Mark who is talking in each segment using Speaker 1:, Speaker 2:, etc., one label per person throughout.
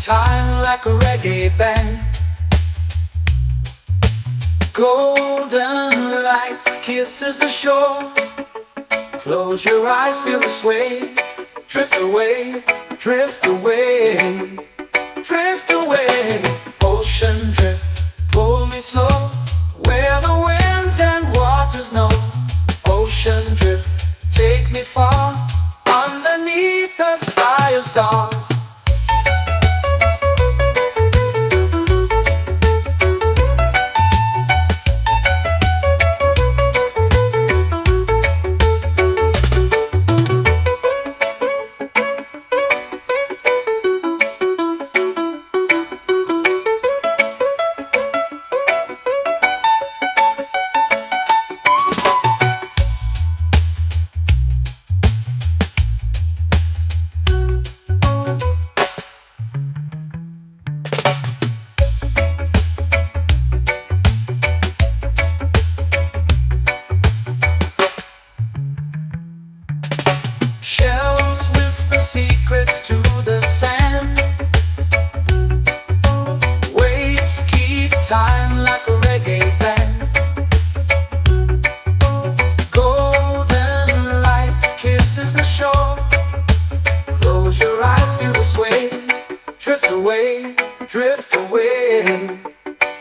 Speaker 1: time like a reggae band. Golden light kisses the shore. Close your eyes, feel the sway. Drift away, drift away, drift away. Ocean drift, pull me slow, where the winds and waters know. Ocean drift, take me far, underneath the sky of stars. Shells whisper secrets to the sand. Waves keep time like a reggae band. Golden light kisses the shore. Close your eyes, feel the sway. Drift away, drift away,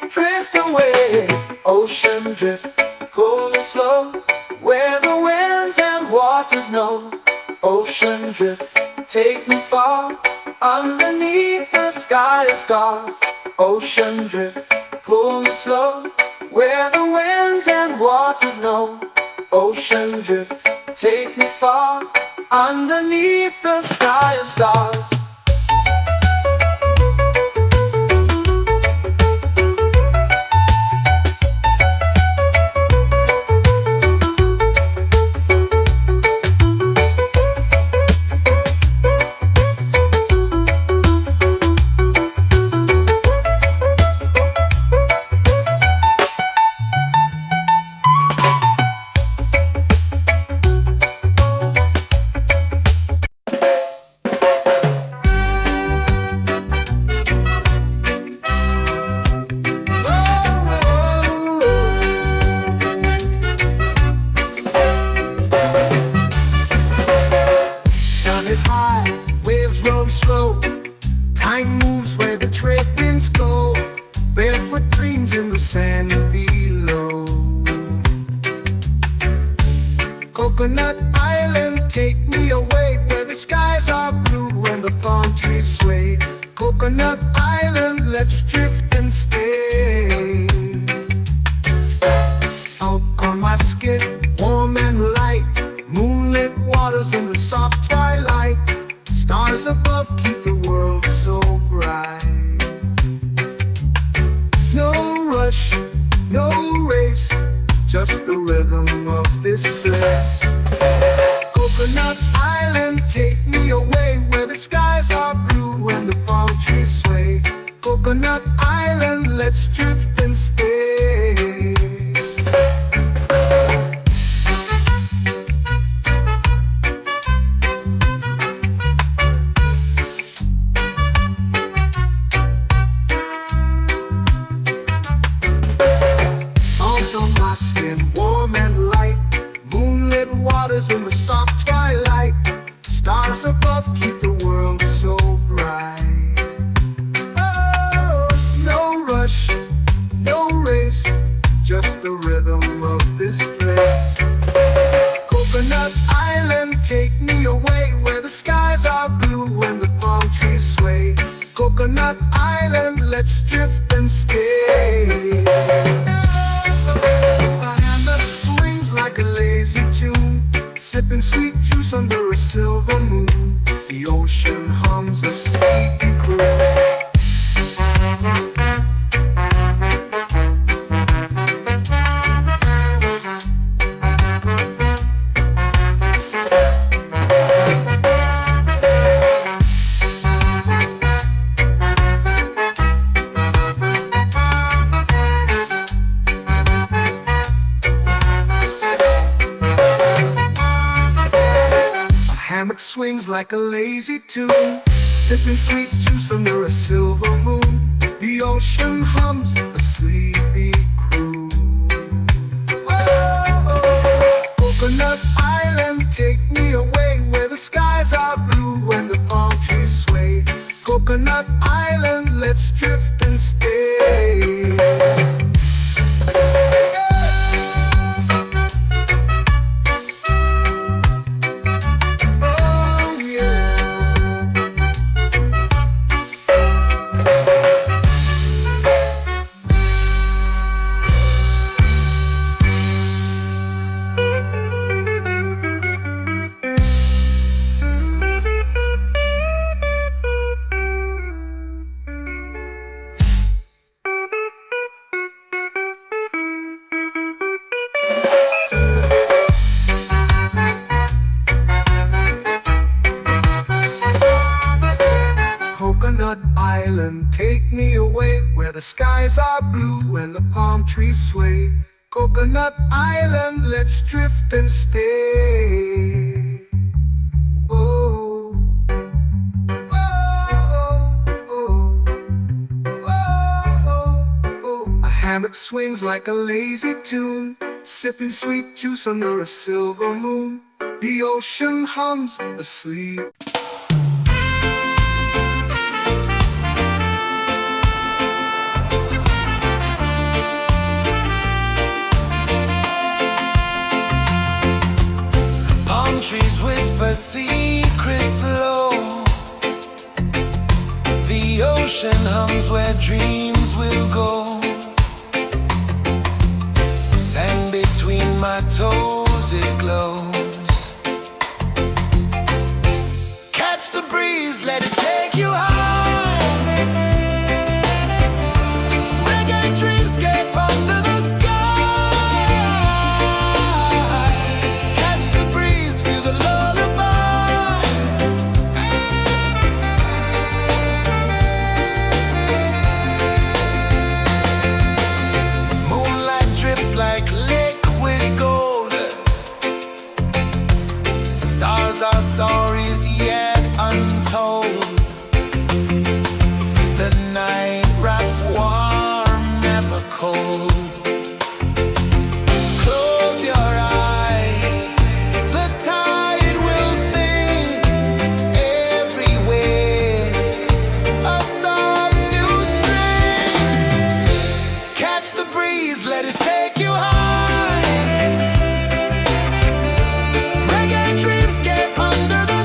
Speaker 1: drift away. Ocean drift, pull it slow, where the winds and waters know. Ocean drift, take me far, underneath the sky of stars. Ocean drift, pull me slow, where the winds and waters know. Ocean drift, take me far, underneath the sky of stars.
Speaker 2: Time moves where the trade winds go. Barefoot dreams in the sand below. Coconut Island, take me away, where the skies are blue and the palm trees sway. Coconut Island, let's drift and stay. Out on my skin, warm and light, moonlit waters in the soft twilight. Stars above keep the world so bright. No rush, no race, just the rhythm of this place. Coconut Island, take me away, where the skies are blue and the palm trees sway. Coconut Island, let's drift and stay. Warm and light, moonlit waters in the soft twilight. Stars above keep the world so bright. Oh, no rush, no race, just the rhythm of this place. Coconut Island, take me away, where the skies are blue and the palm trees sway. Coconut Island, let's drift and stay. Like a lazy tune, sipping sweet juice under a silver moon. The ocean hums a sleepy croon. Swings like a lazy tune, Sipping sweet juice under a silver moon. The ocean hums a sleepy crew. Oh, Coconut Island, take me away where the skies are blue and the palm trees sway. Coconut Island, let's drift and stay. Oh yeah. Coconut Island, take me away where the skies are blue and the palm trees sway. Coconut Island, let's drift and stay. Oh, oh, oh, oh, oh. A hammock swings like a lazy tune, sipping sweet juice under a silver moon. The ocean hums asleep.
Speaker 3: Trees whisper secrets low. The ocean hums where dreams will go. Sand between my toes, it glows. Catch the breeze, let it take you high. Reggae dreamscape under the sky. Our stories yet untold. The night wraps warm, never cold. Close your eyes, the tide will sing everywhere. A soft new string. Catch the breeze, let it take you high. Reggae dreamscape under the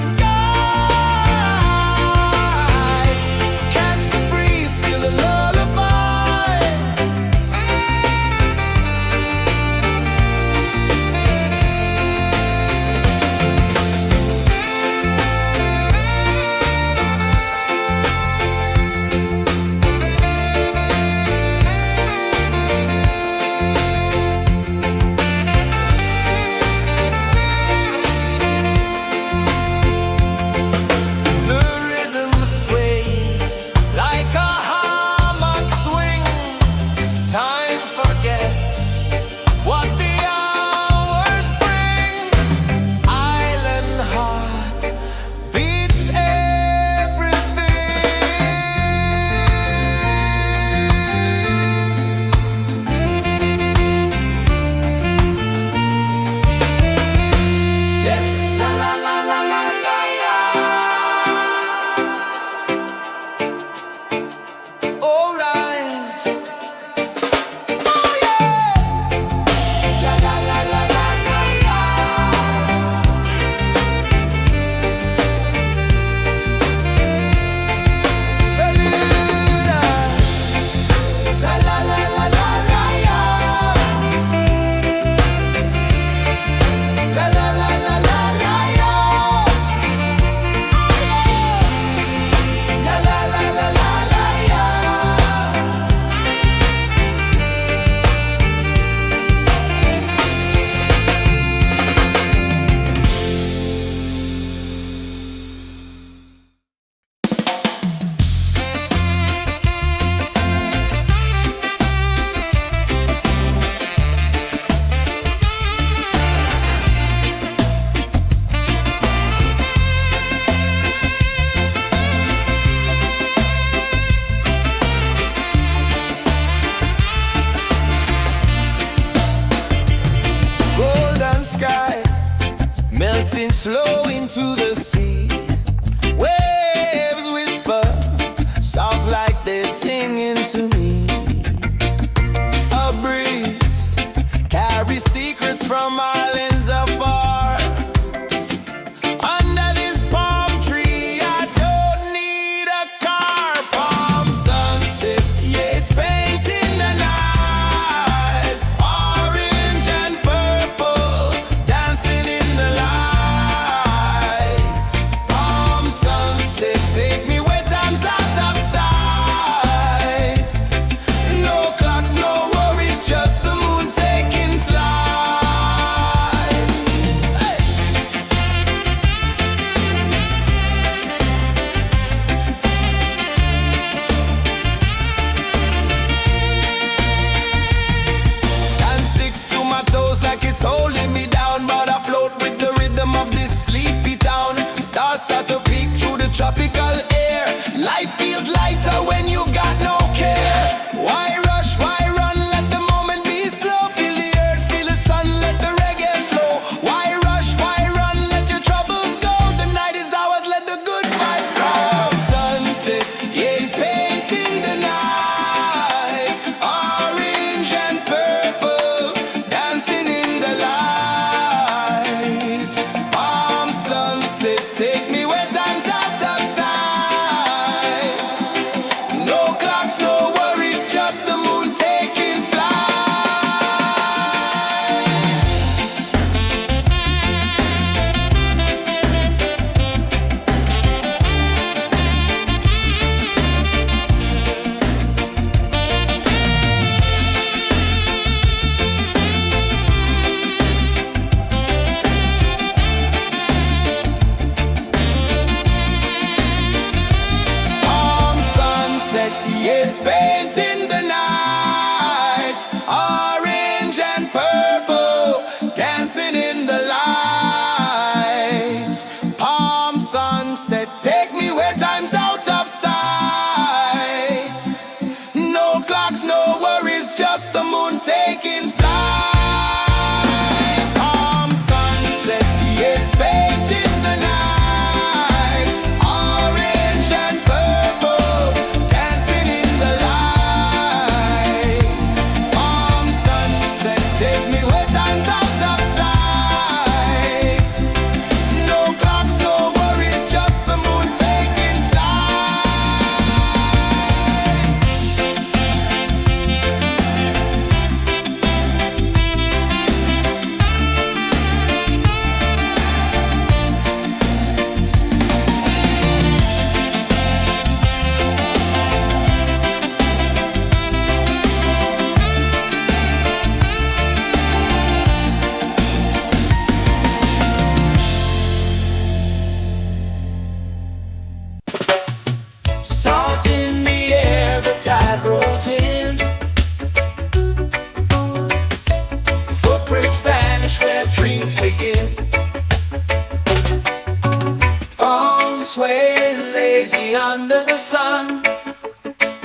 Speaker 1: sway, lazy under the sun.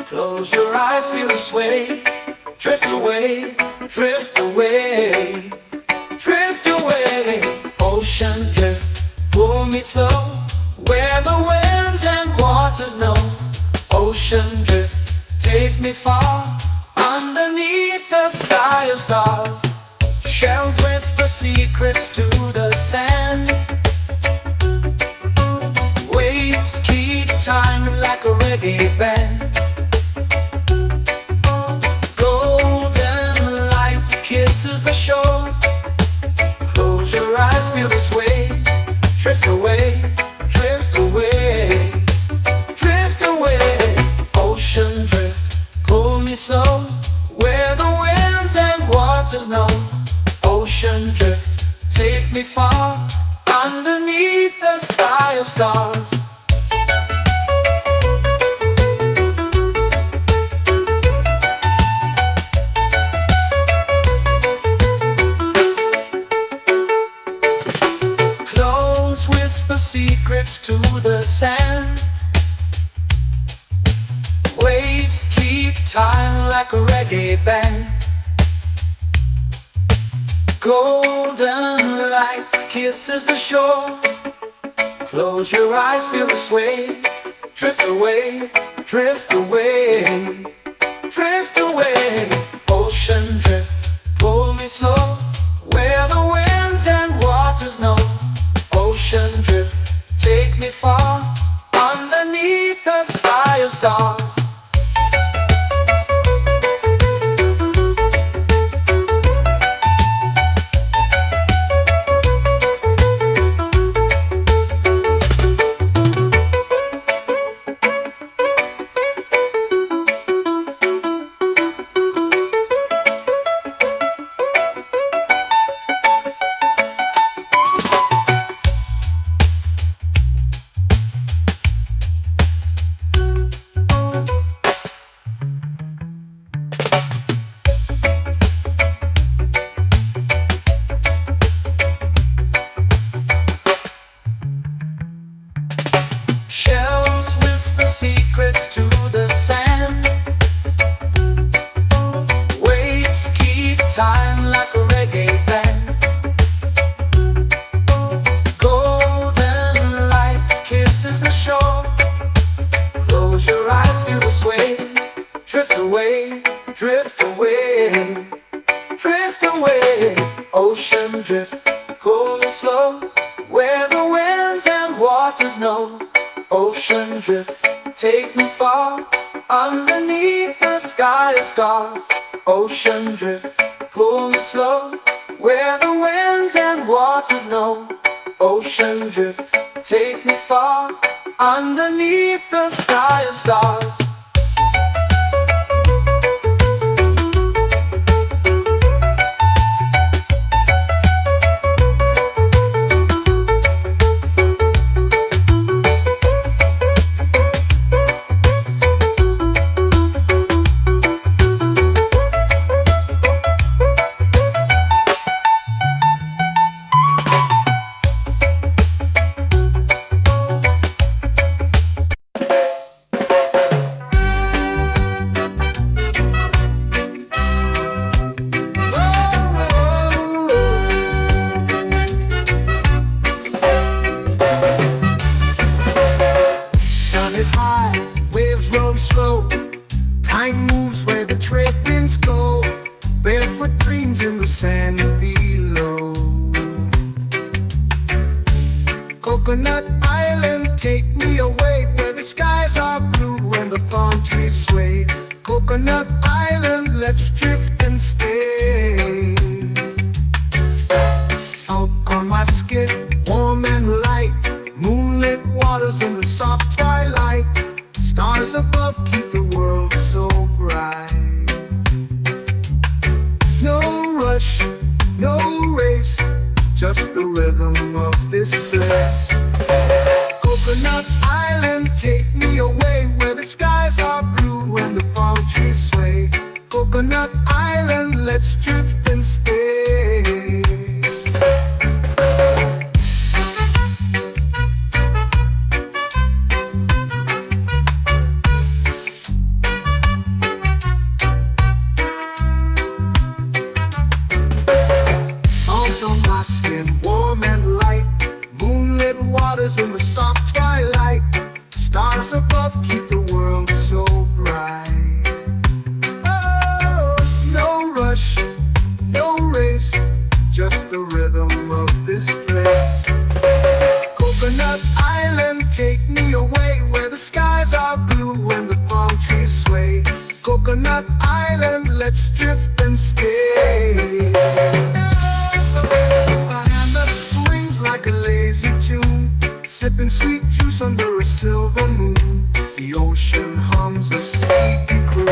Speaker 1: Close your eyes, feel the sway. Drift away, drift away, drift away. Ocean drift, pull me slow, where the winds and waters know. Ocean drift, take me far, underneath the sky of stars. Shells whisper secrets to the sand. Waves keep time like a reggae band. Golden light kisses the shore. Close your eyes, feel the sway. Drift away, drift away, drift away. Ocean drift, pull me slow, where the winds and waters know. Ocean drift, take me far, underneath the sky of stars. Close whisper secrets to the sand. Waves keep time like a reggae band. Golden light kisses the shore. Close your eyes, feel the sway. Drift away, drift away, drift away. Ocean drift, pull me slow, where the winds and waters know. Ocean drift, take me far, underneath the sky of stars. Shells whisper secrets to the sand. Waves keep time like a reggae band. Golden light kisses the shore. Close your eyes, feel the sway. Drift away, drift away, drift away. Ocean drift, pull me slow, where the winds and waters know. Ocean drift, take me far, underneath the sky of stars. Ocean drift, pull me slow, where the winds and waters know. Ocean drift, take me far, underneath the sky of stars.
Speaker 2: Time moves where the trade winds go. Barefoot dreams in the sand below. Coconut Island, take me away, where the skies are blue and the palm trees sway. Coconut Island, let's drift and stay. Out on my skin, warm and light, moonlit waters in the soft twilight. Stars above keep the world so bright. No rush, no race, just the rhythm of this place. Coconut take me away where the skies are blue and the palm trees sway. Coconut Island, let's drift and stay. A hand that swings like a lazy tune, sipping sweet juice under a silver moon. The ocean hums a sleepy croon.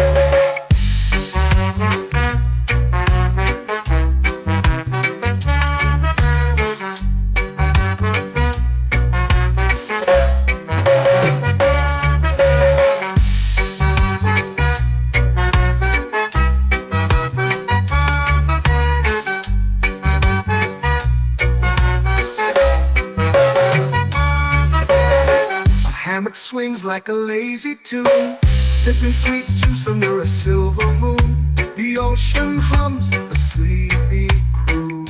Speaker 2: Hammock swings like a lazy tune, sipping sweet juice under a silver moon. The ocean hums a sleepy croon.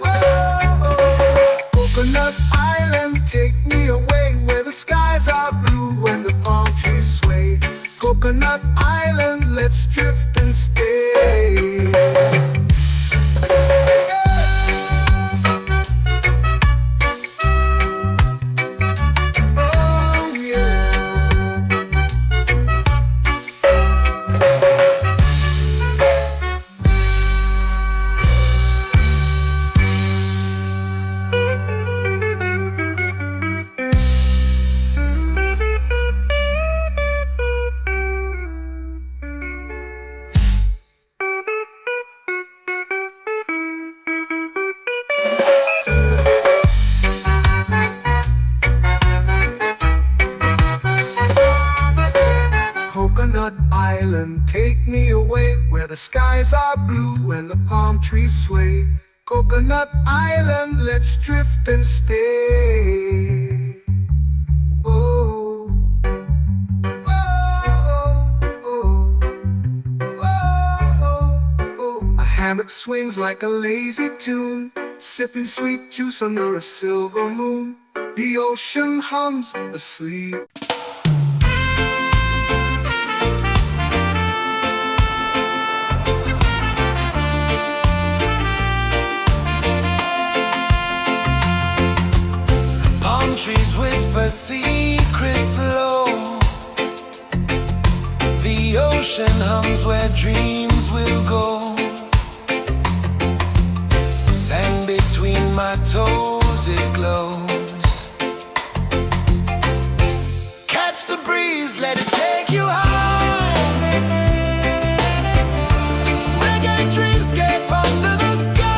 Speaker 2: Whoa, Coconut Island, take me away where the skies are blue and the palm trees sway. Coconut Island, let's drift and stay. Coconut Island, take me away where the skies are blue and the palm trees sway. Coconut Island, let's drift and stay. Oh, oh, oh, oh, oh. A hammock swings like a lazy tune, sipping sweet juice under a silver moon. The ocean hums asleep.
Speaker 3: Trees whisper secrets low. The ocean hums where dreams will go. Sand between my toes, it glows. Catch the breeze, let it take you high. Reggae dreamscape under the sky.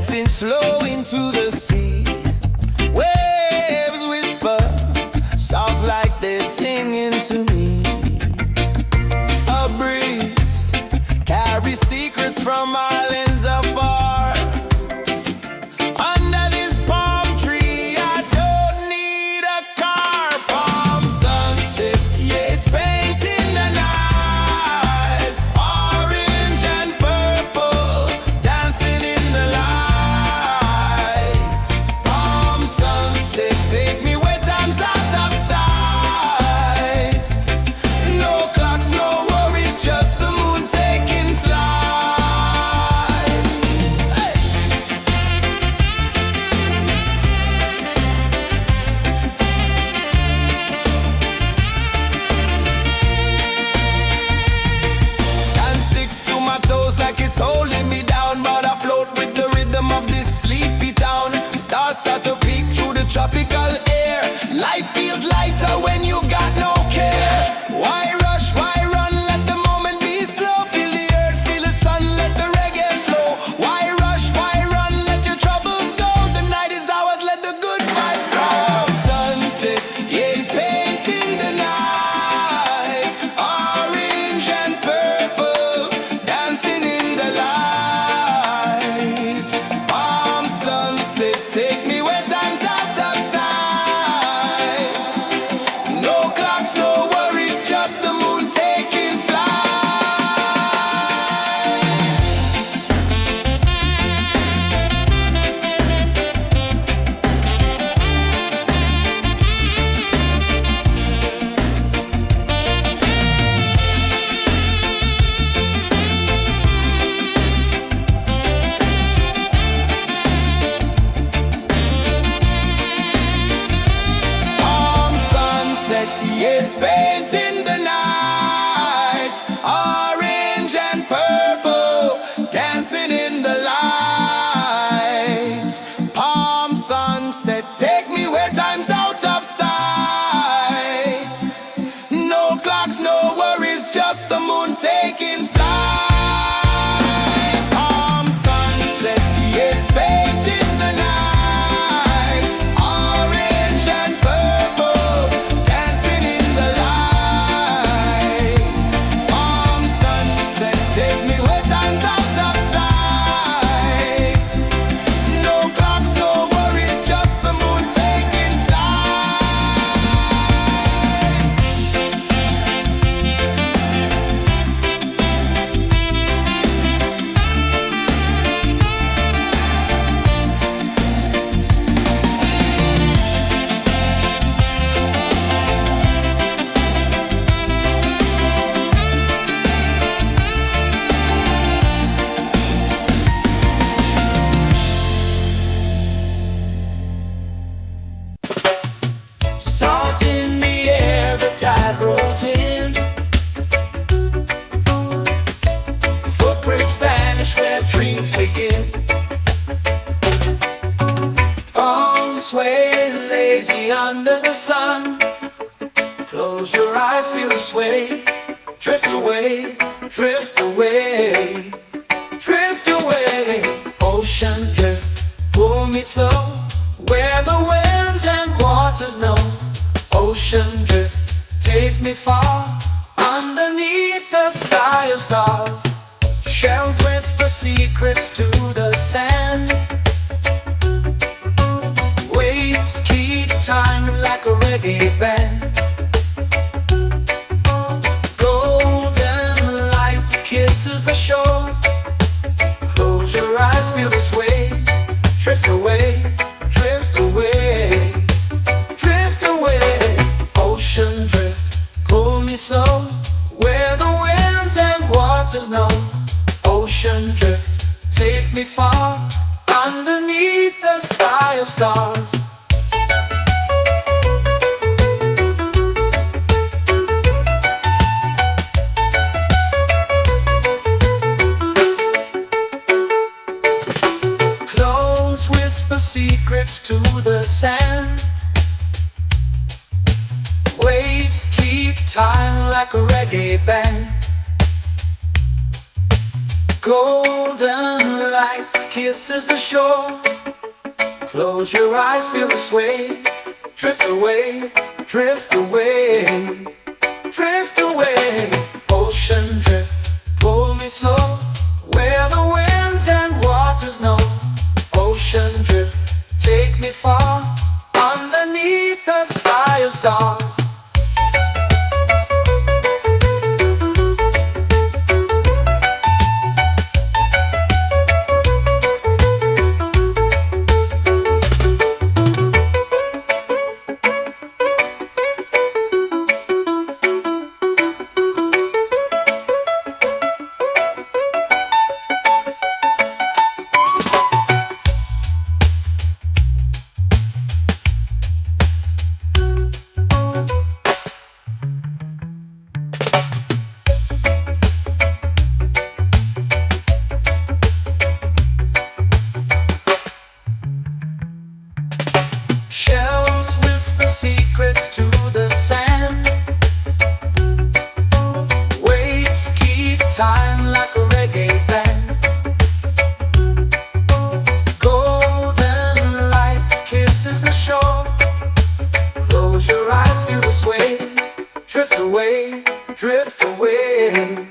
Speaker 3: melting slow into the sea. Waves whisper, soft like they're singing to me. A breeze carries secrets from islands afar. Under this palm tree, I don't need a car. Palm sunset, yeah, it's painting the night. Orange and purple, dancing in the light. Palm sunset, take me where time's out of sight. No clocks, no worries, just the moon taking flight. Hey! Sand sticks to my toes like it's holding me down, but I float with the rhythm of this sleepy town. Stars start to peek through the tropical air. Life feels lighter when you've got no care. Why rush, why run, let the moment be slow. Feel the earth, feel the sun, let the reggae flow. Why rush, why run, let your troubles go. The night is ours, let the good vibes grow. Sunset, yeah, it's painting the night. Orange and purple, dancing in the light. Palm sunset, take me where time's out of sight. No clocks, no worries, just the moon taking flight. Palm sunset, yeah, it's painting the night. Orange and purple, dancing in the light. Palm sunset, take me where time's out of sight. No clocks, no worries, just the moon taking flight. Palm sunset, yeah, it's painting the night. Orange and purple, dancing in the light. Palm sunset, take me where time's out of sight. No clocks, no worries, just the moon taking flight.
Speaker 1: Salt in the air, the tide rolls in. Footprints vanish where dreams begin. Palms sway lazy under the sun. Close your eyes, feel the sway. Drift away, drift away, drift away. Ocean drift, pull me slow, where the winds and waters know. Ocean drift, take me far, underneath the sky of stars. Shells whisper secrets to the sand. Waves keep time like a reggae band. Golden light kisses the shore. Close your eyes, feel the sway. Drift away, drift away, drift away. Ocean drift, pull me slow, where the winds and waters know. Ocean drift, take me far, underneath the sky of stars. Close whisper secrets to the sand. Waves keep time like a reggae band. Golden light kisses the shore. Close your eyes, feel the sway. Drift away, drift away, drift away. Ocean drift, pull me slow, where the winds and waters know. Ocean drift, take me far, underneath the sky of stars. Shells whisper secrets to the sand. Waves keep time like a reggae band. Golden light kisses the shore. Close your eyes, feel the sway. Drift away, drift away,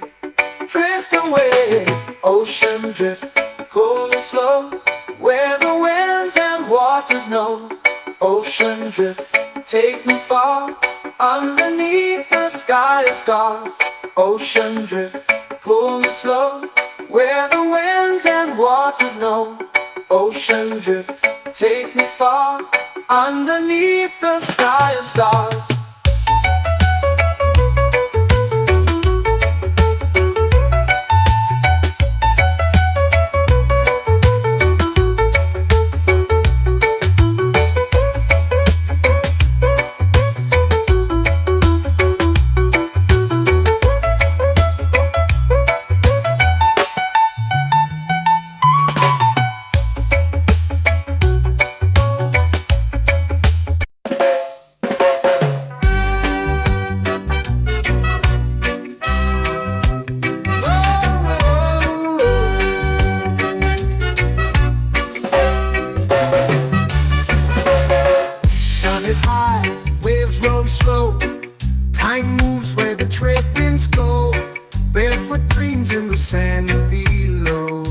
Speaker 1: drift away. Ocean drift, pull me slow, where the winds and waters know. Ocean drift, take me far, underneath the sky of stars. Ocean drift, pull me slow, where the winds and waters know. Ocean drift, take me far, underneath the sky of stars.
Speaker 2: Waves roll slow, time moves where the trade winds go. Barefoot dreams in the sand below.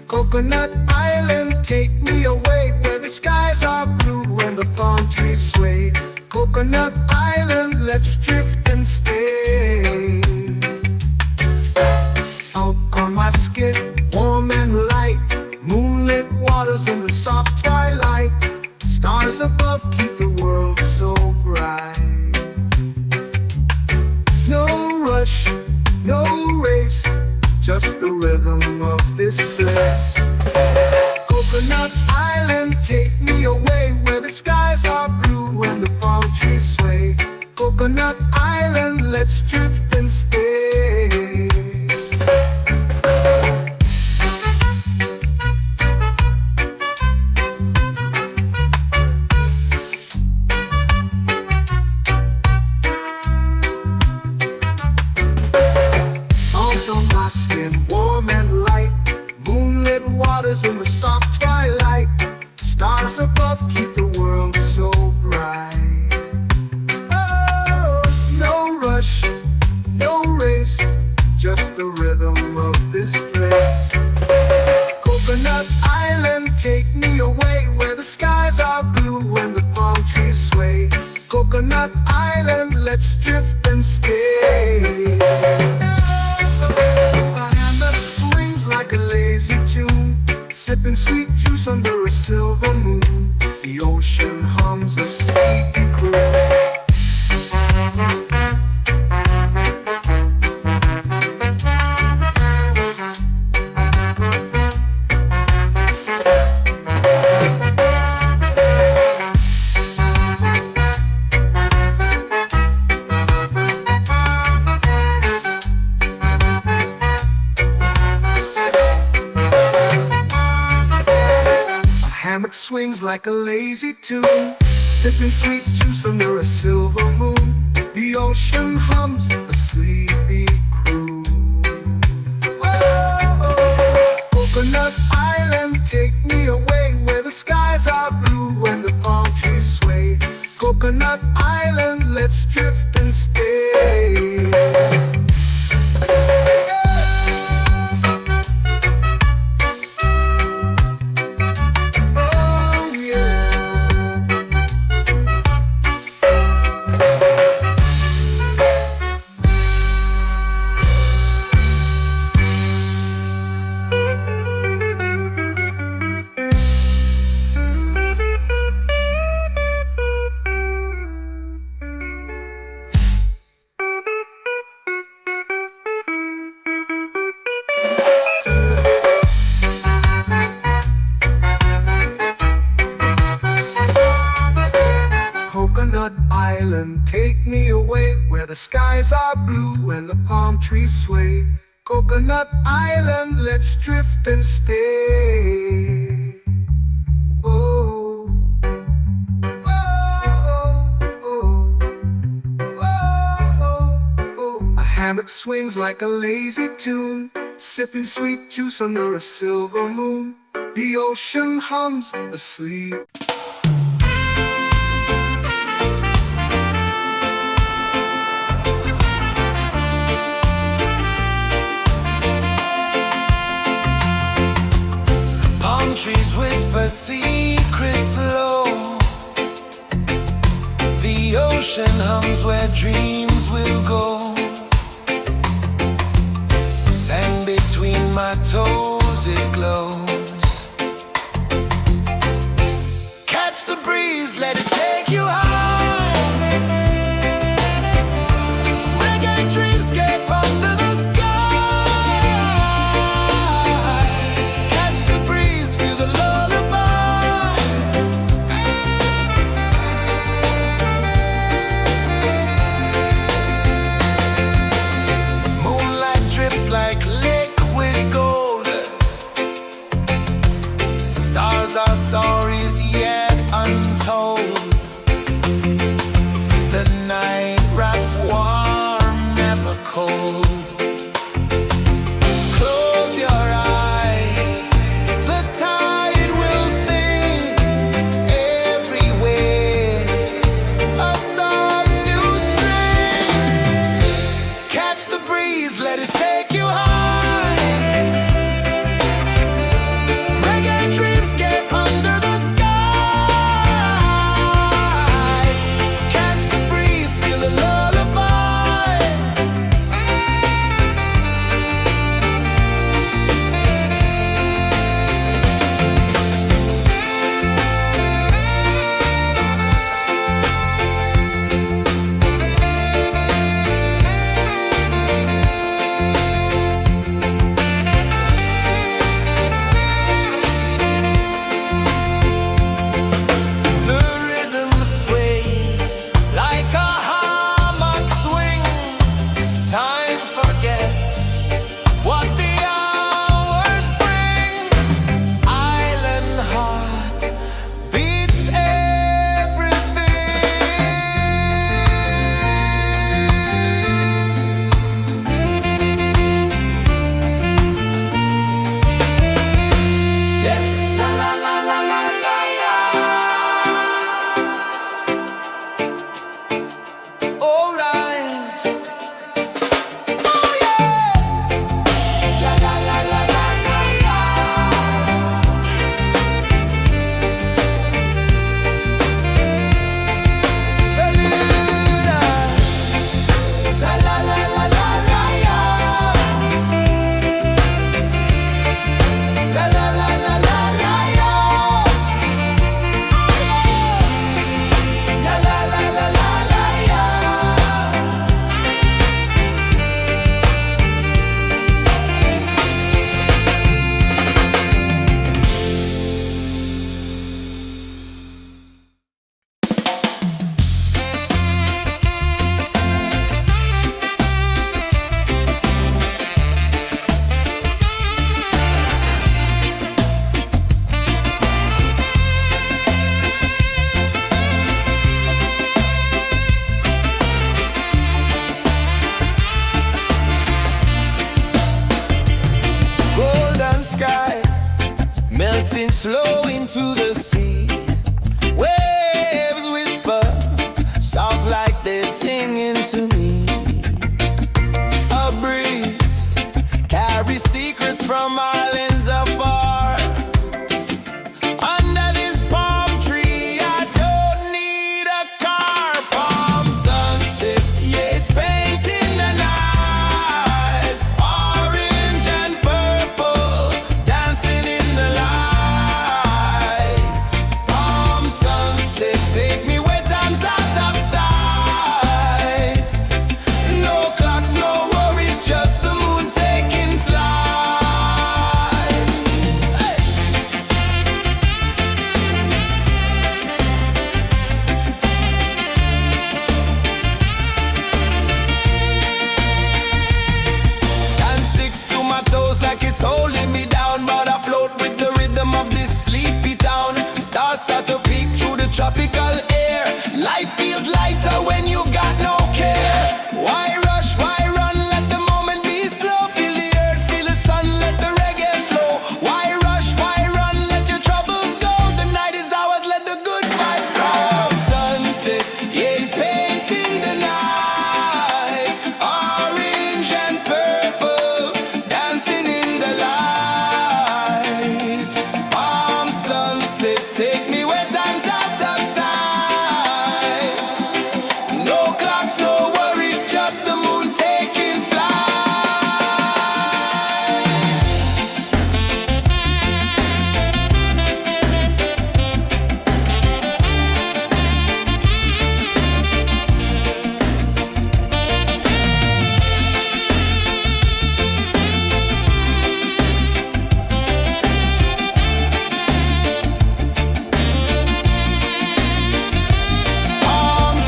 Speaker 2: Coconut Island, take me away, where the skies are blue and the palm trees sway. Coconut Island, let's drift and stay. Out on my skin, warm and light, moonlit waters in the soft twilight. Stars above keep the world so bright. No rush, no race, just the rhythm of this place. Coconut Island, take me away, where the skies are blue and the palm trees sway. Coconut Island, let's drift and stay. Warm and light, moonlit waters in the soft twilight. Stars above keep the world so bright. Oh, no rush, no race, just the rhythm of this place. Coconut Island, take me away, where the skies are blue and the palm trees sway. Coconut Island, let's drift and stay. Like a lazy tune, sipping sweet juice under a silver moon. The ocean hums a sleepy croon. Swings like a lazy tune, sipping sweet juice under a silver moon. The ocean hums a sleepy croon. Coconut Island, take me away where the skies are blue and the palm trees sway. Coconut Island, let's drift and stay. Oh yeah. Coconut Island, take me away where the skies are blue and the palm trees sway. Coconut Island, let's drift and stay. Oh, oh, oh, oh, oh. A hammock swings like a lazy tune, sipping sweet juice under a silver moon. The ocean hums asleep.
Speaker 3: Palm trees whisper secrets low. The ocean hums where dreams will go. Sand between my toes, it glows. Catch the breeze, let it take you high. Reggae dreamscape under the sky. Catch the breeze, feel the lullaby. Moonlight drips like liquid gold. Stars are stories yet untold. The night wraps warm, never cold. Close your eyes, the tide will sing everywhere. A soft new string. Catch the breeze, let it take you high. Reggae dreamscape under the melting slow into the sea. Waves whisper, soft like they're singing to me. A breeze carries secrets from islands afar. Under this palm tree, I don't need a car. Palm sunset, yeah, it's painting the night. Orange and purple, dancing in the light. Palm sunset, take me where time's out of sight. No clocks, no worries, just the moon taking flight. Hey! Sand sticks to my toes like it's holding me down, but I float with the rhythm of this sleepy town. Stars start to peek through the tropical air. Life feels lighter when you've got no care. Why rush, why run, let the moment be slow. Feel the earth, feel the sun, let the reggae flow. Why rush, why run, let your troubles go. The night is ours, let the good vibes come. Sunset, yeah, it's painting the night. Orange and purple, dancing in the light. Palm sunset, take me where time's out of sight. No clocks, no worries, just the moon taking flight. Palm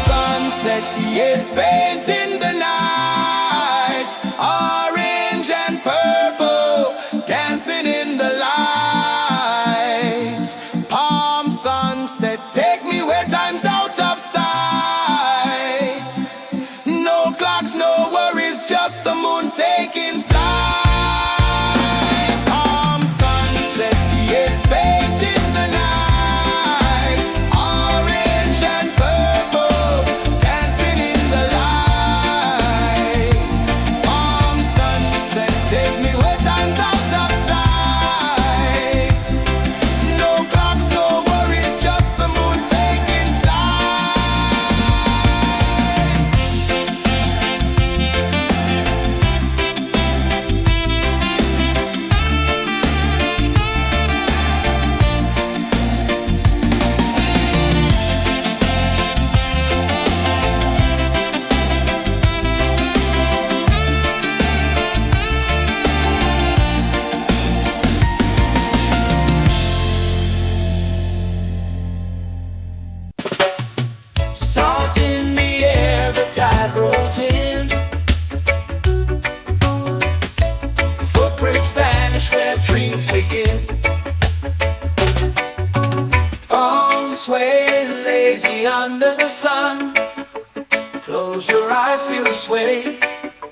Speaker 3: sunset, yeah, it's painting the night. Orange and purple, dancing in the light. Palm sunset, take me where time's out of sight. No clocks, no worries, just the moon taking flight. Palm sunset, yeah, it's painting the night. Orange and purple, dancing in the light. Palm sunset, take me where time's out of sight. No clocks, no worries, just the moon taking flight.
Speaker 1: Salt in the air, the tide rolls in. Footprints vanish where dreams begin. Arms sway lazy under the sun. Close your eyes, feel the sway.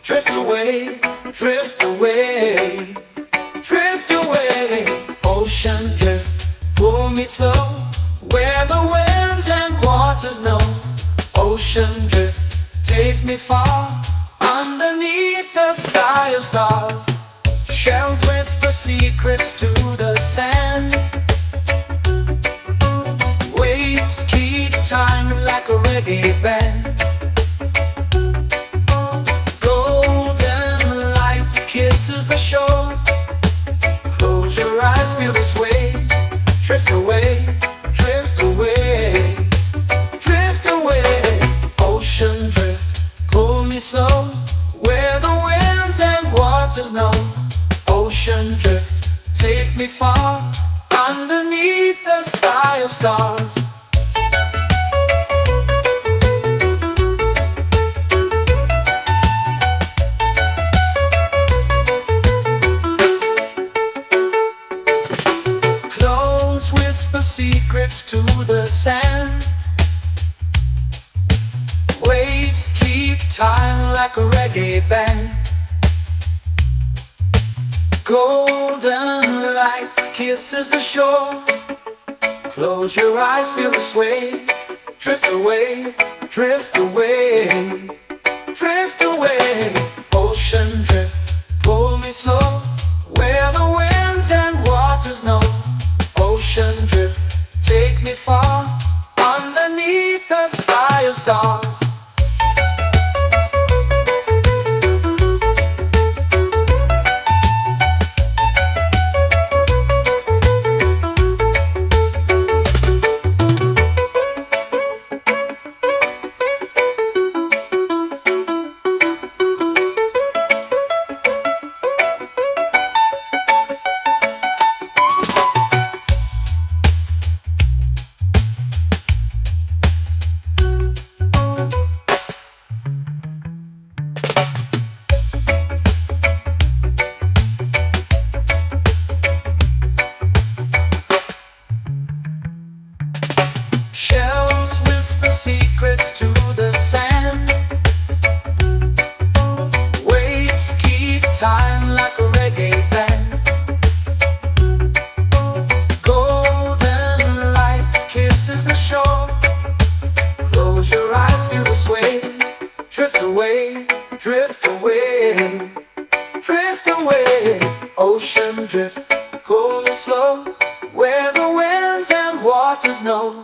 Speaker 1: Drift away, drift away, drift away. Ocean drift, pull me slow. Where the winds and waters know. Ocean drift, take me far. Underneath the sky of stars. Shells whisper secrets to the sand. Waves keep time like a reggae band. Golden light kisses the shore. Close your eyes, feel the sway. Drift away, drift away, drift away. Ocean drift, pull me slow. Where the winds and waters know. Ocean drift, take me far. Underneath the sky of stars. Close whisper secrets to the sand. Waves keep time like a reggae band. Golden light kisses the shore. Close your eyes, feel the sway. Drift away, drift away, drift away. Ocean drift, pull me slow, where the winds and waters know. Ocean drift, take me far, underneath the sky of stars. Shells whisper secrets to the sand. Waves keep time like a reggae band. Golden light kisses the shore. Close your eyes, feel the sway. Drift away, drift away, drift away. Ocean drift, cool and slow, where the winds and waters know.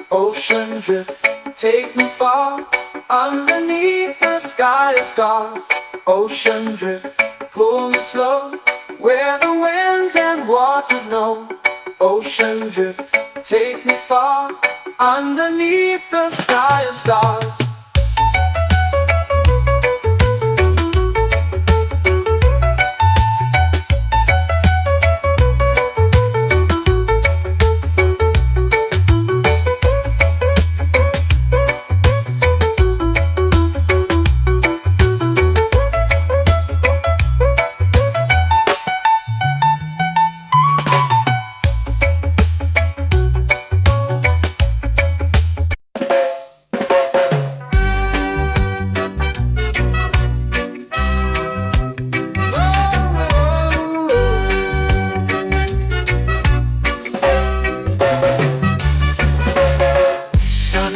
Speaker 1: Ocean drift, take me far, underneath the sky of stars. Ocean drift, pull me slow, where the winds and waters know. Ocean drift, take me far, underneath the sky of stars.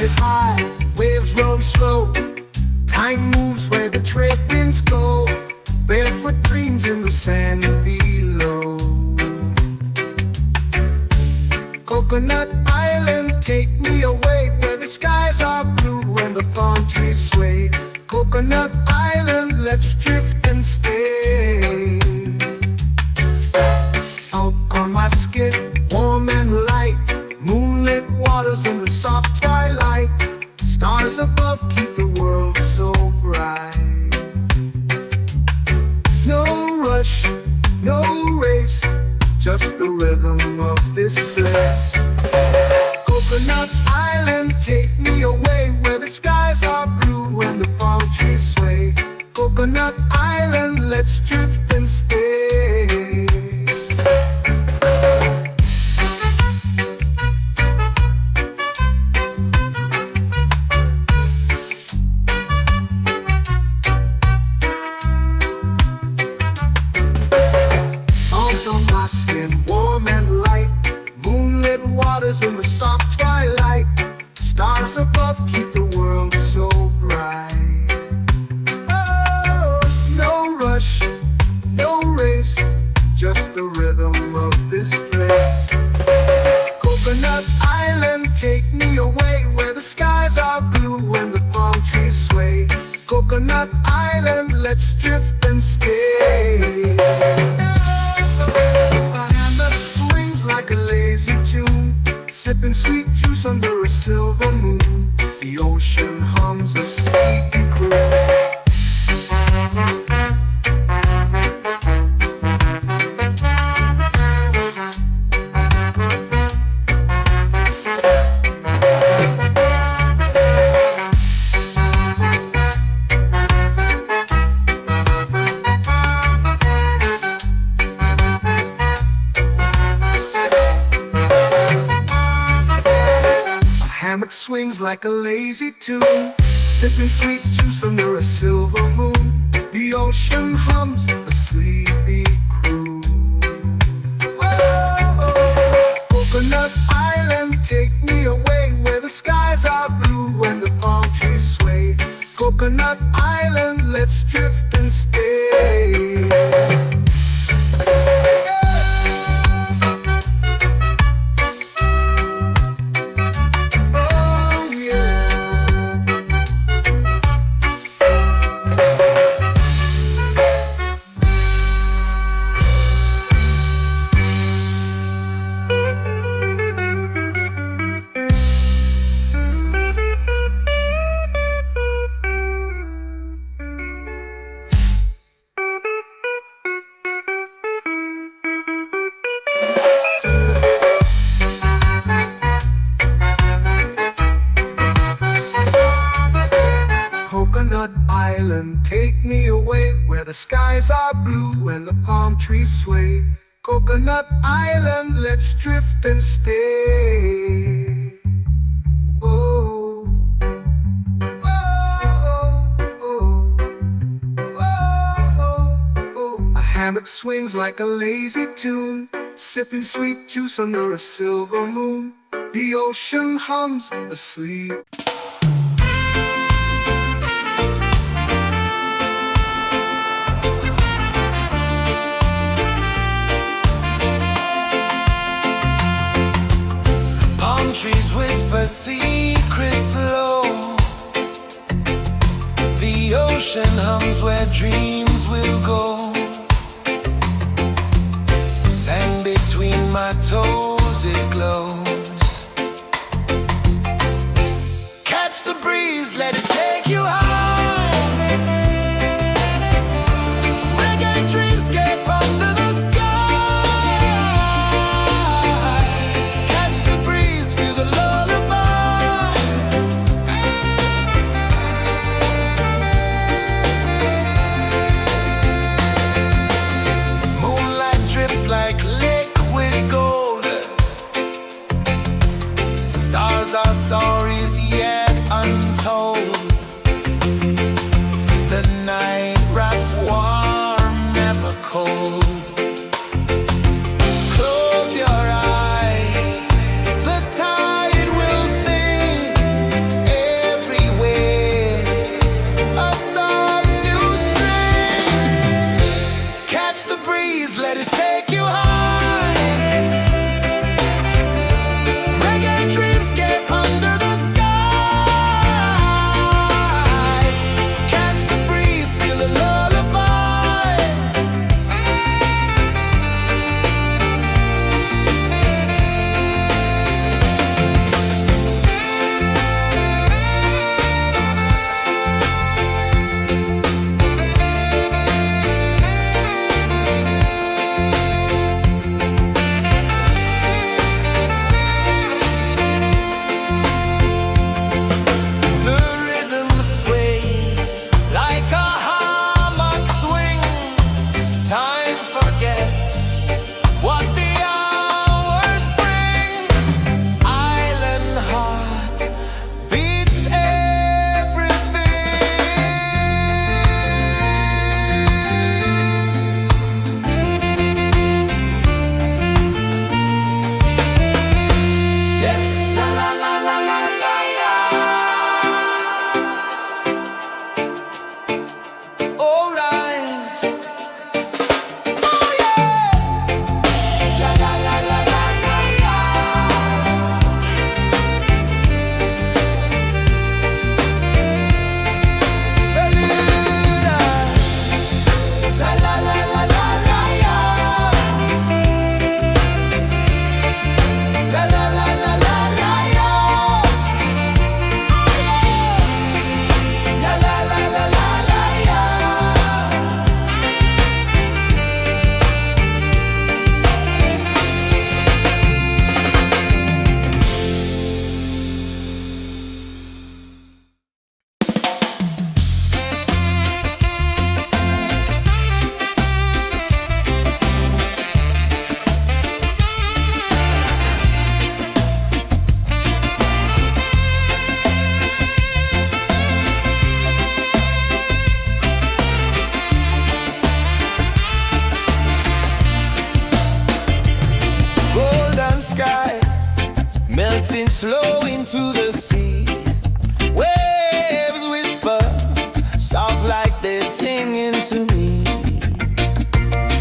Speaker 2: Is high, waves roll slow. Time moves where the trade winds go. Barefoot dreams in the sand below. Coconut Island, take me away, where the skies are blue and the palm trees sway. Coconut Island, let's drift and stay. Out on my skin, warm and light, moonlit waters in the soft twilight. Stars above keep the world so bright. No rush, no race, just the rhythm of this place. Coconut Island, take me away, where the skies are blue and the palm trees sway. Coconut Island, let's drift and stay. In the soft twilight, stars above keep the world so bright. Oh, no rush, no race, just the rhythm of this place. Coconut Island, take me away, where the skies are blue and the palm trees sway. Coconut Island, let's drift and stay. My hand that swings like a lazy tune, sipping sweet juice under a silver moon. The ocean hums a sleepy croon. Swings like a lazy tune, sipping sweet juice under a silver moon. The ocean hums a sleepy croon. trees sway. Coconut Island, let's drift and stay. Oh, oh, oh, oh, oh. A hammock swings like a lazy tune, sipping sweet juice under a silver moon. The ocean hums asleep.
Speaker 3: Palm trees whisper secrets low. The ocean hums where dreams will go. Sand between my toes, it glows. Catch the breeze, let it take you high. Reggae dreamscape under the sky. Catch the breeze, feel the lullaby. Moonlight drips like liquid gold. Stars are stories yet untold. The night wraps warm, never cold. Close your eyes, the tide will sing everywhere. A soft new string. Catch the breeze, let it take you high. Reggae dreamscape under the sky. Catch the breeze, feel the lullaby. The rhythm sways like a hammock swing. Time forgets what the hours bring. Island heart beats everything. Yeah. La la la la la la la. All rise. Oh yeah. La la la la la la la. Beluga. La la la la la la la. La la la la la la la. La la la la la la la. Golden sky melting slow into the sea. Waves whisper soft like they're singing to me.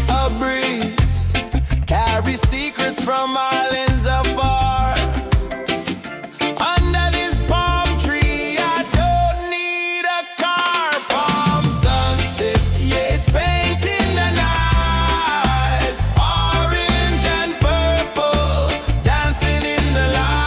Speaker 3: A breeze carries secrets from islands afar. Under this palm tree, I don't need a car. Palm sunset, yeah, it's painting the night. Orange and purple dancing in the light.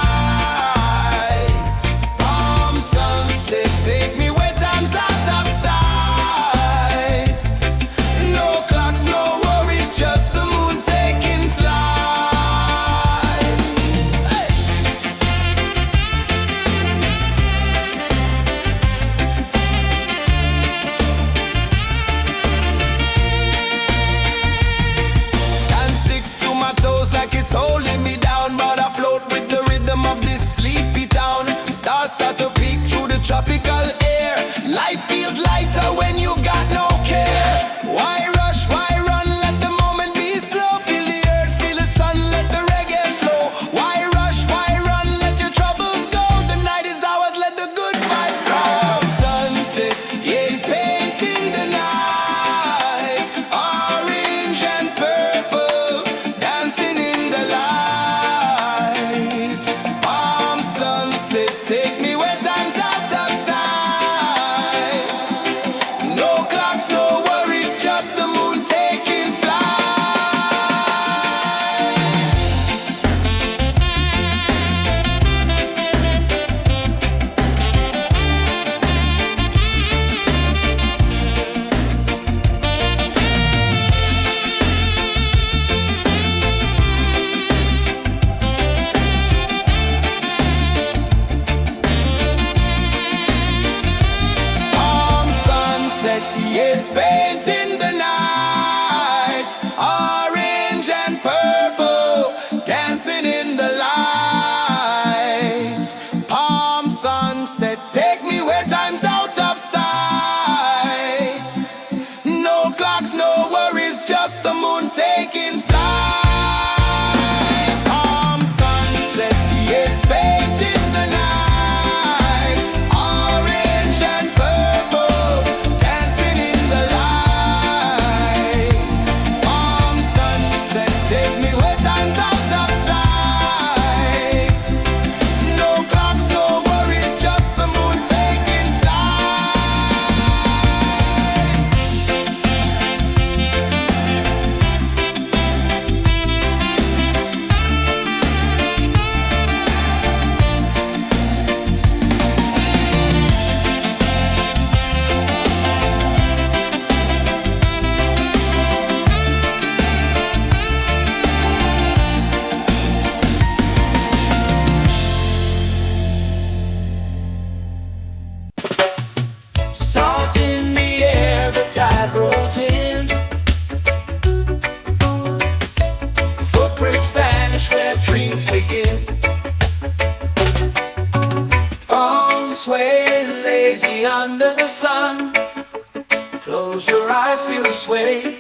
Speaker 1: eyes feel the sway.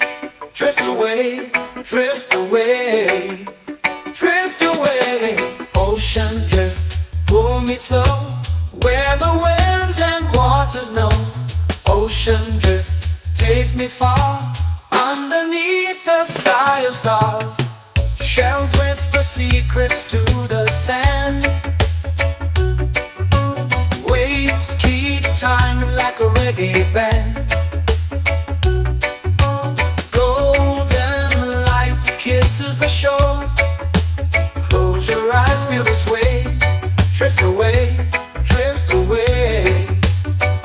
Speaker 1: Drift away, drift away, drift away. Ocean drift, pull me slow, where the winds and waters know. Ocean drift, take me far, underneath the sky of stars. Shells whisper secrets to the sand. Waves keep time like a reggae band. Golden light kisses the shore. Close your eyes, feel the sway. Drift away, drift away,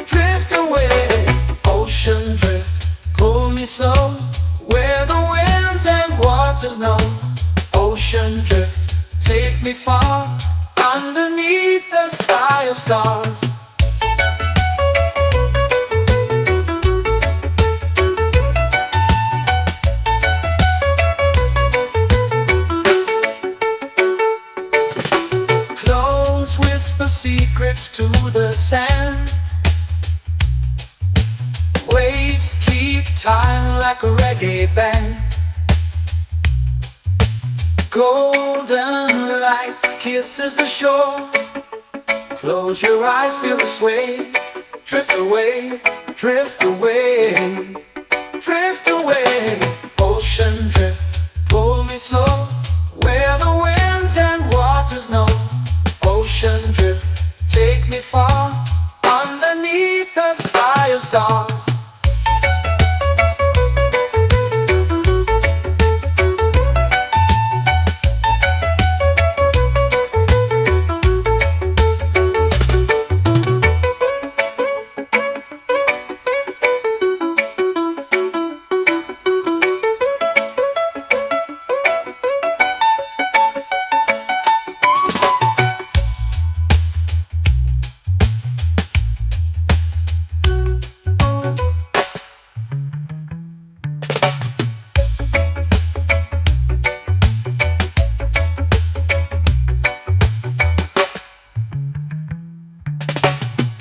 Speaker 1: drift away. Ocean drift, pull me slow, where the winds and waters know. Ocean drift, take me far, underneath the sky of stars. Clones whisper secrets to the sand. Waves keep time like a reggae band. Golden light kisses the shore. Close your eyes, feel the sway. Drift away, drift away, drift away. Ocean drift, pull me slow, where the winds and waters know. Ocean drift, take me far, underneath the sky of stars.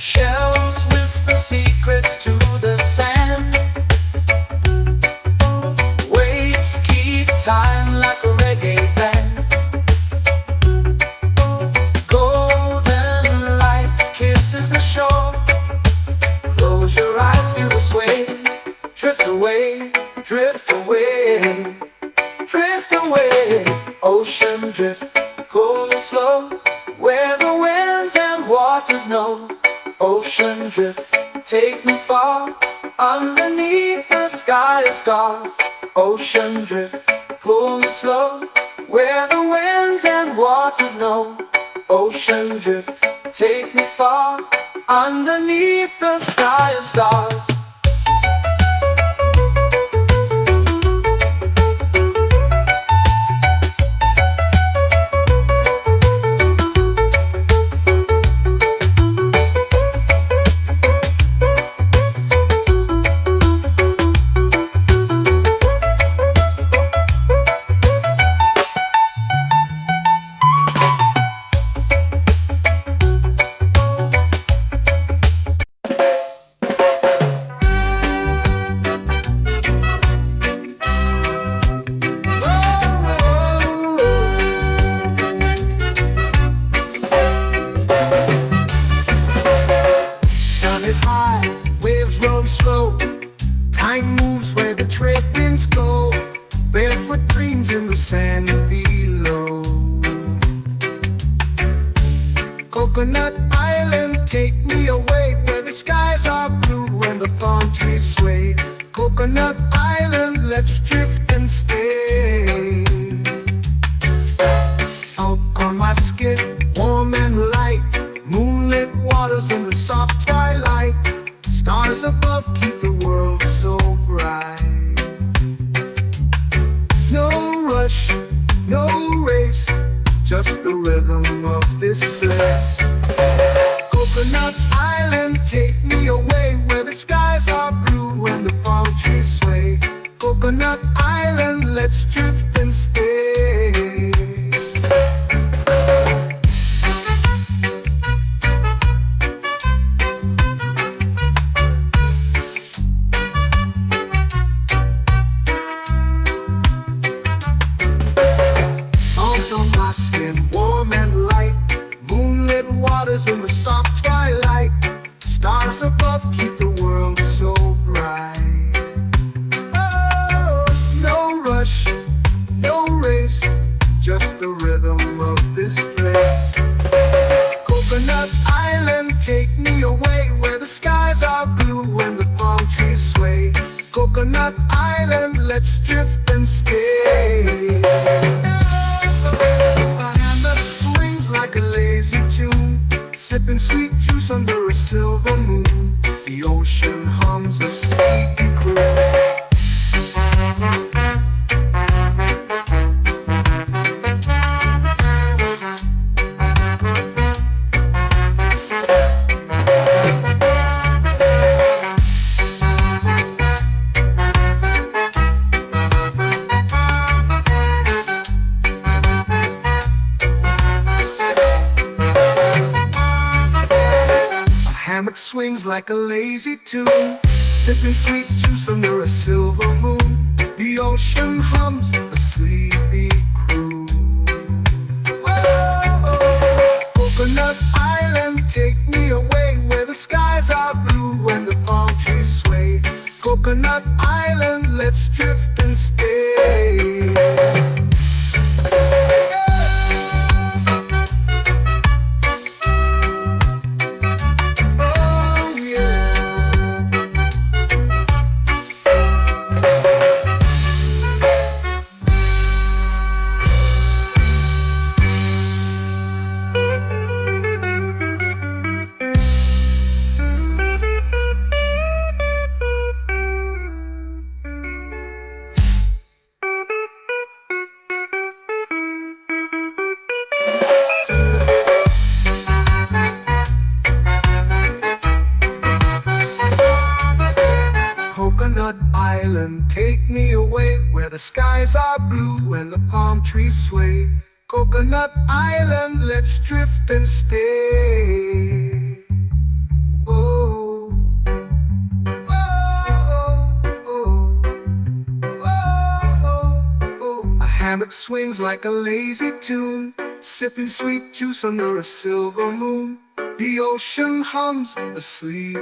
Speaker 1: Shells whisper secrets to the sand. Waves keep time like a reggae band. Golden light kisses the shore. Close your eyes, feel the sway. Drift away, drift away, drift away. Ocean drift, pull me slow, where the winds and waters know. Ocean drift, take me far, underneath the sky of stars. Ocean drift, pull me slow, where the winds and waters know. Ocean drift, take me far, underneath the sky of stars.
Speaker 2: Is high, waves roll slow. Time moves where the trade winds go. Barefoot dreams in the sand below. Coconut Island, take me away, where the skies are blue and the palm trees sway. Coconut Island, let's drift and stay. Out on my skin, warm and light, moonlit waters in the soft twilight. Stars above keep the world so bright. No rush, no race, just the rhythm of this place. Coconut Island, take me away, where the skies are blue and the palm trees sway. Coconut Island, let's drift and stay. hammock swings like a lazy tune, sipping sweet juice under a silver moon. The ocean hums a sleepy crew. Oh, Coconut Island, take me away where the skies are blue and the palm trees sway. Coconut Island, let's drift and stay. Oh yeah. Coconut Island, take me away where the skies are blue and the palm trees sway. Coconut Island, let's drift and stay. Oh, oh, oh, oh, oh. A hammock swings like a lazy tune, sipping sweet juice under a silver moon. The ocean hums asleep.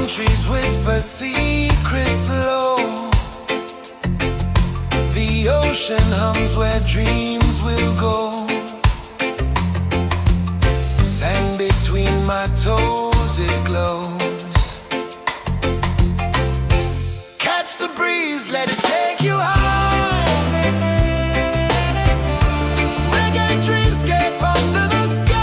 Speaker 3: Trees whisper secrets low. The ocean hums where dreams will go. Sand between my toes, it glows. Catch the breeze, let it take you high. Reggae dreamscape under the sky.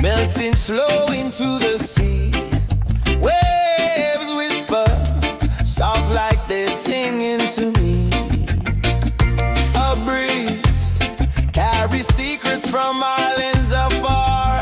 Speaker 3: melting slow into the sea. Waves whisper, soft like they're singing to me. A breeze carries secrets from islands afar.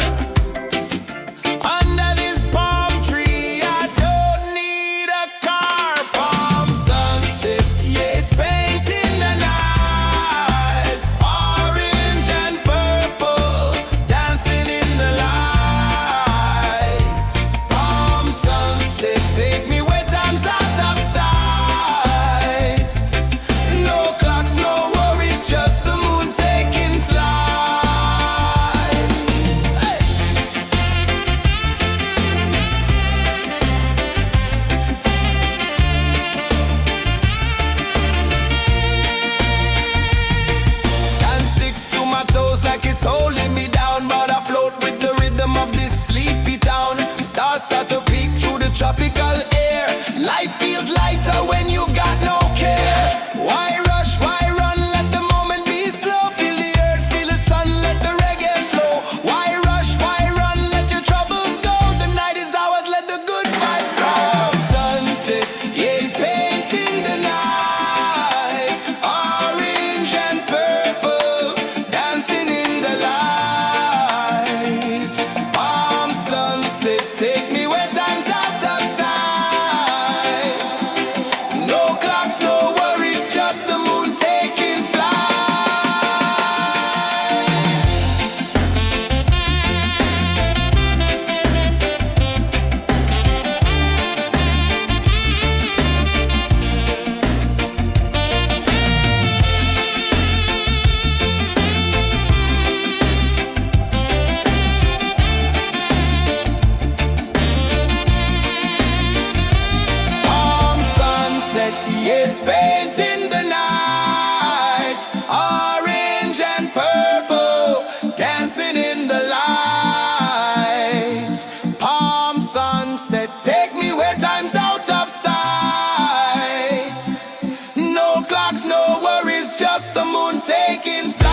Speaker 3: Under this palm tree, I don't need a car. Palm sunset, yeah, it's painting the night. Orange and purple, dancing in the light. Palm sunset, take me where time's out of sight. No clocks, no worries, just the moon taking flight. Hey! Sand sticks to my toes like it's holding me down, but I float with the rhythm of this sleepy town. Stars start to peek through the tropical air. Life feels lighter when you've got no care. Why rush, why run, let the moment be slow. Feel the earth, feel the sun, let the reggae flow. Why rush, why run, let your troubles go. The night is ours, let the good vibes come. Sunset, yeah, it's painting the night. Orange and purple, dancing in the light. Palm sunset, take me where time's out of sight. No clocks, no worries, just the moon taking flight. Palm sunset, yeah, it's painting the night. Orange and purple, dancing in the light. Palm sunset, take me where time's out of sight. No clocks, no worries, just the moon taking flight.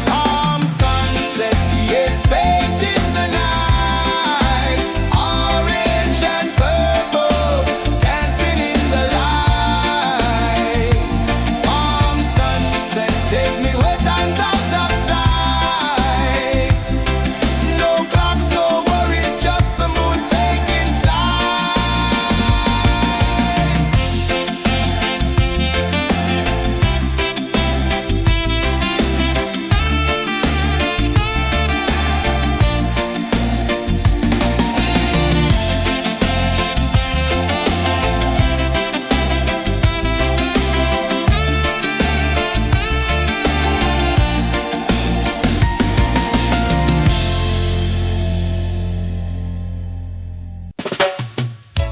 Speaker 3: Palm sunset, yeah, it's painting the night. Orange and purple, dancing in the light. Palm sunset, take me where time's out of sight. No clocks, no worries, just the moon taking flight.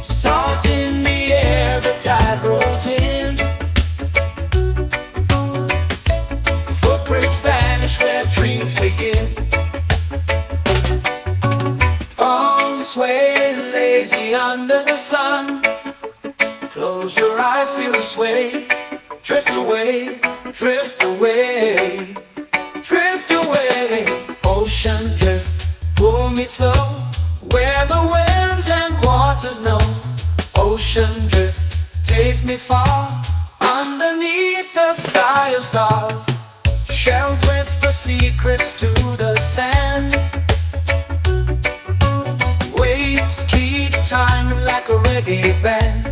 Speaker 1: Salt in the air, the tide rolls in. Footprints vanish where dreams begin. Palms sway lazy under the sun. Close your eyes, feel the sway. Drift away, drift away, drift away. Ocean drift, pull me slow, where the winds and waters know. Ocean drift, take me far, underneath the sky of stars. Shells whisper secrets to the sand. Waves keep time like a reggae band.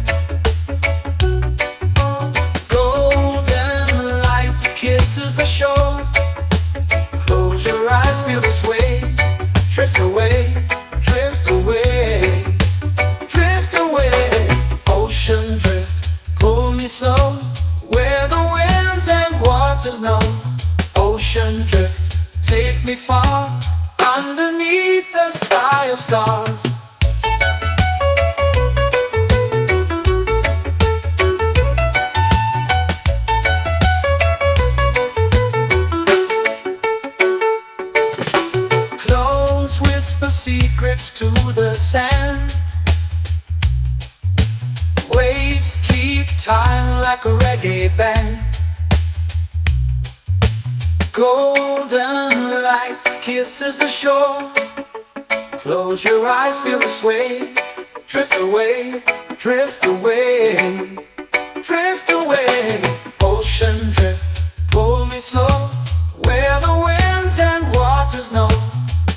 Speaker 1: Golden light kisses the shore. Close your eyes, feel the sway. Drift away, drift away, drift away. Ocean drift, pull me slow, where the winds and waters know. Ocean drift, take me far, underneath the sky of stars. Clones whisper secrets to the sand. Waves keep time like a reggae band. Golden light kisses the shore. Close your eyes, feel the sway. Drift away, drift away, drift away. Ocean drift, pull me slow, where the winds and waters know.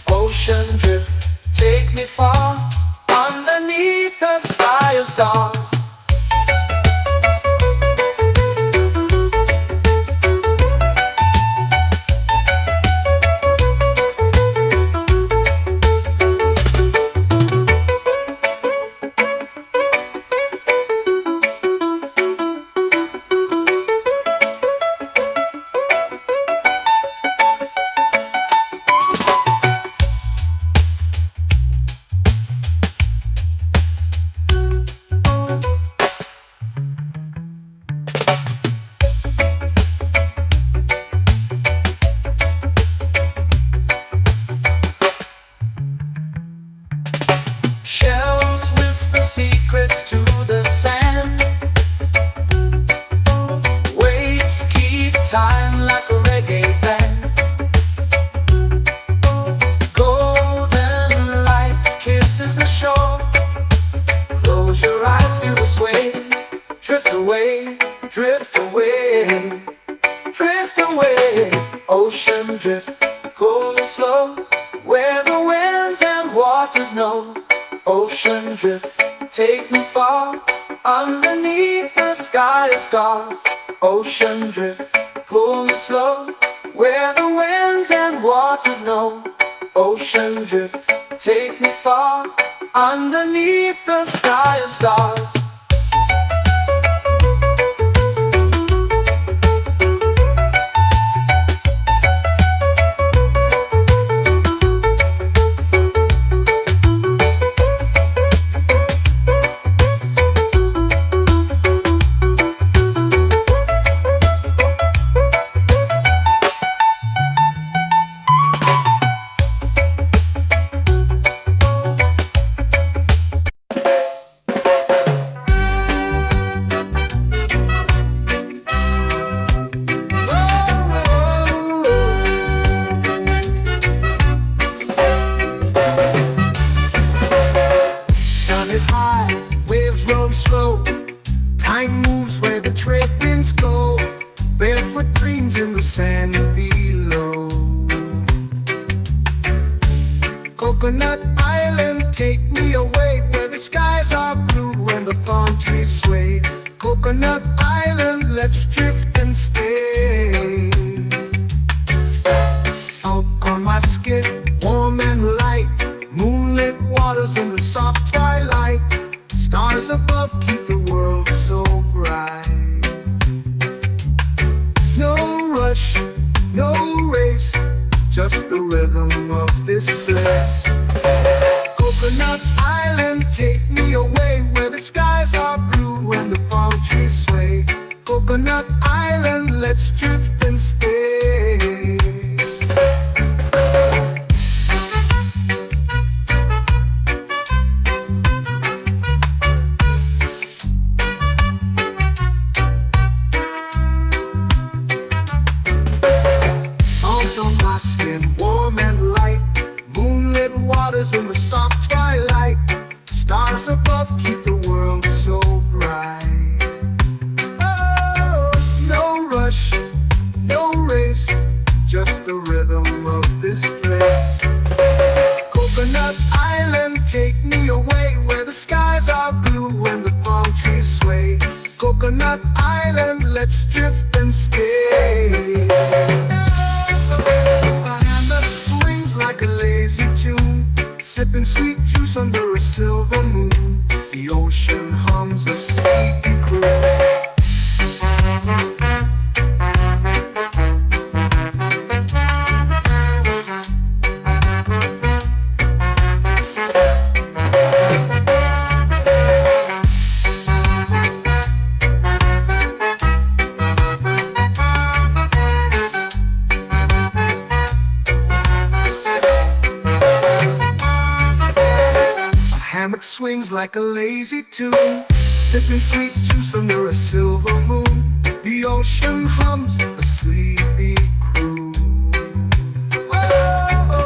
Speaker 1: Ocean drift, take me far, underneath the sky of stars. Shells whisper secrets to the sand. Waves keep time like a reggae band. Golden light kisses the shore. Close your eyes, feel the sway. Drift away, drift away, drift away. Ocean drift, cool and slow, where the winds and waters know. Ocean drift, take me far, underneath the sky of stars. Ocean drift, pull me slow, where the winds and waters know. Ocean drift, take me far, underneath the sky of stars.
Speaker 2: Sun is high, waves roll slow. Time moves where the trade winds go. Barefoot dreams in the sand below. Coconut Island, take me away, where the skies are blue and the palm trees sway. Coconut Island, let's drift and stay. Out on my skin, warm and light, moonlit waters in the soft twilight. Stars above keep the world so bright. No rush, no race, just the rhythm of this place. Coconut Island, take me away, where the skies are blue and the palm trees sway. Coconut Island, let's drift and stay. Out on my skin, warm and light, moonlit waters in the soft twilight. Stars above keep the world so bright. Oh, no rush, no race, just the rhythm of this place. Coconut Island, take me away, where the skies are blue and the palm trees sway. Coconut Island, let's drift and stay. A hand that swings like a lazy tune, sipping sweet juice under a silver moon. The ocean hums a sleepy croon. Hammock swings like a lazy tune, sipping sweet juice under a silver moon. The ocean hums a sleepy croon. Whoa.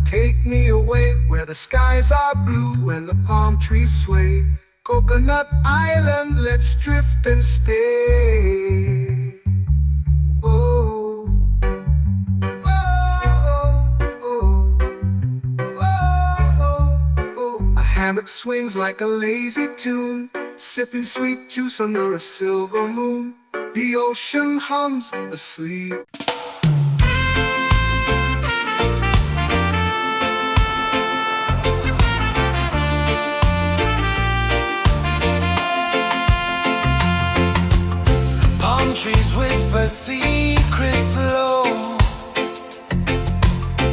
Speaker 2: take me away where the skies are blue and the palm trees sway. Coconut Island, let's drift and stay. Oh, oh, oh, oh, oh. A hammock swings like a lazy tune, sipping sweet juice under a silver moon. The ocean hums asleep.
Speaker 3: Palm trees whisper secrets low.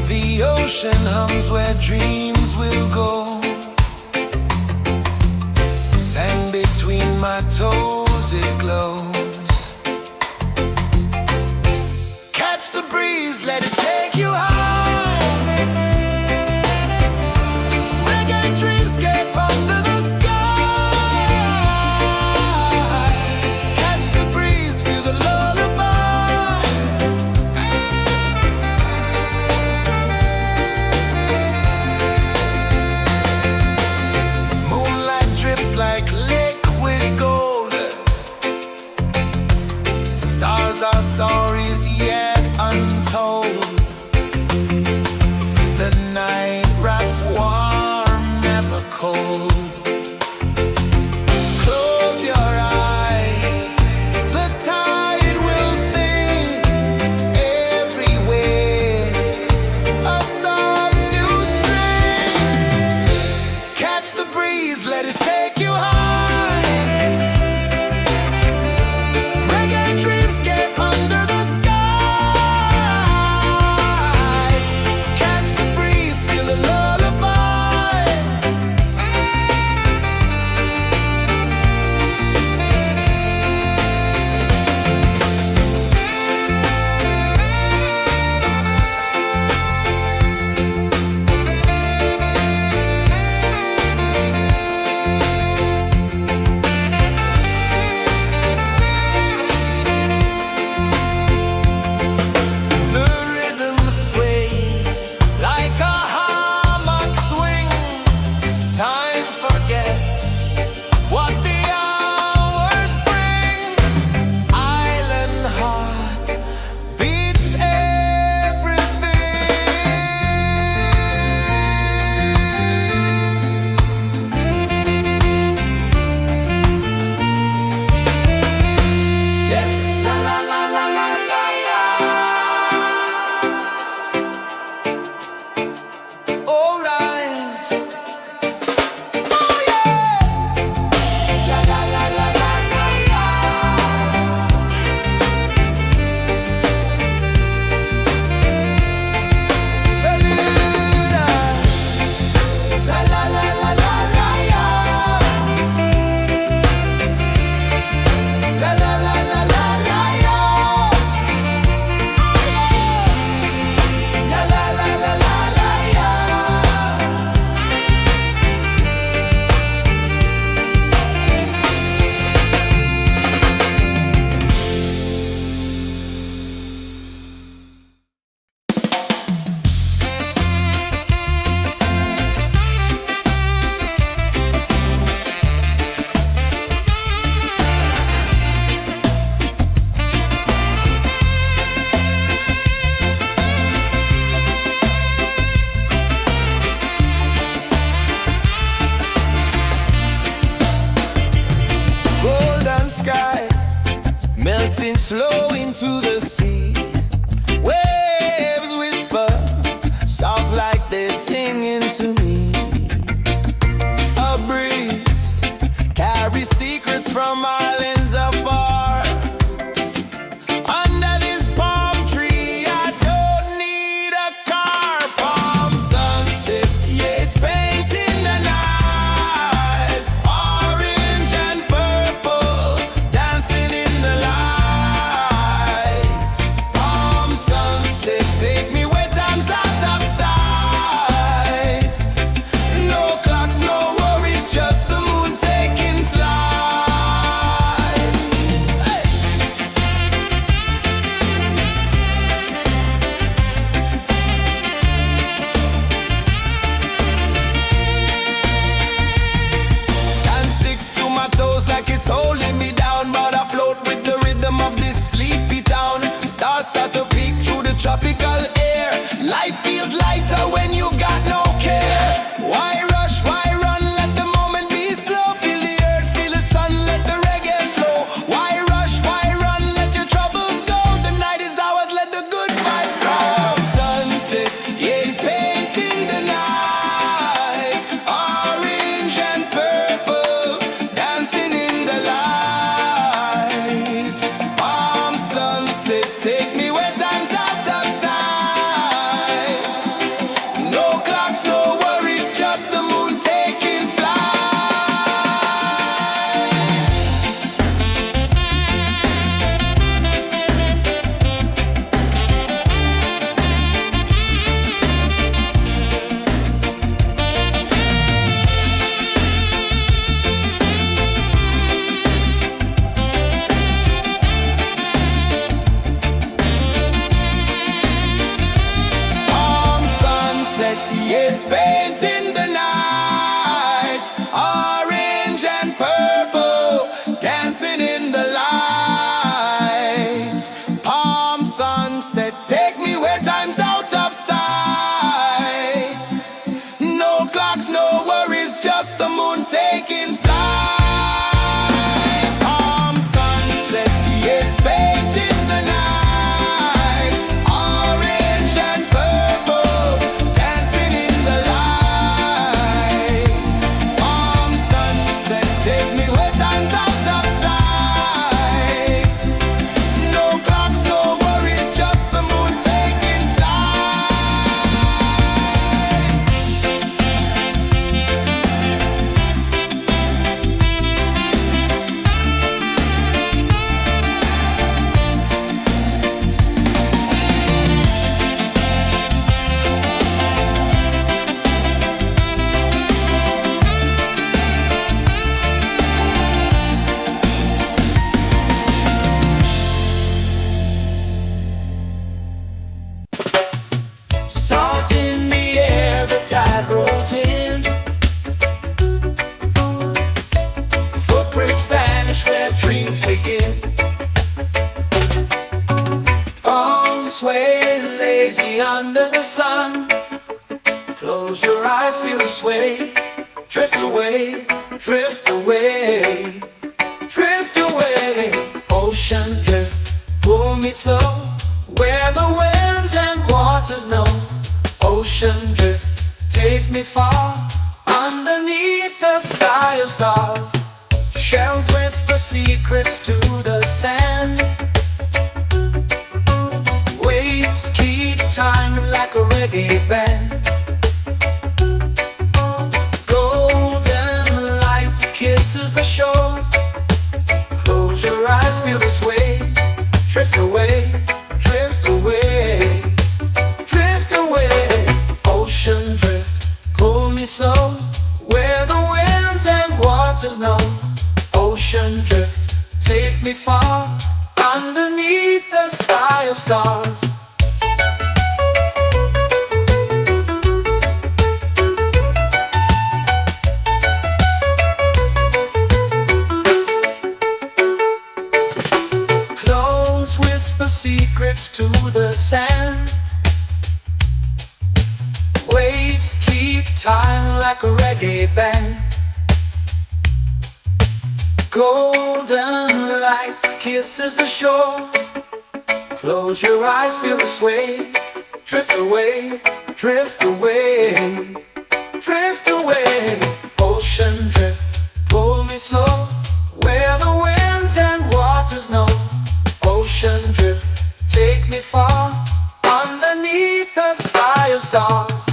Speaker 3: The ocean hums where dreams will go. Sand between my toes, it glows. Catch the breeze, let it take you high. Reggae dreamscape under the sky. Catch the breeze, feel the lullaby. Moonlight drips like liquid gold. Stars are stories yet untold. The night wraps warm, never cold. Close your eyes, the tide will sing everywhere. A soft new string. Catch the breeze, let it take you high. Reggae dreamscape under the sky. Catch the breeze, feel the lullaby. The rhythm sways like a hammock swing. Time forgets what the hours bring. Island heart beats everything. Yeah. La la la la la la la. All right. Oh yeah. La la la la la la la. La la la la la la la. La la la la la la la. La la la la la la la. Golden sky melting slow into the sea. Waves whisper soft like they're singing to me. A breeze carries secrets from islands afar. Under this palm tree, I don't need a car. Palm sunset, yeah, it's painting the night. Orange and purple, dancing in the light. Palm sunset, take me where time's out of sight. No clocks, no worries, just the moon taking flight.
Speaker 1: secrets vanish where dreams begin. Palms sway lazy under the sun. Close your eyes, feel the sway. Drift away, drift away, drift away. Ocean drift, pull me slow, where the winds and waters know. Ocean drift, take me far, underneath the sky of stars. Shells whisper secrets to the sand. Waves keep time like a reggae band. Golden light kisses the shore. Close your eyes, feel the sway. Drift away, drift away, drift away. Ocean drift, pull me slow, where the winds and waters know. Ocean drift, take me far, underneath the sky of stars. Close whisper secrets to the sand. Waves keep time like a reggae band. Golden light kisses the shore. Close your eyes, feel the sway. Drift away, drift away, drift away. Ocean drift, pull me slow, where the winds and waters know. Ocean drift, take me far, underneath the sky of stars.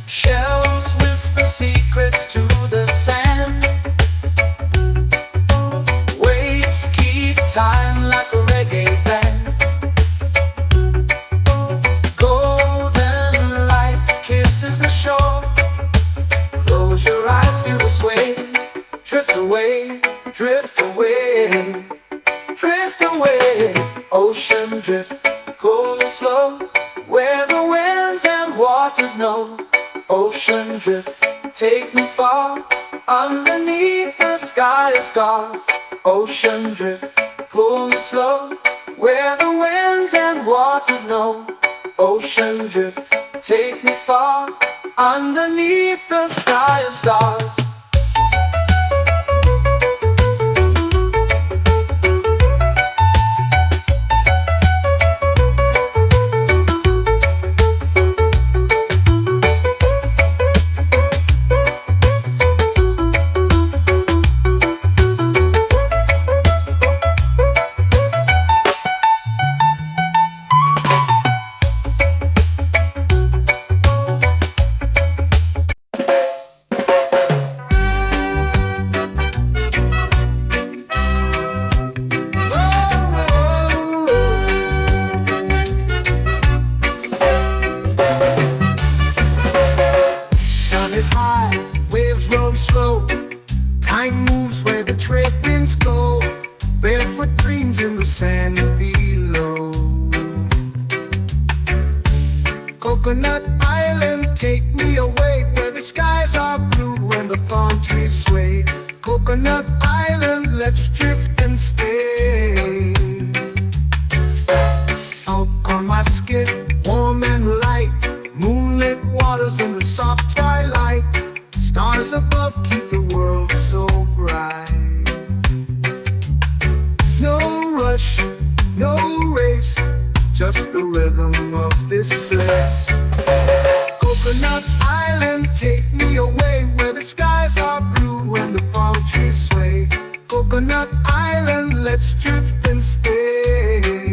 Speaker 1: Shells whisper secrets to the sand. Waves keep time like a reggae band. Golden light kisses the shore. Close your eyes, feel the sway. Drift away, drift away, drift away. Ocean drift, pull me slow, where the winds and waters know. Ocean drift, take me far, underneath the sky of stars. Ocean drift, pull me slow, where the winds and waters know. Ocean drift, take me far, underneath the sky of stars.
Speaker 2: Time moves where the trade winds go. Barefoot dreams in the sand below. Coconut Island, take me away, where the skies are blue and the palm trees sway. Coconut Island, let's drift and stay. Out on my skin, warm and light, moonlit waters in the soft twilight. Stars above keep the world so bright. No rush, no race, just the rhythm of this place. Coconut Island, take me away, where the skies are blue and the palm trees sway. Coconut Island, let's drift and stay.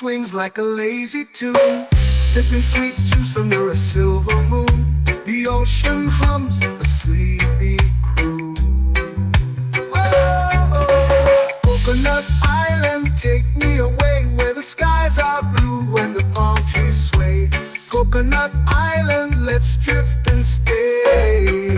Speaker 2: swings like a lazy tune, sipping sweet juice under a silver moon. The ocean hums a sleepy croon. Whoa, Coconut Island, take me away where the skies are blue and the palm trees sway. Coconut Island, let's drift and stay.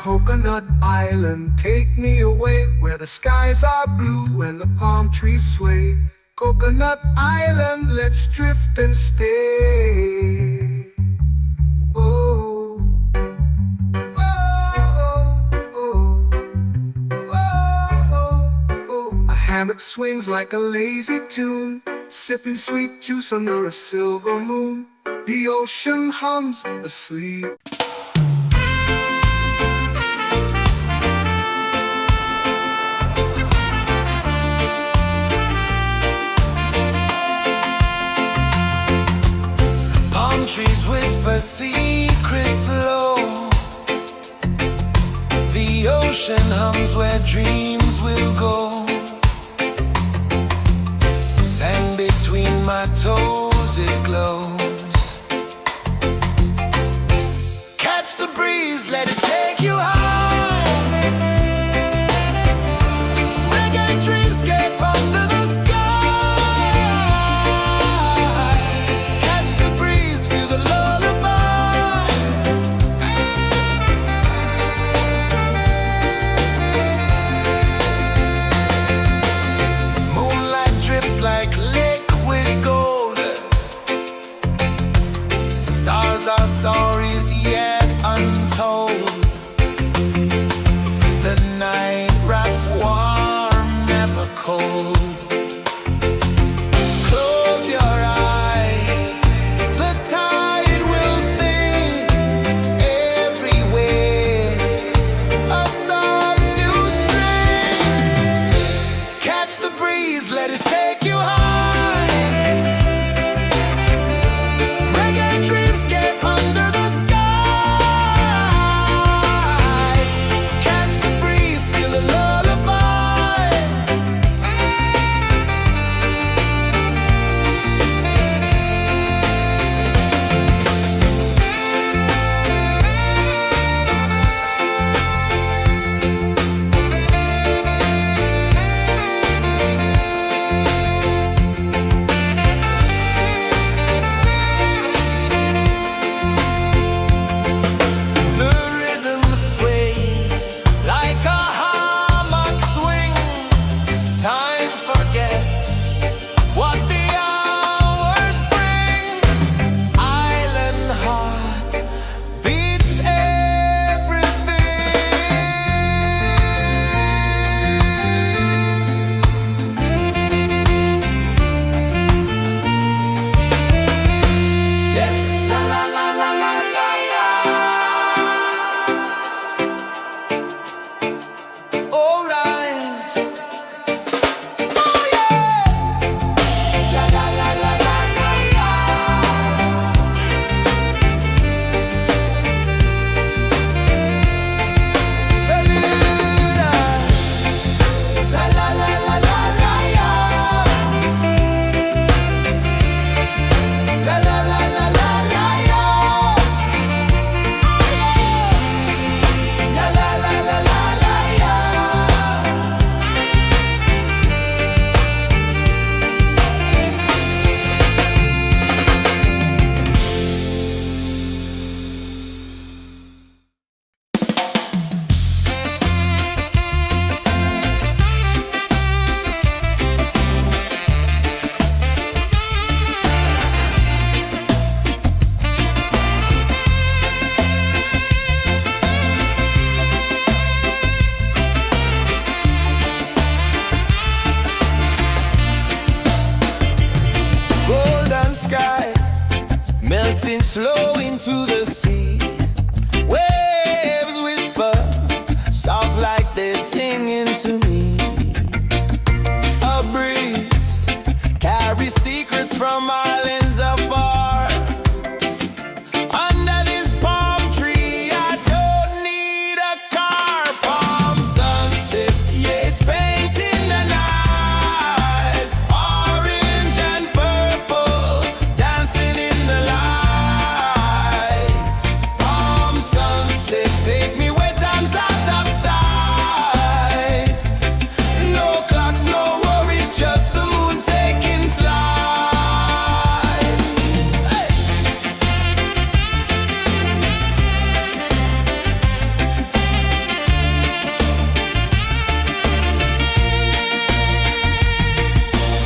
Speaker 2: Coconut Island, take me away where the skies are blue and the palm trees sway. Coconut Island, let's drift and stay. Oh, oh, oh, oh, oh. A hammock swings like a lazy tune, sipping sweet juice under a silver moon. The ocean hums asleep.
Speaker 3: Trees whisper secrets low. The ocean hums where dreams will go. Sand between my toes, it glows. Catch the breeze, let it take you high. Reggae dreamscape under the sky. flow into the sea. Waves whisper, soft like they're singing to me. A breeze carries secrets from islands afar. Under this palm tree, I don't need a car. Palm sunset, yeah, it's painting the night. Orange and purple, dancing in the light. Palm sunset, take me where time's out of sight. No clocks, no worries, just the moon taking flight. Hey!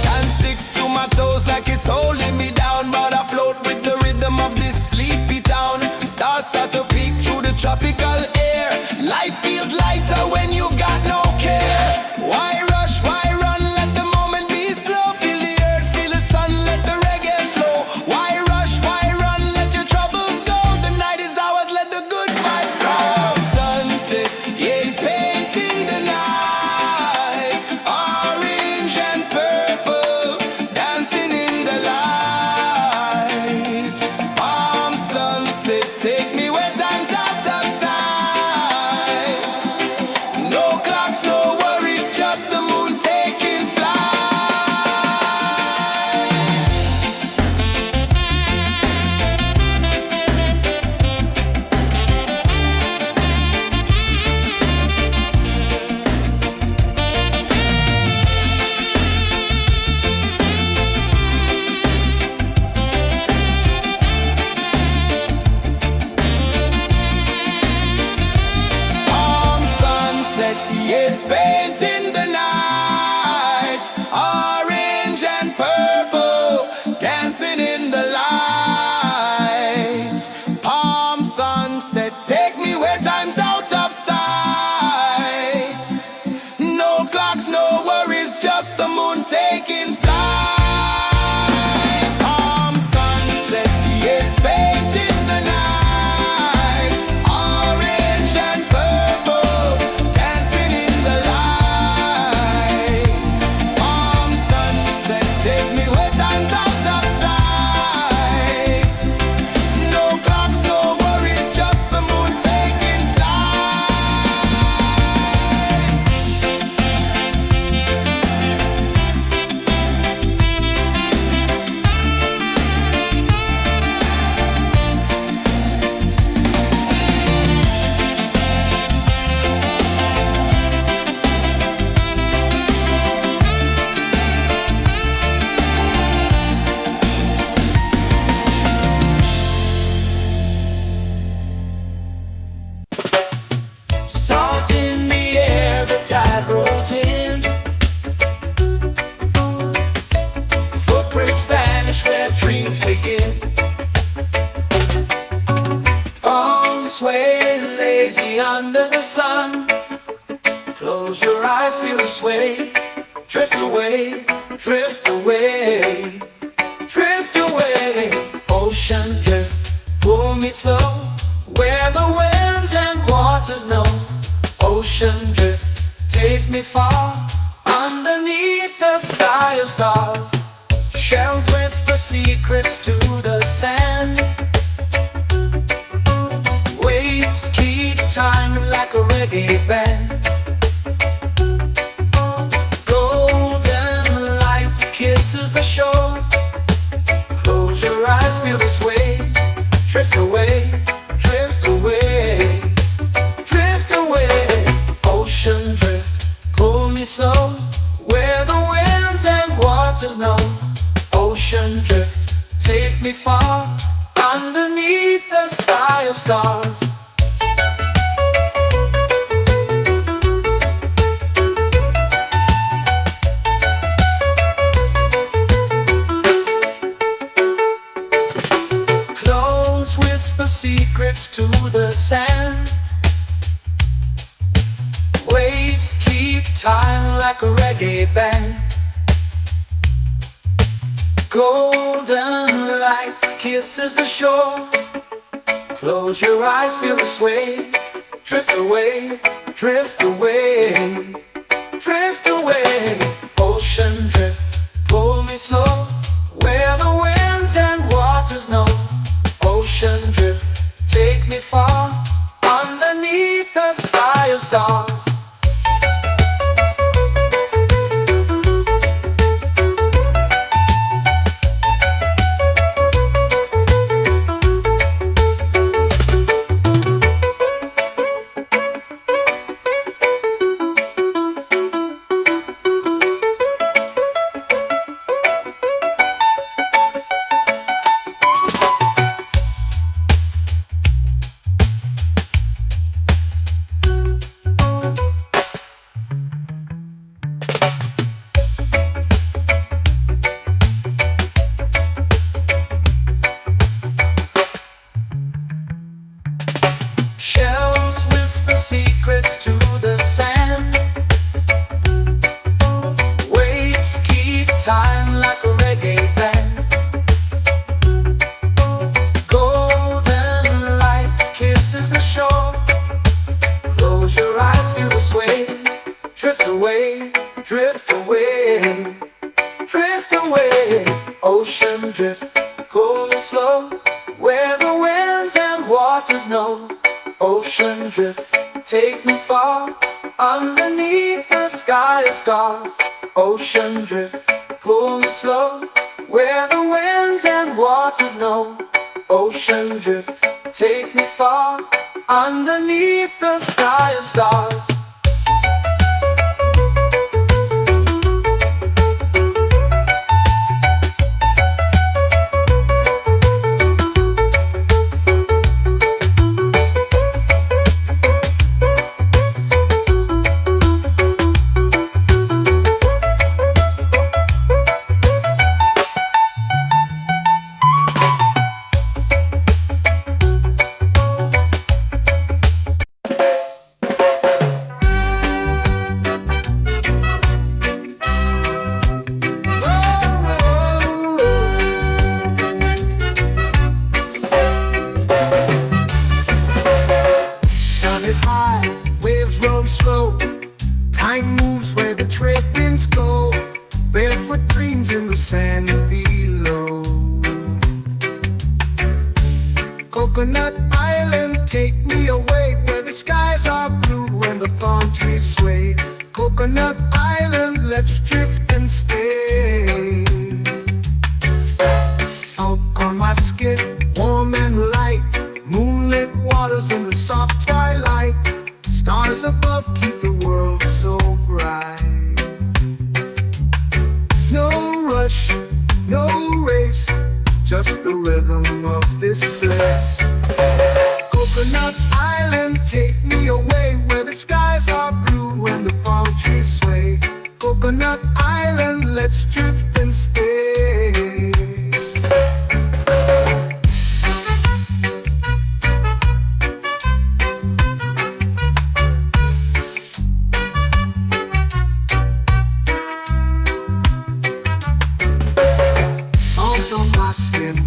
Speaker 3: Sand sticks to my toes like it's holding me down, but I float with the rhythm of this sleepy town. Stars start to peek through the tropical air. Life feels lighter when you've got no care. Why rush, why run, let the moment be slow. Feel the earth, feel the sun, let the reggae flow. Why rush, why run, let your troubles go. The night is ours, let the good vibes grow. Sunset, yeah, it's painting the night. Orange and purple, dancing in the light. Palm sunset, take me where time's out of sight. No clocks, no worries, just the moon taking flight. Palm sunset, yeah, it's painting the night. Orange and purple, dancing in the light. Palm sunset, take me where time's out of sight. No clocks, no worries, just the moon taking flight. Palm sunset, yeah, it's painting the night. Orange and purple, dancing in the light. Palm sunset, take me where time's out of sight. No clocks, no worries, just the moon taking flight.
Speaker 1: Salt in the air, the tide rolls in. Footprints vanish where dreams begin. Arms sway lazy under the sun. Close your eyes, feel the sway. Drift away, drift away, drift away. Ocean drift, pull me slow, where the winds and waters know. Ocean drift, take me far, underneath the sky of stars. Shells whisper secrets to the sand. Waves keep time like a reggae band. Golden light kisses the shore. Close your eyes, feel the sway. Drift away, drift away, drift away. Ocean drift, pull me slow, where the winds and waters know. Ocean drift, take me far, underneath the sky of stars. Close whisper secrets to the sand. Waves keep time like a reggae band. Golden light kisses the shore. Close your eyes, feel the sway. Drift away, drift away, drift away. Ocean drift, pull me slow, where the winds and waters know. Ocean drift, take me far, underneath the sky of stars. Shells whisper secrets to the sand. Waves keep time like a reggae band. Golden light kisses the shore. Close your eyes, feel the sway. Drift away, drift away, drift away. Ocean drift, pull me slow, where the winds and waters know. Ocean drift, take me far, underneath the sky of stars. Ocean drift, pull me slow, where the winds and waters know. Ocean drift, take me far, underneath the sky of stars.
Speaker 2: Waves roll slow, time moves where the trade winds go. Barefoot dreams in the sand below. Coconut Island, take me away, where the skies are blue and the palm trees sway. Coconut Island, let's drift and stay. Out on my skin, warm and light, moonlit waters in the soft twilight. Stars above keep the world so bright. No rush, no race, just the rhythm of this place. Coconut Island, take me away, where the skies are blue and the palm trees sway. Coconut Island, let's drift and stay.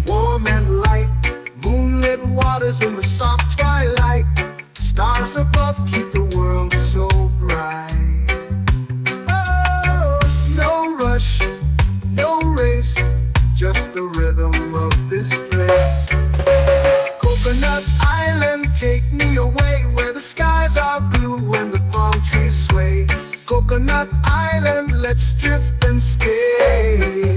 Speaker 2: Warm and light, moonlit waters in the soft twilight. Stars above keep the world so bright. Oh, no rush, no race, just the rhythm of this place. Coconut Island, take me away, where the skies are blue and the palm trees sway. Coconut Island, let's drift and stay.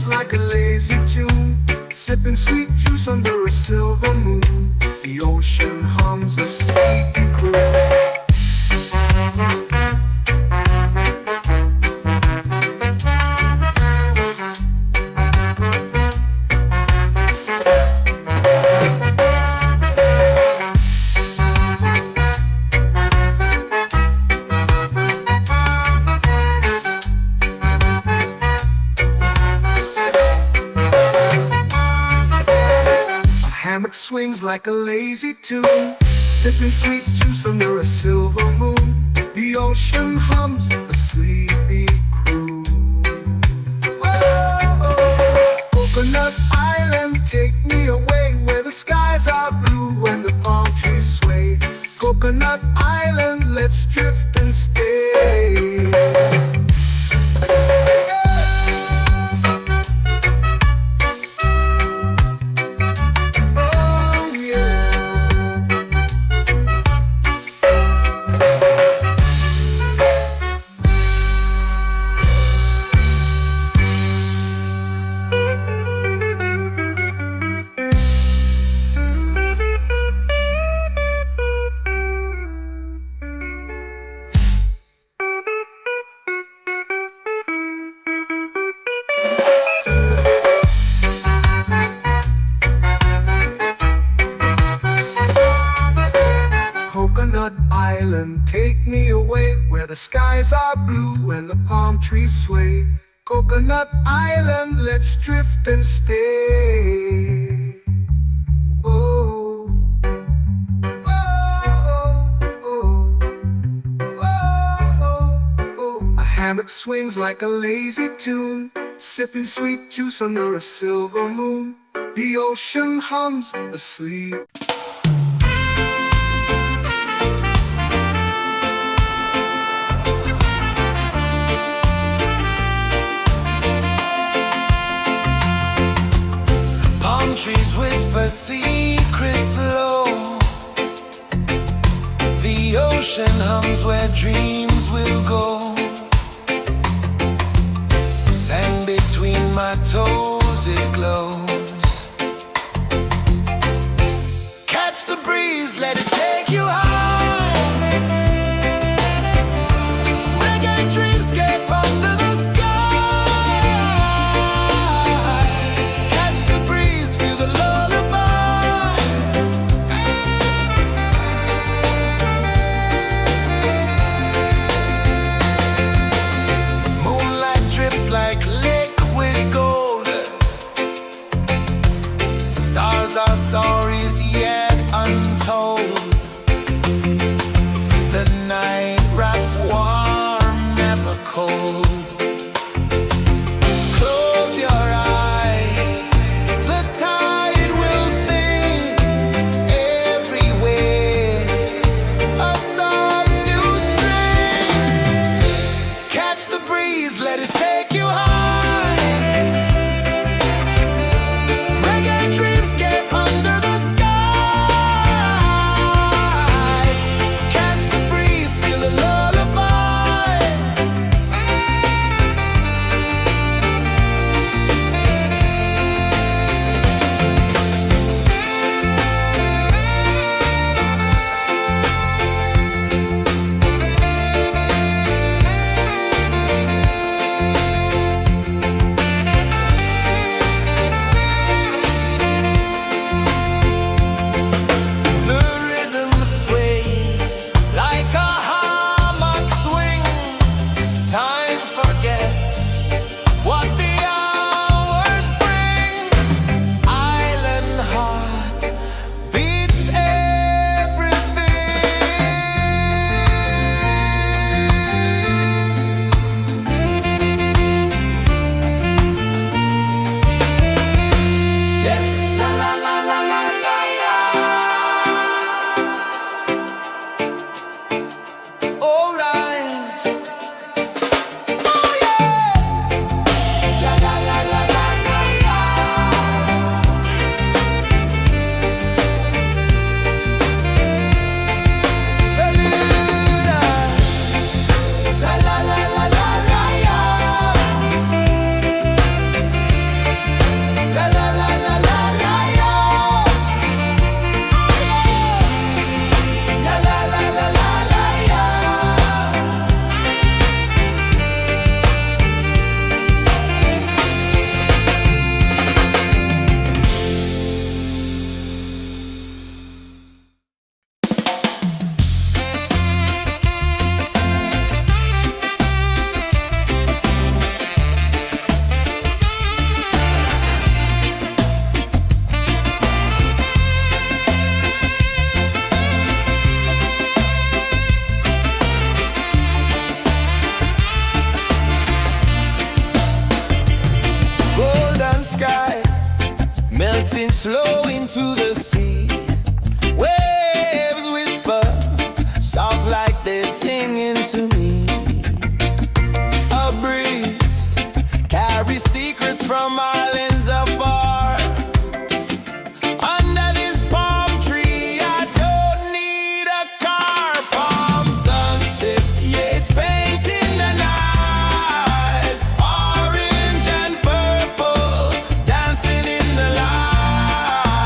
Speaker 2: Like a lazy tune, sipping sweet juice under a silver moon. The ocean hums a sleepy croon. Swings like a lazy tune, sipping sweet juice under a silver moon. The ocean hums a sleepy croon. Whoa! the skies are blue and the palm trees sway. Coconut Island, let's drift and stay. Oh, oh, oh, oh, oh. A hammock swings like a lazy tune, sipping sweet juice under a silver moon. The ocean hums asleep.
Speaker 3: Palm trees whisper secrets low. The ocean hums where dreams will go. Sand between my toes, it glows. Catch the breeze, let it take you high. Reggae dreamscape under the sky. Catch the breeze, feel the lullaby. Moonlight drips like liquid gold. Stars are stories yet untold. The night wraps warm, never cold. Close your eyes, the tide will sing everywhere. A soft new string. Catch the breeze, let it take you high. Reggae dreamscape under the sky. Catch the breeze, feel a lullaby. The rhythm sways like a hammock swing. Time forgets what the hours bring. Island heart beats everything. Yeah. La la la la la la la. All right. Oh yeah. La la la la la la la. Beluga. La la la la la la la. La la la la la la la. La la la la la la la. Golden sky melting slow into the sea. Waves whisper soft like they're singing to me. A breeze carries secrets from islands afar. Under this palm tree, I don't need a car. Palm sunset, yeah, it's painting the night. Orange and purple dancing in the light.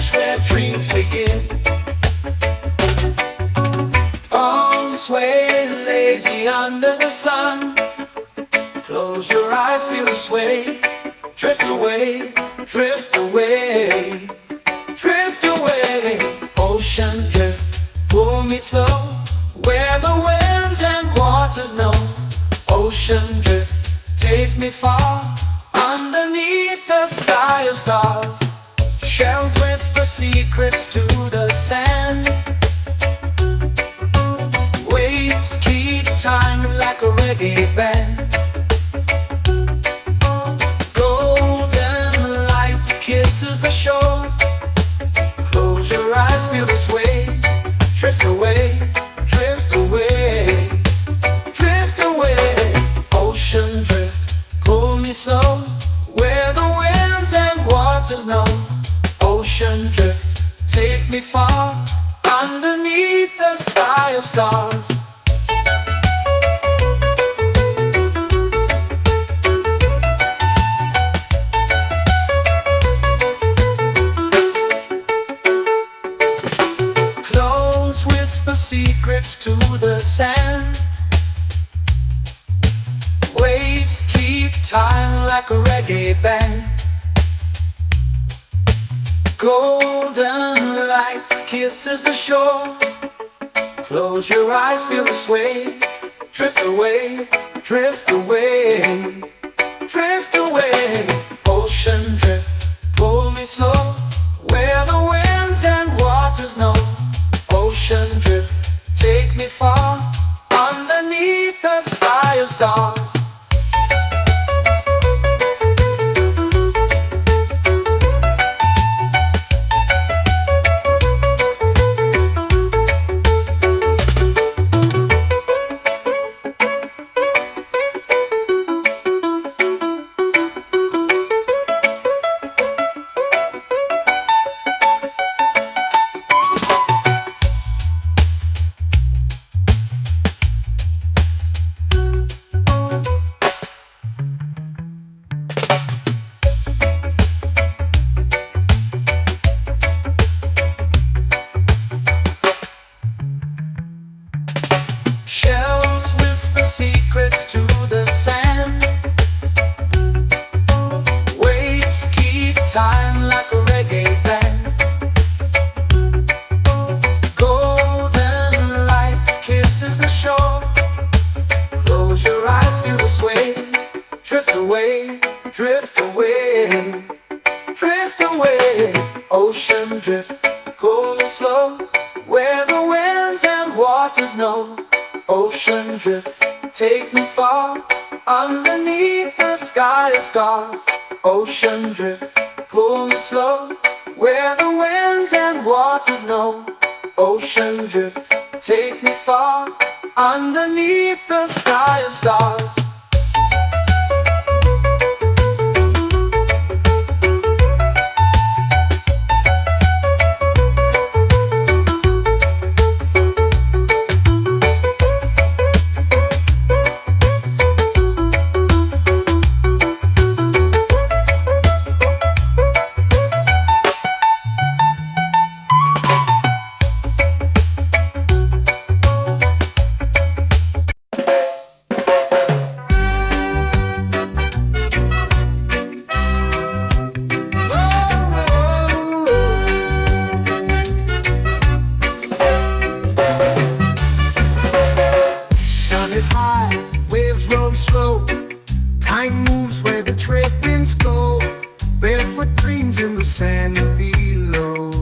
Speaker 1: vanish where dreams begin. Oh, sway lazy under the sun. Close your eyes, feel the sway. Drift away, drift away, drift away. Ocean drift, pull me slow, where the winds and waters know. Ocean drift, take me far, underneath the sky of stars. Shells whisper secrets to the sand. Waves keep time like a reggae band. Golden light kisses the shore. Close your eyes, feel the sway. Drift away, drift away, drift away. Ocean drift, pull me slow, where the winds and waters know. Ocean drift, take me far, underneath the sky of stars. Close whisper secrets to the sand. Waves keep time like a reggae band. Golden light kisses the shore. Close your eyes, feel the sway. Drift away, drift away, drift away. Ocean drift, pull me slow, where the winds and waters know. Ocean drift, take me far, underneath the sky of stars. Shells whisper secrets to the sand. Waves keep time like a reggae band. Golden light kisses the shore. Close your eyes, feel the sway. Drift away, drift away, drift away. Ocean drift, pull me slow, where the winds and waters know. Ocean drift, take me far, underneath the sky of stars. Ocean drift, pull me slow, where the winds and waters know. Ocean drift, take me far, underneath the sky of stars.
Speaker 2: Is high, waves roll slow. Time moves where the trade winds go. Barefoot dreams in the sand below.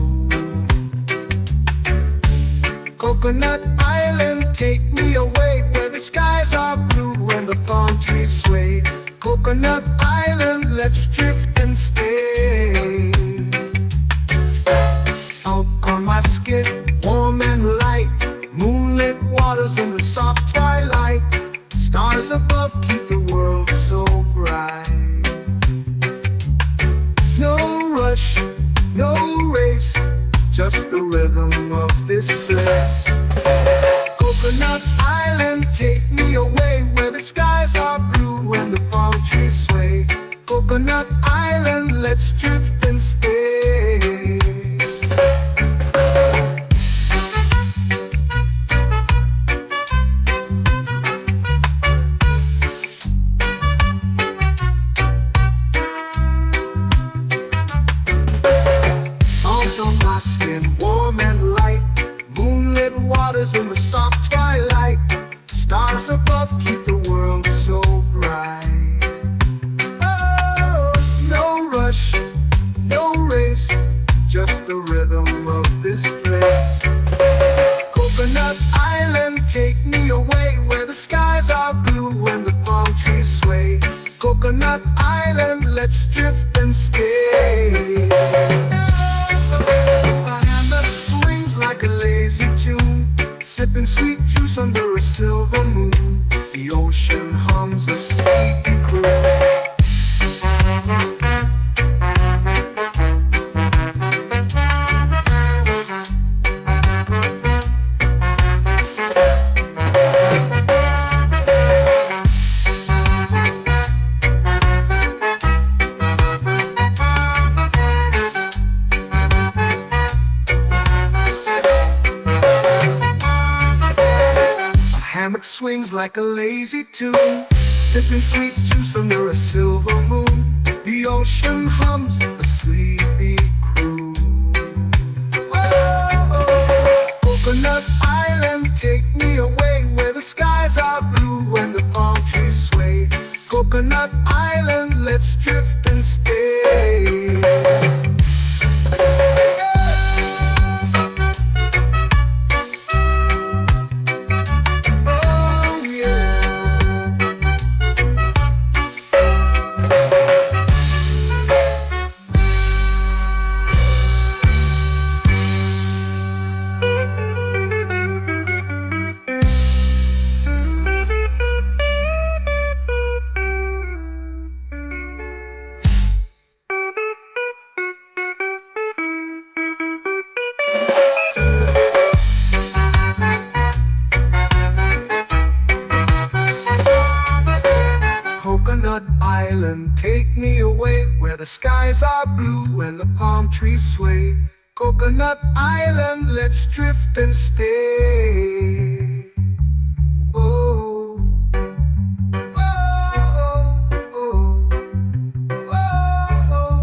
Speaker 2: Coconut Island, take me away, where the skies are blue and the palm trees sway. Coconut Island, let's drift and stay. Out on my skin, warm and light, moonlit waters in the soft twilight. Stars above keep the world so bright. No rush, no race, just the rhythm of this place. Coconut Island, take me away, where the skies are blue and the palm trees sway. Coconut Island, let's drift and stay. swings like a lazy tune, sipping sweet juice under a silver moon. The ocean hums a sleepy croon. Whoa, Coconut Island, take me away where the skies are blue and the palm trees sway. Coconut Island, let's drift and stay. Coconut Island, take me away where the skies are blue and the palm trees sway. Coconut Island, let's drift and stay. Oh, oh, oh, oh,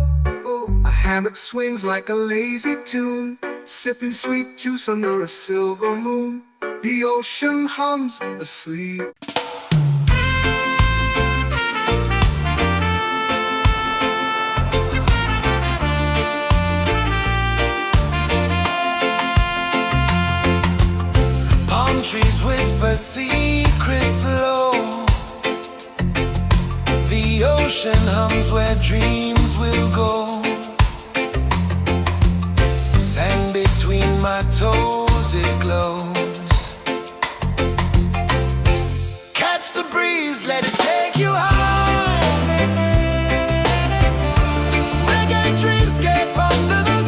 Speaker 2: oh. A hammock swings like a lazy tune, sipping sweet juice under a silver moon. The ocean hums asleep.
Speaker 3: Trees whisper secrets low. The ocean hums where dreams will go. Sand between my toes, it glows. Catch the breeze, let it take you high. Reggae dreamscape under the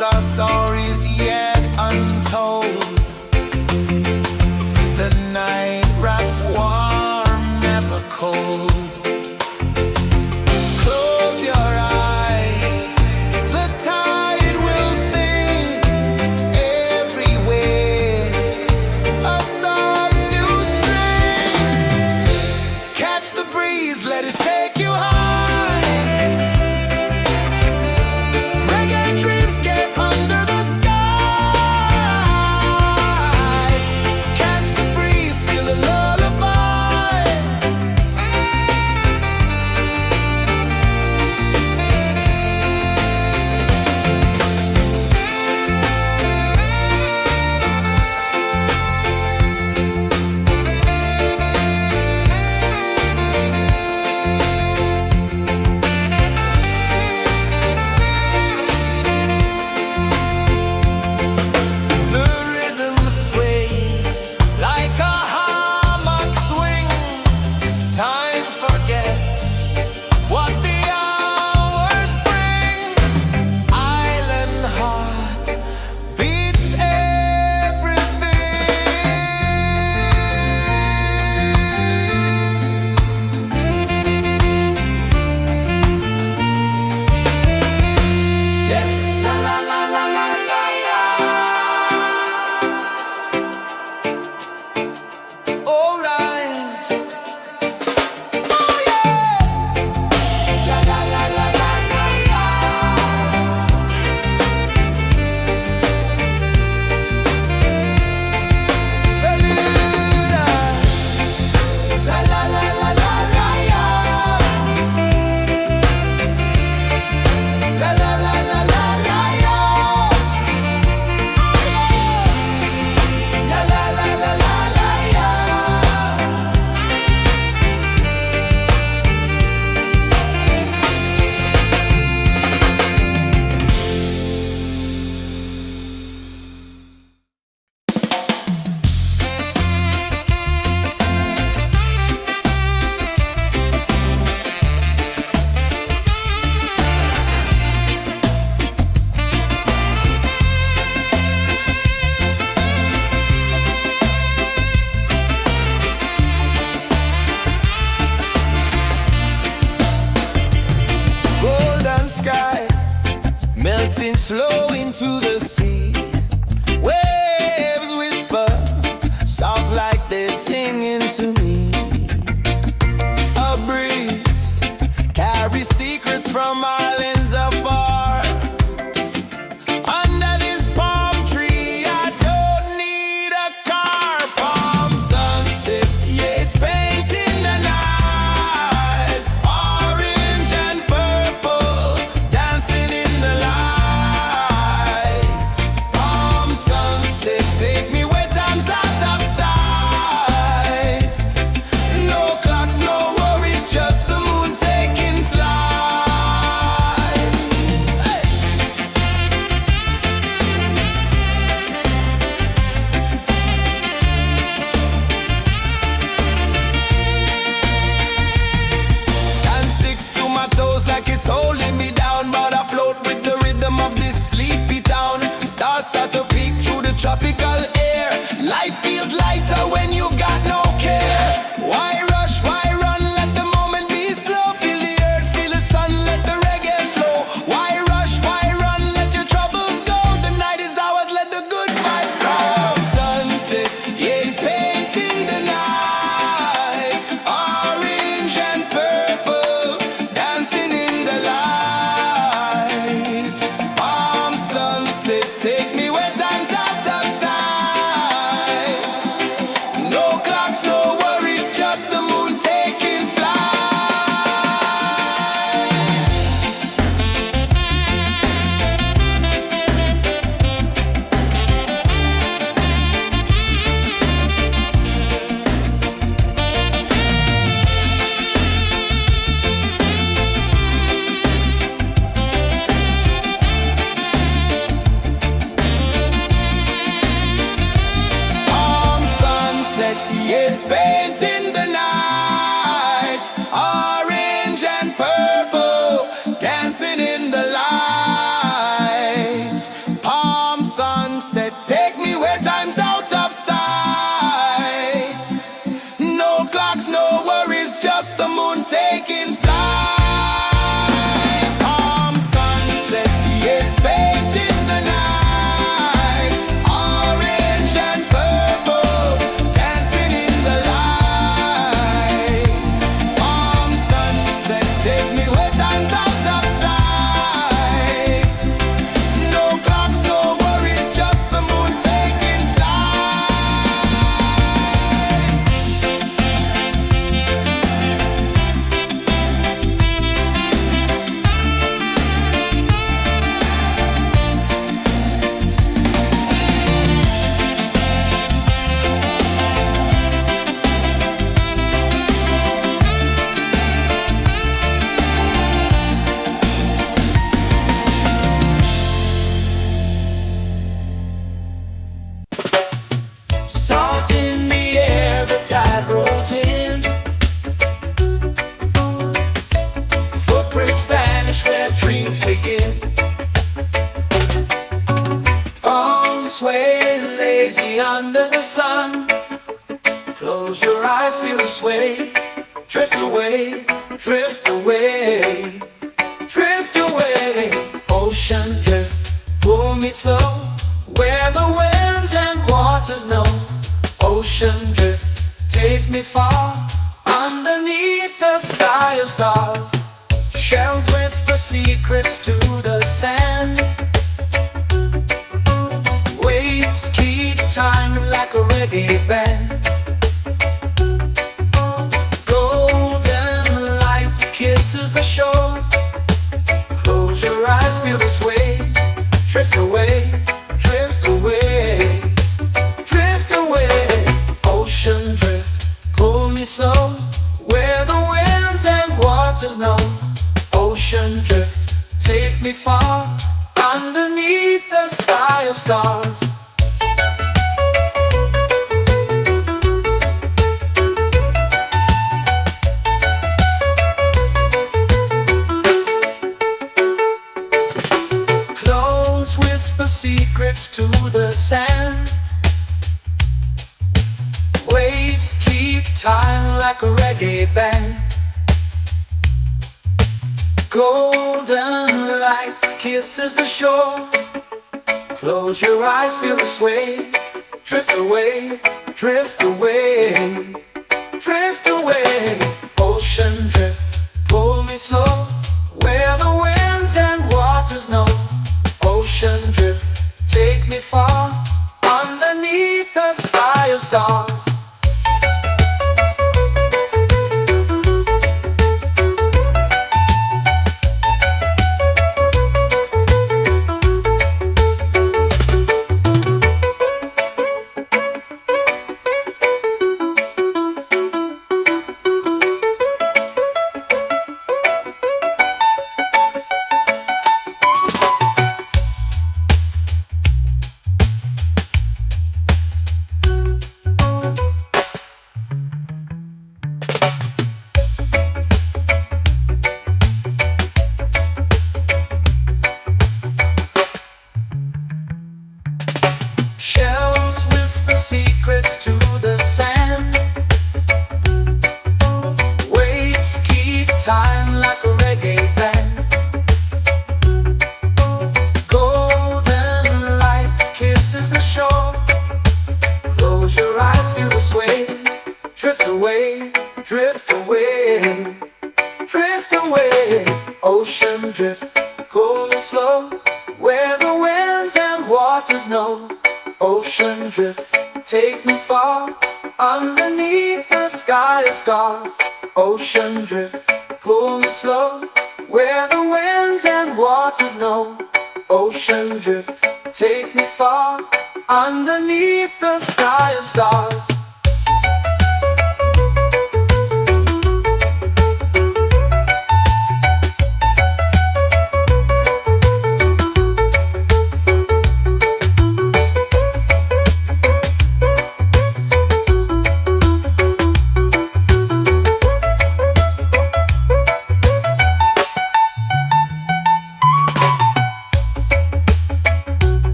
Speaker 3: our stories yet untold. The night wraps warm, never cold. Close your eyes, the tide will sing everywhere. A soft new string. Catch the breeze, let it take you high. drifting slow into the sea. Waves whisper, soft like they're singing to me. A breeze carries secrets from islands afar. Under this palm tree, I don't need a car. Palm sunset, yeah, it's painting the night. Orange and purple, dancing in the light. Palm sunset, take me where time's out of sight. No clocks, no worries, just the moon taking flight. Hey! Sand sticks to my toes like it's holding me down, but I float with the rhythm of this sleepy town. Stars start to peek through the tropical air. Life feels lighter when you've got no care. Why rush, why run, let the moment be slow. Feel the earth, feel the sun, let the reggae flow. Why rush, why run, let your troubles go. The night is ours, let the good vibes grow. Sunset, yeah, it's painting the night. Orange and purple, dancing in the light. Palm sunset, take me where time's out of sight. No clocks, no worries, just the moon taking flight. Palm sunset, yeah, it's painting the night. Orange and purple, dancing in the light. Palm sunset, take me where time's out of sight. No clocks, no worries, just the moon taking flight. Palm sunset, yeah, it's painting the night. Orange and purple, dancing in the light. Palm sunset, take me where time's out of sight. No clocks, no worries, just the moon taking flight.
Speaker 1: Salt in the air, the tide rolls in. Footprints vanish where dreams begin. Arms sway lazy under the sun. Close your eyes, feel the sway. Drift away, drift away, drift away. Ocean drift, pull me slow, where the winds and waters know. Ocean drift, take me far, underneath the sky of stars. Shells whisper secrets to the sand. Waves keep time like a reggae band. Golden light kisses the shore. Close your eyes, feel the sway. Drift away, drift away, drift away. Ocean drift, pull me slow, where the winds and waters know. Ocean drift, take me far, underneath the sky of stars. Close whisper secrets to the sand. Waves keep time like a reggae band. Golden light kisses the shore. Close your eyes, feel the sway. Drift away, drift away, drift away. Ocean drift, pull me slow, where the winds and waters know. Ocean drift, take me far, underneath the sky of stars. Shells whisper secrets to the sand. Waves keep time like a reggae band. Golden light kisses the shore. Close your eyes, feel the sway. Drift away, drift away, drift away. Ocean drift, cool and slow, where the winds and waters know. Ocean drift, take me far, underneath the sky of stars. Ocean drift, pull me slow, where the winds and waters know. Ocean drift, take me far, underneath the sky of stars.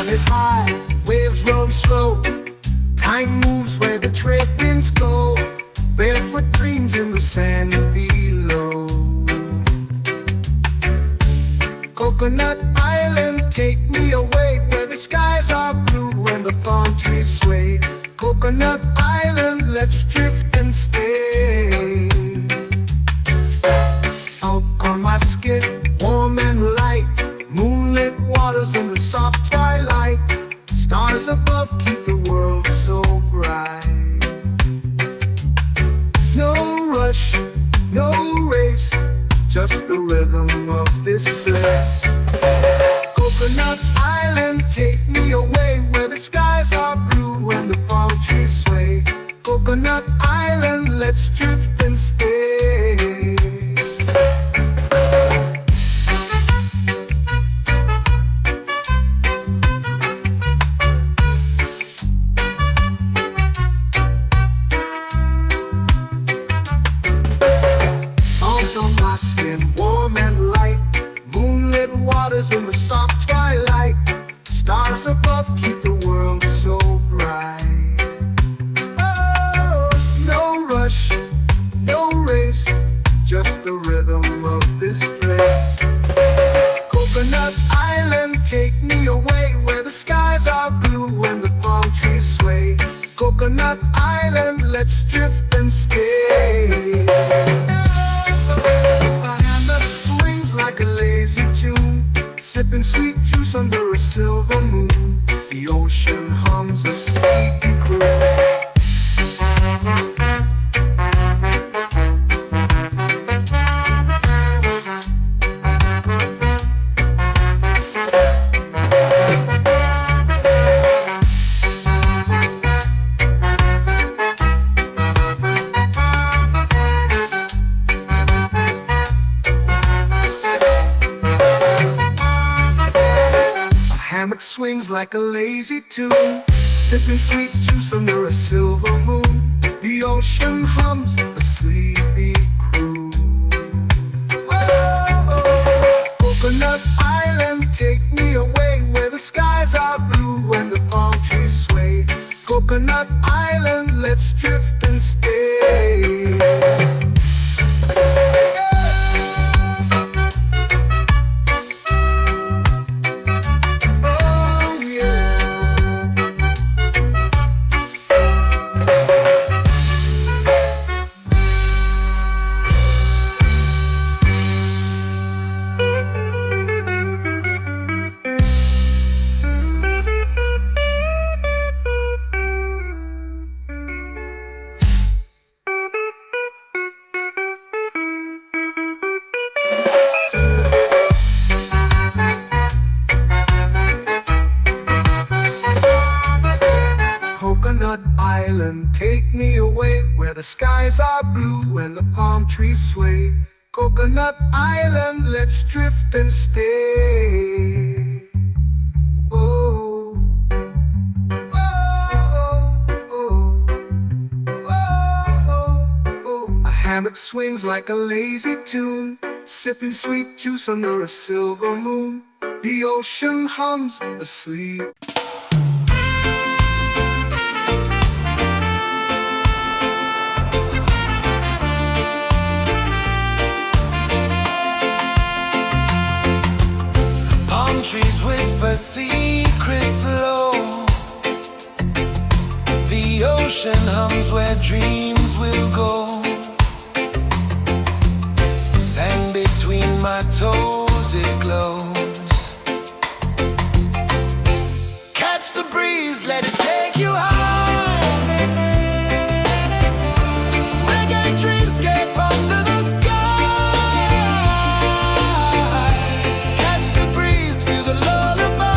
Speaker 2: Is high, waves roll slow. Time moves where the trade winds go. Barefoot dreams in the sand below. Coconut Island, take me away, where the skies are blue and the palm trees sway. Coconut Island, let's drift and stay. Out on my skin, warm and light, moonlit waters in the soft twilight. Stars above keep the world so bright. No rush, no race, just the rhythm of this place. Coconut Island, take me away, where the skies are blue and the palm trees sway. Coconut Island, let's drift and stay. On my skin, warm and light, moonlit waters in the soft twilight. Stars above keep the world so bright. Oh, no rush, no race, just the rhythm of this place. Coconut Island, take me away, where the skies are blue and the palm trees sway. Coconut Island, let's drift and stay. Like a lazy tune, sipping sweet juice under a silver moon. The ocean hums a sleepy croon. Swings like a lazy tune, sipping sweet juice under a silver moon. The ocean hums a sleepy croon. Whoa. away, where the skies are blue and the palm trees sway. Coconut Island, let's drift and stay. Oh, oh, oh, oh. A hammock swings like a lazy tune, sipping sweet juice under a silver moon. The ocean hums asleep.
Speaker 3: Palm trees whisper secrets low. The ocean hums where dreams will go. Sand between my toes, it glows. Catch the breeze, let it take you high. Reggae dreamscape under the sky. Catch the breeze, feel the lullaby.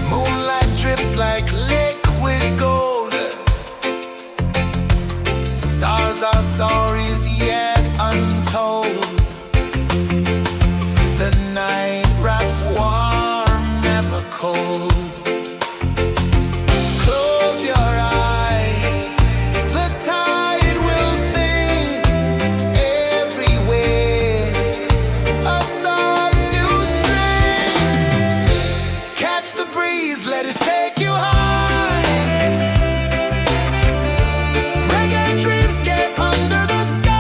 Speaker 3: Moonlight drips like liquid gold. Stars are stories yet untold. The night wraps warm, never cold. Close your eyes, the tide will sing everywhere. A soft new string. Catch the breeze, let it take you high. Reggae dreamscape under the sky.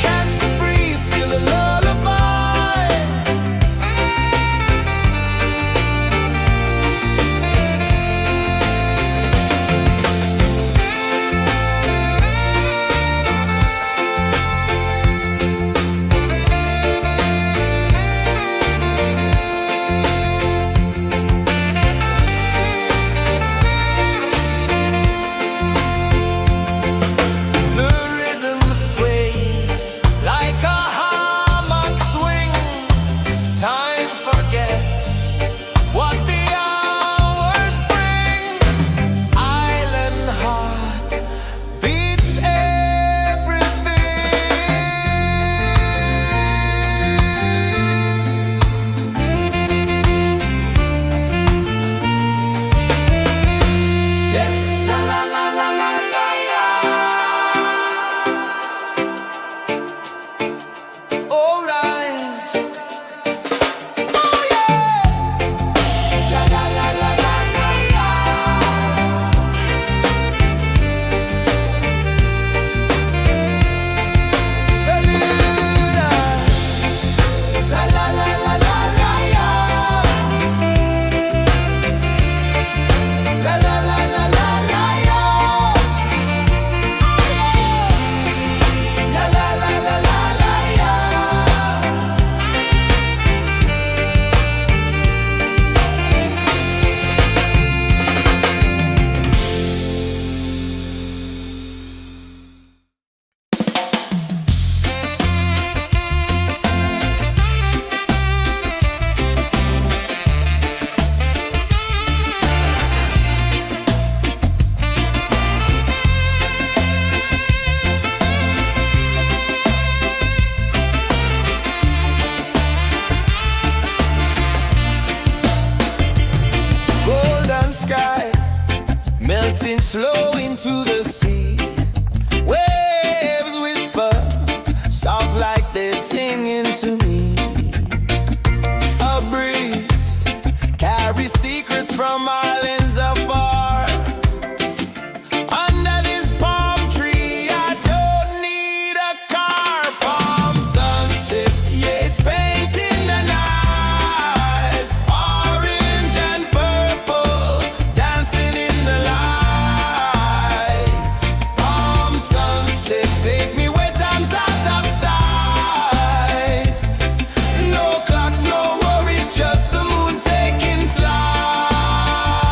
Speaker 3: Catch the breeze, feel the lullaby. The rhythm sways like a hammock swing. Time forgets what the hours bring. Island heart beats everything. Yeah. La la la la la la la. All right. Oh yeah. La la la la la la la. La la la la la la la. La la la la la la. La la la la la la. Golden sky melting slow into the sea. Waves whisper soft like they're singing to me. A breeze carries secrets from islands afar. Under this palm tree, I don't need a car. Palm sunset, yeah, it's painting the night. Orange and purple, dancing in the light. Palm sunset, take me where time's out of sight. No clocks, no worries, just the moon taking flight.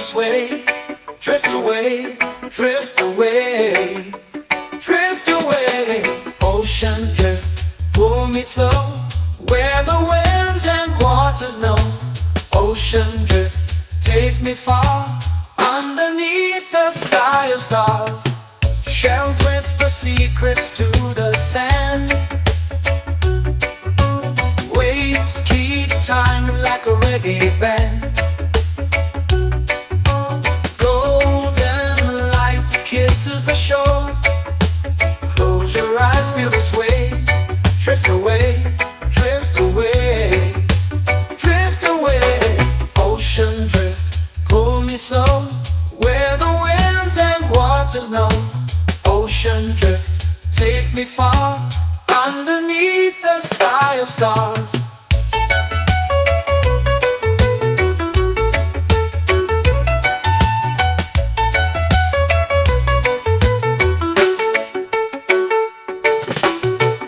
Speaker 1: sway. Drift away, drift away, drift away. Ocean drift, pull me slow, where the winds and waters know. Ocean drift, take me far, underneath the sky of stars. Shells whisper secrets to the sand. Waves keep time like a reggae band. Golden light kisses the shore. Close your eyes, feel the sway. Drift away, drift away, drift away. Ocean drift, pull me slow, where the winds and waters know. Ocean drift, take me far, underneath the sky of stars.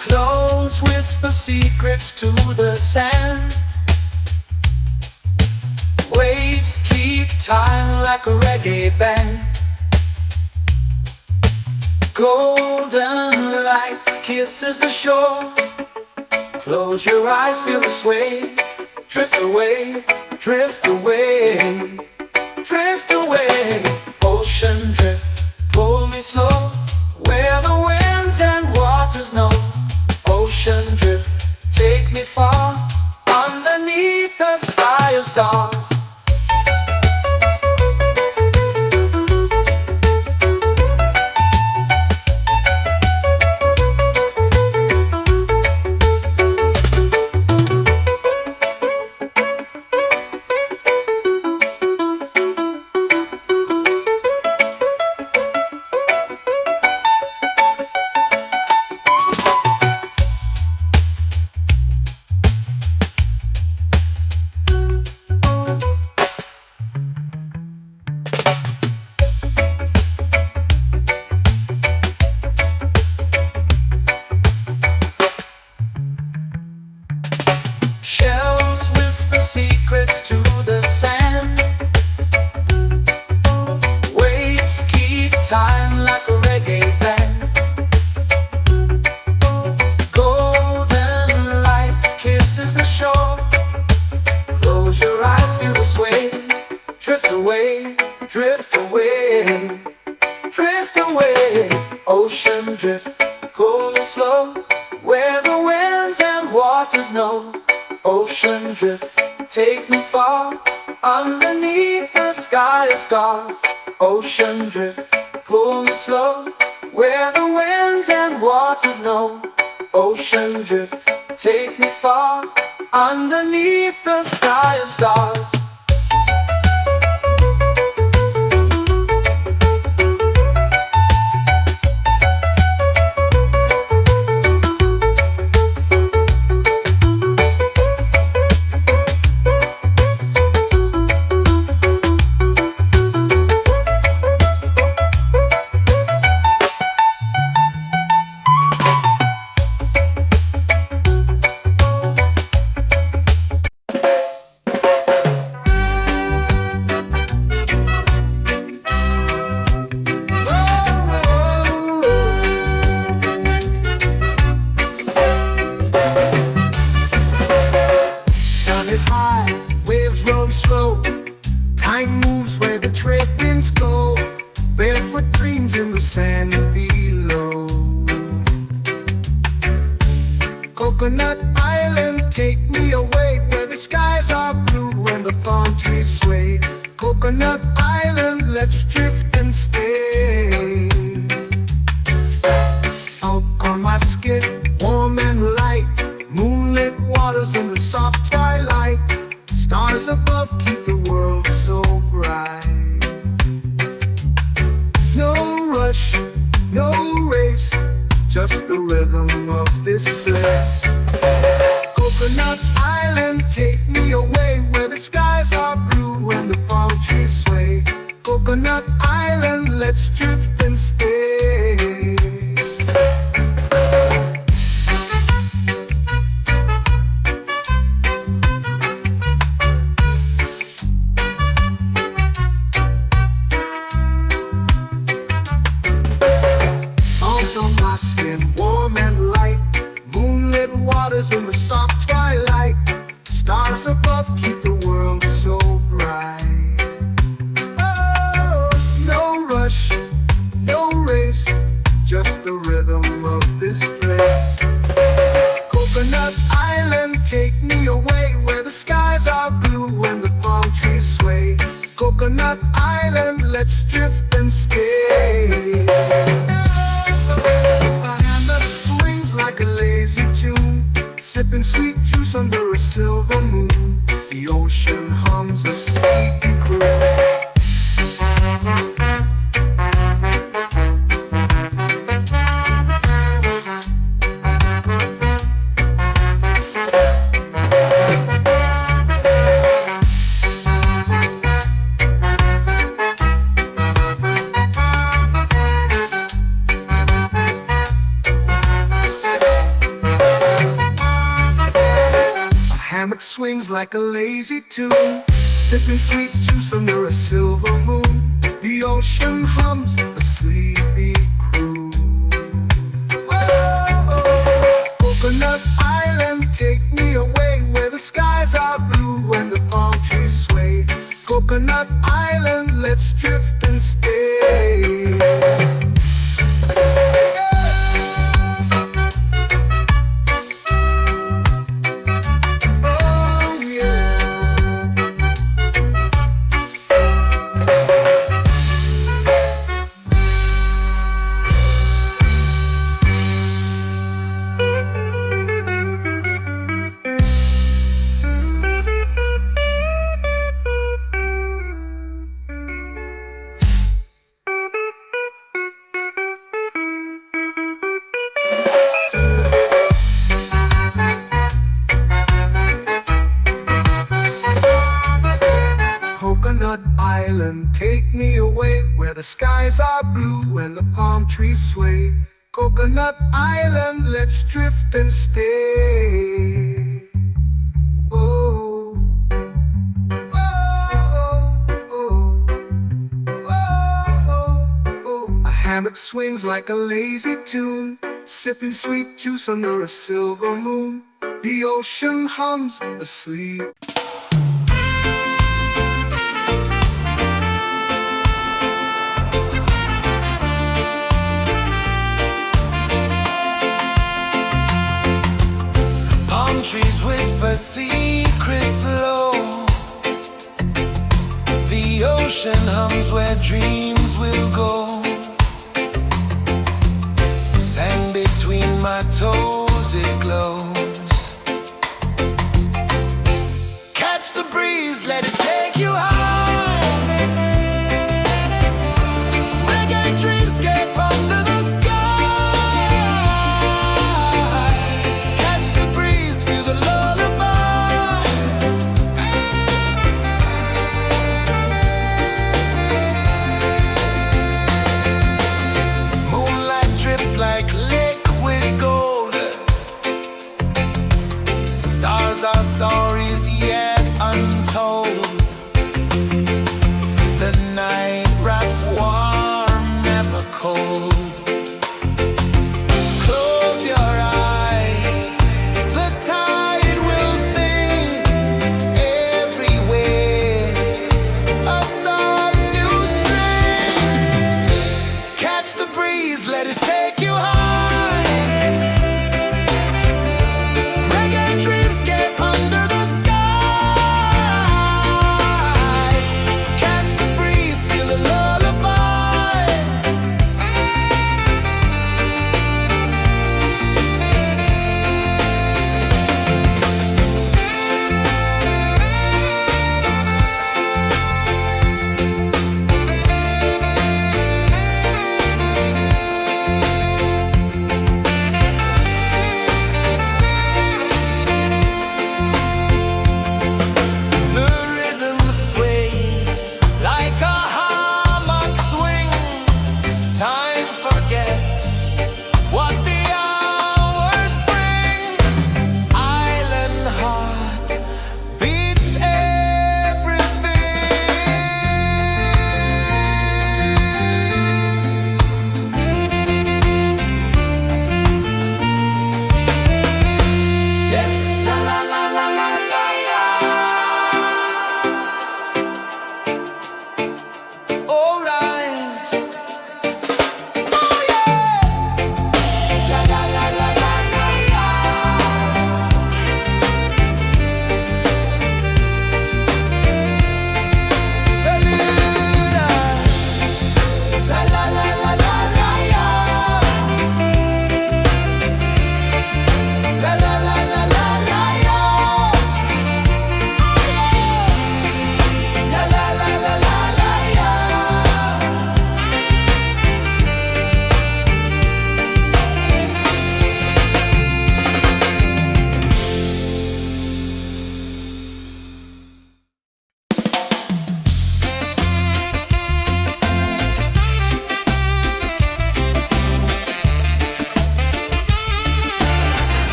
Speaker 1: Clones whisper secrets to the sand. Waves keep time like a reggae band. Golden light kisses the shore. Close your eyes, feel the sway. Drift away, drift away, drift away. Ocean drift, pull me slow, where the winds and waters know. Ocean drift, take me far, underneath the sky of stars. Shells whisper secrets to the sand. Waves keep time like a reggae band. Golden light kisses the shore. Close your eyes, feel the sway. Drift away, drift away, drift away. Ocean drift, pull me slow, where the winds and waters know. Ocean drift, take me far, underneath the sky of stars. Ocean drift, pull me slow, where the winds and waters know. Ocean drift, take me far, underneath the sky of stars.
Speaker 2: Coconut Island, take me away where the skies are blue and the palm trees sway. Coconut Island, let's drift and stay. Out on my skin, warm and light, moonlit waters in the soft twilight. Stars above keep the world so bright. No rush, no race, just the rhythm of this place. Coconut Island, take me away where the skies are blue and the palm trees sway. Coconut Island, let's drift and stay. island, let's drift and stay. A hand that swings like a lazy tune, sipping sweet juice under a silver moon. The ocean hums a sleepy croon. Hammock swings like a lazy tune, sipping sweet juice under a silver moon. The ocean hums a sleepy croon. Whoa, Coconut Island, take me away where the skies are blue and the palm trees sway. Coconut Island, let's drift and stay. Coconut Island, take me away where the skies are blue and the palm trees sway. Coconut Island, let's drift and stay. Oh, oh, oh, oh, oh. A hammock swings like a lazy tune, sipping sweet juice under a silver moon. The ocean hums asleep.
Speaker 3: Trees whisper secrets low. The ocean hums where dreams will go. Sand between my toes, it glows. Catch the breeze, let it take you high. Reggae dreamscape under the our stories yet untold.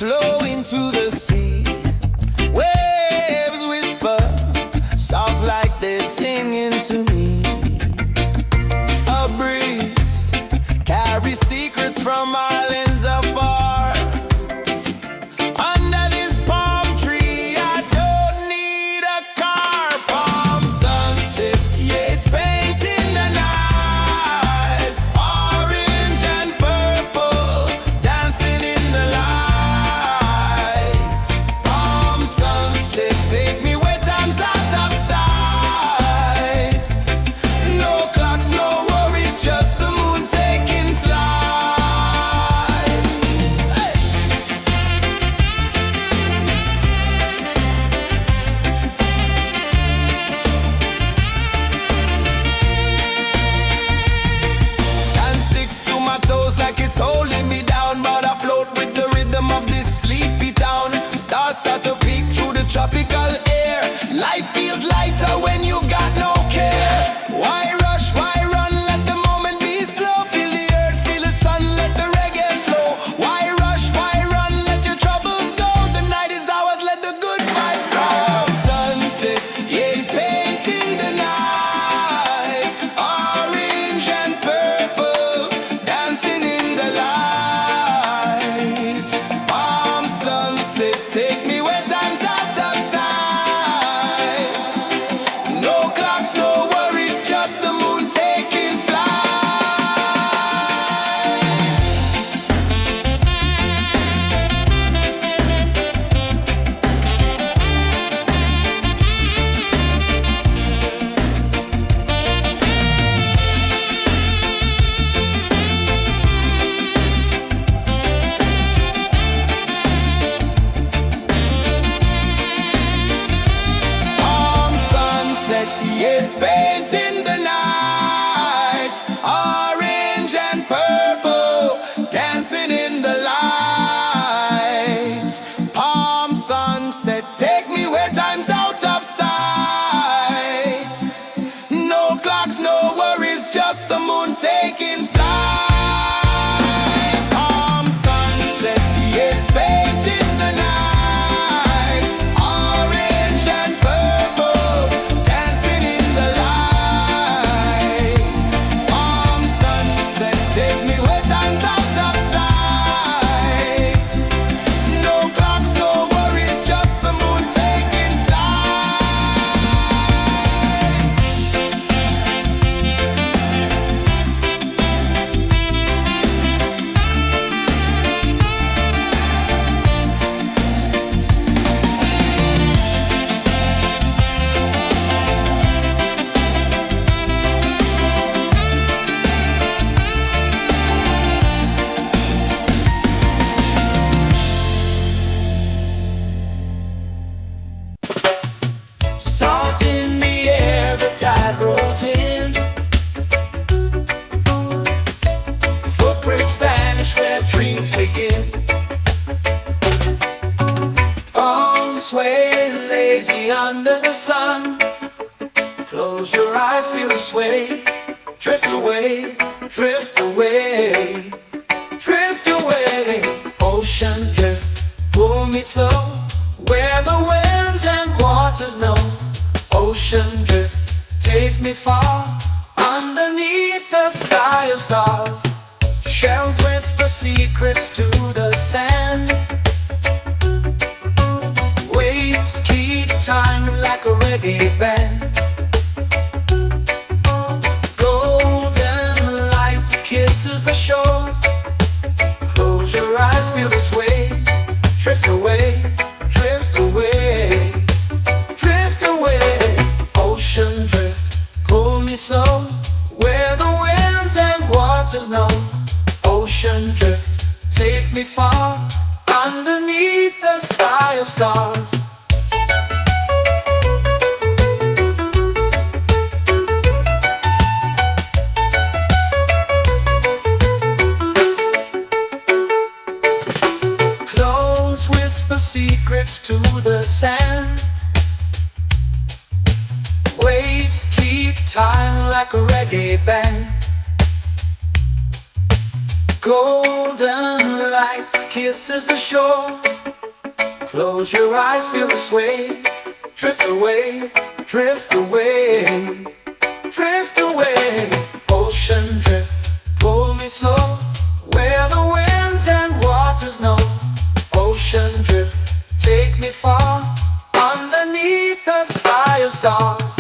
Speaker 3: flow into the sea. Waves whisper, soft like they're singing to me. A breeze carries secrets from islands afar. Under this palm tree, I don't need a car. Palm sunset, yeah, it's painting the night. Orange and purple, dancing in the light. Palm sunset, take me where time's out of sight. No clocks, no worries, just the moon taking flight. Hey! Sand sticks to my toes like it's holding me down, but I float with the rhythm of this sleepy town. Stars start to peek through the tropical air. Life feels lighter when you've got no care. Why rush, why run, let the moment be slow. Feel the earth, feel the sun, let the reggae flow. Why rush, why run, let your troubles go. The night is ours, let the good vibes grow. Sunset, yeah, it's painting the night. Orange and purple, dancing in the light. Palm sunset, take me where time's out of sight. No clocks, no worries, just the moon taking flight. Palm sunset, yeah, it's painting the night. Orange and purple, dancing in the light. Palm sunset, take me where time's out of sight. No clocks, no worries, just the moon taking flight. Palm sunset, yeah, it's painting the night. Orange and purple, dancing in the light. Palm sunset, take me where time's out of sight. No clocks, no worries, just the moon taking flight.
Speaker 1: Salt in the air, the tide rolls in. Footprints vanish where dreams begin. Arms swaying lazy under the sun. Close your eyes, feel the sway. Drift away, drift away, drift away. Ocean drift, pull me slow, where the winds and waters know. Ocean drift, take me far, underneath the sky of stars. Shells whisper secrets to the sand. Waves keep time like a reggae band. Golden light kisses the shore. Close your eyes, feel the sway. Drift away, drift away, drift away. Ocean drift, pull me slow, where the winds and waters know. Ocean drift, take me far, underneath the sky of stars. Close whisper secrets to the sand. Waves keep time like a reggae band. Golden light kisses the shore. Close your eyes, feel the sway. Drift away, drift away, drift away. Ocean drift, pull me slow, where the winds and waters know. Ocean drift, take me far, underneath the sky of stars.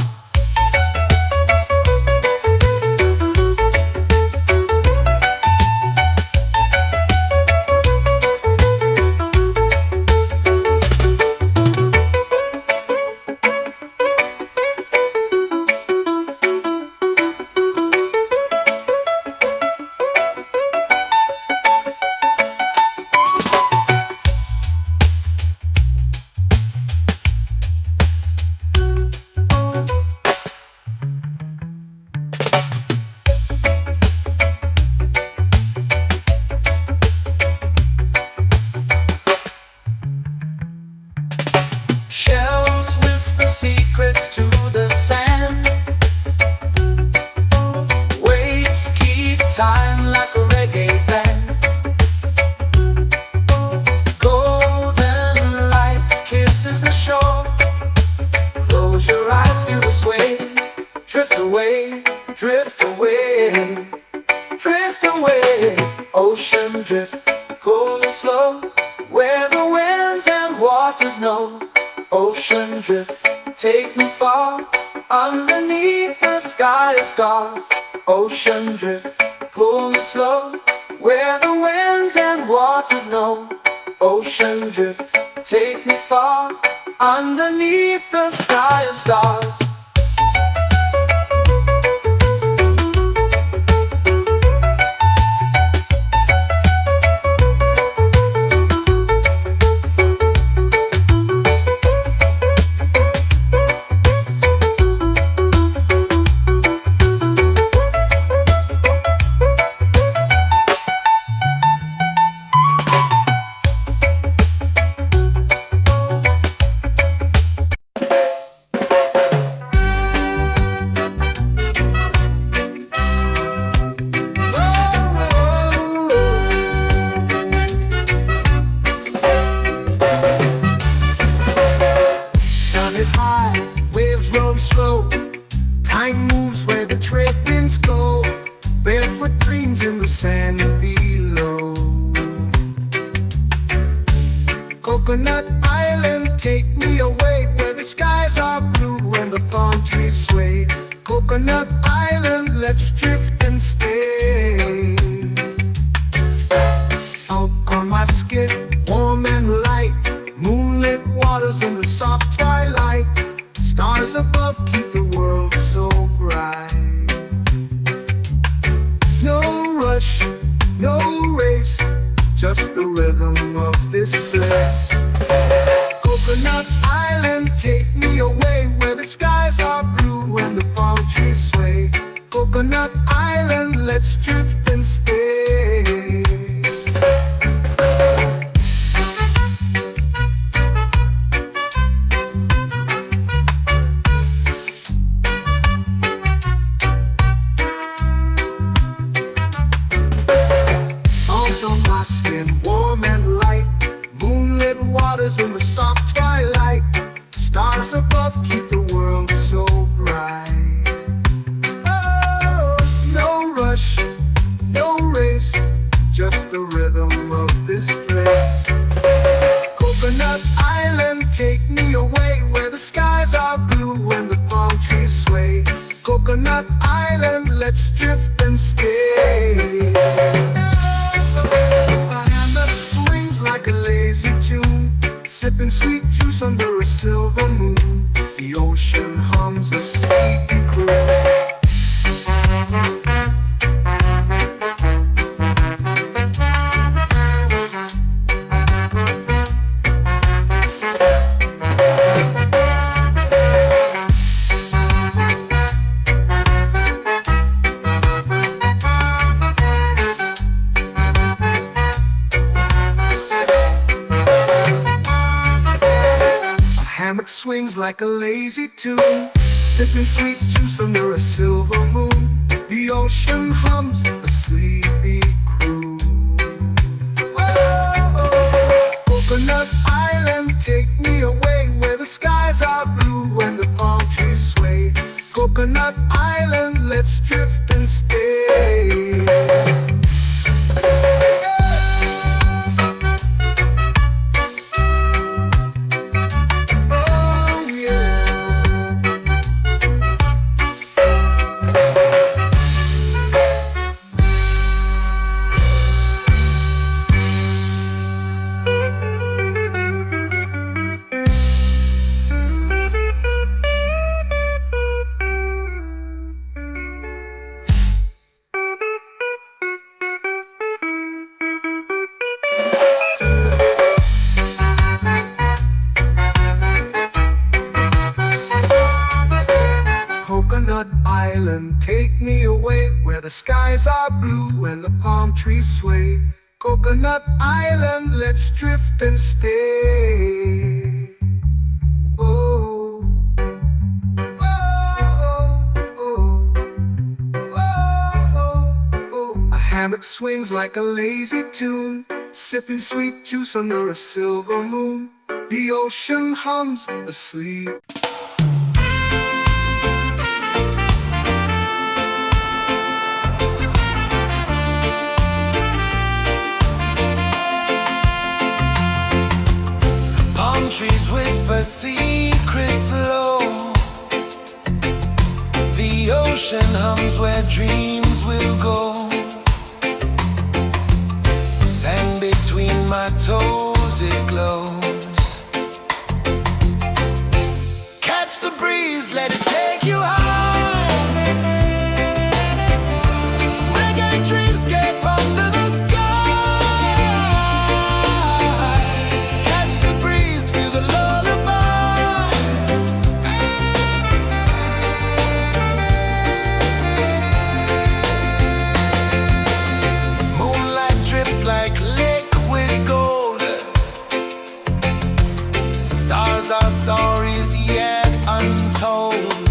Speaker 1: Shells whisper secrets to the sand. Waves keep time like a reggae band. Golden light kisses the shore. Close your eyes, feel the sway. Drift away, drift away, drift away. Ocean drift, pull me slow, where the winds and waters know. Ocean drift, take me far, underneath the sky of stars. Ocean drift, pull me slow, where the winds and waters know. Ocean drift, take me far, underneath the sky of stars.
Speaker 2: Sun is high, waves roll slow. Time moves where the trade winds go. Barefoot dreams in the sand below. Coconut Island, take me away, where the skies are blue and the palm trees sway. Coconut Island, let's drift and stay. Out on my skin, warm and light, moonlit waters in the soft twilight. Stars above keep the world so bright. No rush, no race, just the rhythm of this place. Coconut Island, take me away, where the skies are blue and the palm trees sway. Coconut Island, let's drift and stay. Salt on my skin, warm and light, moonlit waters in the soft twilight. Stars above keep the world so bright. Oh, no rush, no race, just the rhythm of this place. Coconut Island, take me away, where the skies are blue and the palm trees sway. Coconut Island, let's drift and stay. A hand that swings like a lazy tune, sipping sweet juice under a silver moon. The ocean hums a sleepy croon. Hammock swings like a lazy tune, sipping sweet juice under a silver moon. The ocean hums a sleepy croon. Coconut Island, take me away where the skies are blue and the palm trees sway. Coconut Island, let's drift and stay. Oh yeah. Coconut Island, take me away where the skies are blue and the palm trees sway. Coconut Island, let's drift and stay. Oh, oh, oh, oh, oh. A hammock swings like a lazy tune, sipping sweet juice under a silver moon. The ocean hums asleep.
Speaker 3: Palm trees whisper secrets low. The ocean hums where dreams will go. Sand between my toes, it glows. Catch the breeze, let it take you high. Reggae dreamscape under the sky. Catch the breeze, feel the lullaby. Moonlight drips like liquid gold. Stars are stories yet untold.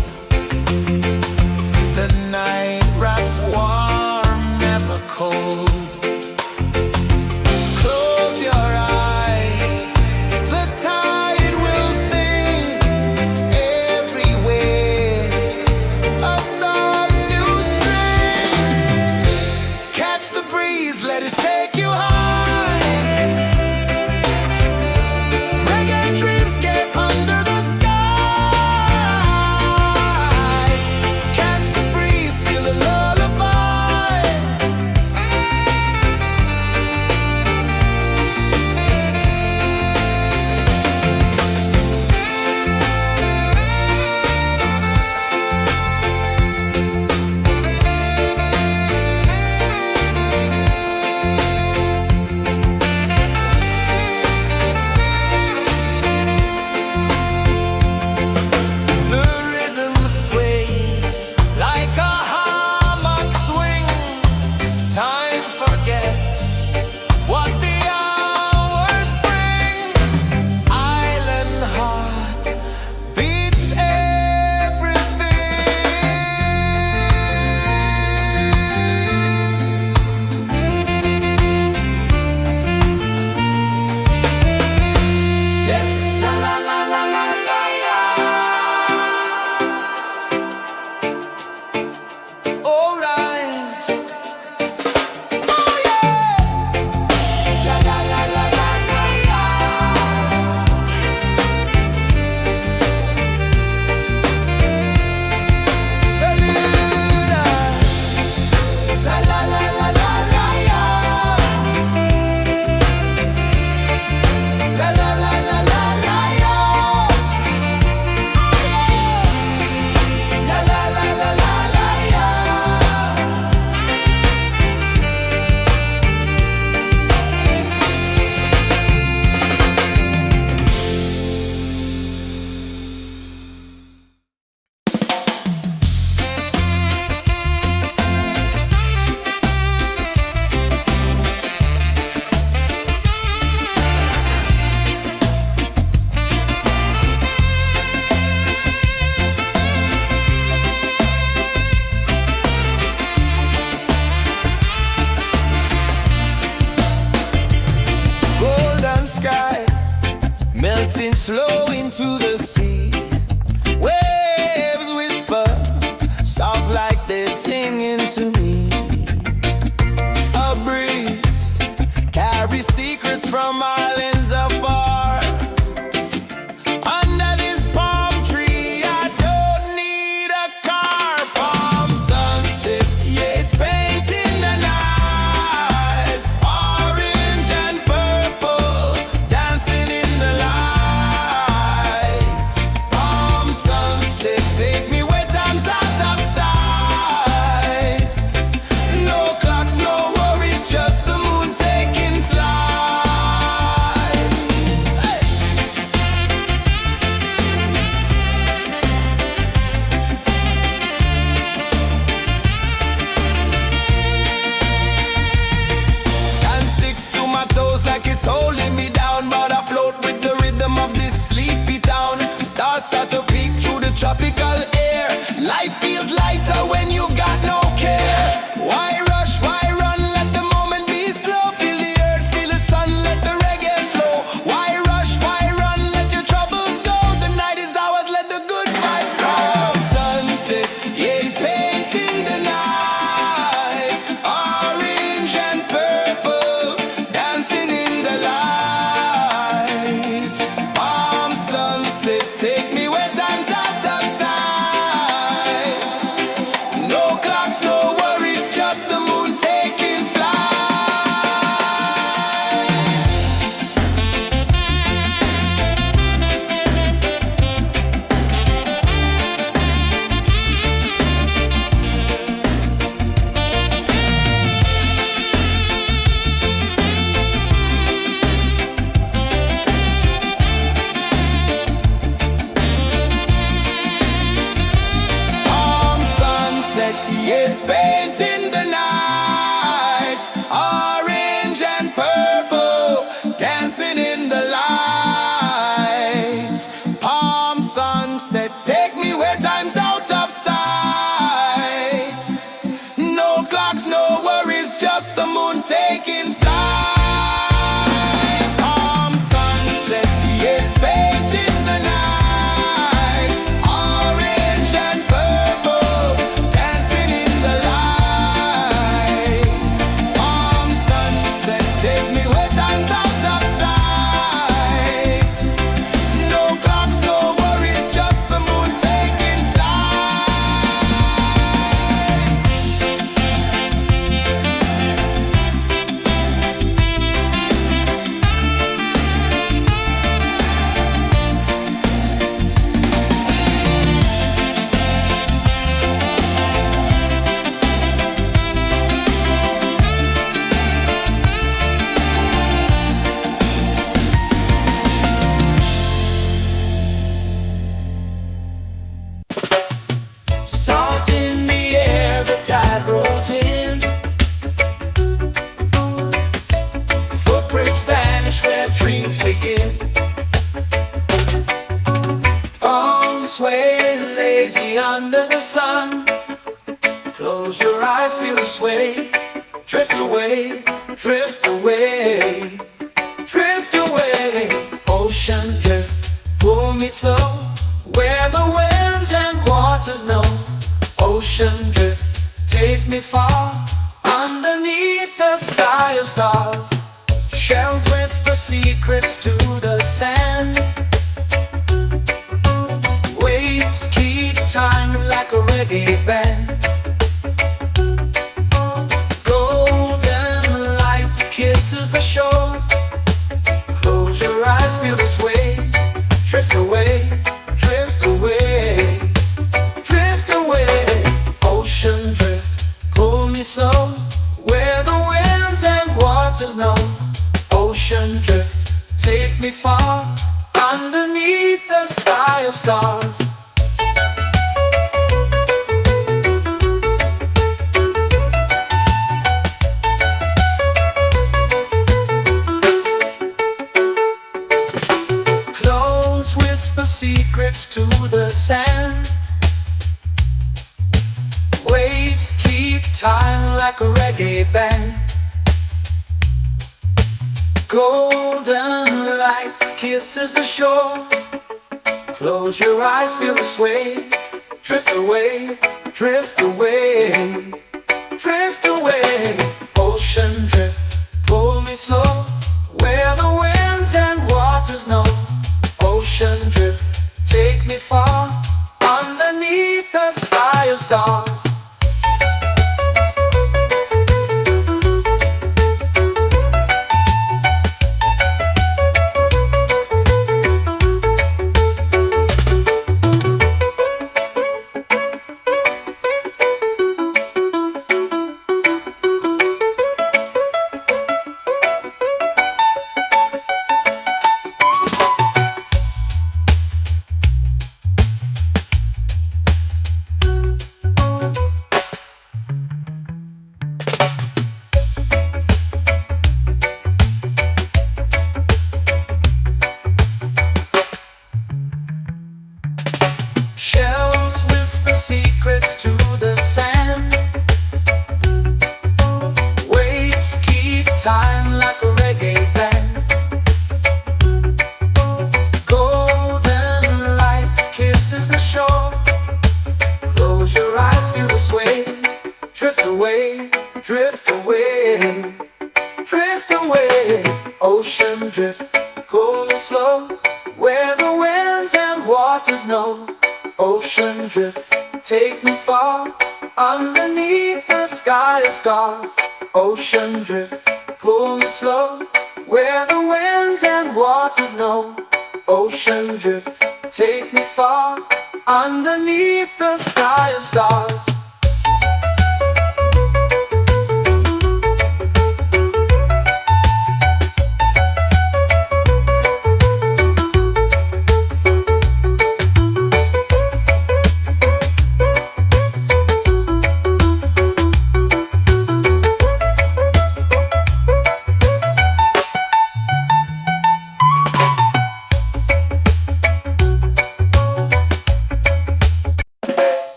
Speaker 3: shades painting the night, orange and purple, dancing in the light. Palm sunset, take me where time's out of sight. No clocks, no worries, just the moon taking flight. Palm sunset, yes, painting the night, orange and purple, dancing in the light. Palm sunset, take me where time's out of sight. No clocks, no worries, just the moon taking flight.
Speaker 1: Salt in the air, the tide rolls in. Footprints vanish where dreams begin. Arms sway lazy under the sun. Close your eyes, feel the sway. Drift away, drift away, drift away. Ocean drift, pull me slow, where the winds and waters know. Ocean drift, take me far, underneath the sky of stars. Shells whisper secrets to the sand. Waves keep time like a reggae band. Golden light kisses the shore. Close your eyes, feel the sway. Drift away, drift away, drift away. Ocean drift, pull me slow, where the winds and waters know. Ocean drift, take me far, underneath the sky of stars. Close whisper secrets to the sand. Waves keep time like a reggae band. Golden light kisses the shore. Close your eyes, feel the sway. Drift away, drift away, drift away. Ocean drift, pull me slow, where the winds and waters know. Ocean drift, take me far, underneath the sky of stars. Shells whisper secrets to the sand. Waves keep time like a reggae band. Golden light kisses the shore. Close your eyes, feel the sway. Drift away, drift away, drift away. Ocean drift, pull me slow, where the winds and waters know. Ocean drift, take me far, underneath the sky of stars. Ocean drift, pull me slow, where the winds and waters know. Ocean drift, take me far, underneath the sky of stars.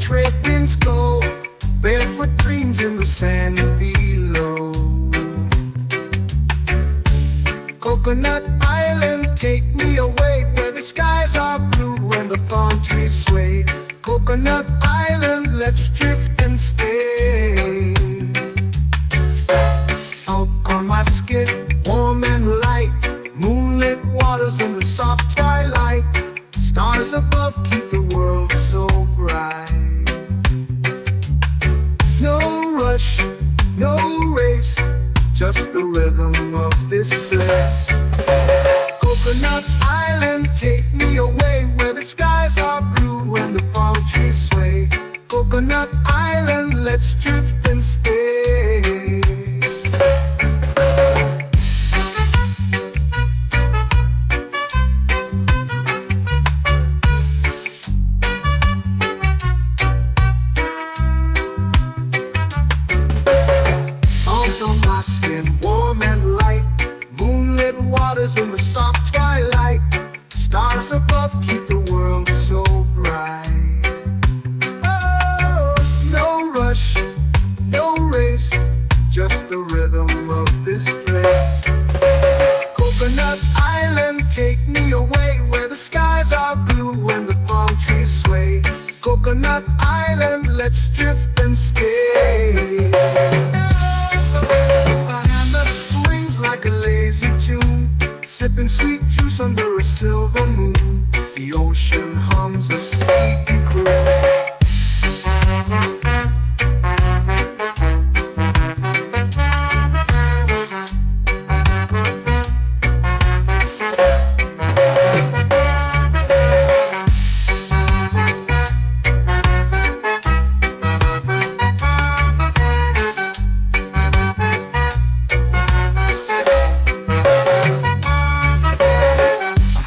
Speaker 2: trade winds go, barefoot dreams in the sand below. Coconut Island, take me away where the skies are blue and the palm trees sway. Coconut Island, let's drift and stay. Out on my skin, warm and light, moonlit waters in the soft twilight. Stars above keep the world so bright. No rush, no race, just the rhythm of this place. Coconut Island, take me away where the skies are blue and the palm trees sway. Coconut Island, let's drift and stay. In the soft twilight, stars above keep the world so bright. Oh, no rush, no race, just the rhythm of this place. Coconut Island, take me away where the skies are blue and the palm trees sway. Coconut Island, let's drift and stay. A hand that swings like a lazy tune, sipping sweet juice under a silver moon. The ocean hums a sleepy croon.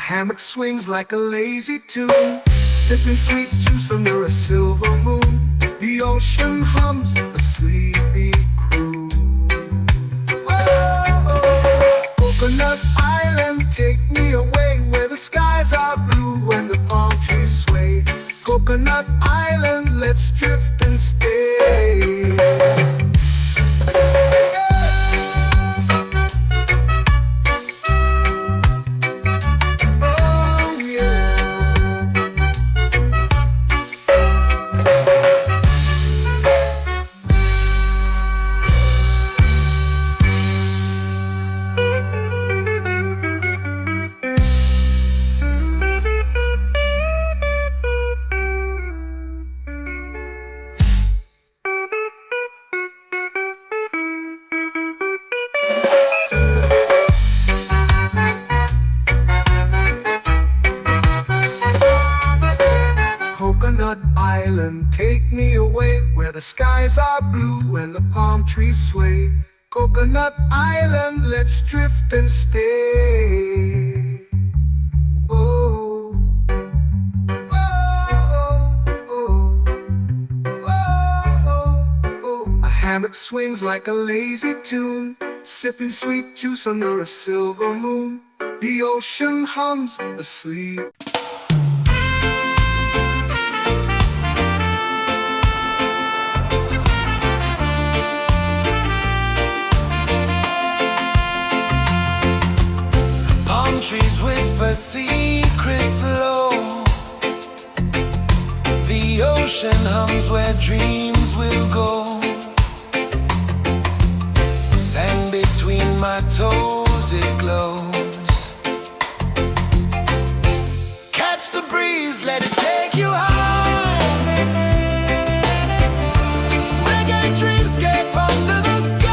Speaker 2: Hammock swings like a lazy tune, sipping sweet juice under a silver moon. The ocean hums a sleepy croon. Whoa, Coconut Island, take me away where the skies are blue and the palm trees sway. Coconut Island, let's drift and stay. Coconut Island, take me away where the skies are blue and the palm trees sway. Coconut Island, let's drift and stay. Oh, oh, oh, oh, oh. A hammock swings like a lazy tune, sipping sweet juice under a silver moon. The ocean hums asleep.
Speaker 3: Trees whisper secrets low. The ocean hums where dreams will go. Sand between my toes, it glows. Catch the breeze, let it take you high. Reggae dreamscape under the sky.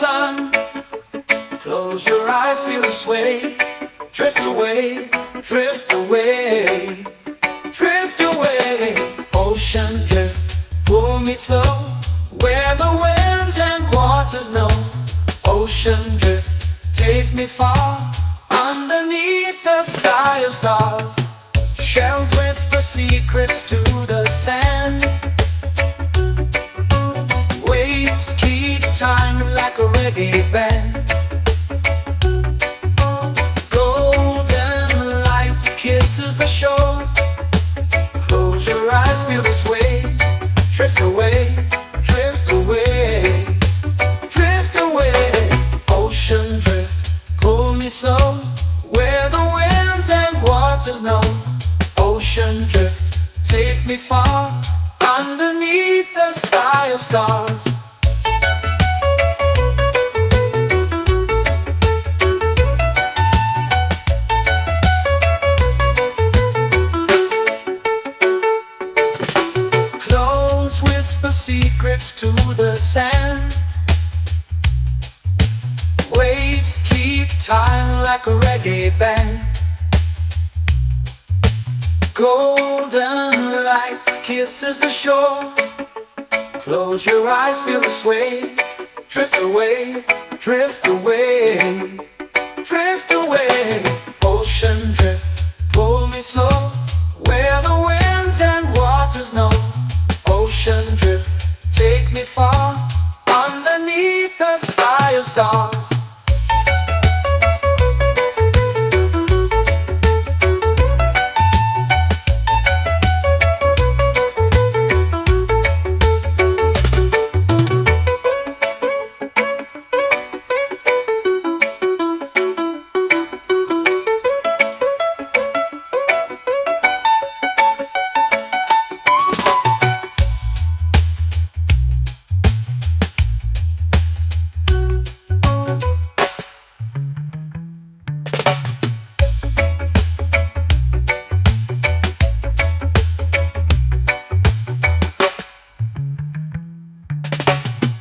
Speaker 1: sun. Close your eyes, feel the sway. Drift away, drift away, drift away. Ocean drift, pull me slow, where the winds and waters know. Ocean drift, take me far, underneath the sky of stars. Shells whisper secrets to the sand. Waves keep time like a reggae band. Golden light kisses the shore. Close your eyes, feel the sway. Drift away, drift away, drift away. Ocean drift, pull me slow, where the winds and waters know. Ocean drift, take me far, underneath the sky of stars. Close whisper secrets to the sand. Waves keep time like a reggae band. Golden light kisses the shore. Close your eyes, feel the sway. Drift away, drift away, drift away. Ocean drift, pull me slow, where the winds and waters know. Ocean drift, take me far, underneath the sky of stars.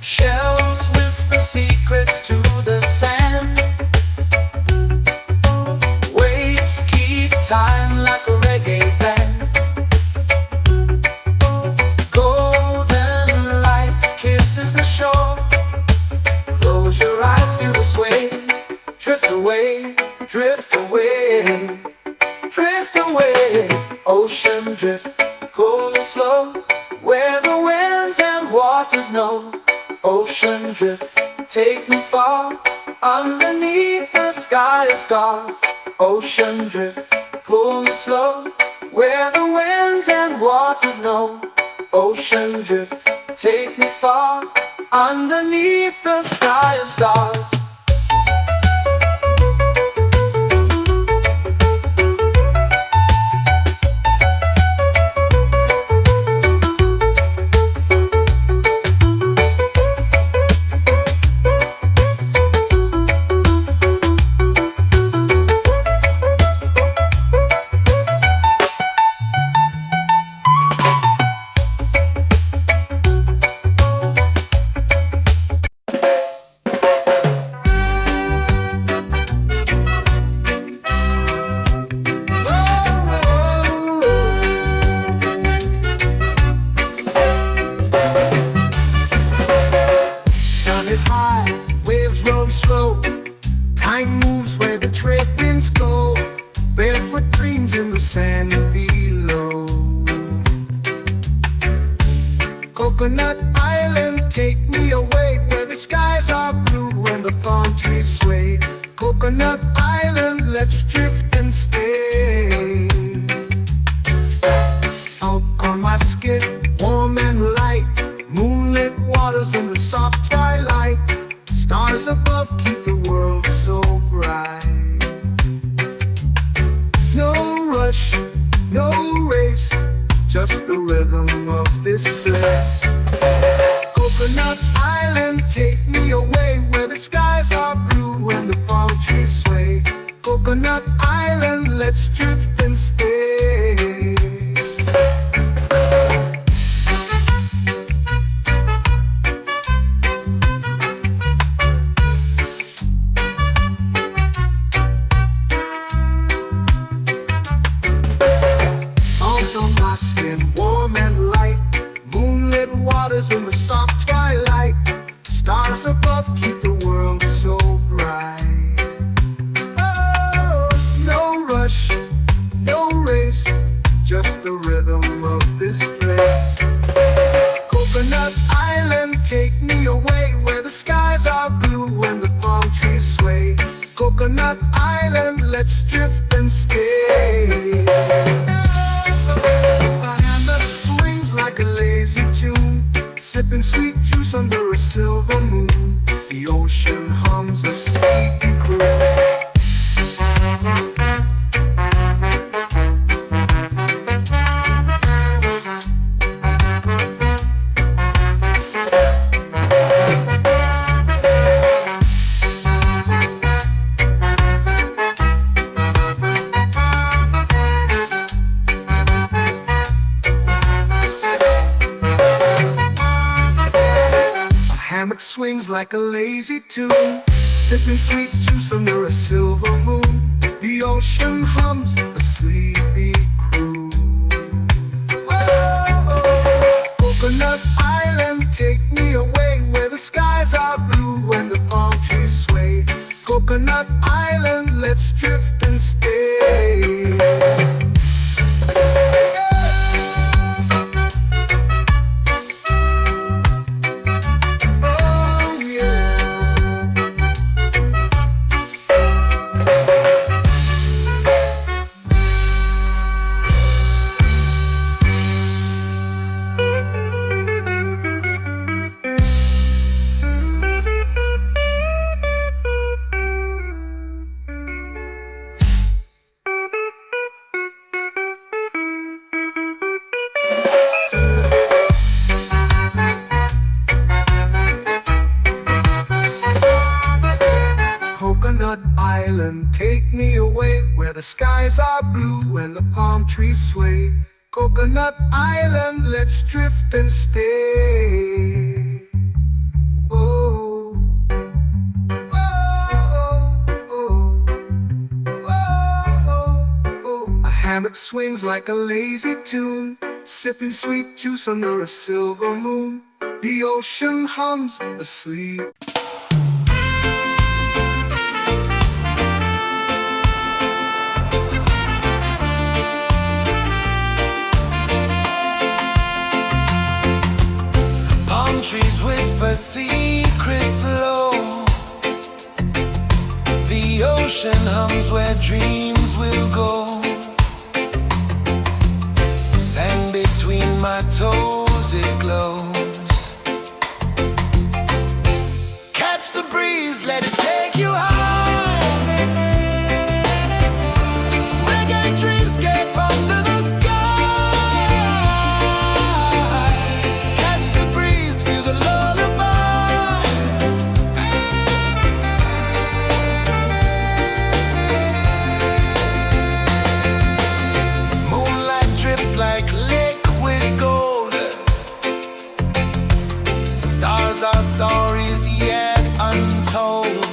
Speaker 1: Shells whisper secrets to the sand. Waves keep time like a reggae band. Golden light kisses the shore. Close your eyes, feel the sway. Drift away, drift away, drift away. Ocean drift, pull me slow, where the winds and waters know. Ocean drift, take me far, underneath the sky of stars. Ocean drift, pull me slow, where the winds and waters know. Ocean drift, take me far, underneath the sky of stars.
Speaker 2: Is high, waves roll slow. Time moves where the trade winds go. Barefoot dreams in the sand below. Coconut Island, take me away, where the skies are blue and the palm trees sway. Coconut Island, let's drift and stay. Out on my skin, warm and light, moonlit waters in the soft twilight. Stars above keep the world so bright. No rush, no race, just the rhythm of this place. Coconut Island, take me away, where the skies are blue and the palm trees sway. Coconut Island, let's drift and stay. Coconut Island, let's drift and stay. A hand that swings like a lazy tune, sipping sweet juice under a silver moon. The ocean hums a sleepy croon. Hammock swings like a lazy tune, sipping sweet juice under a silver moon. The ocean hums a sleepy croon. Whoa, Coconut Island, take me away where the skies are blue and the palm trees sway. Coconut Island, let's drift and stay. Coconut Island, take me away where the skies are blue and the palm trees sway. Coconut Island, let's drift and stay. Oh, oh, oh, oh, oh. A hammock swings like a lazy tune, sipping sweet juice under a silver moon. The ocean hums asleep.
Speaker 3: Trees whisper secrets low. The ocean hums where dreams will go. Sand between my toes, it glows. Catch the breeze, let it take you high. Reggae dreamscape under the sky. Our stories yet untold.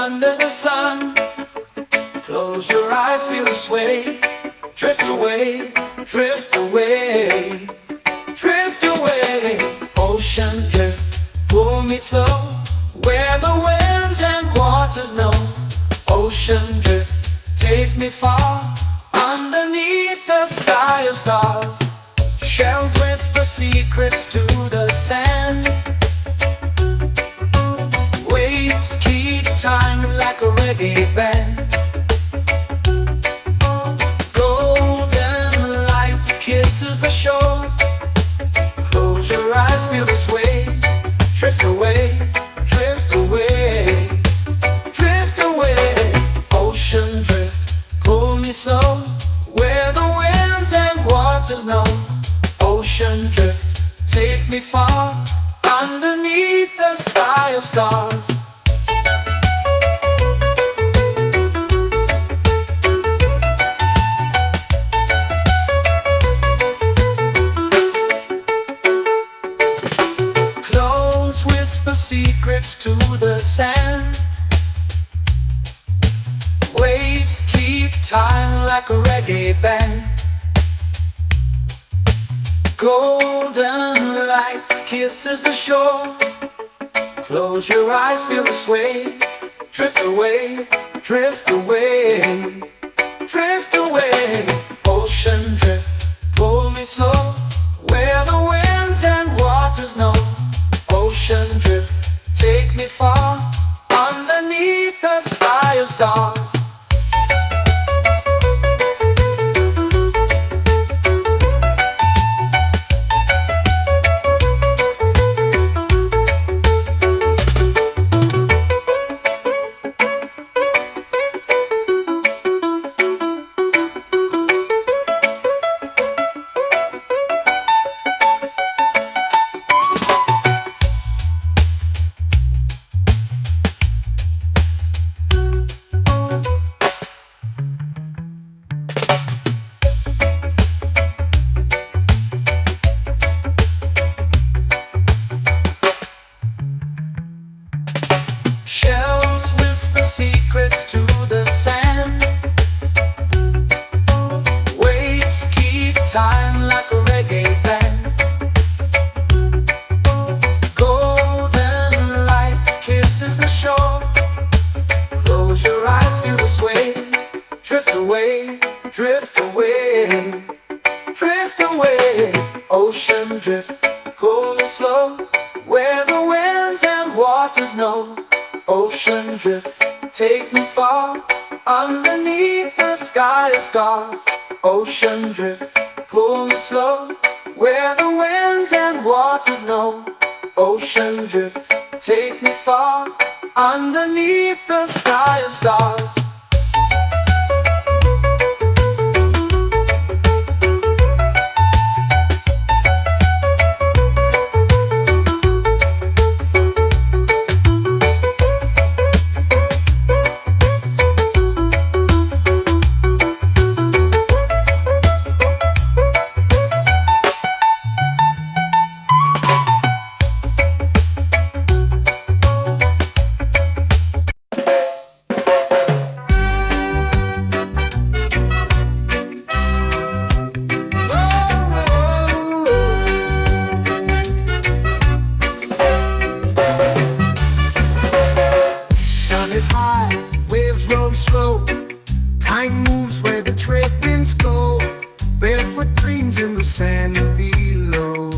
Speaker 1: under the sun. Close your eyes, feel the sway. Drift away, drift away, drift away. Ocean drift, pull me slow, where the winds and waters know. Ocean drift, take me far, underneath the sky of stars. Shells whisper secrets to the sand. Waves keep time like a reggae band. Golden light kisses the shore. Close your eyes, feel the sway. Drift away, drift away, drift away. Ocean drift, pull me slow, where the winds and waters know. Ocean drift, take me far, underneath the sky of stars. Close whisper secrets to the sand. Waves keep time like a reggae band. Golden light kisses the shore. Close your eyes, feel the sway. Drift away, drift away, drift away. Ocean drift, pull me slow, where the winds and waters know. Ocean drift, take me far, underneath the sky of stars. Shells whisper secrets to the sand. Waves keep time like a reggae band. Golden light kisses the shore. Close your eyes, feel the sway. Drift away, drift away, drift away. Ocean drift, pull me slow, where the winds and waters know. Ocean drift, take me far, underneath the sky of stars. Ocean drift, pull me slow, where the winds and waters know. Ocean drift, take me far, underneath the sky of stars.
Speaker 2: Is high, waves roll slow. Time moves where the trade winds go. Barefoot dreams in the sand below.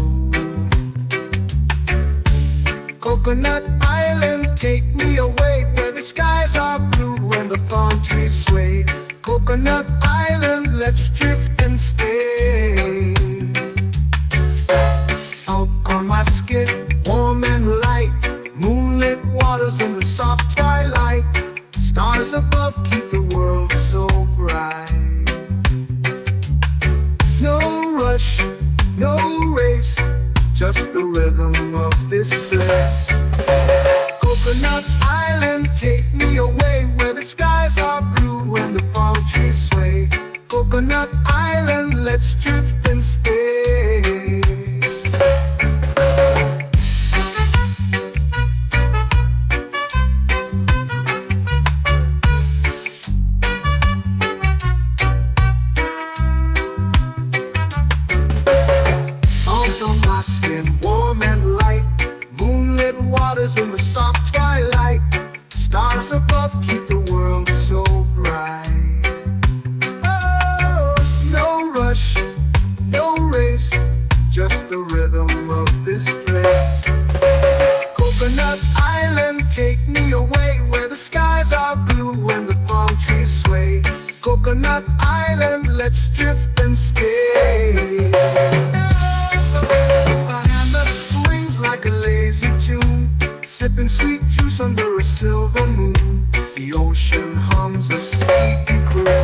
Speaker 2: Coconut Island, take me away, where the skies are blue and the palm trees sway. Coconut Island, let's drift and stay. Out on my skin, warm and light, moonlit waters in the soft twilight. Stars above keep the world so bright. No rush, no race, just the rhythm of this place. Coconut Island, take me away, where the skies are blue and the palm trees sway. Stars above keep the world so bright. Oh, no rush, no race, just the rhythm of this place. Coconut Island, take me away where the skies are blue and the palm trees sway. Coconut Island, let's drift and stay. A hand that swings like a lazy tune, sipping sweet juice under a silver moon. The ocean hums a sleepy croon.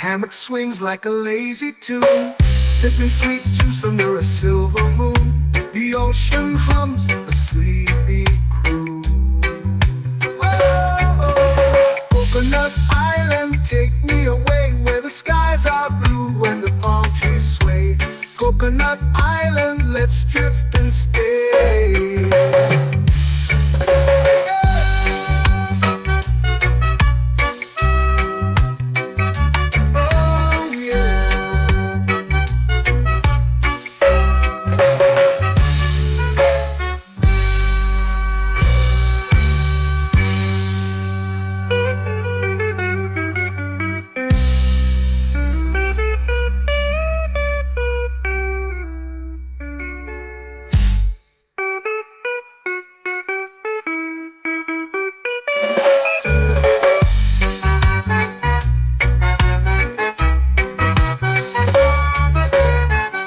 Speaker 2: Hammock swings like a lazy tune, sipping sweet juice under a silver moon. The ocean hums a sleepy croon. Whoa, Coconut Island, take me away where the skies are blue and the palm trees sway. Coconut Island, let's drift and stay.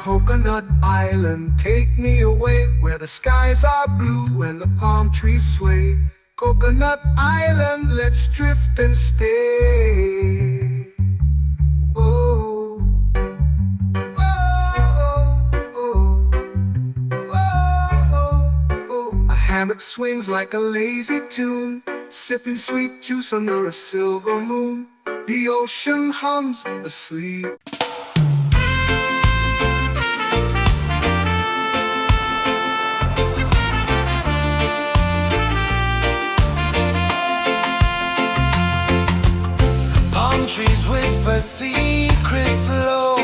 Speaker 2: Coconut Island, take me away where the skies are blue and the palm trees sway. Coconut Island, let's drift and stay. Oh, oh, oh, oh, oh. A hammock swings like a lazy tune, sipping sweet juice under a silver moon. The ocean hums asleep.
Speaker 3: Trees whisper secrets low.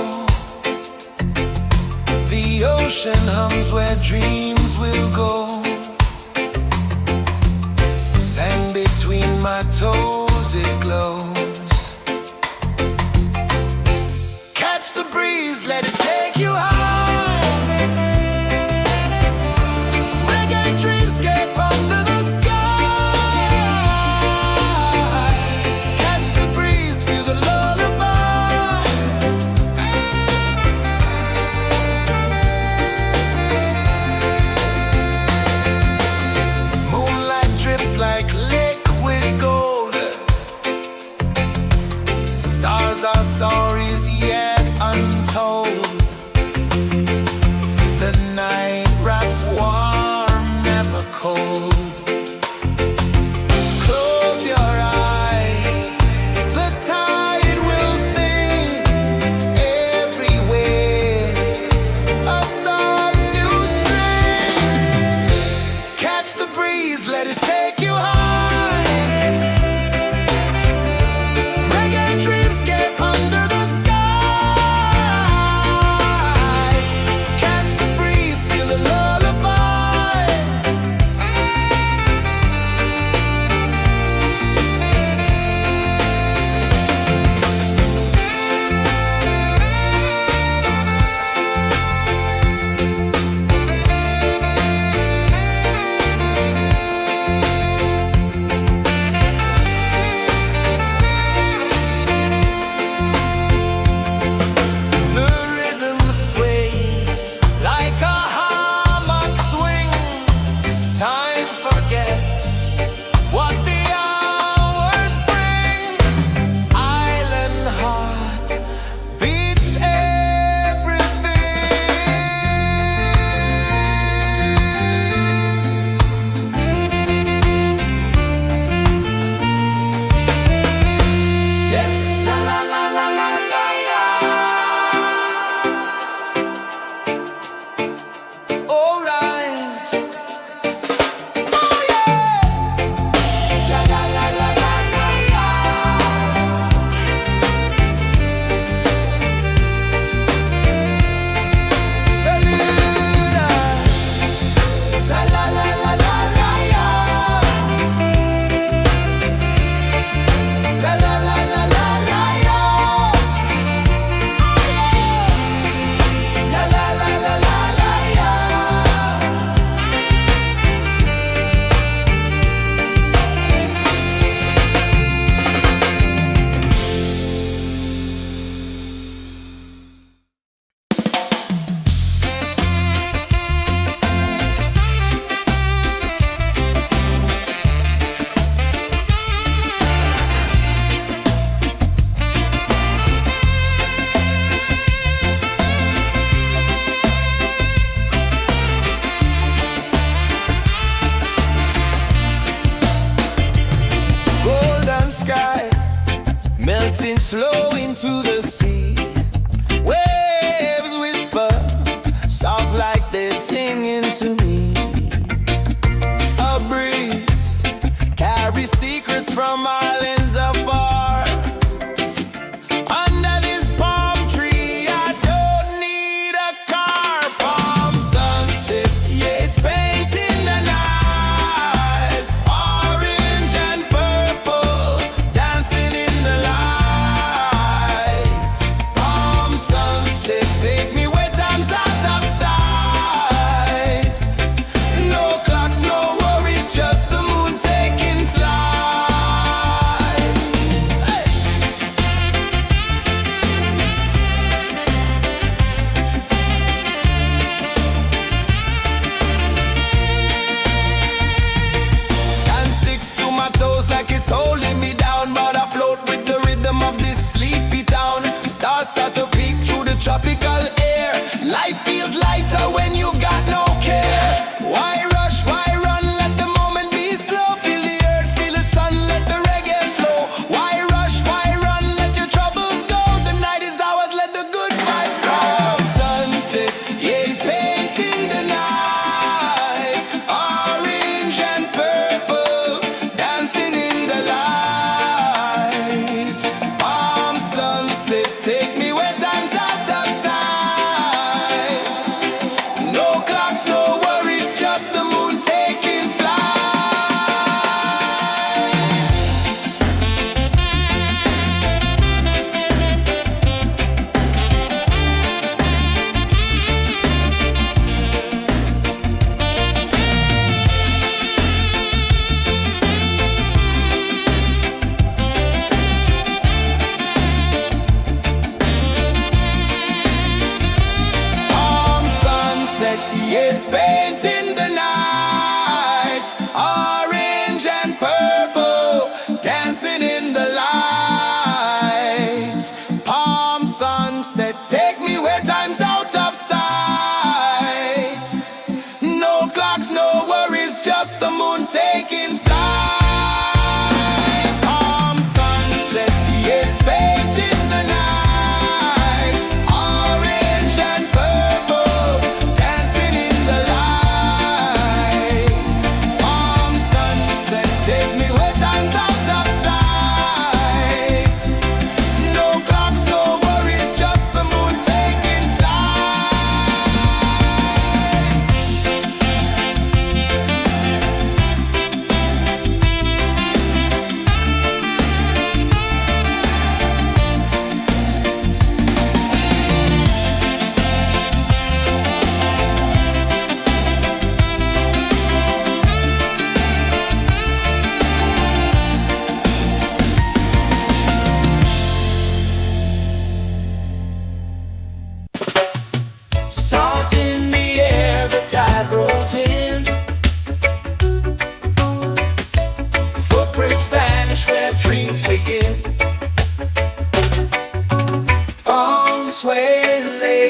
Speaker 3: The ocean hums where dreams will go. Sand between my toes, it glows. Catch the breeze, let it take you high. Reggae dreamscape under the sky. Our stories yet untold.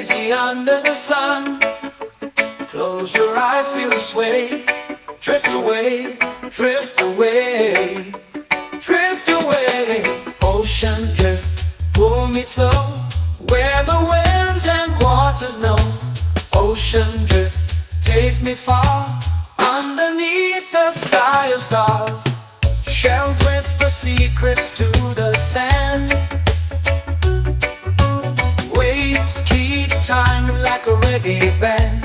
Speaker 1: lazy under the sun. Close your eyes, feel the sway. Drift away, drift away, drift away. Ocean drift, pull me slow, where the winds and waters know. Ocean drift, take me far, underneath the sky of stars. Shells whisper secrets to the sand. Waves keep time like a reggae band.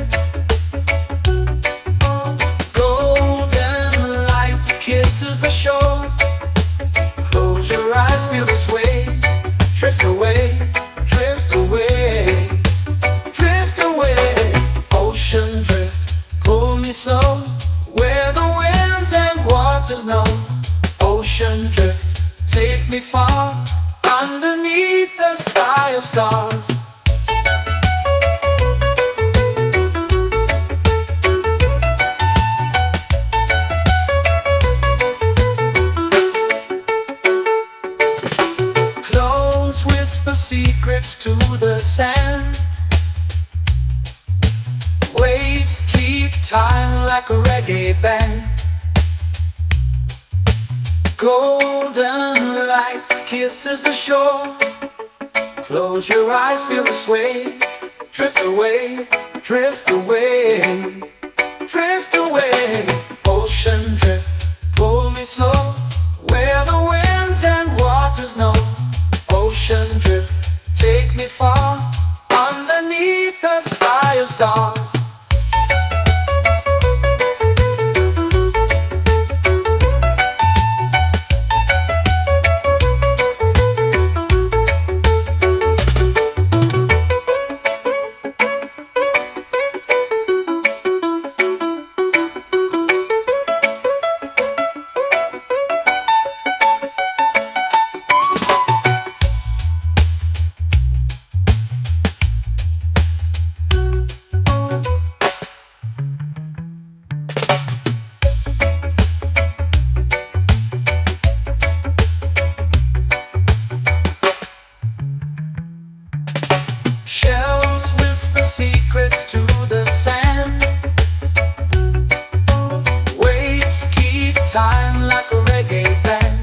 Speaker 1: Golden light kisses the shore. Close your eyes, feel the sway. Drift away, drift away, drift away. Ocean drift, pull me slow, where the winds and waters know. Ocean drift, take me far, underneath the sky of stars. Clones whisper secrets to the sand. Waves keep time like a reggae band. Golden light kisses the shore. Close your eyes, feel the sway. Drift away, drift away, drift away. Ocean drift, pull me slow, where the winds and waters know. Ocean drift, take me far, underneath the sky of stars. Shells whisper secrets to the sand. Waves keep time like a reggae band.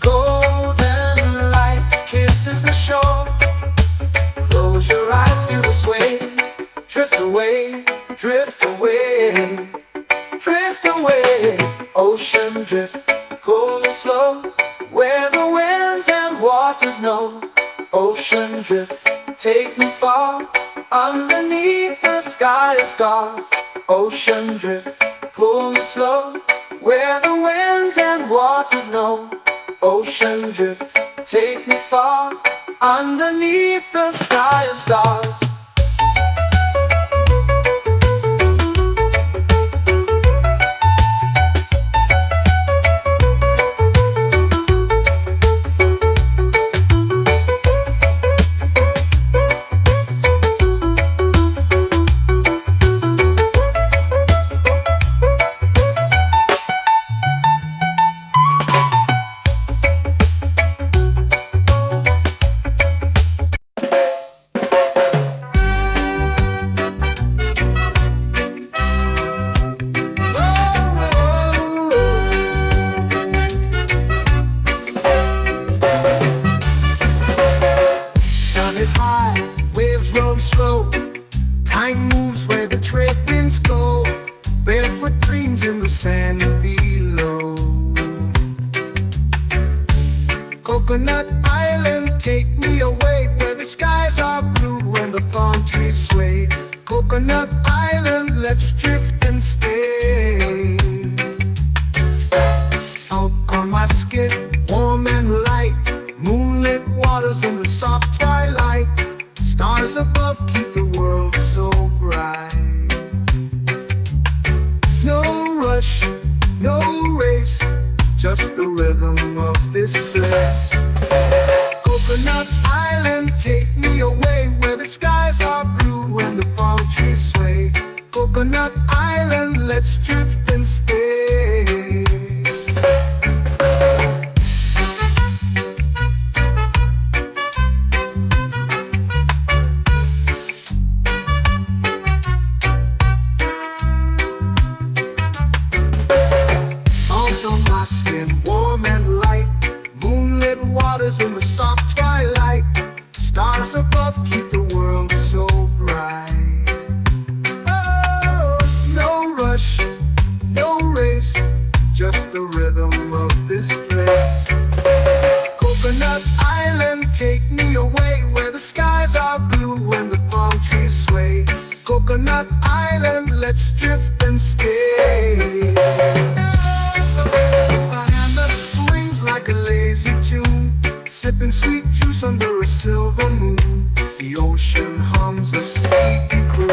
Speaker 1: Golden light kisses the shore. Close your eyes, feel the sway. Drift away, drift away, drift away. Ocean drift, pull me slow, where the winds and waters know. Ocean drift, take me far, underneath the sky of stars. Ocean drift, pull me slow, where the winds and waters know. Ocean drift, take me far, underneath the sky of stars.
Speaker 2: Time moves where the trade winds go. Barefoot dreams in the sand below. Coconut Island, take me away, where the skies are blue and the palm trees sway. Coconut Island, let's drift and stay. Out on my skin, warm and light, moonlit waters in the soft twilight. Stars above keep the world so bright. No rush, no race, just the rhythm of this place. Coconut Island, take me away, where the skies are blue and the palm trees sway. Coconut Island, let's drift and stay. silver moon. The ocean hums a sleepy croon.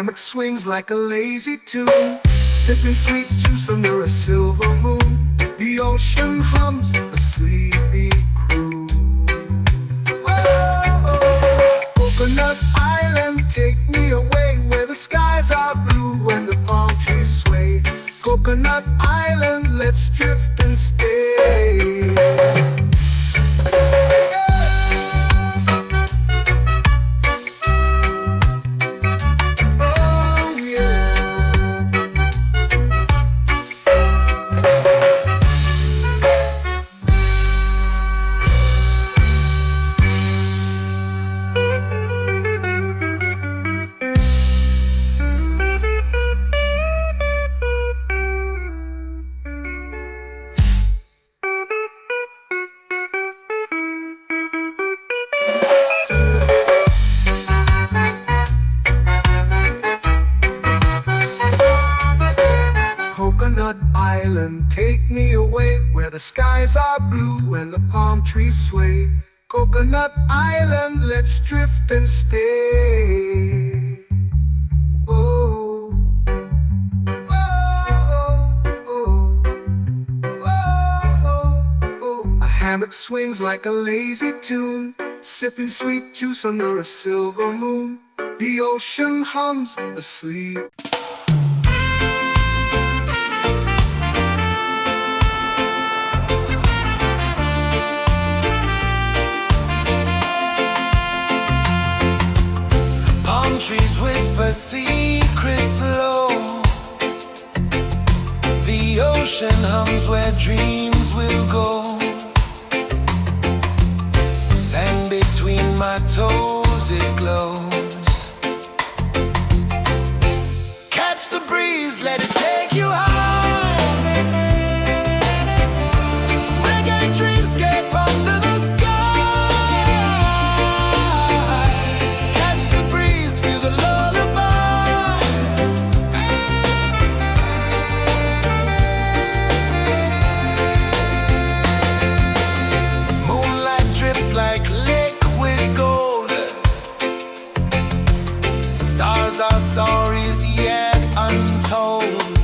Speaker 2: Hammock swings like a lazy tune, sipping sweet juice under a silver moon. The ocean hums a sleepy croon. Oh, Coconut Island, take me away where the skies are blue and the palm trees sway. Coconut Island, let's drift and stay. Coconut Island, take me away where the skies are blue and the palm trees sway. Coconut Island, let's drift and stay. Oh, oh, oh, oh, oh. A hammock swings like a lazy tune, sipping sweet juice under a silver moon. The ocean hums asleep.
Speaker 3: Trees whisper secrets low. The ocean hums where dreams will go. Sand between my toes, it glows. Catch the breeze, let it take you high. Reggae dreamscape under the our stories yet untold.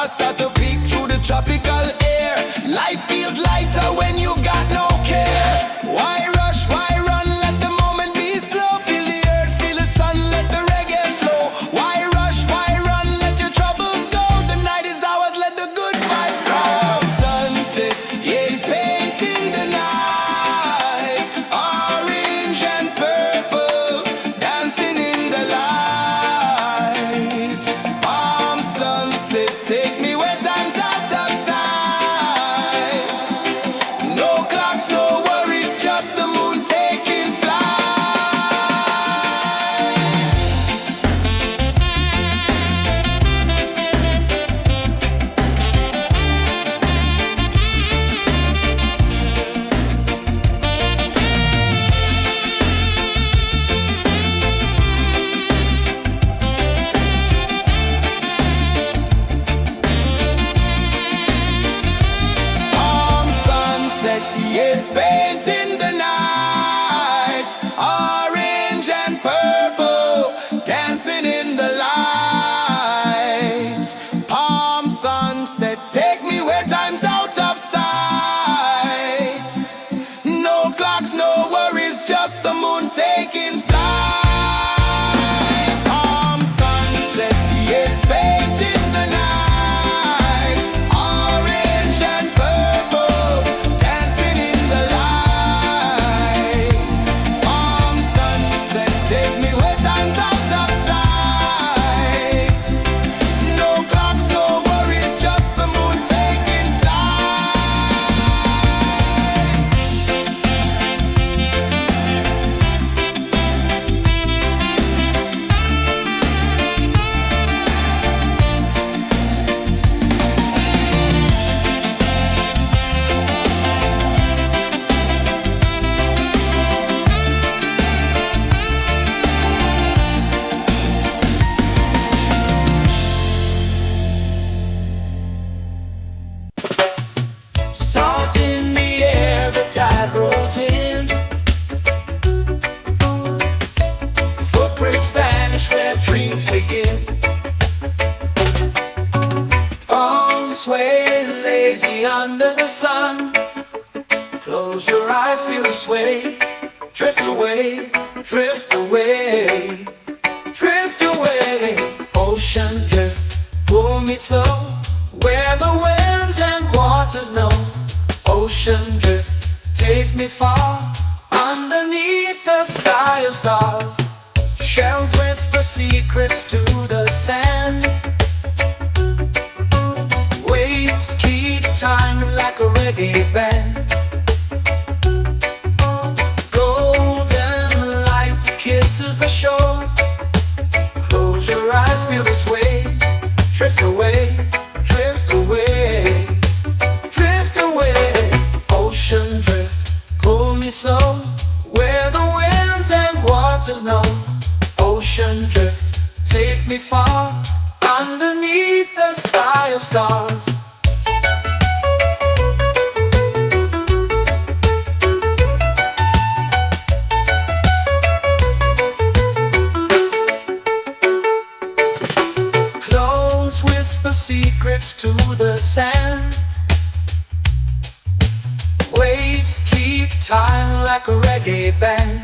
Speaker 3: Stars start to peek through the tropical air. Life feels lighter when you've got no care. Why rush, why run, let the moment be slow. Feel the earth, feel the sun, let the reggae flow. Why rush, why run, let your troubles go. The night is ours, let the good vibes grow. Sunset, yeah, it's painting the night. Orange and purple, dancing in the light. Palm sunset, take me where time's out of sight. No clocks, no worries, just the moon taking flight. Palm sunset, yeah, it's painting the night. Orange and purple, dancing in the light. Palm sunset, take me where time's out of sight. No clocks, no worries, just the moon taking flight. Palm sunset, yeah, it's painting the night. Orange and purple, dancing in the light. Palm sunset, take me where time's out of sight. No clocks, no worries, just the moon taking flight.
Speaker 1: Salt in the air, the tide rolls in. Footprints vanish where dreams begin. Palms sway lazy under the sun. Close your eyes, feel the sway. Drift away, drift away, drift away. Ocean drift, pull me slow, where the winds and waters know. Ocean drift, take me far, underneath the sky of stars. Shells whisper secrets to the sand. Waves keep time like a reggae band. Golden light kisses the shore. Close your eyes, feel the sway. Drift away, drift away, drift away. Ocean drift, pull me slow, where the winds and waters know. Ocean drift, take me far, underneath the sky of stars. Clones whisper secrets to the sand. Waves keep time like a reggae band.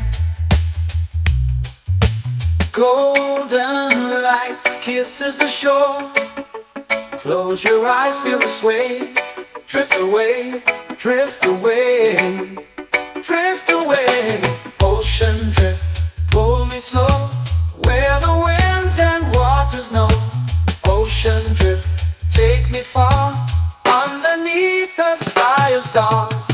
Speaker 1: Golden light kisses the shore. Close your eyes, feel the sway. Drift away, drift away, drift away. Ocean drift, pull me slow, where the winds and waters know. Ocean drift, take me far, underneath the sky of stars.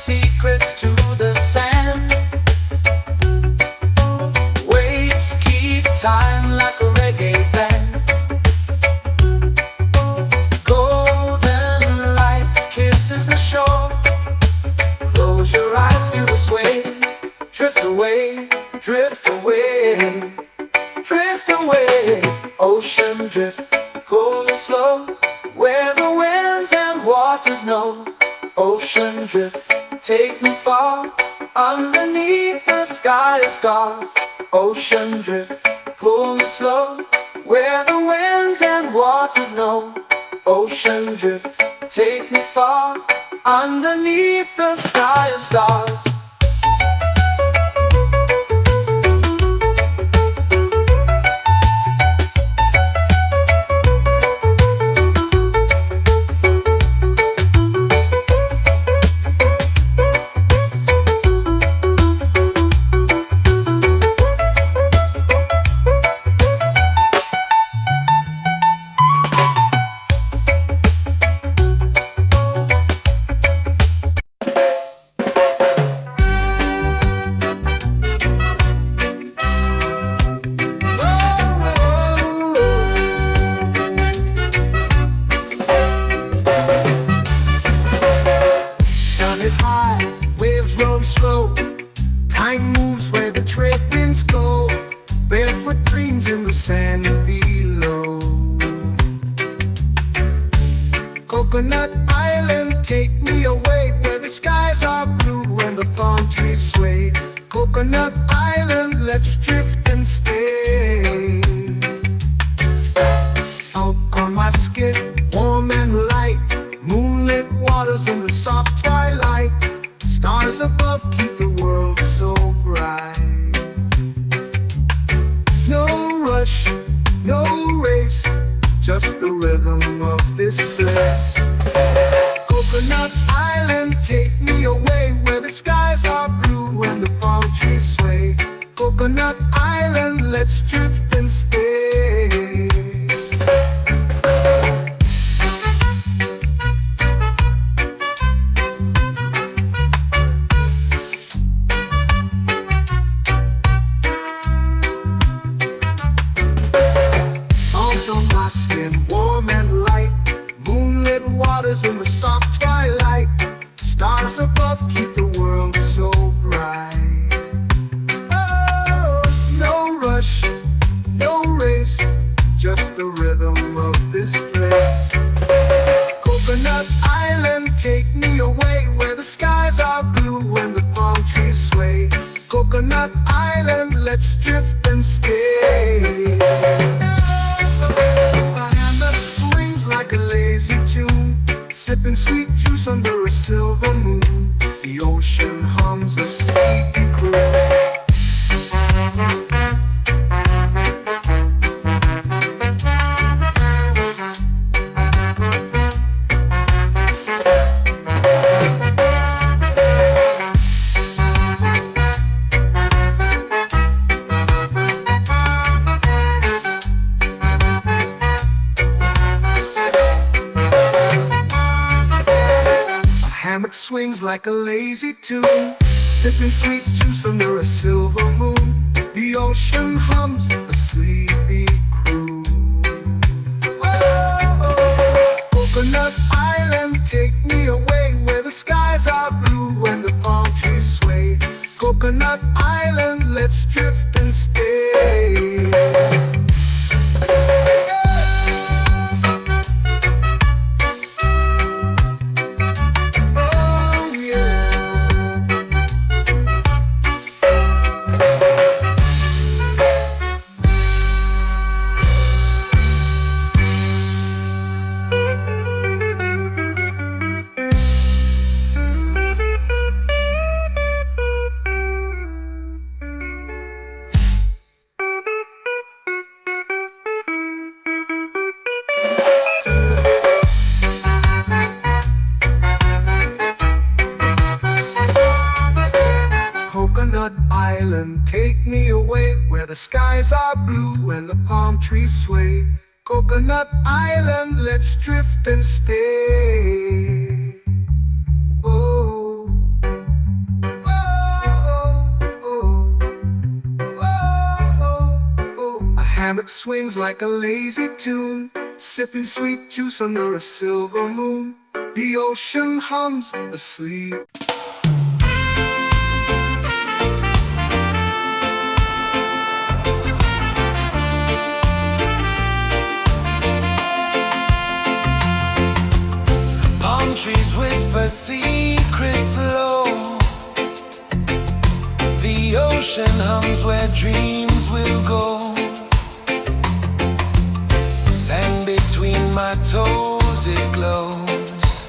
Speaker 1: secrets to the sand. Waves keep time like a reggae band. Golden light kisses the shore. Close your eyes, feel the sway. Drift away, drift away, drift away. Ocean drift, cool and slow, where the winds and waters know. Ocean drift, take me far, underneath the sky of stars. Ocean drift, pull me slow, where the winds and waters know. Ocean drift, take me far, underneath the sky of stars.
Speaker 2: Time moves where the trade winds go. Barefoot dreams in the sand below. Coconut Island, take me away, where the skies are blue and the palm trees sway. Coconut Island, let's drift and stay. Out on my skin, warm and light, moonlit waters in the soft twilight. Stars above keep the world so bright. No rush, no race, just the rhythm of this place. Coconut Island, take me away, where the skies are blue and the palm trees sway. Coconut Island, let's drift and stay. Warm and light, moonlit waters in the soft twilight. Stars above keep the world so bright. Oh, no rush, no race, just the rhythm of this place. Coconut Island, take me away, where the skies are blue and the palm trees sway. Coconut Island, let's drift and stay. Sipping sweet juice under a silver moon. The ocean hums a sleepy croon. Hammock swings like a lazy tune, sipping sweet juice under a silver moon. The ocean hums a sleepy croon. Oh, Coconut Island, take me away, where the skies are blue and the palm trees sway. Coconut Island, let's drift and stay. Coconut Island, take me away, where the skies are blue and the palm trees sway. Coconut Island, let's drift and stay. Oh. network swings like a lazy tune, sipping sweet juice under a silver moon. The ocean hums asleep.
Speaker 3: Palm trees whisper secrets low. The ocean hums where dreams will go. Sand between my toes, it glows.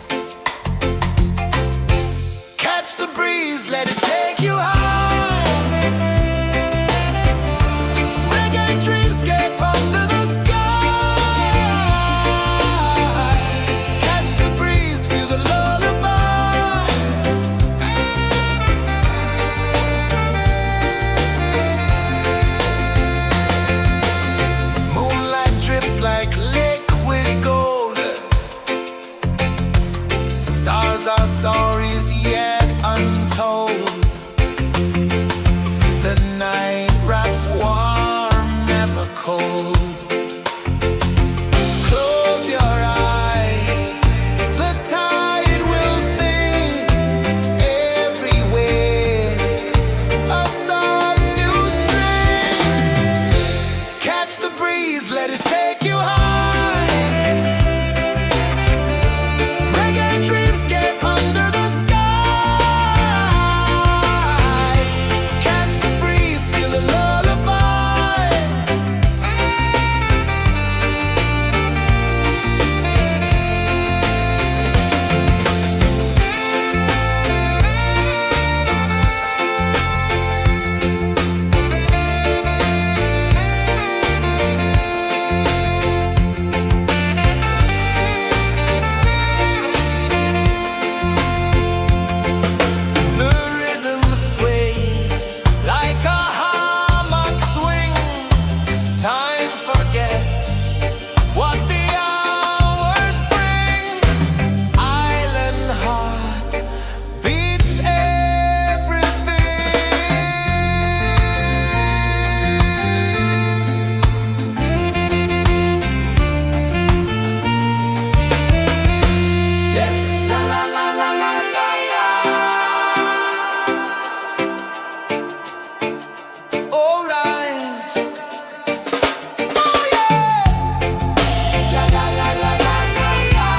Speaker 3: Catch the breeze, let it take you high. Reggae dreamscape under the sky. Catch the breeze, feel the lullaby. Moonlight drips like liquid gold. Stars are stories yet untold. The night wraps warm, never cold. Close your eyes, the tide will sing everywhere. A song new string. Catch the breeze, let it take you high. Reggae dreamscape under the sky. Catch the breeze, feel the lullaby. The rhythm sways like a hammock swing. Time forgets what the hours bring. Island heart beats everything. Yeah. La la la la la la la. All right. Oh yeah. La la la la la la la.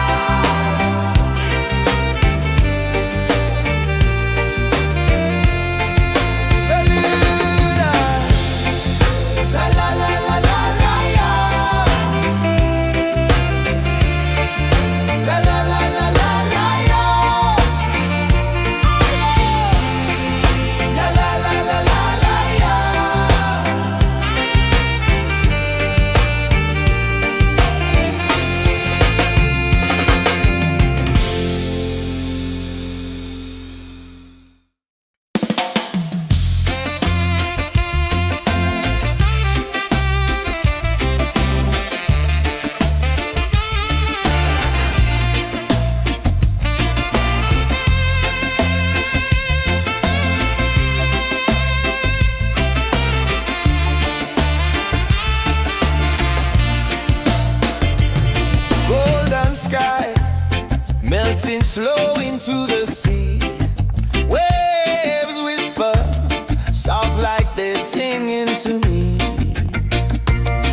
Speaker 3: Beluga. La la la la la la la. La la la la la la la. La la la la la la la. Golden sky melting slow into the sea. Waves whisper soft like they're singing to me.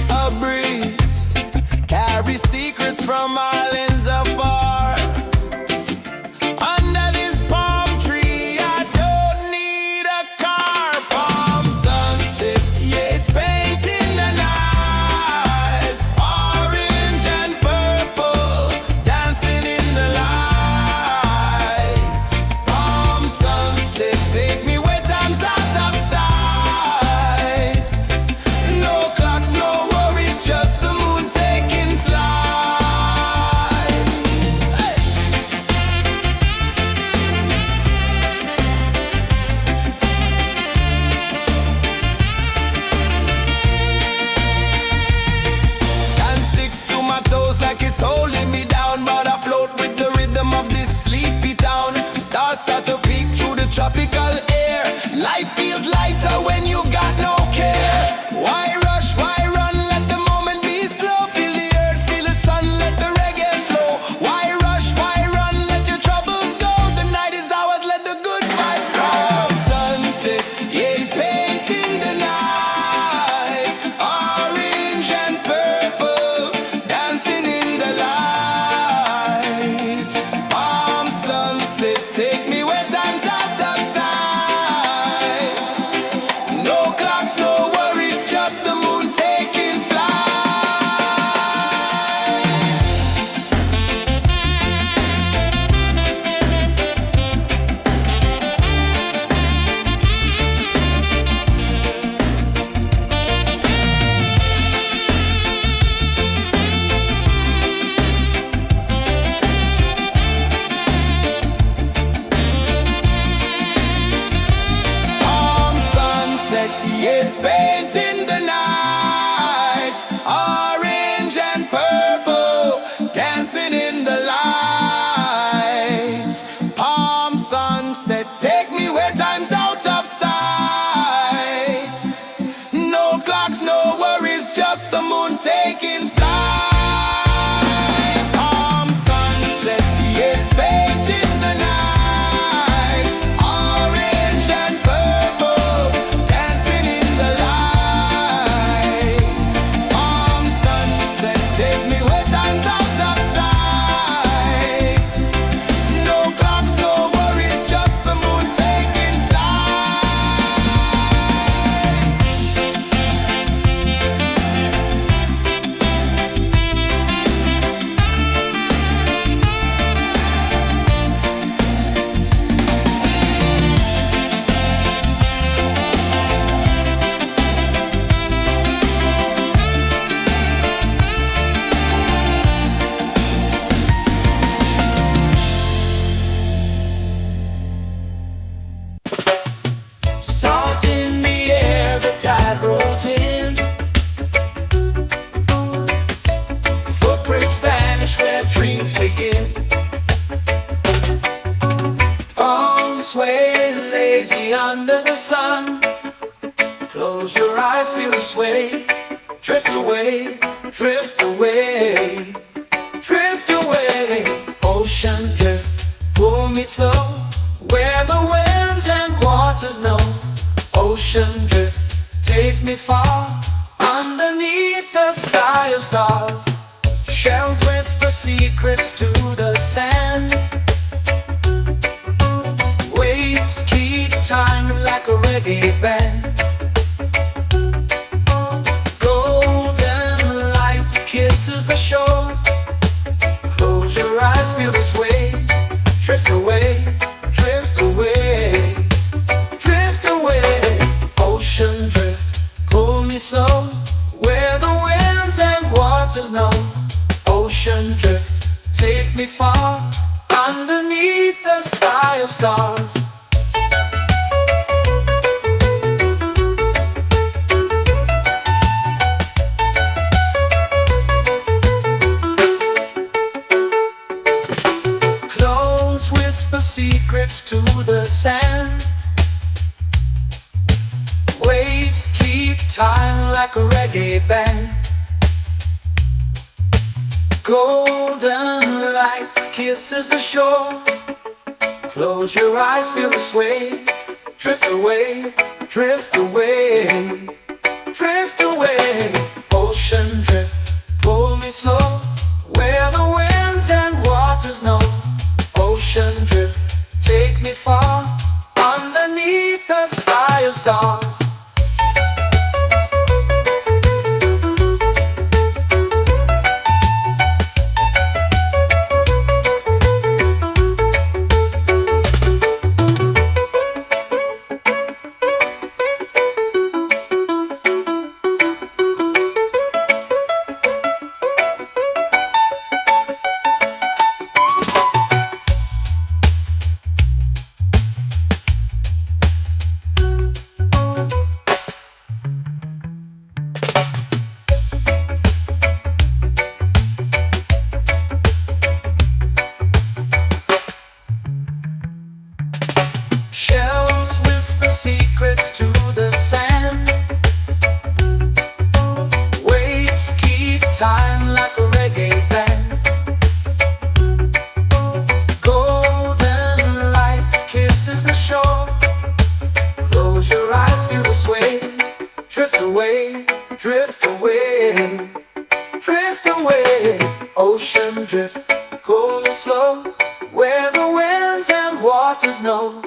Speaker 3: A breeze carries secrets from islands afar. Under this palm tree, I don't need a car. Palm sunset, yeah, it's painting the night. Orange and purple dancing in the light.
Speaker 1: waves begin. Arms sway lazy under the sun. Close your eyes, feel the sway. Drift away, drift away, drift away. Ocean drift, pull me slow, where the winds and waters know. Ocean drift, take me far, underneath the sky of stars. Shells whisper secrets to the sand. Waves keep time like a reggae band. Golden light kisses the shore. Close your eyes, feel the sway. Drift away, drift away, drift away. Ocean drift, pull me slow, where the winds and waters know. Ocean drift, take me far, underneath the sky of stars. Close whisper secrets to the sand. Waves keep time like a reggae band. Golden light kisses the shore. Close your eyes, feel the sway. Drift away, drift away, drift away. Ocean drift, pull me slow, where the winds and waters know. Ocean drift, take me far, underneath the sky of stars. Shells whisper secrets to the sand. Waves keep time like a reggae band. Golden light kisses the shore. Close your eyes, feel the sway. Drift away, drift away, drift away. Ocean drift, pull me slow, where the winds and waters know.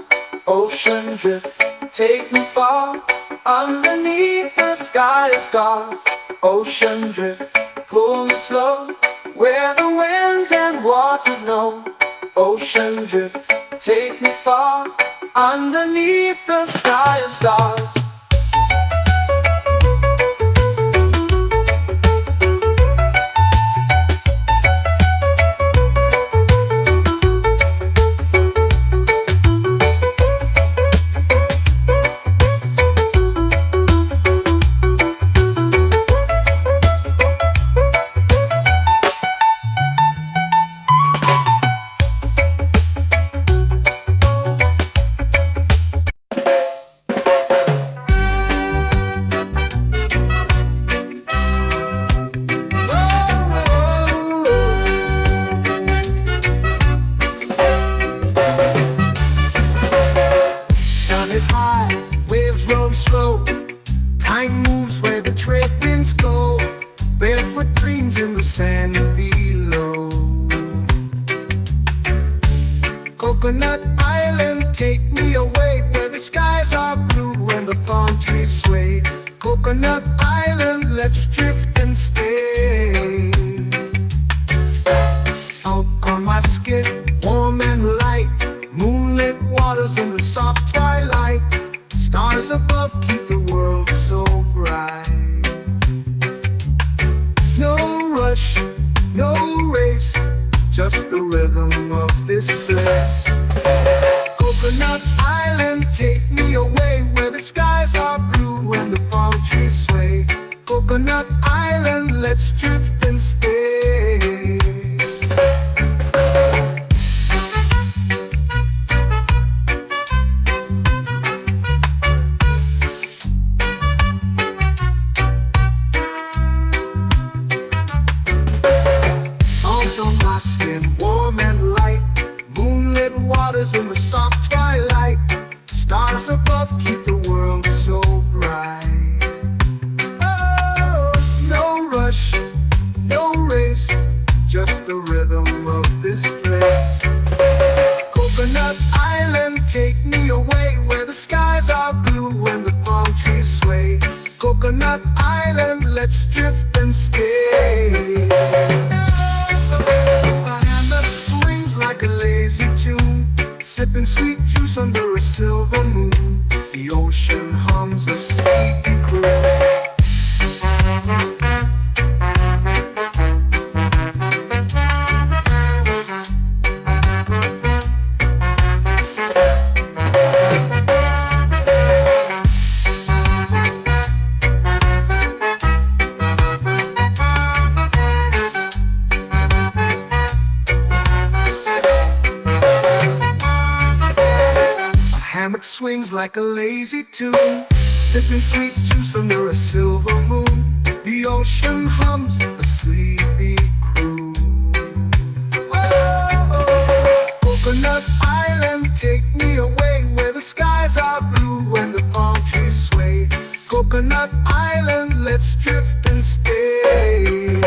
Speaker 1: Ocean drift, take me far, underneath the sky of stars. Ocean drift, pull me slow, where the winds and waters know. Ocean drift, take me far, underneath the sky of stars.
Speaker 2: Time moves where the trade winds go. Barefoot dreams in the sand below. Coconut Island, take me away, where the skies are blue and the palm trees sway. Coconut Island, let's drift and stay. Out on my skin, warm and light, moonlit waters in the soft twilight. Stars above keep the world so bright. No rush, no race, just the rhythm of this place. Coconut Island, take me away, where the skies are blue and the palm trees sway. Coconut Island. waters in the soft twilight. Stars above keep the world so bright. Oh, no rush, no race, just the rhythm of this place. Coconut Island, take me away where the skies are blue and the palm trees sway. Coconut Island, let's drift and stay. A hand that swings like a lazy tune, sipping sweet juice under a silver moon. The ocean hums a sleepy croon. Hammock swings like a lazy tune, sipping sweet juice under a silver moon. The ocean hums a sleepy croon. Oh, Coconut Island, take me away where the skies are blue and the palm trees sway. Coconut Island, let's drift and stay.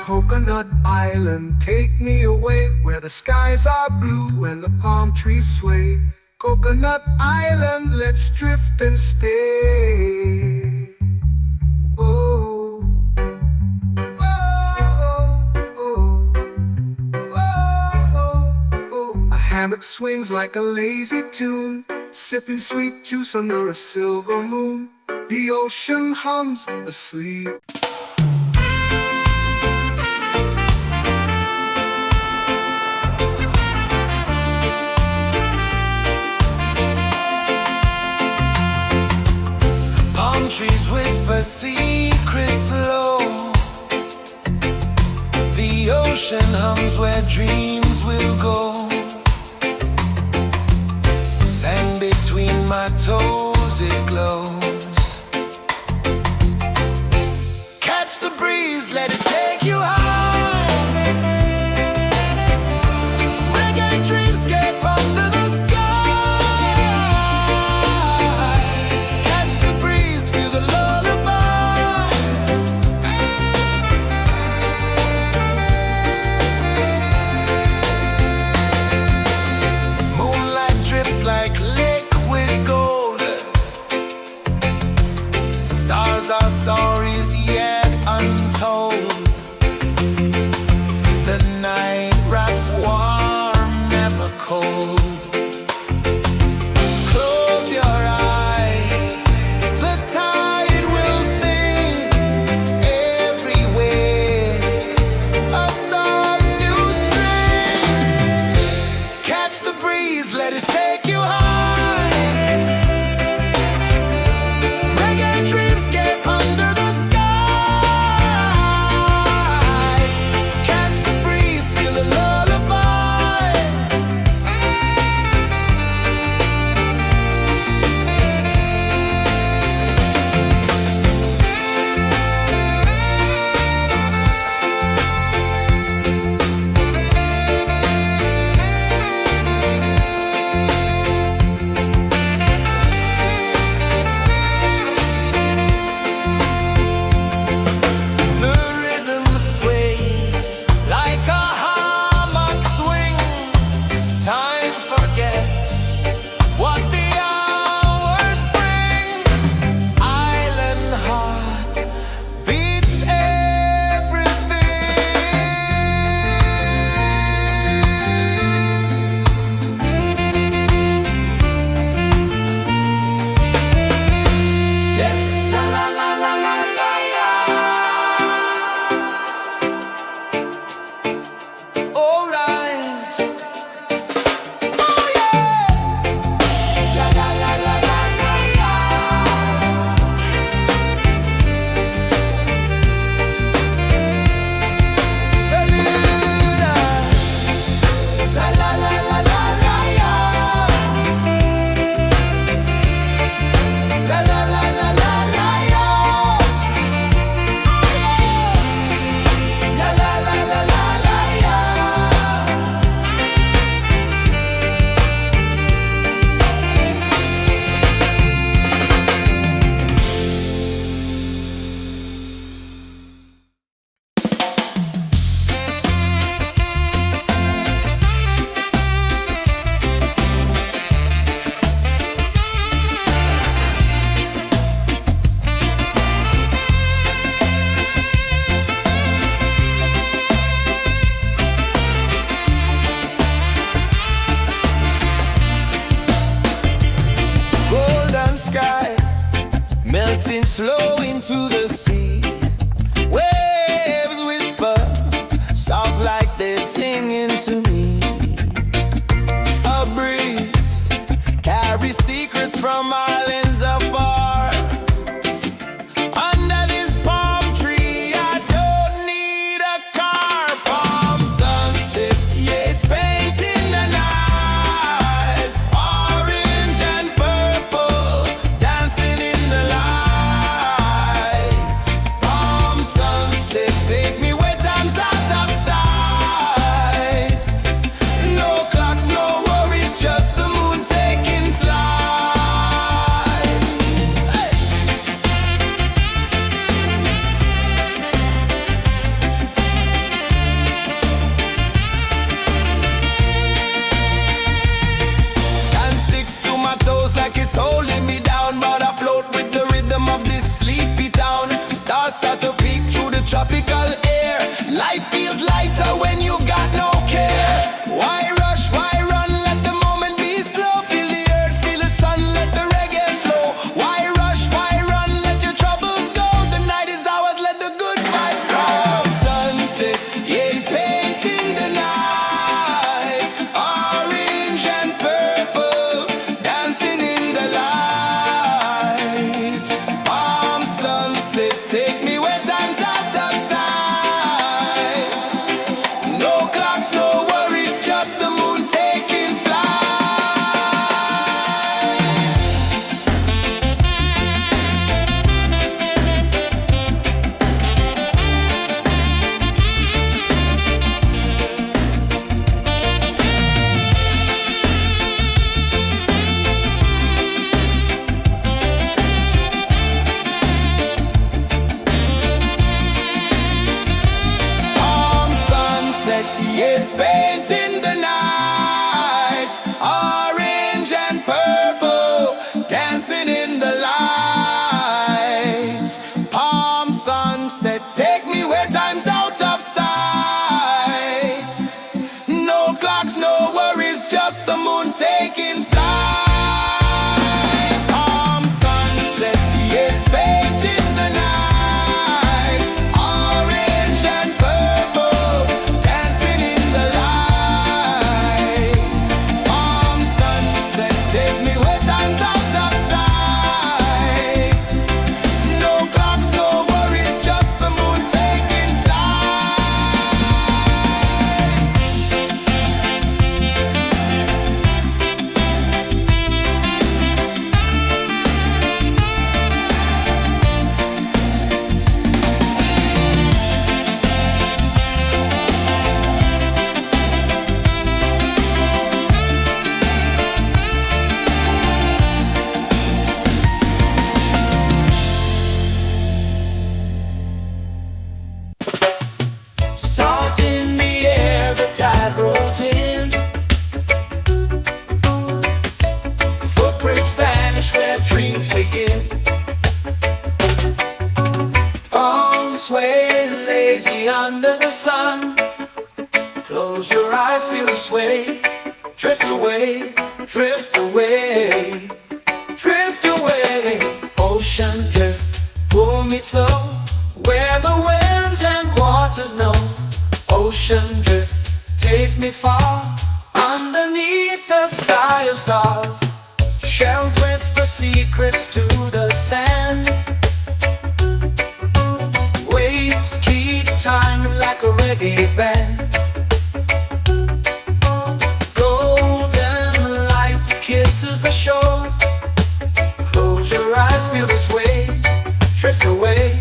Speaker 2: Coconut Island, take me away where the skies are blue and the palm trees sway. Coconut Island, let's drift and stay. Oh, oh, oh, oh, oh. A hammock swings like a lazy tune, sipping sweet juice under a silver moon. The ocean hums asleep.
Speaker 3: Trees whisper secrets low. The ocean hums where dreams will go. Sand between my toes, it glows. Catch the breeze, let it take you high. Reggae dreamscape under the sky. Our stories yet untold. The night wraps warm, never cold. Close your eyes, the tide will sing everywhere. A soft new string. Catch the breeze, let it take you high. Reggae dreamscape under the sky. flow into the sea. Waves whisper, soft like they're singing to me. A breeze carries secrets from islands afar. Under this palm tree, I don't need a car. Palm sunset, yeah, it's painting the night. Orange and purple, dancing in the light. Palm sunset, take me where time's out of sight. No clocks, no worries, just the moon taking flight. Hey! Sand sticks to my toes like it's holding me down, but I float with the rhythm of this sleepy town. Stars start to peek through the tropical air. Life feels lighter when you've got no care. Why rush, why run, let the moment be slow. Feel the earth, feel the sun, let the reggae flow. Why rush, why run, let your troubles go. The night is ours, let the good vibes come. Sunset, yeah, it's painting the night. Orange and purple, dancing in the light. Palm sunset, take me where time's out of sight. No clocks, no worries, just the moon taking flight. Palm sunset, yeah, it's painting the night. Orange and purple, dancing in the light. Palm sunset, take me where time's out of sight. No clocks, no worries, just the moon taking flight. Palm sunset, yeah, it's painting the night. Orange and purple, dancing in the light. Palm sunset, take me where time's out of sight. No clocks, no worries, just the moon taking flight.
Speaker 1: Salt in the air, the tide rolls in. Footprints vanish where dreams begin. Arms sway lazy under the sun. Close your eyes, feel the sway. Drift away, drift away, drift away. Ocean drift, pull me slow. Where the winds and waters know. Ocean drift, take me far. Underneath the sky of stars. Shells whisper secrets to the sand. Waves keep time like a reggae band. Golden light kisses the shore. Close your eyes, feel the sway. Drift away,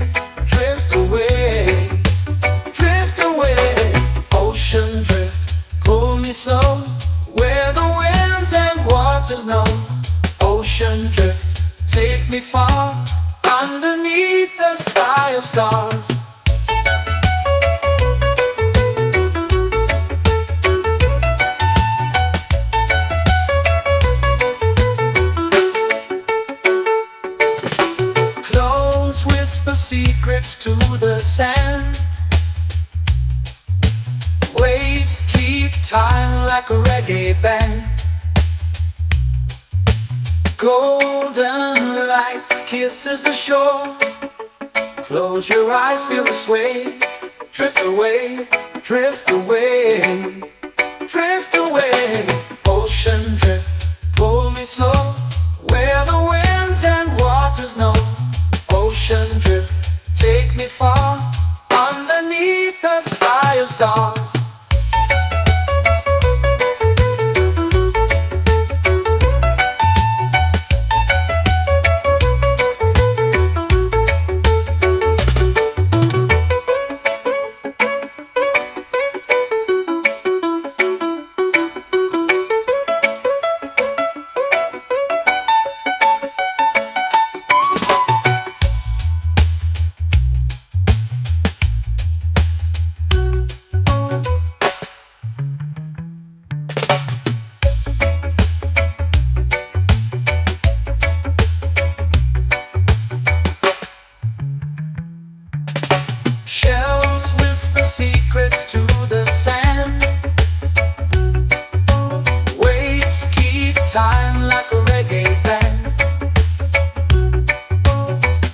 Speaker 1: drift away, drift away. Ocean drift, pull me slow. Where the winds and waters know. Ocean drift, take me far. Underneath the sky of stars. Close whisper secrets to the sand. Waves keep time like a reggae band. Golden light kisses the shore. Close your eyes, feel the sway. Drift away, drift away, drift away. Ocean drift, pull me slow, where the winds and waters know. Ocean drift, take me far, underneath the sky of stars. Shells whisper secrets to the sand. Waves keep time like a reggae band.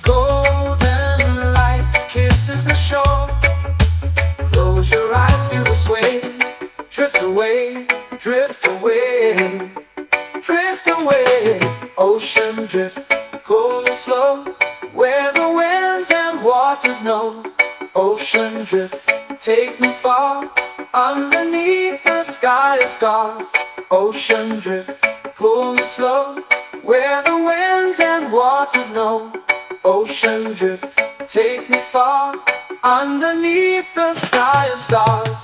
Speaker 1: Golden light kisses the shore. Close your eyes, feel the sway. Drift away, drift away, drift away. Ocean drift, cool and slow, where the winds and waters know. Ocean drift, take me far, underneath the sky of stars. Ocean drift, pull me slow, where the winds and waters know. Ocean drift, take me far, underneath the sky of stars.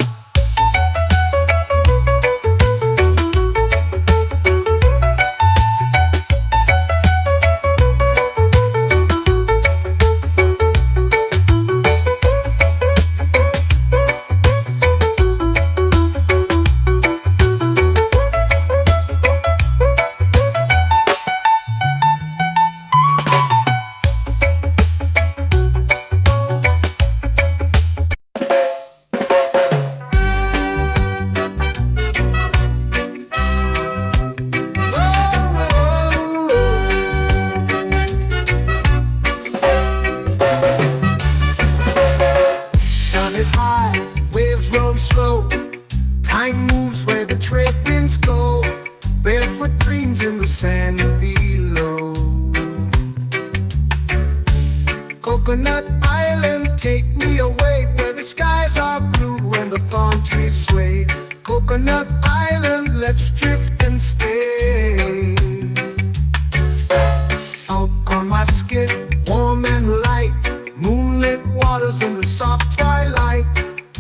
Speaker 2: Waves roll slow, time moves where the trade winds go. Barefoot dreams in the sand below. Coconut Island, take me away, where the skies are blue and the palm trees sway. Coconut Island, let's drift and stay. Out on my skin, warm and light, moonlit waters in the soft twilight.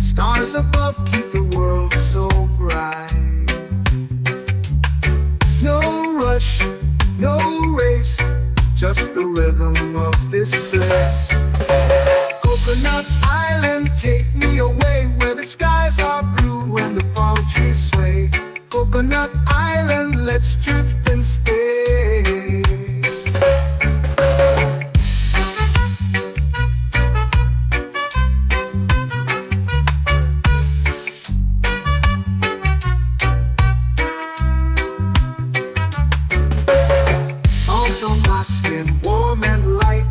Speaker 2: Stars above keep the world so bright. No rush, no race, just the rhythm of this place. Coconut Island, take me away, where the skies are blue and the palm trees sway. Coconut Island, let's drift and stay. Warm and light,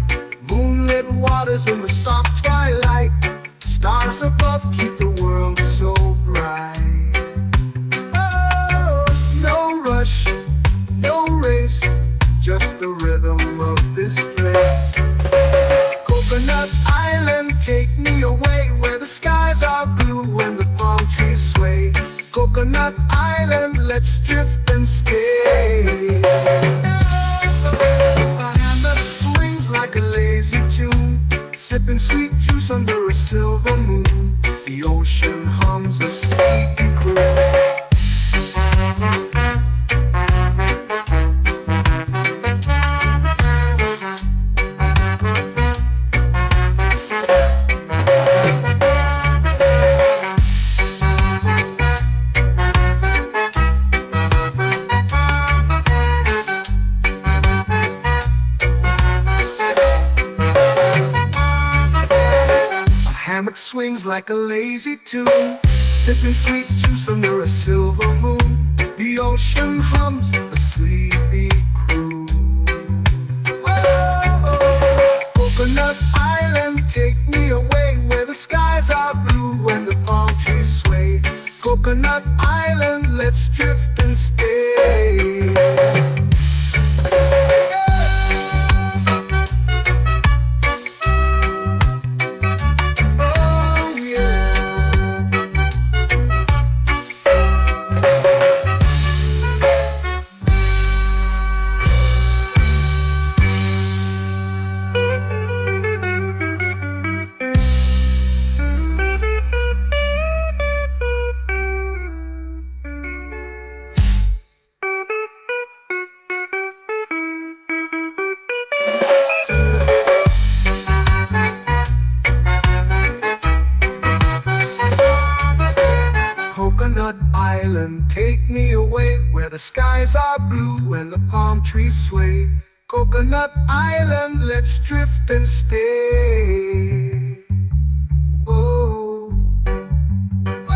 Speaker 2: moonlit waters in the soft twilight. Stars above keep the world so bright. Oh, no rush, no race, just the rhythm of this place. Coconut Island, take me away, where the skies are blue and the palm trees sway. Coconut Island, let's drift and stay. Like a lazy tune, sipping sweet juice under a silver moon. The ocean hums a sleepy croon. Swings like a lazy tune, sipping sweet juice under a silver moon. The ocean hums a sleepy croon. the skies are blue and the palm trees sway. Coconut Island, let's drift and stay. Oh, oh,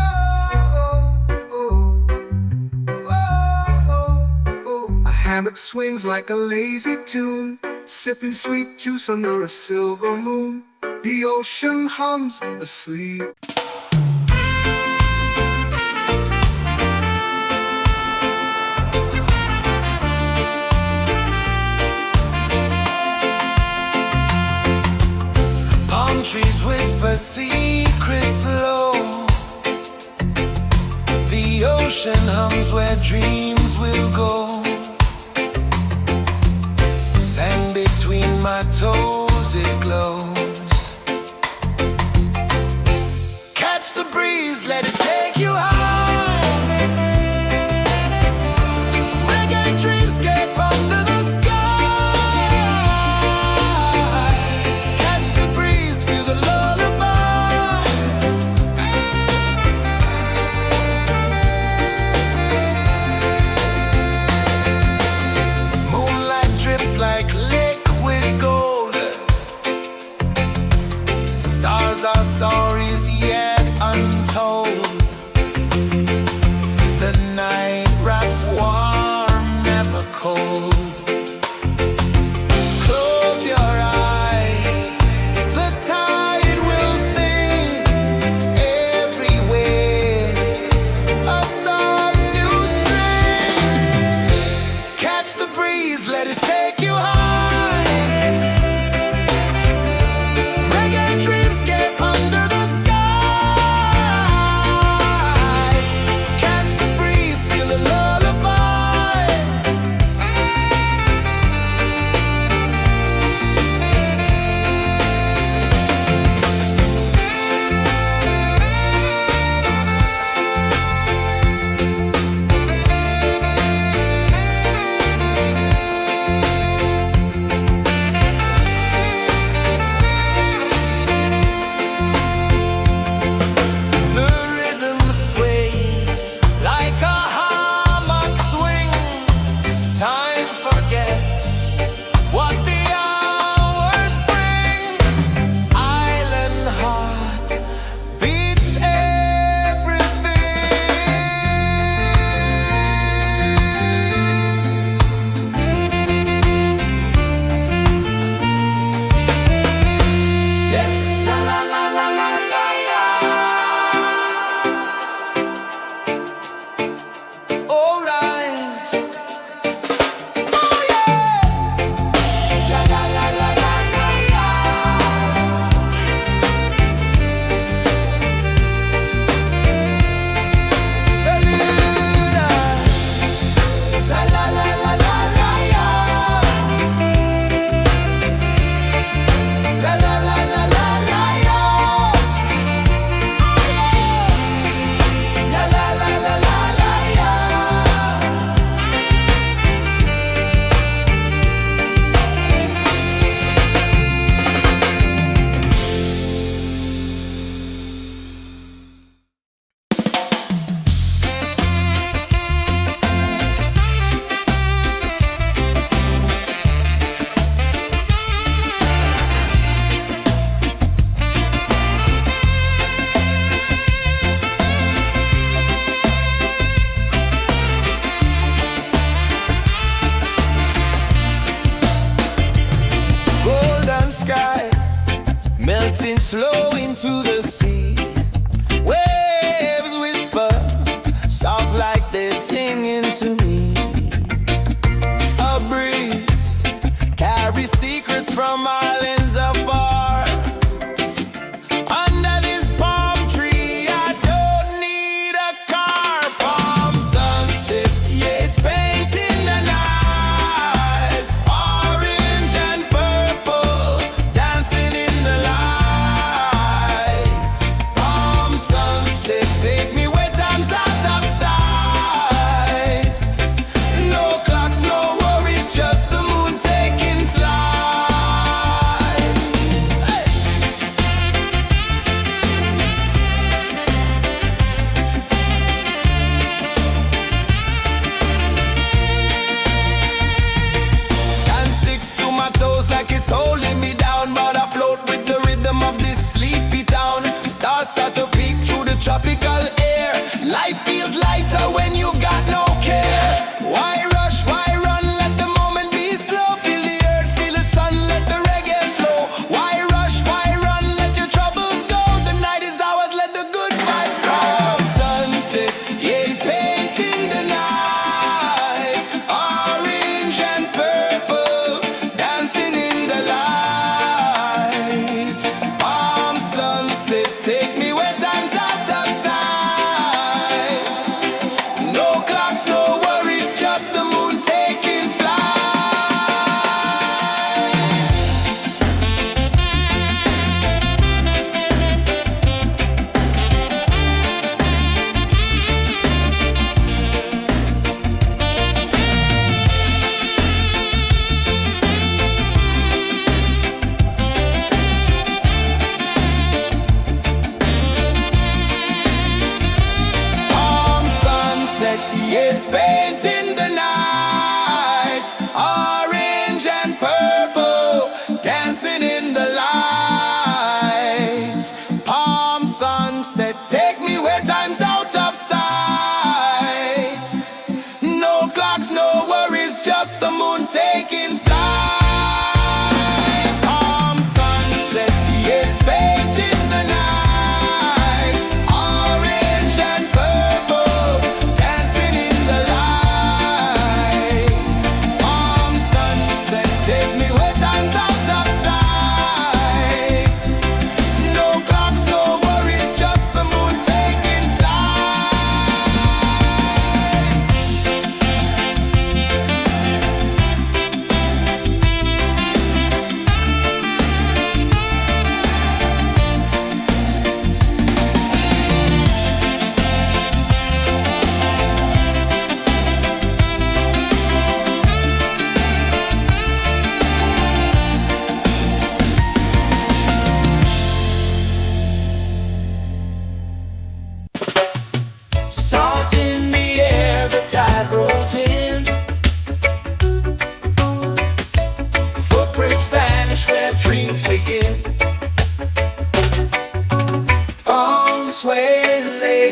Speaker 2: oh, oh, oh. A hammock swings like a lazy tune, sipping sweet juice under a silver moon. The ocean hums asleep.
Speaker 3: Palm trees whisper secrets low. The ocean hums where dreams will go. Sand between my toes, it glows. Catch the breeze, let it take you high. Reggae dreamscape under the sky. Catch the breeze, feel the lullaby. Moonlight drips like liquid gold. Stars are stories yet untold. The night wraps warm, never cold. Close your eyes, the tide will sing everywhere. A soft new string. Catch the breeze, let it take you high. Reggae dreamscape under the sky. Catch the breeze, feel a lullaby. The rhythm sways like a hammock swing. Time forgets what the hours bring. Island heart beats everything. Yeah. La la la la la la la. All right. Oh yeah. La la la la la la la. La la la la la la la. La la la la la la la. La la la la la la la. Golden sky melting slow into the sea. Waves whisper soft like they're singing to me. A breeze carries secrets from islands afar. Under this palm tree, I don't need a car. Palm sunset, yeah, it's painting the night. Orange and purple, dancing in the light.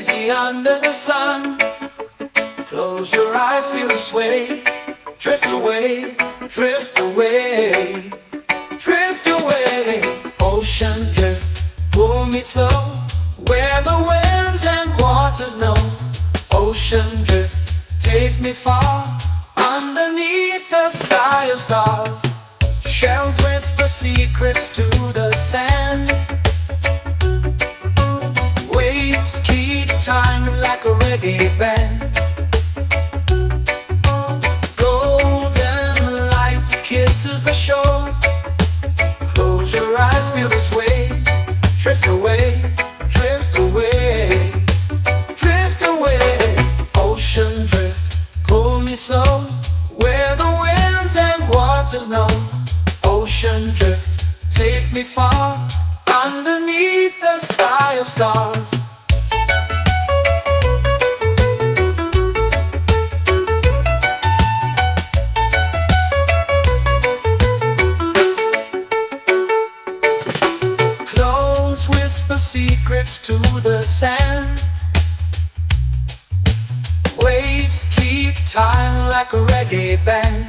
Speaker 1: easy under the sun. Close your eyes, feel the sway. Drift away, drift away, drift away. Ocean drift, pull me slow, where the winds and waters know. Ocean drift, take me far, underneath the sky of stars. Shells whisper secrets to the sand. Waves keep time like a reggae band. Golden light kisses the shore. Close your eyes, feel the sway. Drift away, drift away, drift away. Ocean drift, pull me slow, where the winds and waters know. Ocean drift, take me far, underneath the sky of stars. Close whisper secrets to the sand. Waves keep time like a reggae band.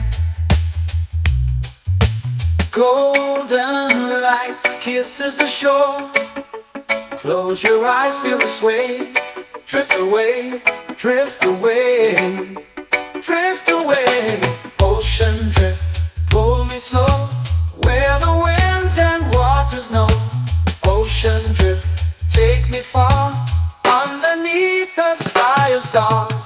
Speaker 1: Golden light kisses the shore. Close your eyes, feel the sway. Drift away, drift away, drift away. Ocean drift, pull me slow, where the winds and waters know. Ocean drift, take me far, underneath the sky of stars.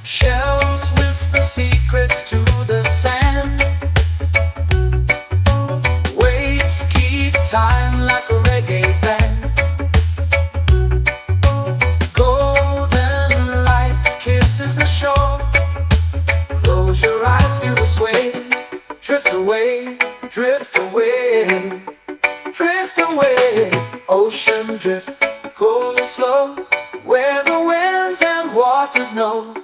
Speaker 1: Shells whisper secrets to the sand. Waves keep time like a reggae band. Golden light kisses the shore. Close your eyes, feel the sway. Drift away, drift away, drift away. Ocean drift, pull me slow, where the winds and waters know.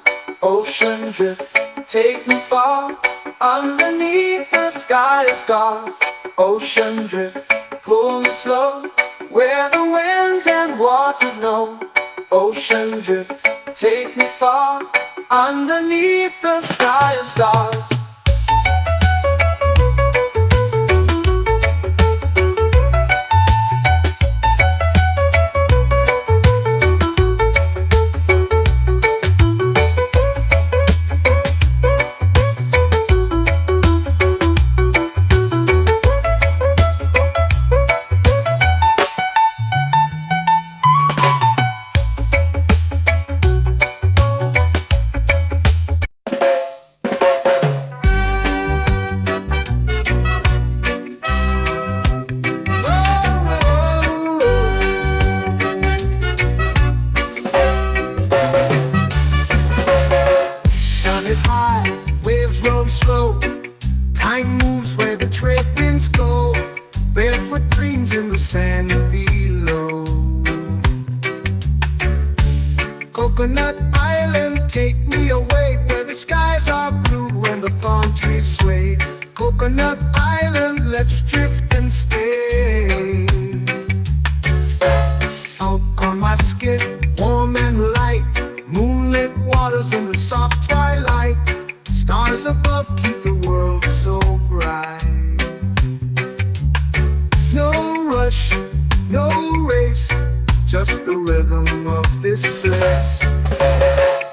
Speaker 1: Ocean drift, take me far, underneath the sky of stars. Ocean drift, pull me slow, where the winds and waters know. Ocean drift, take me far, underneath the sky of stars.
Speaker 2: Is high, waves roll slow. Time moves where the trade winds go. Barefoot dreams in the sand below. Coconut Island, take me away, where the skies are blue and the palm trees sway. Coconut Island, let's drift and stay. Out on my skin, warm and light, moonlit waters in the soft twilight. Stars above keep the world so bright. No rush, no race, just the rhythm of this place.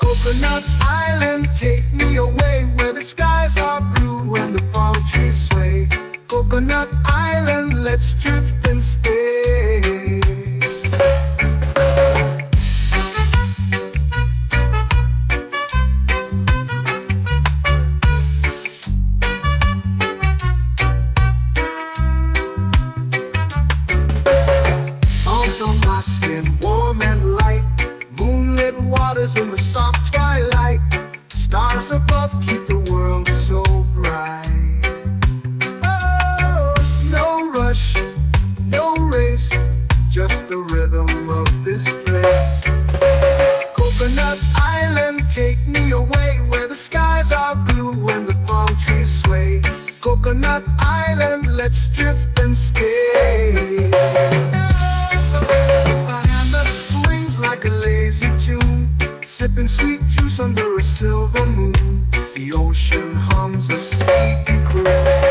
Speaker 2: Coconut Island, take me away, where the skies are blue and the palm trees sway. Coconut Island, let's drift and stay. a lazy tune, sipping sweet juice under a silver moon. The ocean hums a sleepy croon.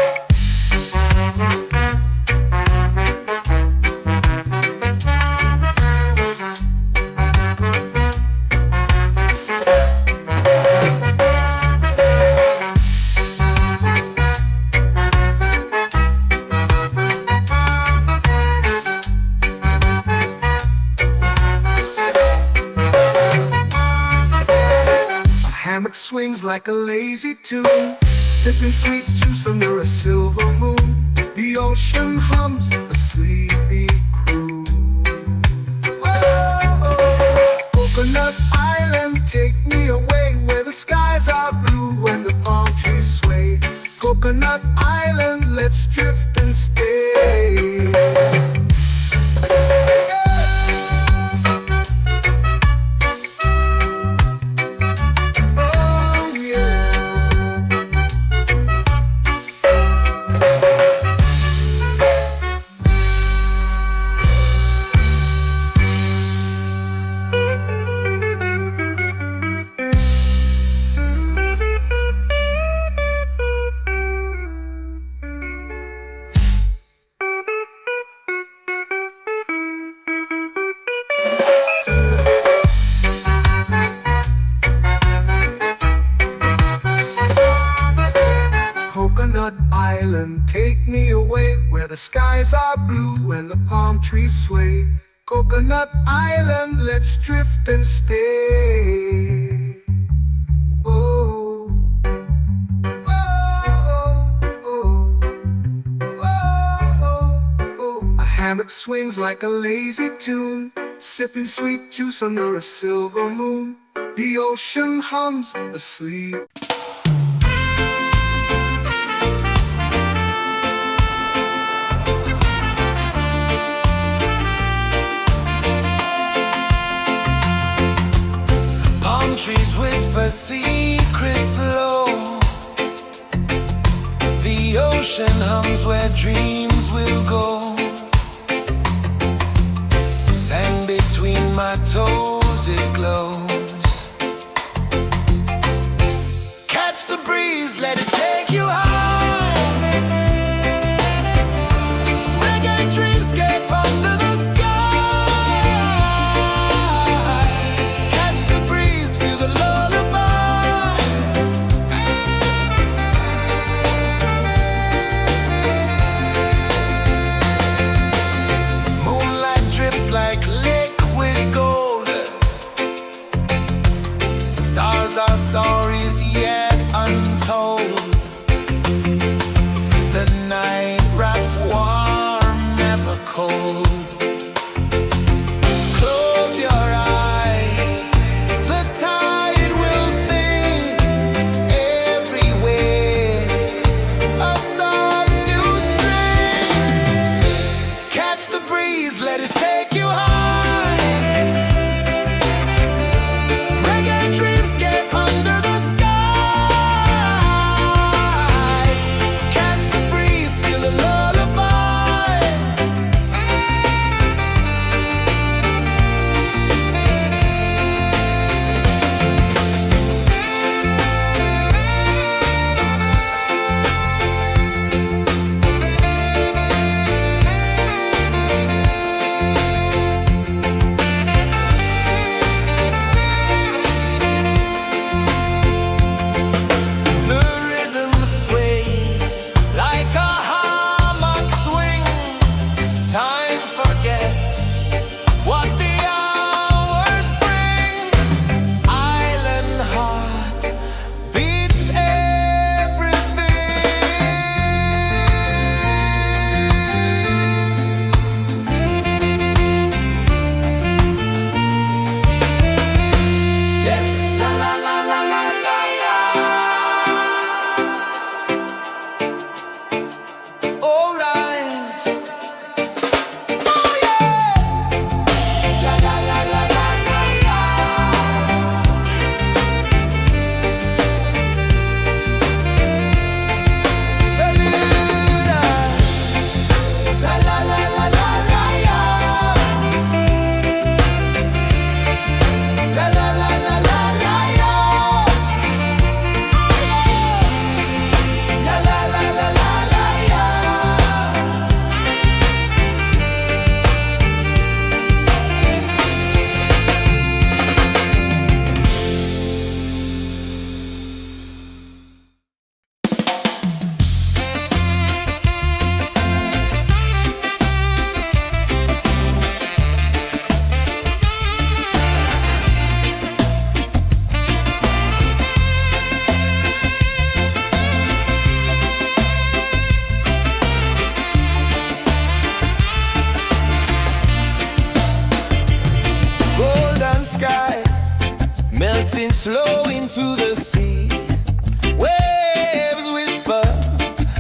Speaker 2: Hammock swings like a lazy tune, sipping sweet juice under a silver moon. The ocean hums a sleepy croon. Oh, Coconut Island, take me away where the skies are blue and the palm trees sway. Coconut Island, let's drift and stay. Coconut Island, take me away where the skies are blue and the palm trees sway. Coconut Island, let's drift and stay. Oh, oh, oh, oh, oh. A hammock swings like a lazy tune, sipping sweet juice under a silver moon. The ocean hums asleep.
Speaker 3: Trees whisper secrets low. The ocean hums where dreams will go. Sand between my toes, it glows. Catch the breeze, let it take you high. Reggae dreamscape under the sky. sky, melting slow into the sea. Waves whisper,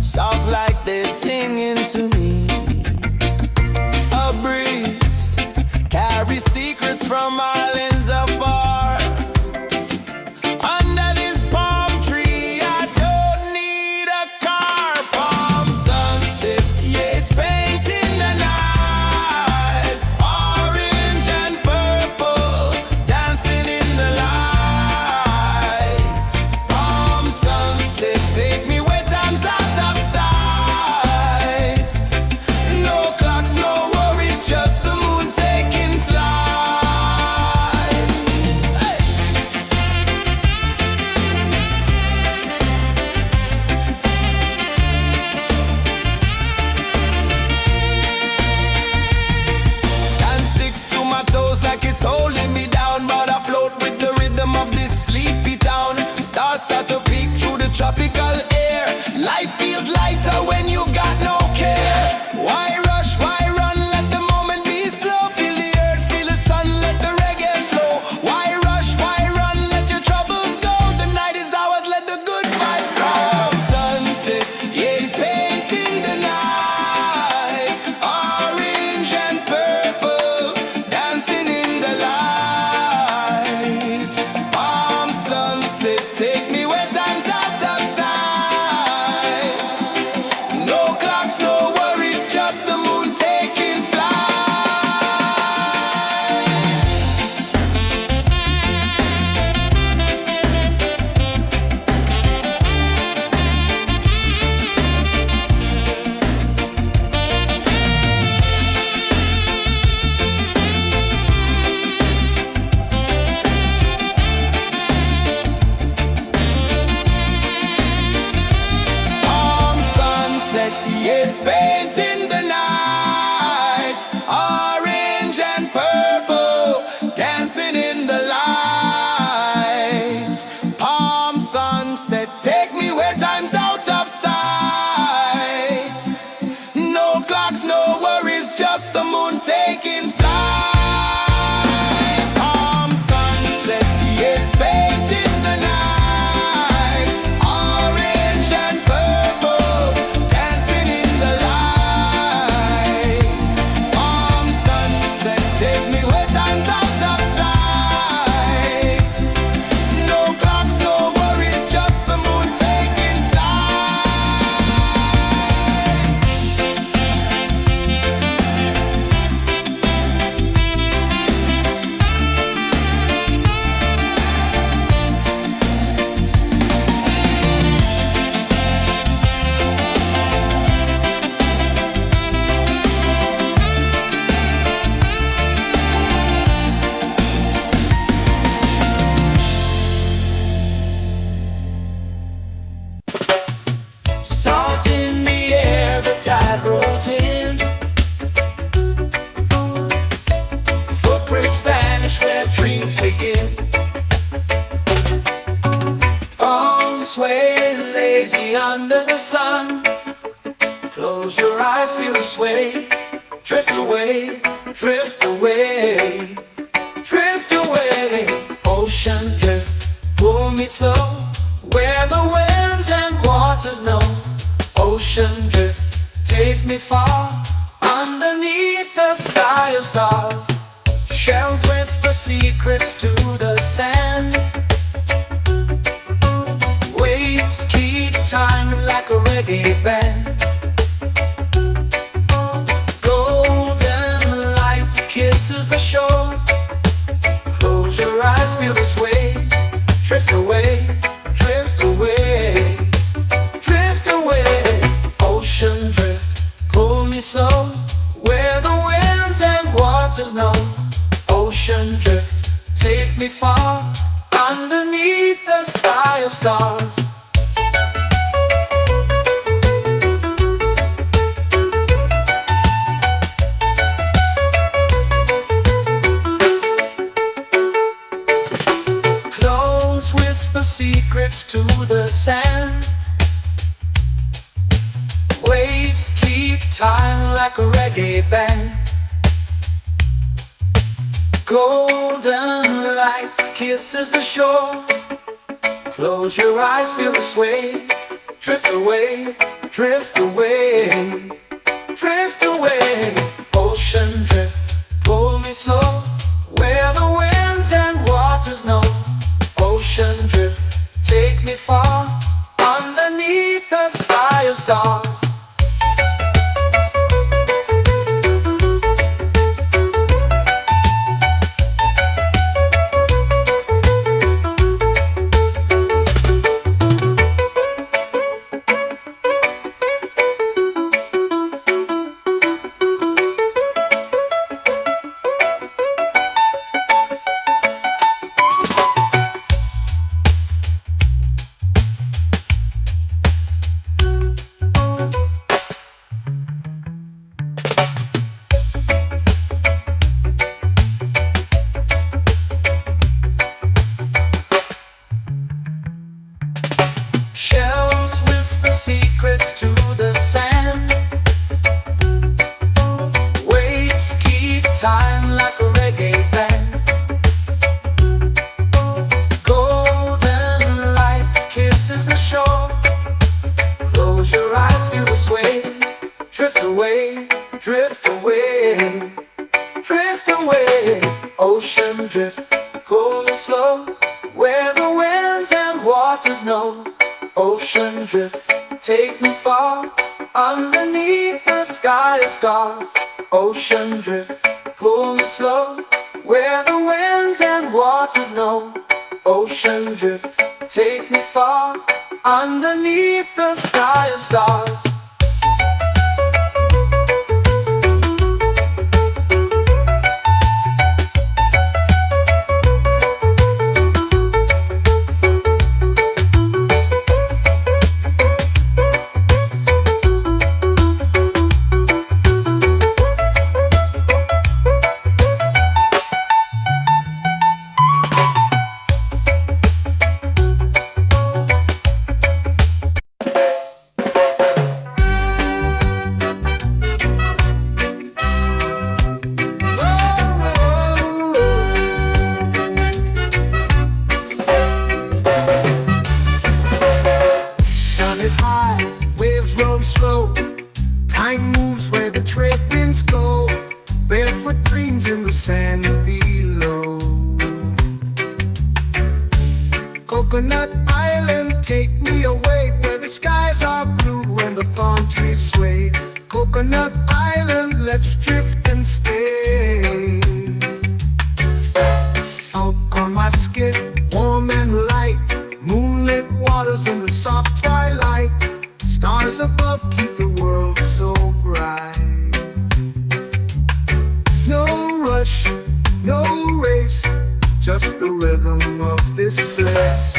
Speaker 3: soft like they're singing to me. A breeze carries secrets from islands afar. Under this palm tree, I don't need a car. Palm sunset, yeah, it's painting the night. Orange and purple, dancing in the light. Palm sunset, take me where time's out of sight. No clocks, no worries, just the moon taking flight. Hey! Sand sticks to my toes like it's holding me down, but I float with the rhythm of this sleepy town. Stars start to peek through the tropical air. Life feels lighter when you've got no care. Why rush, why run, let the moment be slow. Feel the earth, feel the sun, let the reggae flow. Why rush, why run, let your troubles go. The night is ours, let the good vibes come. Sunset, yeah, it's painting the night. Orange and purple, dancing in the light. Palm sunset, take me where time's out of sight. No clocks, no worries, just the moon taking flight. Palm sunset, yeah, it's painting the night. Orange and purple, dancing in the light. Palm sunset, take me where time's out of sight. No clocks, no worries, just the moon taking flight. Palm sunset, yeah, it's painting the night. Orange and purple, dancing in the light. Palm sunset, take me where time's out of sight. No clocks, no worries, just the moon taking flight.
Speaker 1: Salt in the air, the tide rolls in. Footprints vanish where dreams begin. Arms sway lazy under the sun. Close your eyes, feel the sway. Drift away, drift away, drift away. Ocean drift, pull me slow, where the winds and waters know. Ocean drift, take me far, underneath the sky of stars. Shells whisper secrets to the sand. Waves keep time like a reggae band. Golden light kisses the shore. Close your eyes, feel the sway. Drift away, drift away, drift away. Ocean drift, pull me slow, where the winds and waters know. Ocean drift, take me far, underneath the sky of stars. Clones whisper secrets to the sand. Waves keep time like a reggae band. Golden light kisses the shore. Close your eyes, feel the sway. Drift away, drift away, drift away. Ocean drift, pull me slow, where the winds and waters know. Ocean drift, take me far, underneath the sky of stars. Shells whisper secrets to the sand. Waves keep time like a reggae band. Golden light kisses the shore. Close your eyes, feel the sway. Drift away, drift away, drift away. Ocean drift, pull me slow, where the winds and waters know. Ocean drift, take me far, underneath the sky of stars. Ocean drift, pull me slow, where the winds and waters know. Ocean drift, take me far, underneath the sky of stars.
Speaker 2: Time moves where the trade winds go. Barefoot dreams in the sand below. Coconut Island, take me away, where the skies are blue and the palm trees sway. Coconut Island, let's drift and stay. Out on my skin, warm and light, moonlit waters in the soft twilight. Stars above keep the world so bright. No rush, no race, just the rhythm of this place.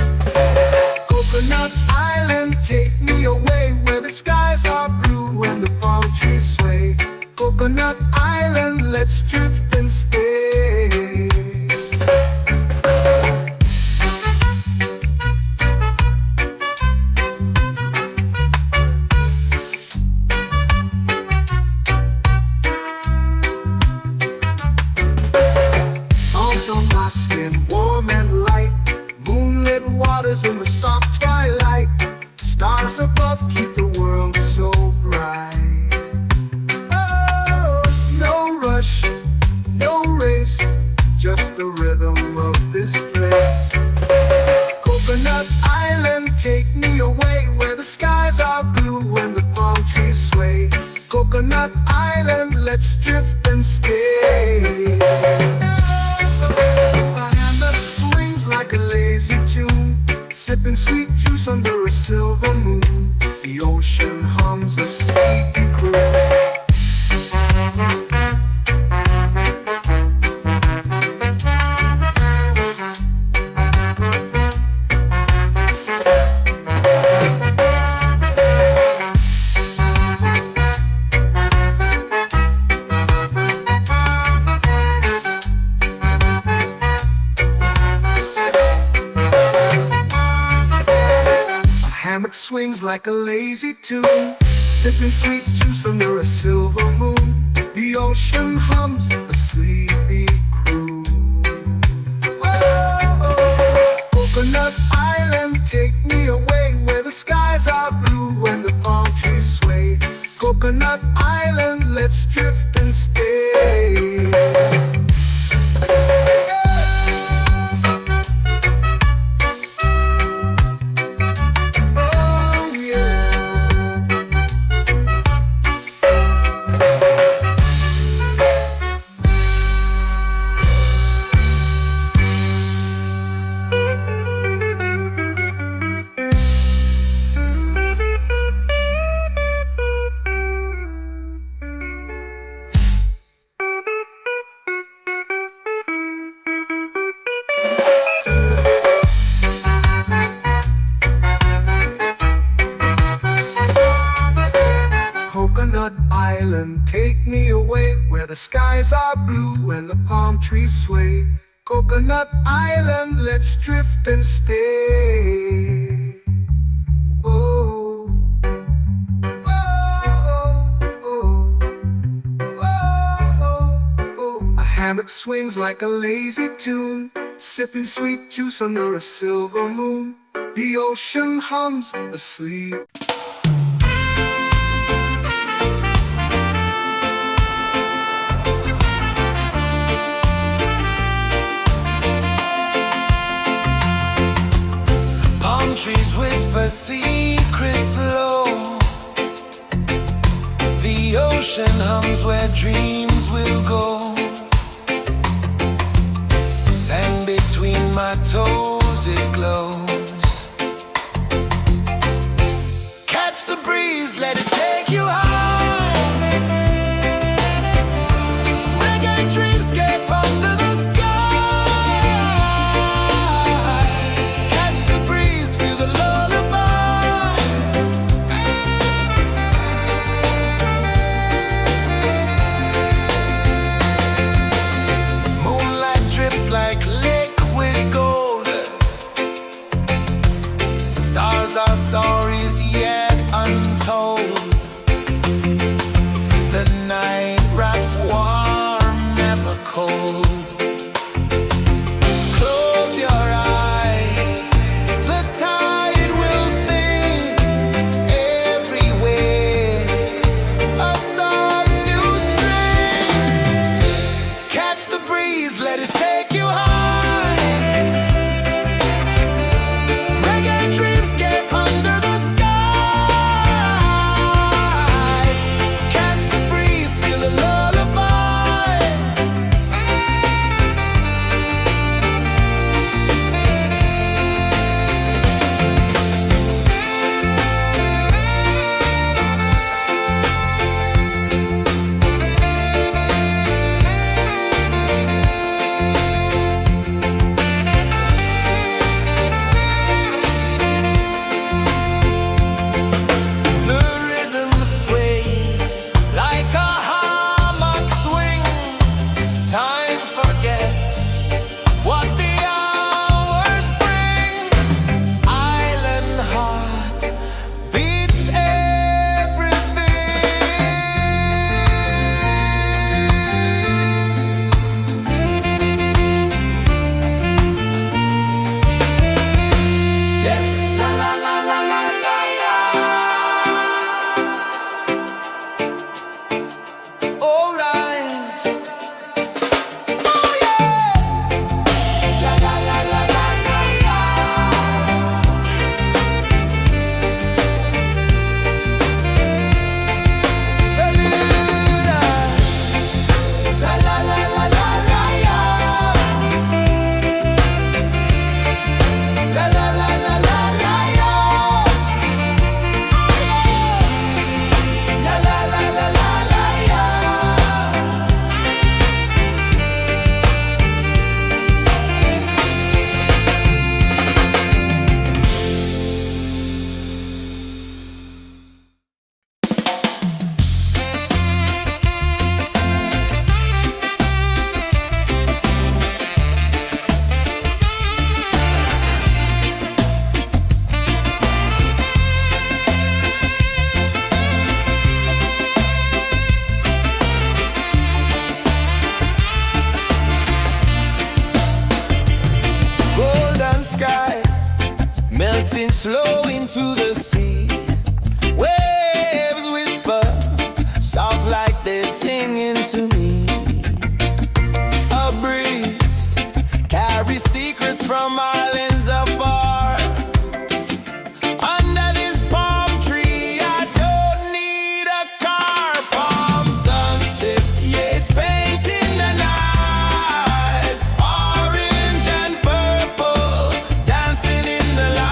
Speaker 2: Coconut Island, take me away, where the skies are blue and the palm trees sway. Coconut Island, let's drift and stay. Warm and light, moonlit waters in the soft twilight. Stars above keep the world so bright. Oh, no rush, no race, just the rhythm of this place. Coconut Island, take me away, where the skies are blue and the palm trees sway. Coconut Island, let's drift and stay. Like a lazy tune, sipping sweet juice under a silver moon. The ocean hums a sleepy croon. Swings like a lazy tune, sipping sweet juice under a silver moon. The ocean hums a sleepy croon. Whoa! trees sway. Coconut Island, let's drift and stay. Oh, oh, oh, oh, oh. A hammock swings like a lazy tune, sipping sweet juice under a silver moon. The ocean hums asleep.
Speaker 3: Trees whisper secrets low. The ocean hums where dreams will go. Sand between my toes, it glows. Catch the breeze, let it take you high. Reggae dreamscape under the our stories yet untold. The night wraps warm, never cold. Close your eyes, the tide will sing everywhere. A soft new string. Catch the breeze, let it take you high. Slow into the sea. Waves whisper, soft like they're singing to me. A breeze carries secrets from islands afar. Under this palm tree, I don't need a car. Palm sunset, yeah, it's painting the night. Orange and purple, dancing in the light.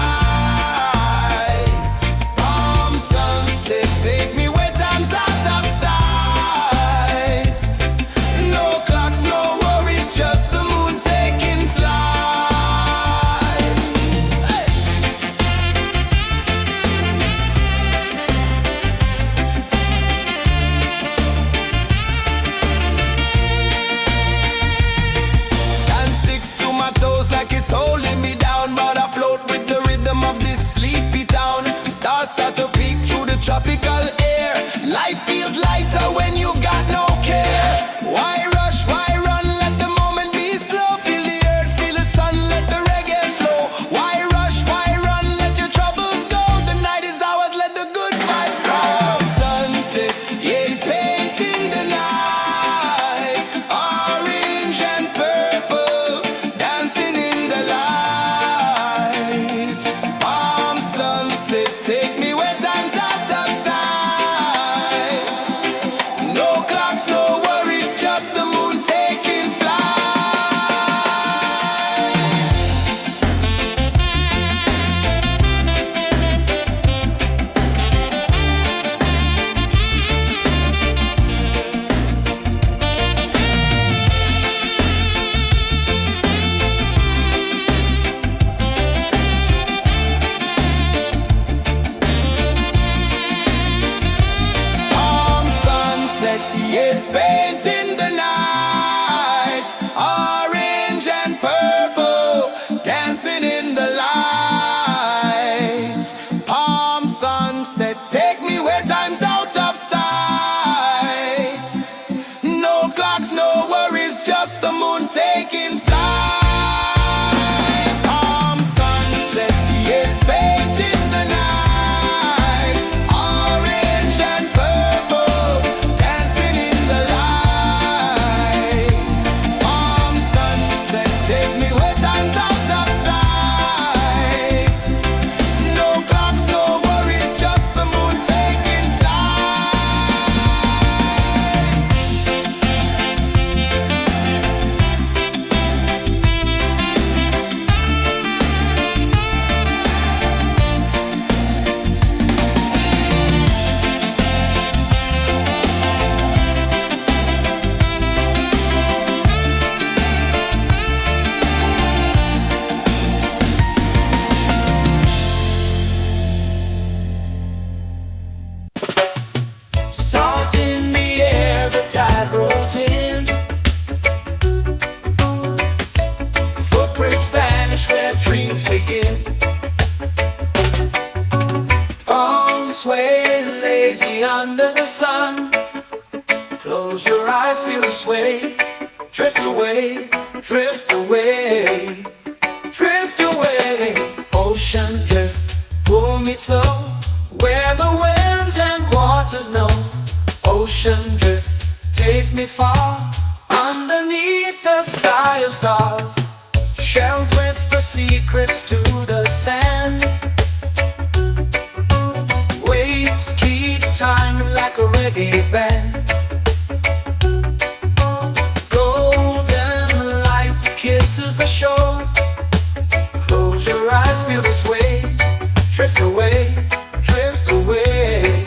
Speaker 3: time's out of sight. No clocks, no worries, just the moon taking flight.
Speaker 1: Salt in the air, the tide rolls in. Footprints vanish where dreams begin. Arms sway lazy under the sun. Close your eyes, feel the sway. Drift away, drift away, drift away. Ocean drift, pull me slow, where the winds and waters know. Ocean drift, take me far, underneath the sky of stars. Shells whisper secrets to the sand. Waves keep time like a reggae band. Golden light kisses the shore. Close your eyes, feel the sway. Drift away, drift away,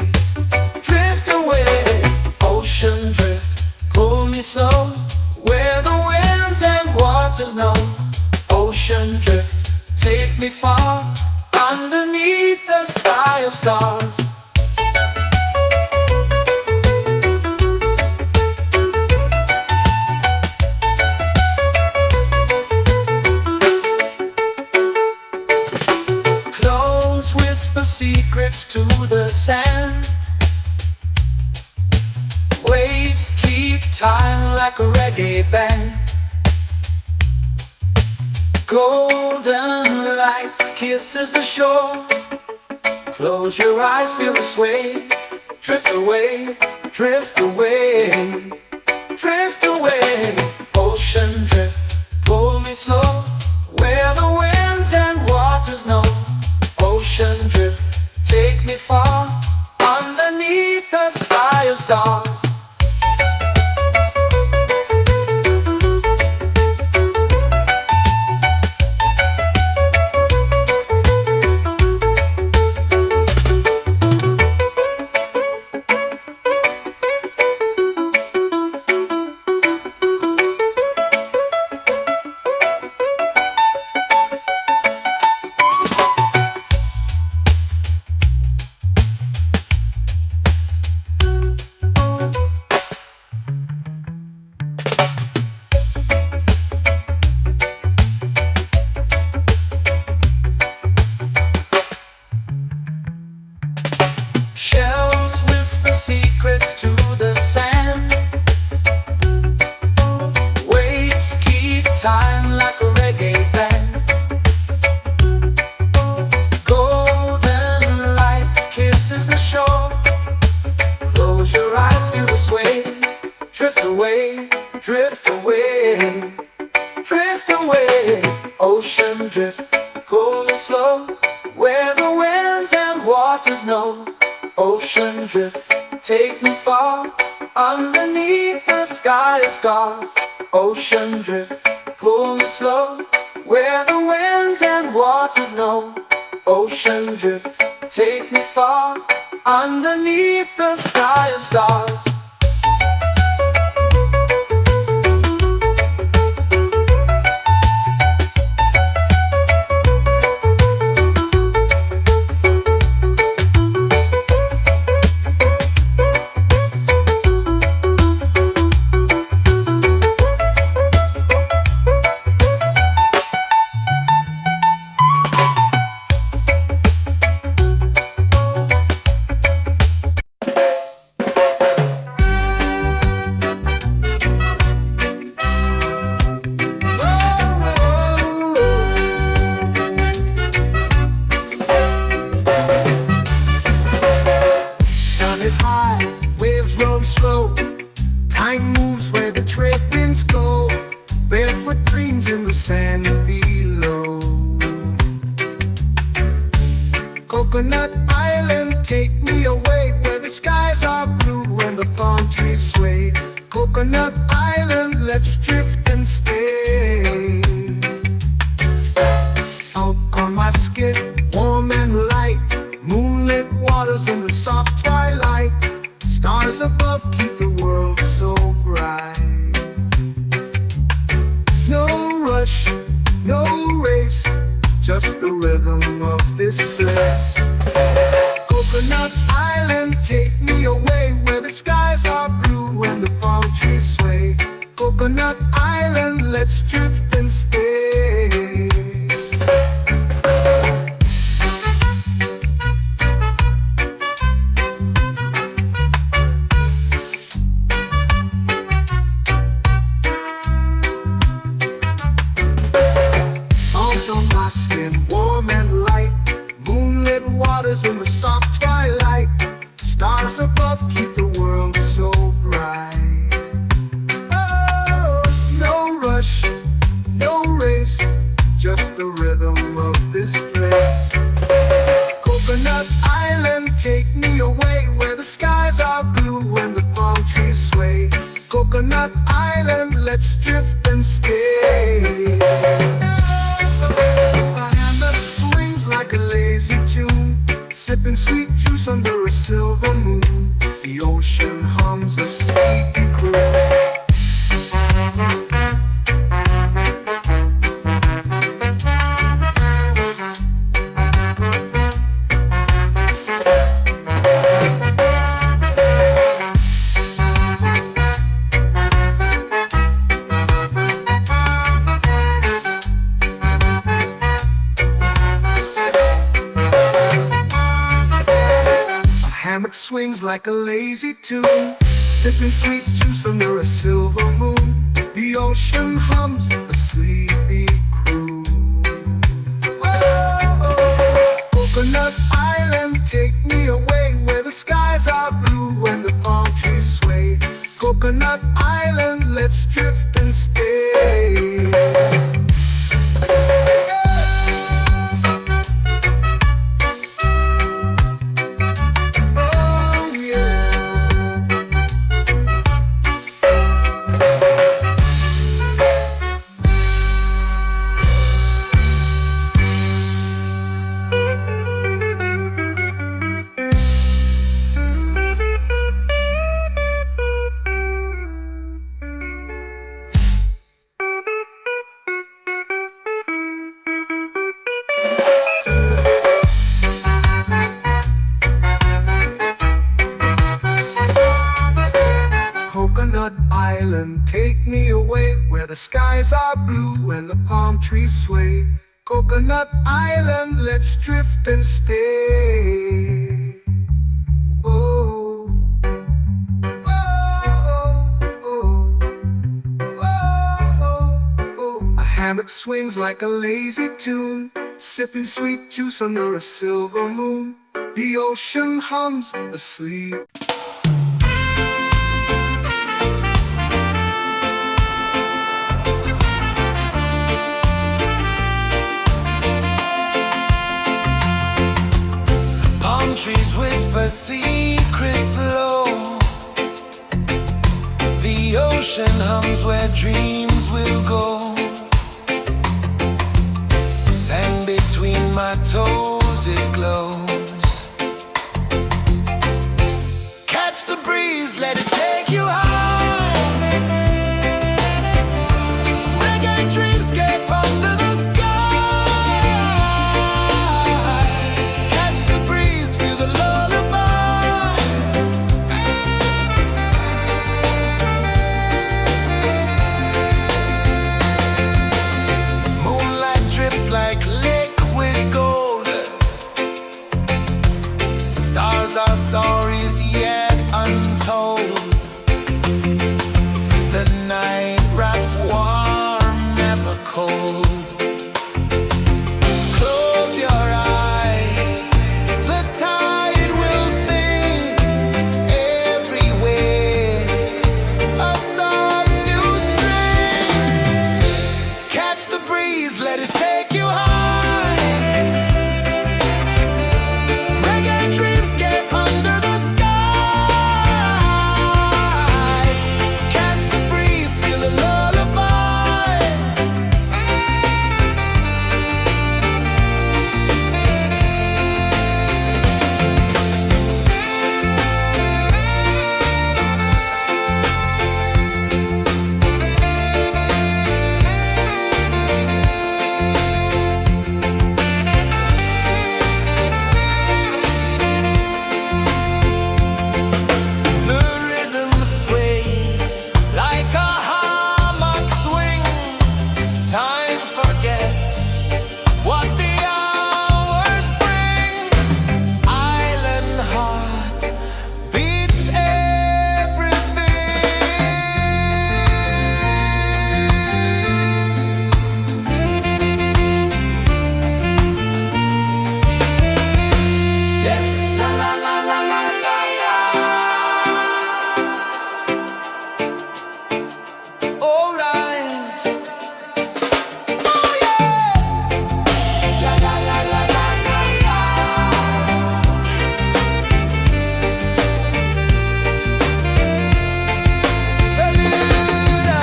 Speaker 1: drift away. Ocean drift, pull me slow, where the winds and waters know. Ocean drift, take me far, underneath the sky of stars. Clones whisper secrets to the sand. Waves keep time like a reggae band. Golden light kisses the shore. Close your eyes, feel the sway. Drift away, drift away, drift away. Ocean drift, pull me slow, where the winds and waters know. Ocean drift, take me far, underneath the sky of stars. Shells whisper secrets to the sand. Waves keep time like a reggae band. Golden light kisses the shore. Close your eyes, feel the sway. Drift away, drift away, drift away. Ocean drift, pull me slow, where the winds and waters know. Ocean drift, take me far, underneath the sky of stars. Ocean drift, pull me slow, where the winds and waters know. Ocean drift, take me far, underneath the sky of stars.
Speaker 2: low. Coconut Island, take me away where the skies are blue and the palm trees sway. Coconut Island, let's drift and stay. Out on my skin, warm and light, moonlit waters in the soft twilight. Stars above keep the world so bright. No rush, no race, just the rhythm of this place. Coconut Island, take me away where the skies are blue and the palm trees sway. Coconut Island, let's drift and stay. Out on my skin, warm and light, moonlit waters in the soft twilight. Stars above keep the world so bright. Oh, no rush, no race, just the rhythm of this place. Coconut Island, take me away where the skies are blue and the palm trees sway. Coconut Island, let's drift and stay. A hand that swings like a lazy tune, sipping sweet juice under a silver moon. The ocean hums a sleepy croon. Hammock swings like a lazy tune, sipping sweet juice under a silver moon. The ocean hums a sleepy croon. Whoa, Coconut Island, take me away where the skies are blue and the palm trees sway. Coconut Island, let's drift and stay. Coconut Island, take me away where the skies are blue and the palm trees sway. Coconut Island, let's drift and stay. Oh, oh, oh, oh, oh. A hammock swings like a lazy tune, sipping sweet juice under a silver moon. The ocean hums asleep.
Speaker 3: Trees whisper secrets low. The ocean hums where dreams will go. Sand between my toes, it glows. Catch the breeze, let it take you high. Reggae dreamscape under the like liquid gold. take you high. Reggae dreamscape under the sky. Catch the breeze, feel a lullaby. The rhythm sways like a hammock swing. Time forgets what the hours bring. Island heart beats everything. Yeah. La la la la la la la. All right. Oh yeah. La la la la la la la. Beluga.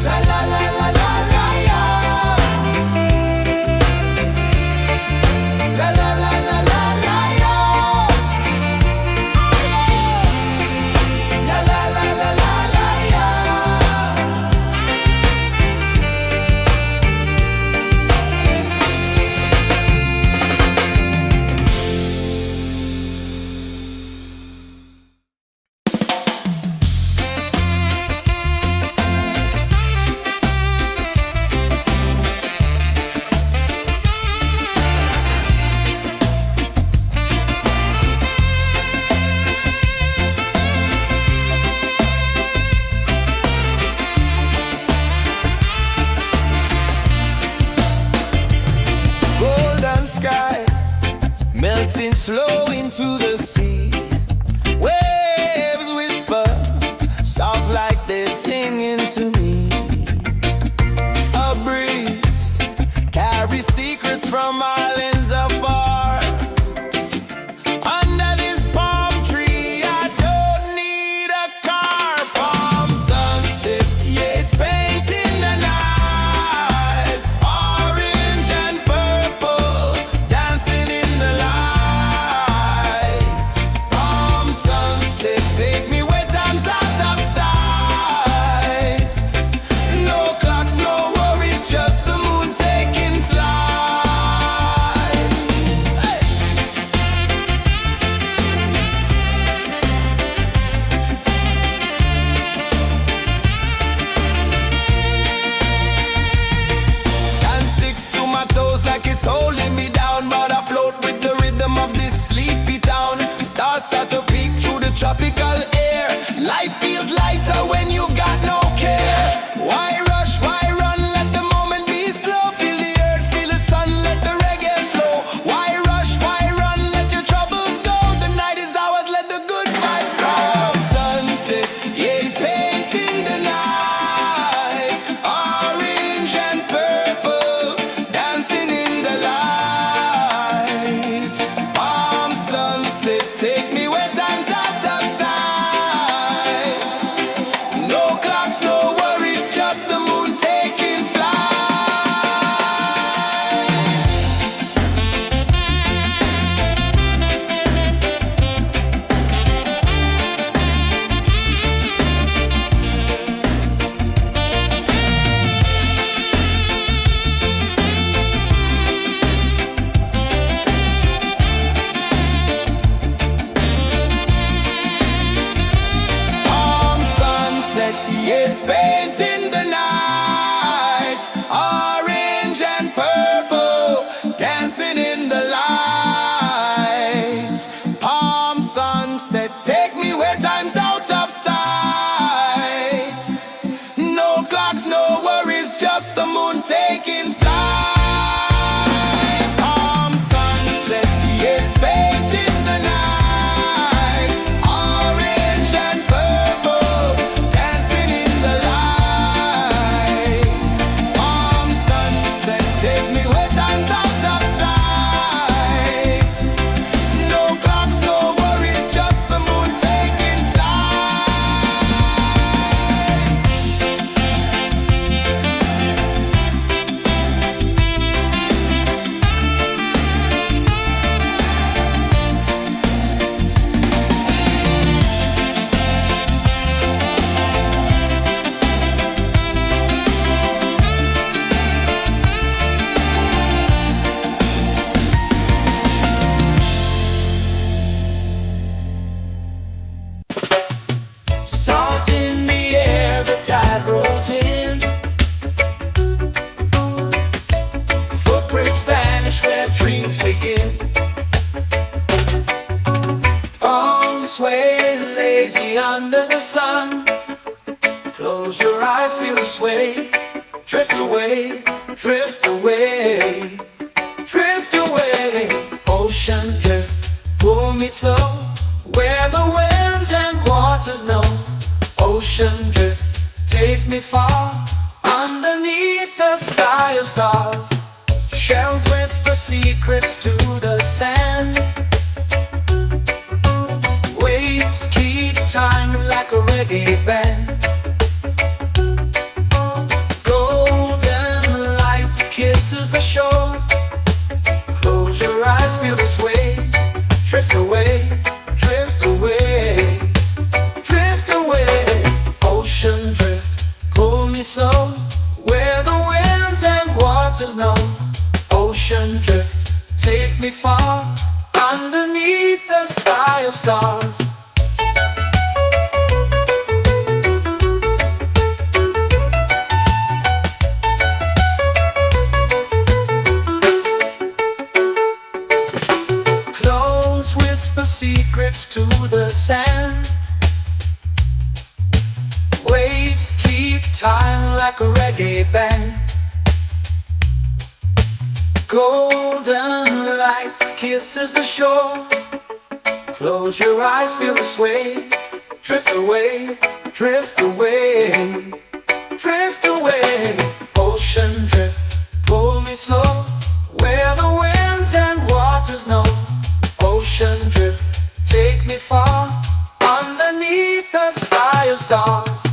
Speaker 3: La la la la la la la. La la la la la la la. La la la la la la la. Golden sky melting slow into the sea. Waves whisper soft like they're singing to me. A breeze carries secrets from islands afar. Under this palm tree, I don't need a car. Palm sunset, yeah, it's painting the night. Orange and purple dancing in the light.
Speaker 1: vanish where dreams begin. Arms sway lazy under the sun. Close your eyes, feel the sway. Drift away, drift away, drift away. Ocean drift, pull me slow, where the winds and waters know. Ocean drift, take me far, underneath the sky of stars. Shells whisper secrets to the sand. Waves keep time like a reggae band. Golden light kisses the shore. Close your eyes, feel the sway. Drift away, drift away, drift away. Ocean drift, pull me slow, where the winds and waters know. Ocean drift, take me far, underneath the sky of stars. Close whisper secrets to the sand. Waves keep time like a reggae band. Golden light kisses the shore. Close your eyes, feel the sway. Drift away, drift away, drift away. Ocean drift, pull me slow, where the winds and waters know. Ocean drift, take me far, underneath the sky of stars.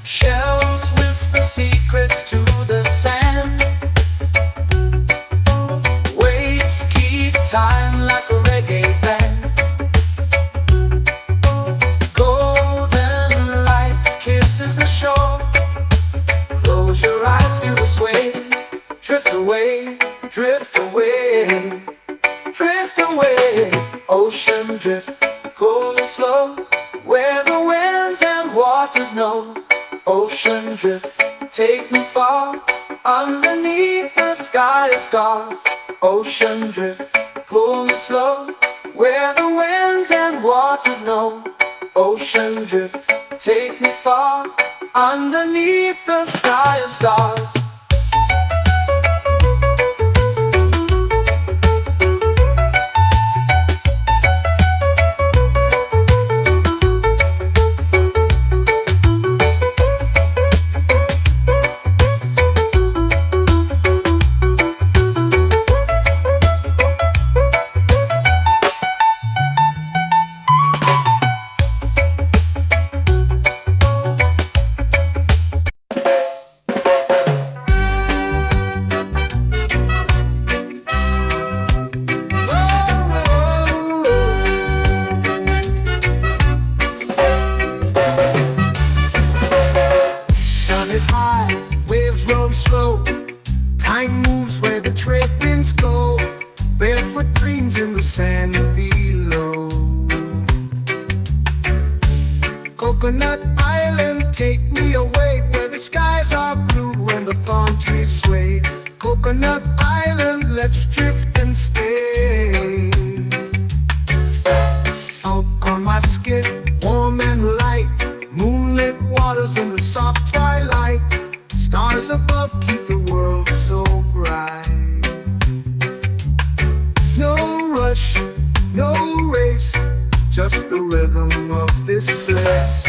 Speaker 1: Shells whisper secrets to the sand. Waves keep time like a reggae band. Golden light kisses the shore. Close your eyes, feel the sway. Drift away, drift away, drift away. Ocean drift, pull me slow, where the winds and waters know. Ocean drift, take me far, underneath the sky of stars. Ocean drift, pull me slow, where the winds and waters know. Ocean drift, take me far, underneath the sky of stars.
Speaker 2: Time moves where the trade winds go. Barefoot dreams in the sand below. Coconut Island, take me away, where the skies are blue and the palm trees sway. Coconut Island, let's drift and stay. Out on my skin, warm and light, moonlit waters in the soft twilight. Stars above keep the world so bright. No rush, no race, just the rhythm of this place.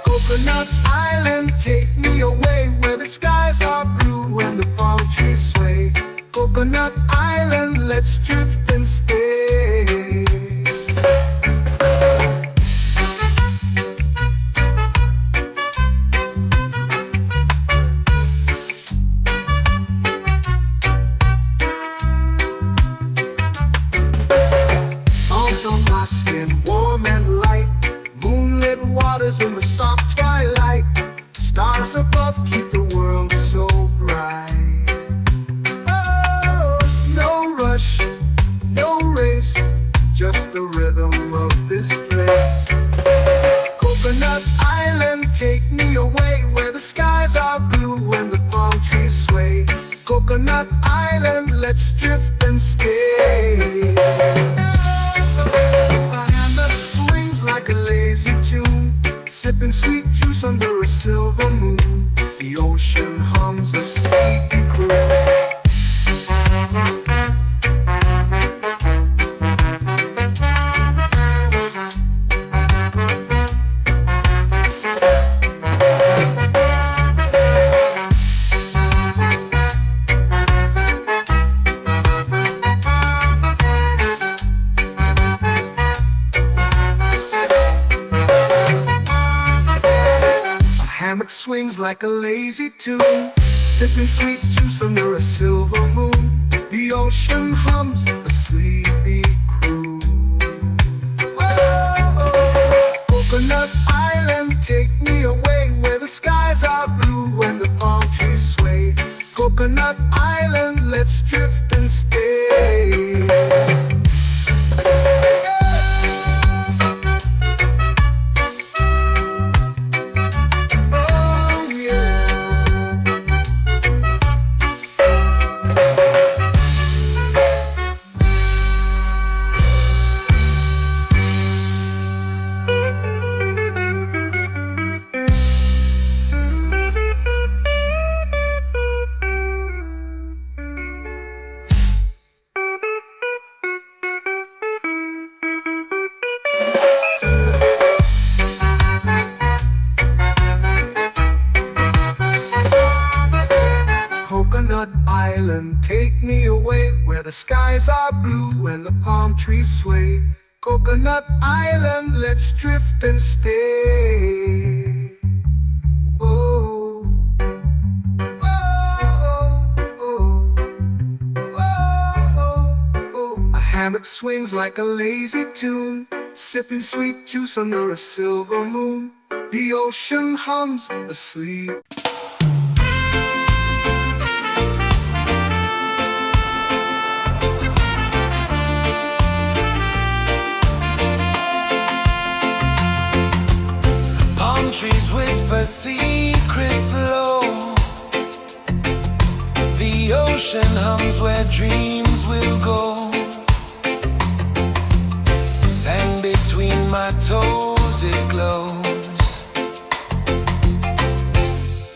Speaker 2: Coconut Island, take me away, where the skies are blue and the palm trees sway. Coconut Island, let's drift and stay. the rhythm of this place. Coconut Island, take me away where the skies are blue and the palm trees sway. Coconut Island, let's drift and stay. A hand that swings like a lazy tune, sipping sweet juice under a silver moon. The ocean hums a sleepy croon. Hammock swings like a lazy tune, sipping sweet juice under a silver moon. The ocean hums a sleepy croon. Whoa. Coconut Island, take me away where the skies are blue and the palm trees sway. Coconut Island, let's drift and stay. Coconut Island, take me away where the skies are blue and the palm trees sway. Coconut Island, let's drift and stay. Oh, oh, oh, oh, oh. A hammock swings like a lazy tune, sipping sweet juice under a silver moon. The ocean hums asleep.
Speaker 3: Trees whisper secrets low. The ocean hums where dreams will go. Sand between my toes, it glows.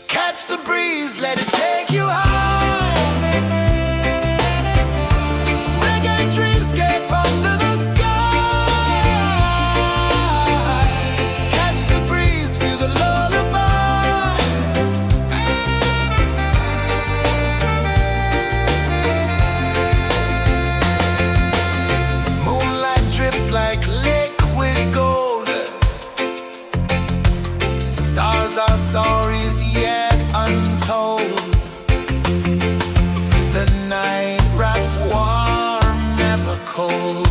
Speaker 3: Catch the breeze, let it take you high. Reggae dreamscape under the sky. Our stories yet untold. The night wraps warm, never cold.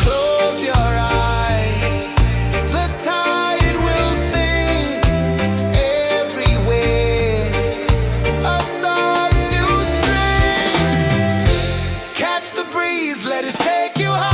Speaker 3: Close your eyes, the tide will sing everywhere. A soft new string. Catch the breeze, let it take you high.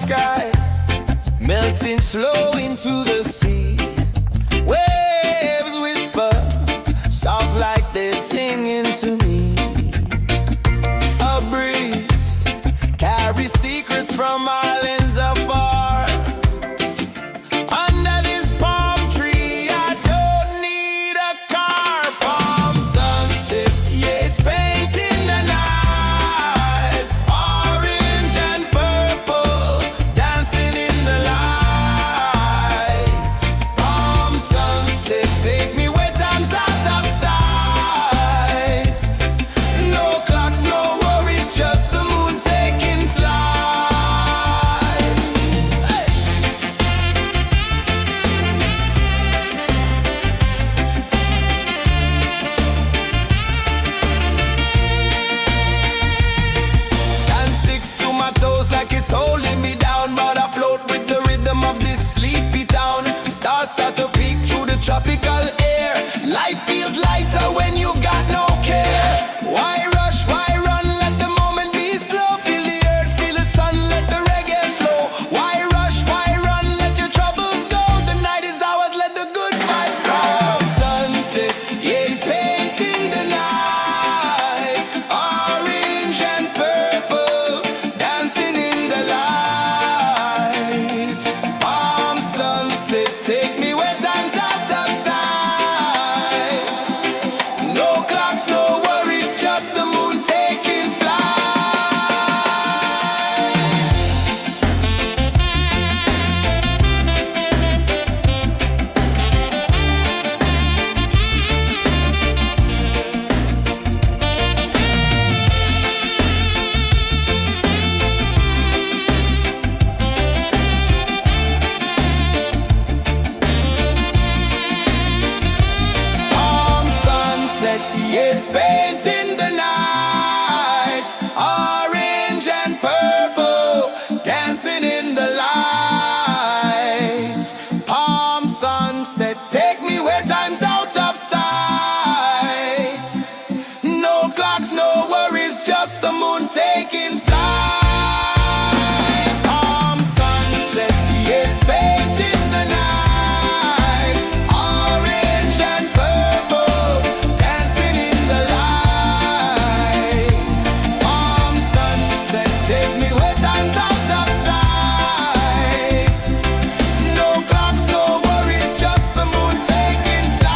Speaker 3: sky, melting slow into the sea. Waves whisper, soft like they're singing to me. A breeze carries secrets from islands afar. Under this palm tree, I don't need a car. Palm sunset, yeah, it's painting the night. Orange and purple, dancing in the light. Palm sunset, take me where time's out of sight. No clocks, no worries, just the moon taking flight. Hey! Sand sticks to my toes like it's holding me down, but I float with the rhythm of this sleepy town. Stars start to peek through the tropical air. Life feels lighter when you've got no care. Why rush, why run, let the moment be slow. Feel the earth, feel the sun, let the reggae flow. Why rush, why run, let your troubles go. The night is ours, let the good vibes come. Sunset, yeah, it's painting the night. Orange and purple, dancing in the light. Palm sunset, take me where time's out of sight. No clocks, no worries, just the moon taking flight. Palm sunset, yeah, it's painting the night. Orange and purple, dancing in the light. Palm sunset, take me where time's out of sight. No clocks, no worries, just the moon taking flight. Palm sunset, yeah, it's painting the night. Orange and purple, dancing in the light. Palm sunset, take me where time's out of sight. No clocks, no worries, just the moon taking flight.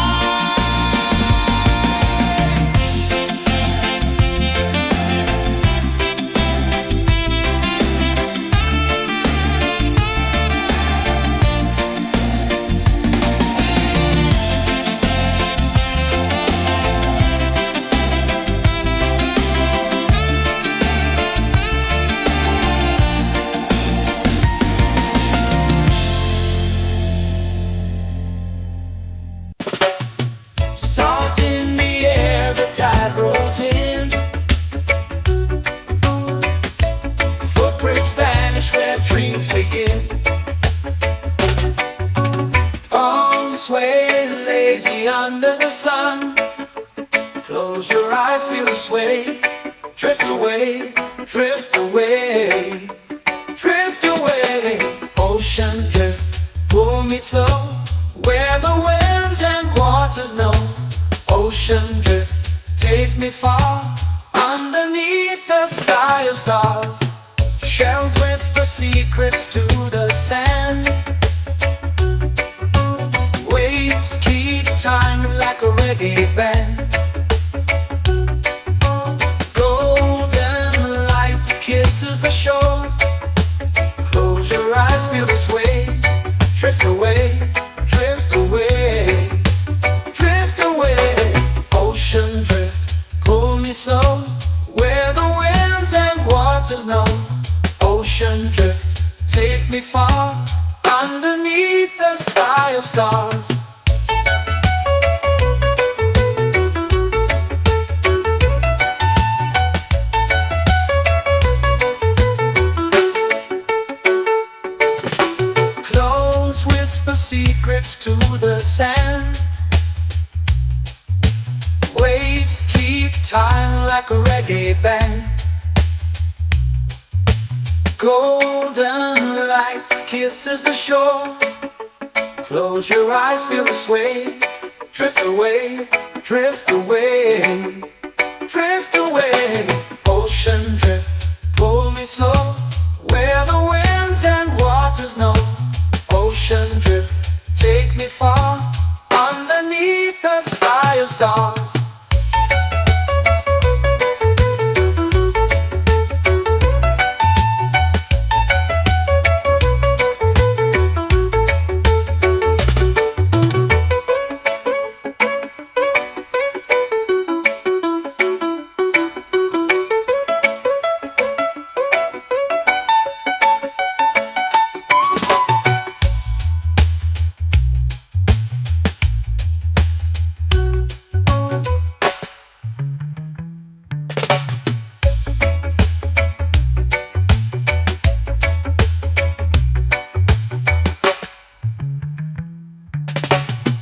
Speaker 1: Salt in the air, the tide rolls in. Footprints vanish where dreams begin. Arms sway lazy under the sun. Close your eyes, feel the sway. Drift away, drift away, drift away. Ocean drift, pull me slow, where the winds and waters know. Ocean drift, take me far, underneath the sky of stars. Shells whisper secrets to the sand. Waves keep time like a reggae band. Golden light kisses the shore. Close your eyes, feel the sway. Drift away, drift away, drift away. Ocean drift, pull me slow, where the winds and waters know. Ocean drift, take me far, underneath the sky of stars. Close whisper secrets to the sand. Waves keep time like a reggae band. Golden light kisses the shore. Close your eyes, feel the sway. Drift away, drift away, drift away. Ocean drift, pull me slow, where the winds and waters know. Ocean drift, take me far, underneath the sky of stars.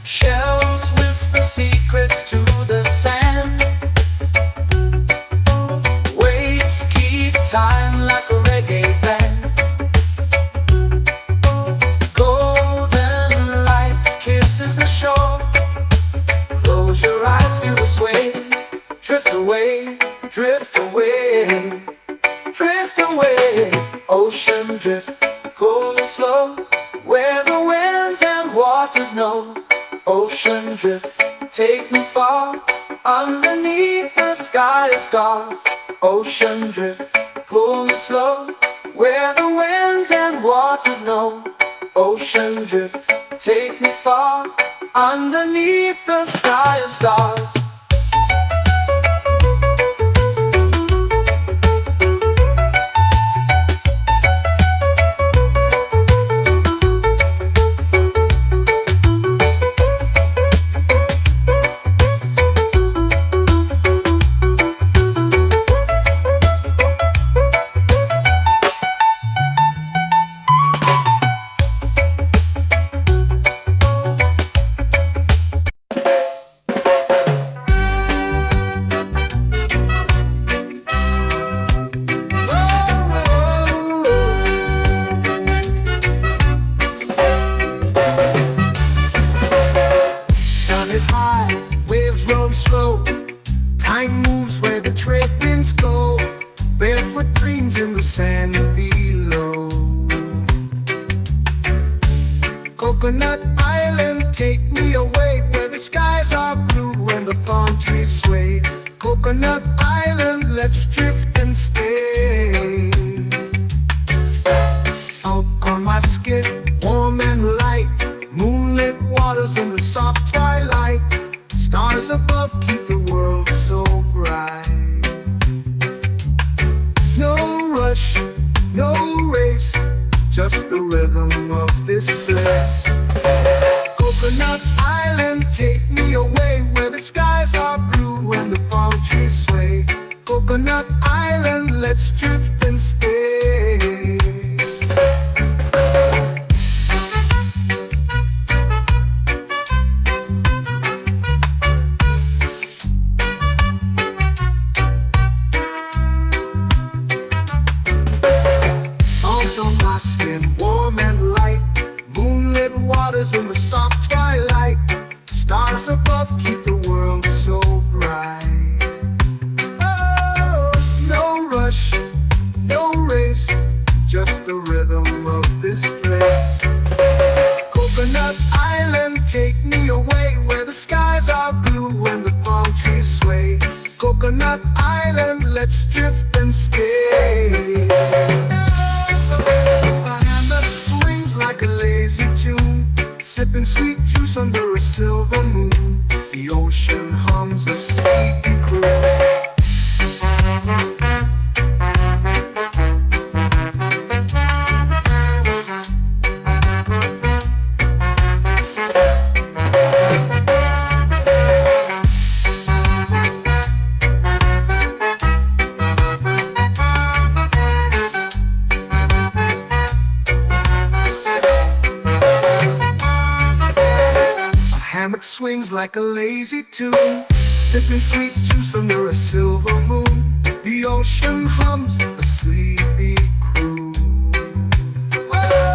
Speaker 1: Shells whisper secrets to the sand. Waves keep time like a reggae band. Golden light kisses the shore. Close your eyes, feel the sway. Drift away, drift away, drift away. Ocean drift, cool and slow, where the winds and waters know. Ocean drift, take me far, underneath the sky of stars. Ocean drift, pull me slow, where the winds and waters know. Ocean drift, take me far, underneath the sky of stars.
Speaker 2: Waves roll slow, time moves where the trade winds go. Barefoot dreams in the sand below. Coconut Island, take me away, where the skies are blue and the palm trees sway. Coconut Island, let's drift and stay. Out on my skin, warm and light, moonlit waters in the soft twilight. Stars above keep the world so bright. No rush, no race, just the rhythm of this place. Coconut Island, take me away, where the skies are blue and the palm trees sway. Coconut Island, let's drift and stay. Warm and light, moonlit waters in the soft twilight. Stars above keep the world so bright. Oh, no rush, no race, just the rhythm of this place. Coconut Island, take me away, where the skies are blue and the palm trees sway. Coconut Island, let's drift and stay. Like a lazy tune, sipping sweet juice under a silver moon. The ocean hums a sleepy croon. Swings like a lazy tune, sipping sweet juice under a silver moon. The ocean hums a sleepy croon. Whoa!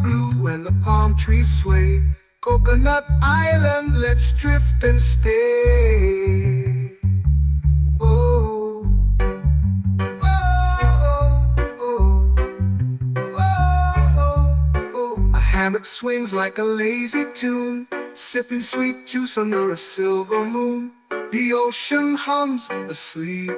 Speaker 2: blue and the palm trees sway. Coconut Island, let's drift and stay. Oh, oh, oh, oh, oh. A hammock swings like a lazy tune, sipping sweet juice under a silver moon. The ocean hums asleep.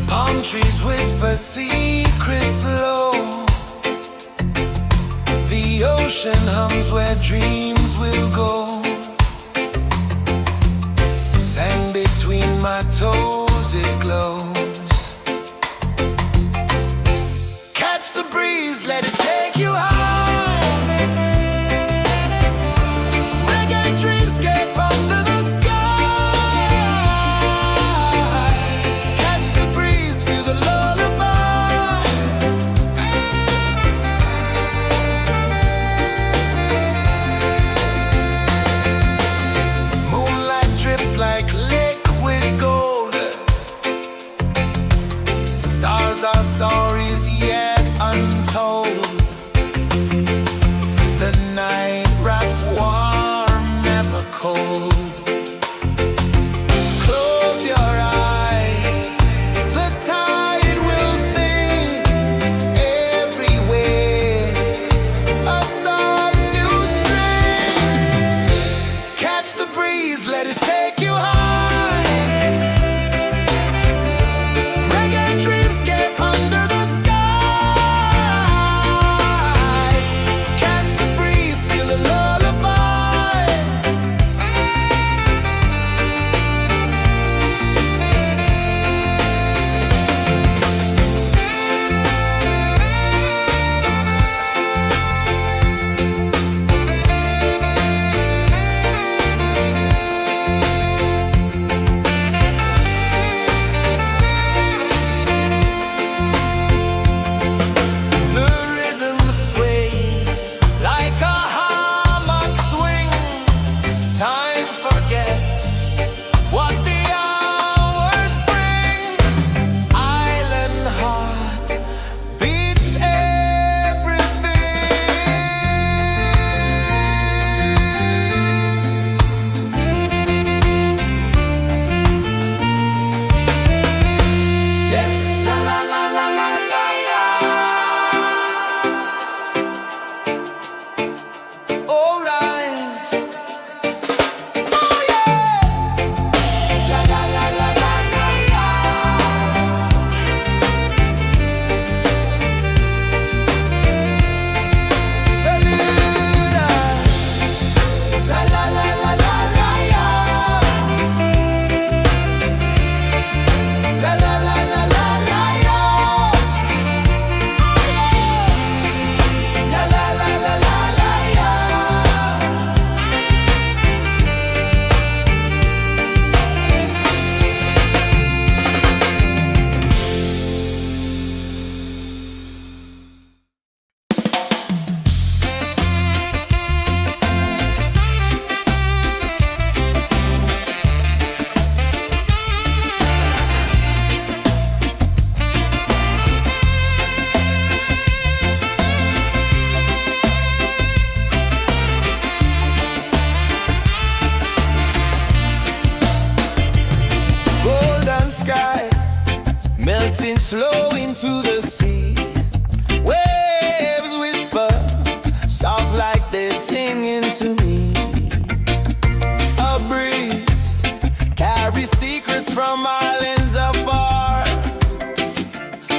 Speaker 3: Palm trees whisper secrets low. The ocean hums where dreams will go. Sand between my toes, it glows. Catch the breeze, let it take you high. Reggae dreamscape under the sky. Catch the breeze, feel the lullaby. Moonlight drips like liquid gold. Stars are stories yet untold. The night wraps warm, never cold. Close your eyes, the tide will sing everywhere. A soft new string. Catch the breeze, let it take you high. Reggae dreamscape under the sky. Catch the breeze, feel a lullaby. The rhythm sways like a hammock swing. Time forgets what the hours bring. Island heart beats everything. Yeah. La la la la la la la. All rise. Oh yeah. La la la la la la la. Bermuda. La la la la la la la. La la la la la la la. La la la la la la la. Golden sky melting slow into the sea. Waves whisper soft like they're singing to me. A breeze carries secrets from islands afar.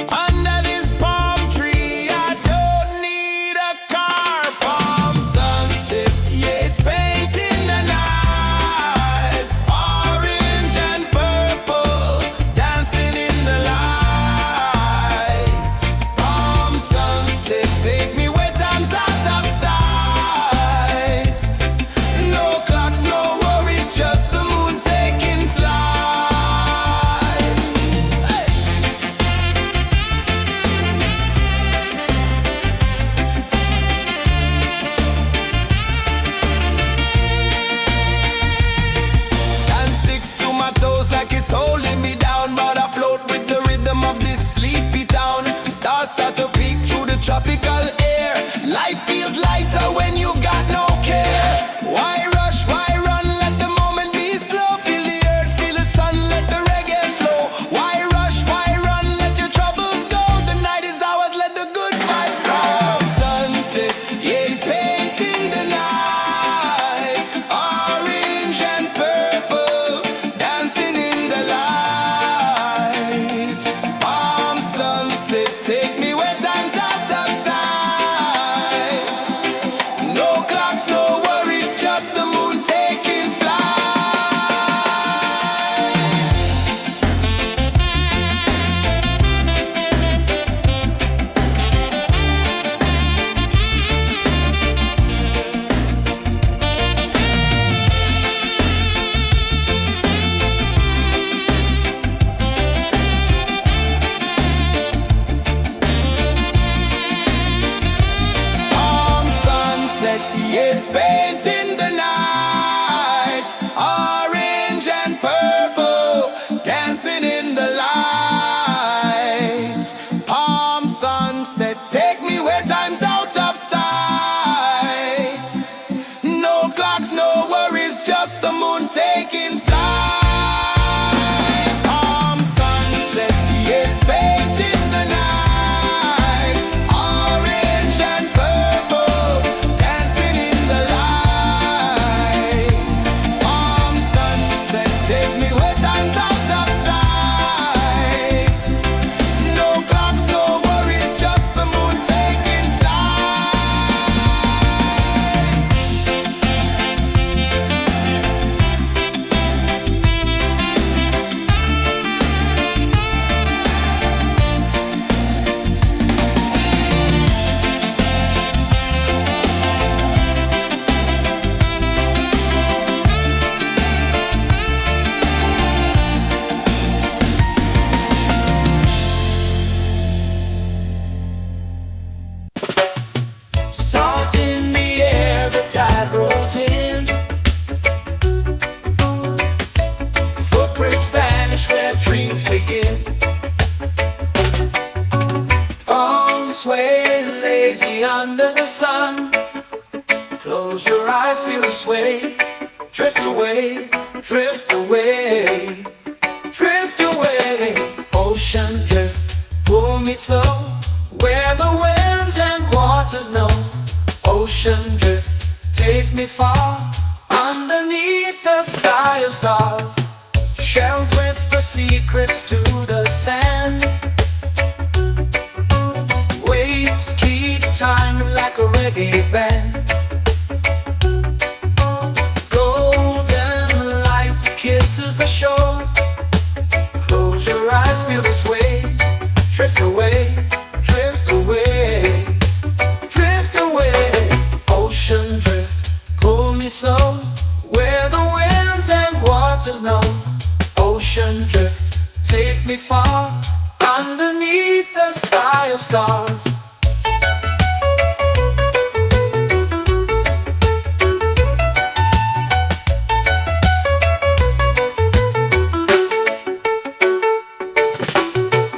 Speaker 3: Under this palm tree, I don't need a car. Palm sunset, yeah, it's painting the night. Orange and purple, dancing in the light. Palm sunset, take me where time's out of sight. No clocks, no worries, just the moon taking flight.
Speaker 1: dreams begin. Sway lazy under the sun. Close your eyes, feel the sway. Drift away, drift away, drift away. Ocean drift, pull me slow, where the winds and waters know. Ocean drift, take me far, underneath the sky of stars. Shells whisper secrets to the sand. Waves keep time like a reggae band. Golden light kisses the shore. Close your eyes, feel the sway. Drift away, drift away, drift away. Ocean drift, pull me slow, where the winds and waters know. Ocean drift, take me far, underneath the sky of stars.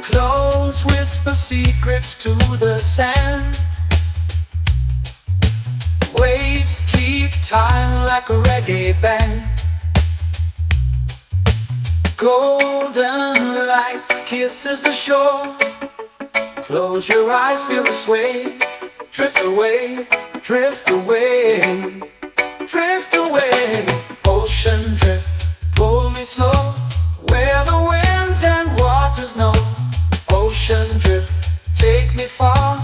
Speaker 1: Close whisper secrets to the sand. Waves keep time like a reggae band. Golden light kisses the shore. Close your eyes, feel the sway. Drift away, drift away, drift away. Ocean drift, pull me slow, where the winds and waters know. Ocean drift, take me far,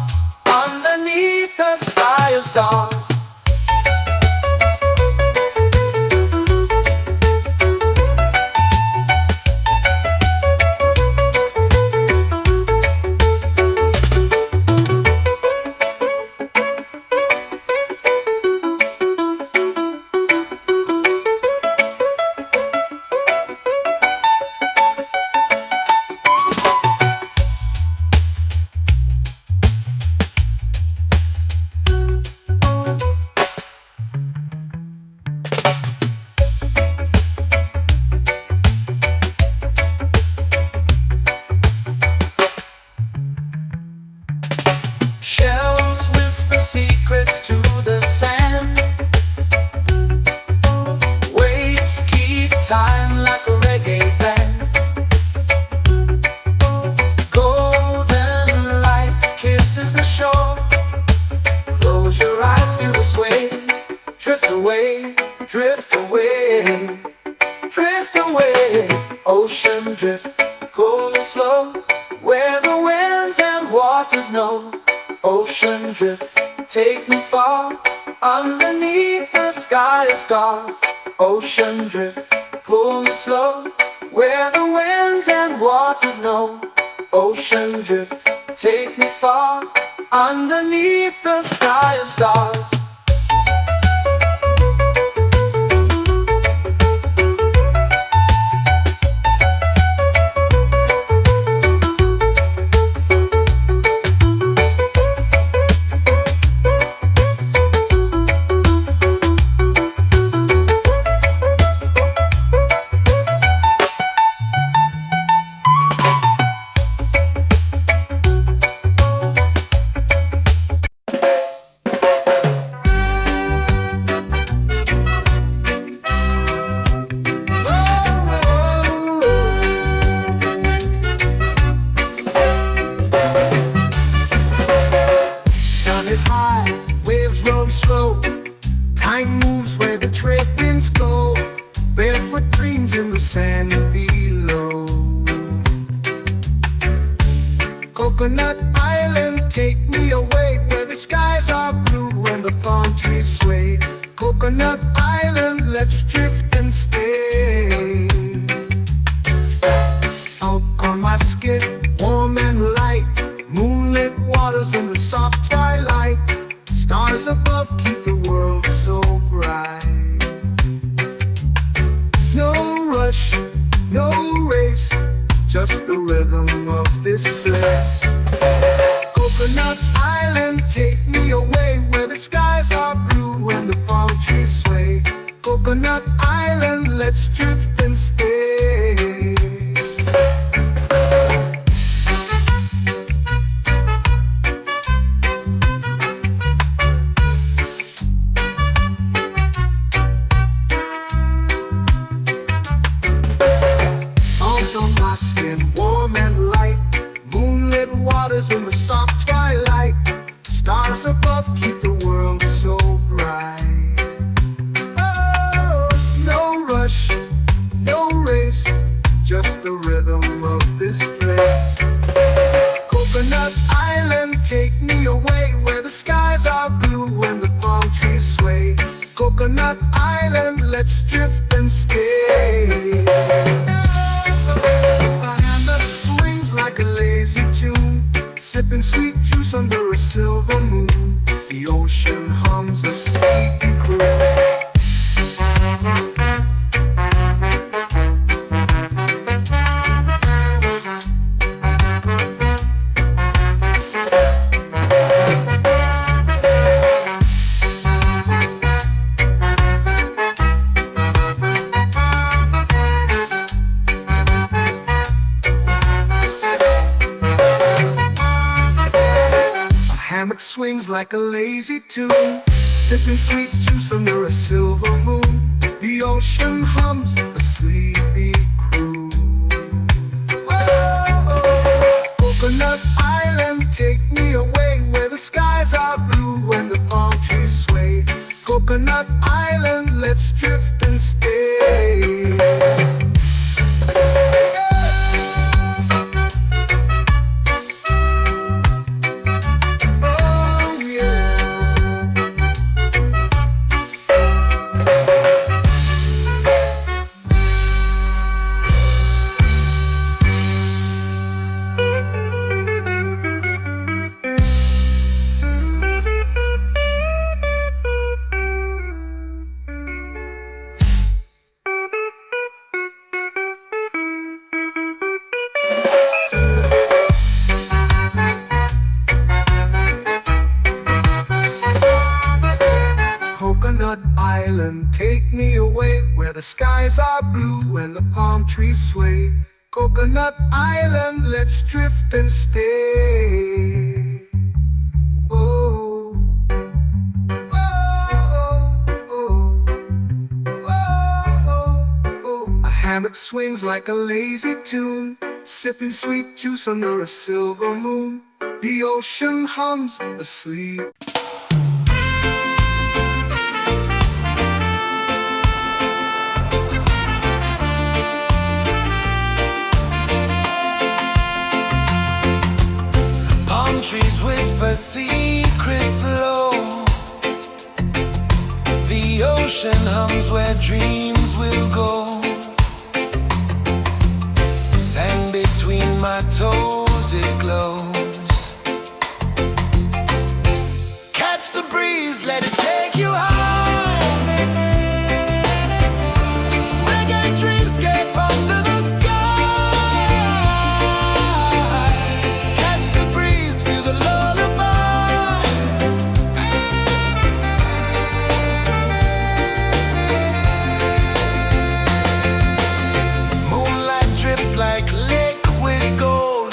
Speaker 1: underneath the sky of stars. Shells whisper secrets to the sand. Waves keep time like a reggae band. Golden light kisses the shore. Close your eyes, feel the sway. Drift away, drift away, drift away. Ocean drift, pull me slow, where the winds and waters know. Ocean drift, take me far, underneath the sky of stars. Ocean drift, pull me slow, where the winds and waters know. Ocean drift, take me far, underneath the sky of stars.
Speaker 2: Is high, waves roll slow. Time moves where the trade winds go. Barefoot dreams in the sand below. Coconut Island, take me away, where the skies are blue and the palm trees sway. Coconut Island, let's drift and stay. Out on my skin, warm and light, moonlit waters in the soft twilight. Stars above keep the world so bright. No rush, no race, just the rhythm of this place. Coconut Island, take me away, where the skies are blue and the palm trees sway. and stay. A hand that swings like a lazy tune, sipping sweet juice under a silver moon. The ocean hums a sleepy croon. Hammock swings like a lazy tune, sipping sweet juice under a silver moon. The ocean hums a sleepy croon. Whoa, Coconut Island, take me away where the skies are blue and the palm trees sway. Coconut Island, let's drift and stay. Coconut Island, take me away where the skies are blue and the palm trees sway. Coconut Island, let's drift and stay. Oh, oh, oh, oh, oh. A hammock swings like a lazy tune, sipping sweet juice under a silver moon. The ocean hums asleep.
Speaker 3: Trees whisper secrets low. The ocean hums where dreams will go. Sand between my toes, it glows. Catch the breeze, let it take you high. Reggae dreamscape under the sky. Like liquid gold,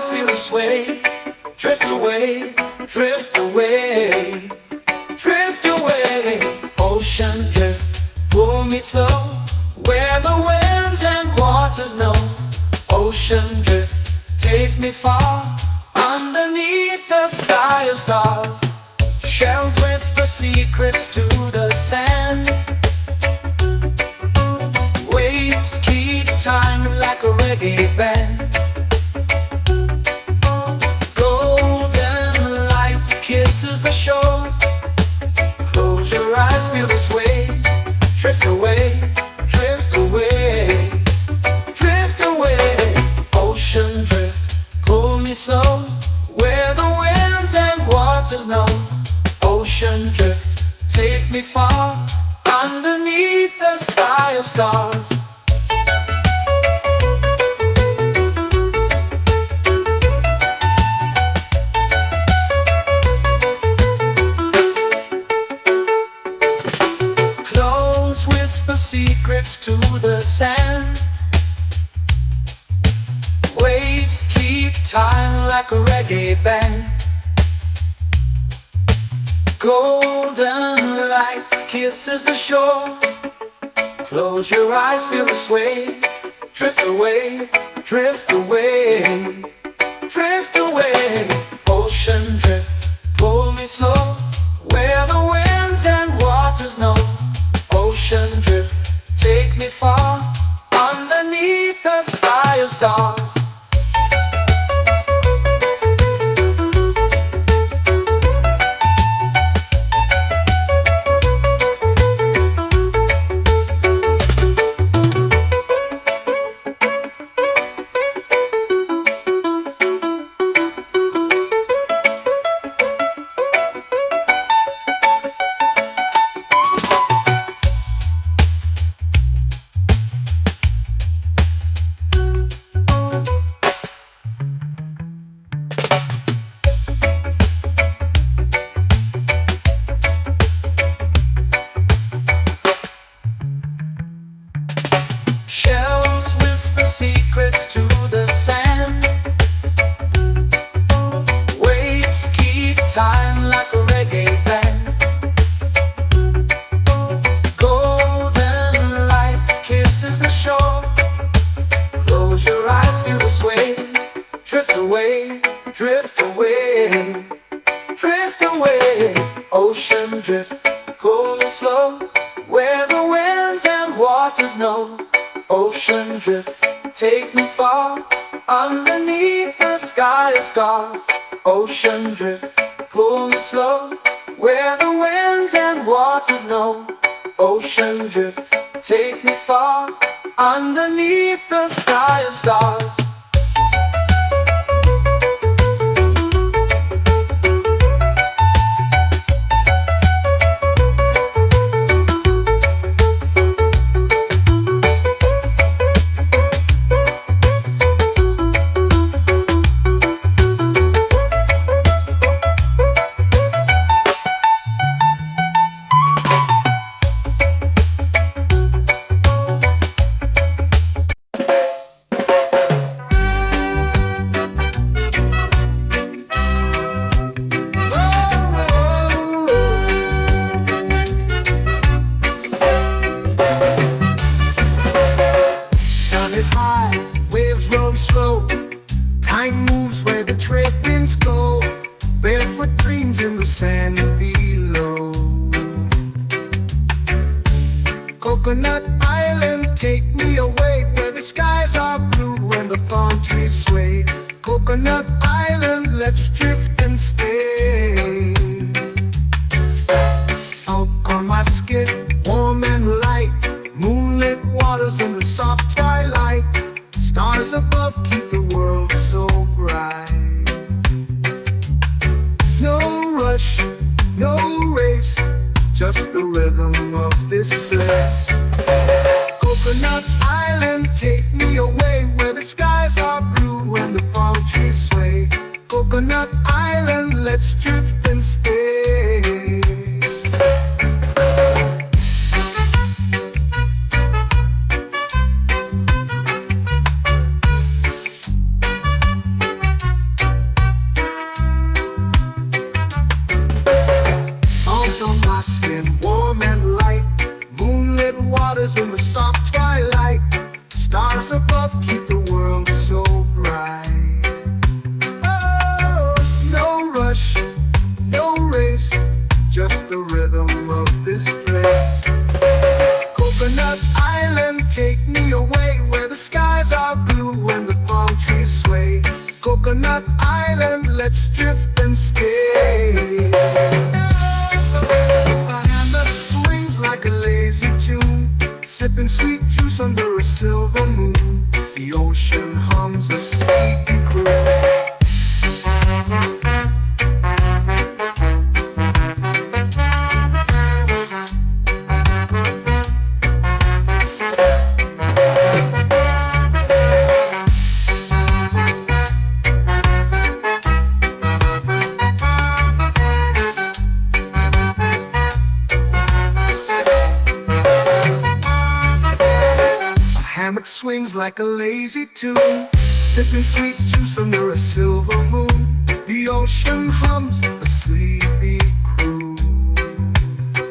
Speaker 1: eyes feel the sway. Drift away, drift away, drift away. Ocean drift, pull me slow, where the winds and waters know. Ocean drift, take me far, underneath the sky of stars. Shells whisper secrets to the sand. Waves keep time like a reggae band. Golden light kisses the shore. Close your eyes, feel the sway. Drift away, drift away, drift away. Ocean drift, pull me slow, where the winds and waters know. Ocean drift, take me far, underneath the sky of stars. Clothes whisper secrets to the sand. Waves keep time like a reggae band. Golden light kisses the shore. Close your eyes, feel the sway. Drift away, drift away, drift away. Ocean drift, pull me slow, where the winds and waters know. Ocean drift, take me far, underneath the sky of stars. Shells whisper secrets to the sand. Waves keep time like a reggae band. Golden light kisses the shore. Close your eyes, feel the sway. Drift away, drift away, drift away. Ocean drift, pull me slow, where the winds and waters know. Ocean drift, take me far, underneath the sky of stars. Ocean drift, pull me slow, where the winds and waters know. Ocean drift, take me far, underneath the sky of stars.
Speaker 2: Time moves where the trade winds go. Barefoot dreams in the sand below. Coconut Island, take me away, where the skies are blue and the palm trees sway. Coconut Island, let's drift and stay. Out on my skin, warm and light, moonlit waters in the soft twilight. Stars above keep the world so bright. No rush, no race, just the rhythm of this place. Coconut Island, take me away, where the skies are blue and the palm trees sway. Coconut Island, let's drift and stay. swings like a lazy tune, sipping sweet juice under a silver moon. The ocean hums a sleepy crew.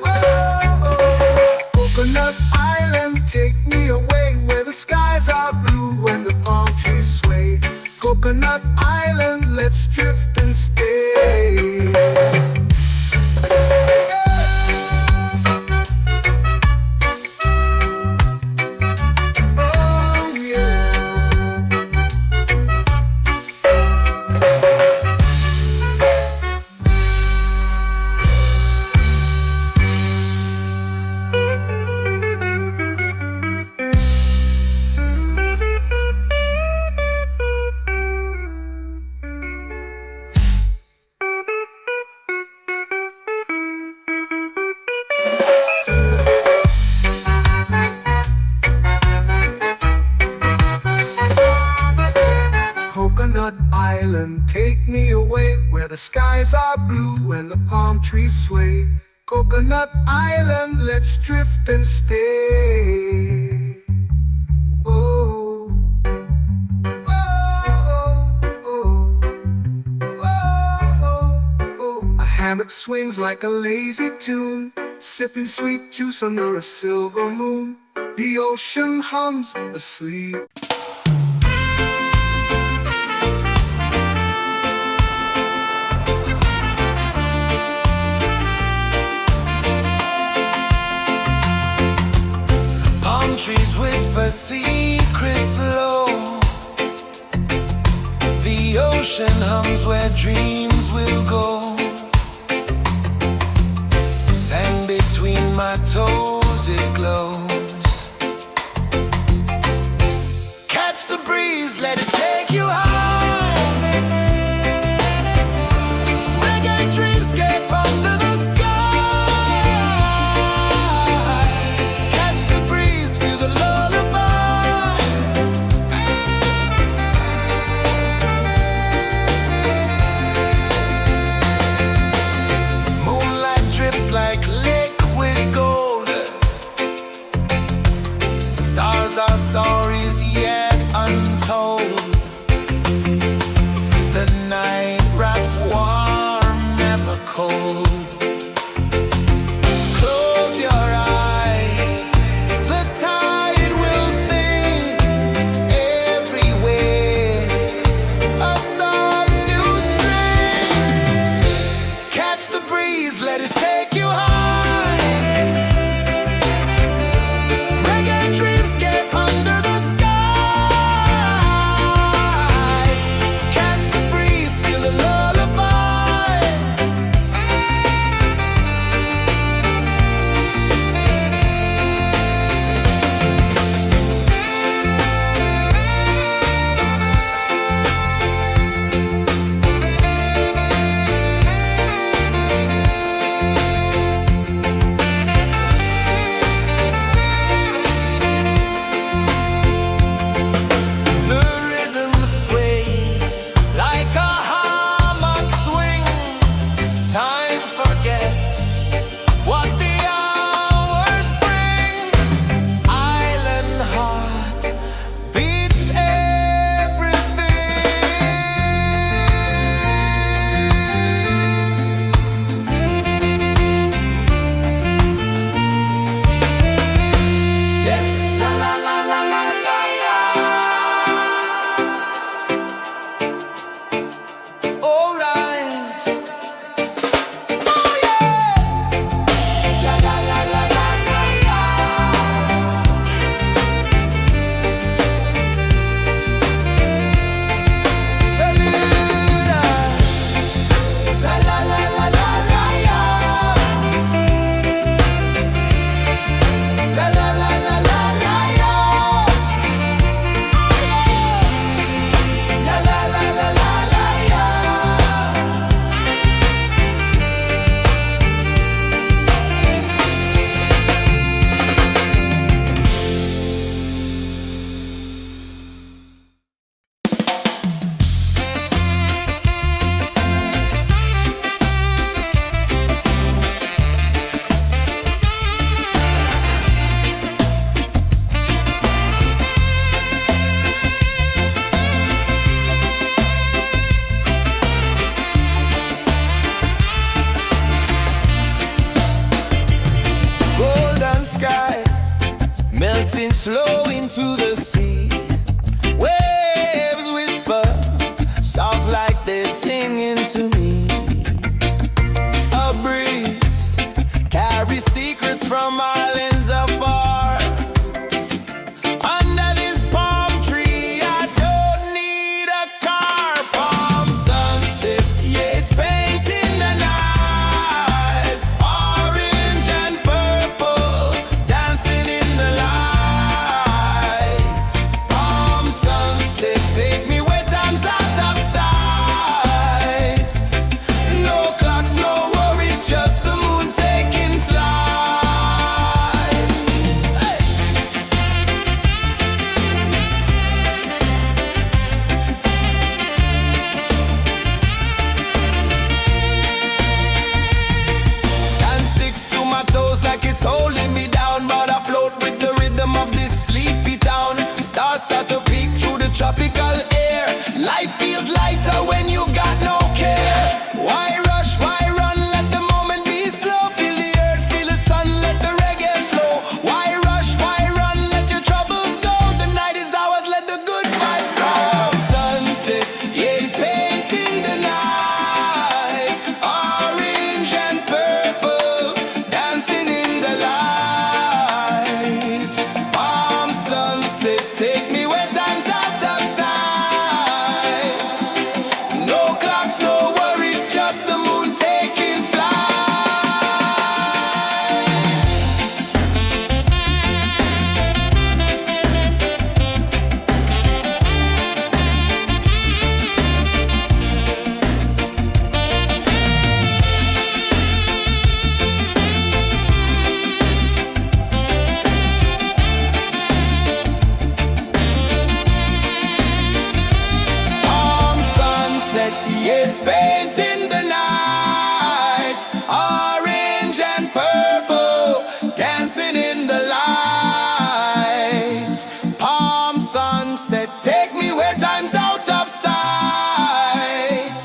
Speaker 2: Oh, Coconut Island, take me away where the skies are blue and the palm trees sway. Coconut Island, let's drift and stay. Oh yeah. Coconut Island, take me away where the skies are blue and the palm trees sway. Coconut Island, let's drift and stay. Oh, oh, oh, oh, oh. A hammock swings like a lazy tune, sipping sweet juice under a silver moon. The ocean hums asleep.
Speaker 3: Trees whisper secrets low. The ocean hums where dreams will go. Sand between my toes, it glows. Catch the breeze, let it take you high. Reggae dreamscape under the sky. Our stories yet untold. slow into the sea. Waves whisper, soft like they're singing to me. A breeze carries secrets from islands afar. Under this palm tree, I don't need a car. Palm sunset, yeah, it's painting the night. Orange and purple, dancing in the light. Palm sunset, take me where time's out of sight. No clocks, no worries, just the moon taking flight. Hey! Sand sticks to my toes like it's holding me down, but I float with the rhythm of this sleepy town. Stars start to peek through the tropical air. Life feels lighter when you've got no care. Why rush, why run, let the moment be slow. Feel the earth, feel the sun, let the reggae flow. Why rush, why run, let your troubles go. The night is ours, let the good vibes grow. Sunset, yeah, it's painting the night. Orange and purple, dancing in the light. Palm sunset, take me where time's out of sight. No clocks, no worries, just the moon taking flight. Palm sunset, yeah, it's painting the night. Orange and purple, dancing in the light. Palm sunset, take me where time's out of sight.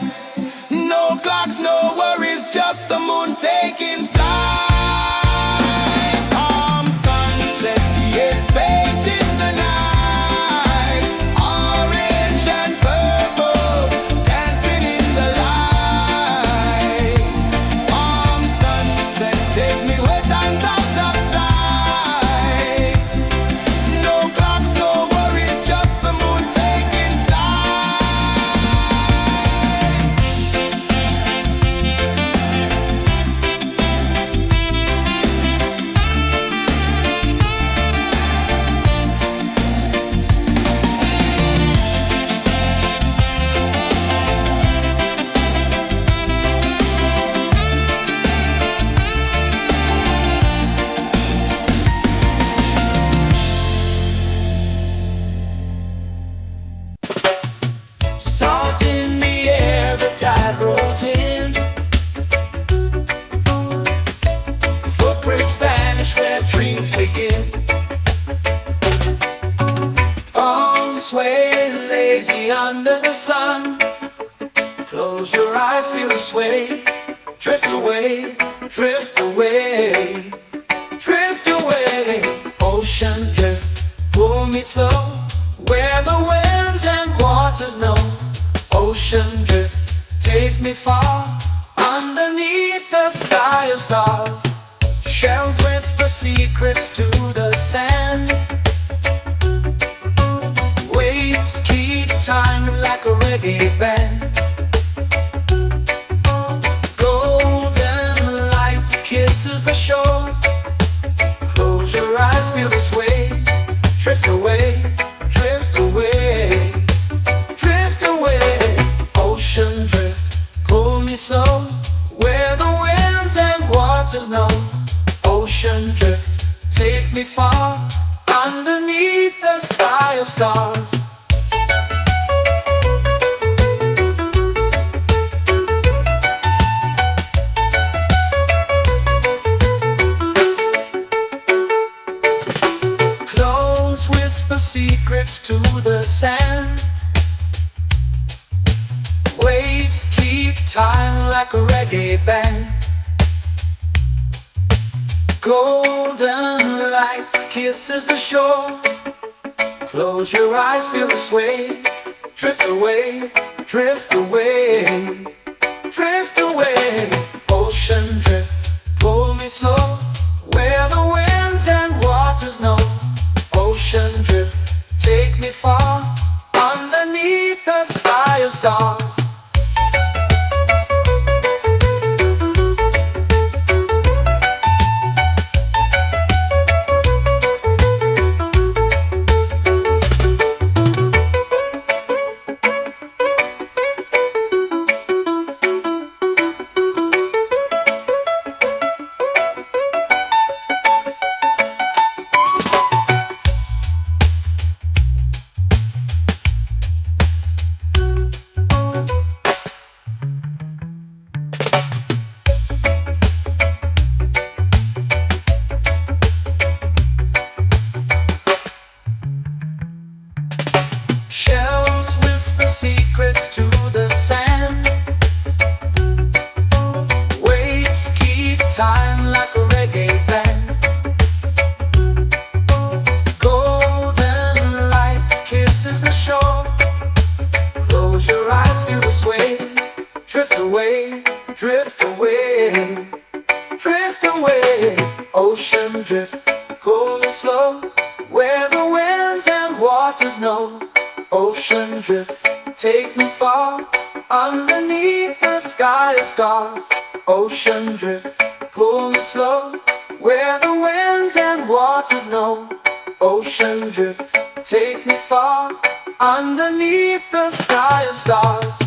Speaker 3: No clocks, no worries, just the moon taking flight. Palm sunset, yeah, it's painting the night. Orange and purple, dancing in the light. Palm sunset, take me where time's out of sight. No clocks, no worries, just the moon taking flight.
Speaker 1: Salt in the air, the tide rolls in. Footprints vanish where dreams begin. Arms sway lazy under the sun. Close your eyes, feel the sway. Drift away, drift away, drift away. Ocean drift, pull me slow, where the winds and waters know. Ocean drift, take me far, underneath the sky of stars. Shells whisper secrets to the sand. Waves keep time like a reggae band. Golden light kisses the shore. Close your eyes, feel the sway. Drift away, drift away, drift away. Ocean drift, pull me slow, where the winds and waters know. Ocean drift, take me far, underneath the sky of stars. Clones whisper secrets to the sand. Waves keep time like a reggae band. Golden light kisses the shore. Close your eyes, feel the sway. Drift away, drift away, drift away. Ocean drift, pull me slow, where the winds and waters know. Ocean drift, take me far, underneath the sky of stars. Shells whisper secrets to the sand. Waves keep time like a reggae band. Golden light kisses the shore. Close your eyes, feel the sway. Drift away, drift away, drift away. Ocean drift, cool and slow, where the winds and waters know. Ocean drift, take me far, underneath the sky of stars. Ocean drift, pull me slow, where the winds and waters know. Ocean drift, take me far, underneath the sky of stars.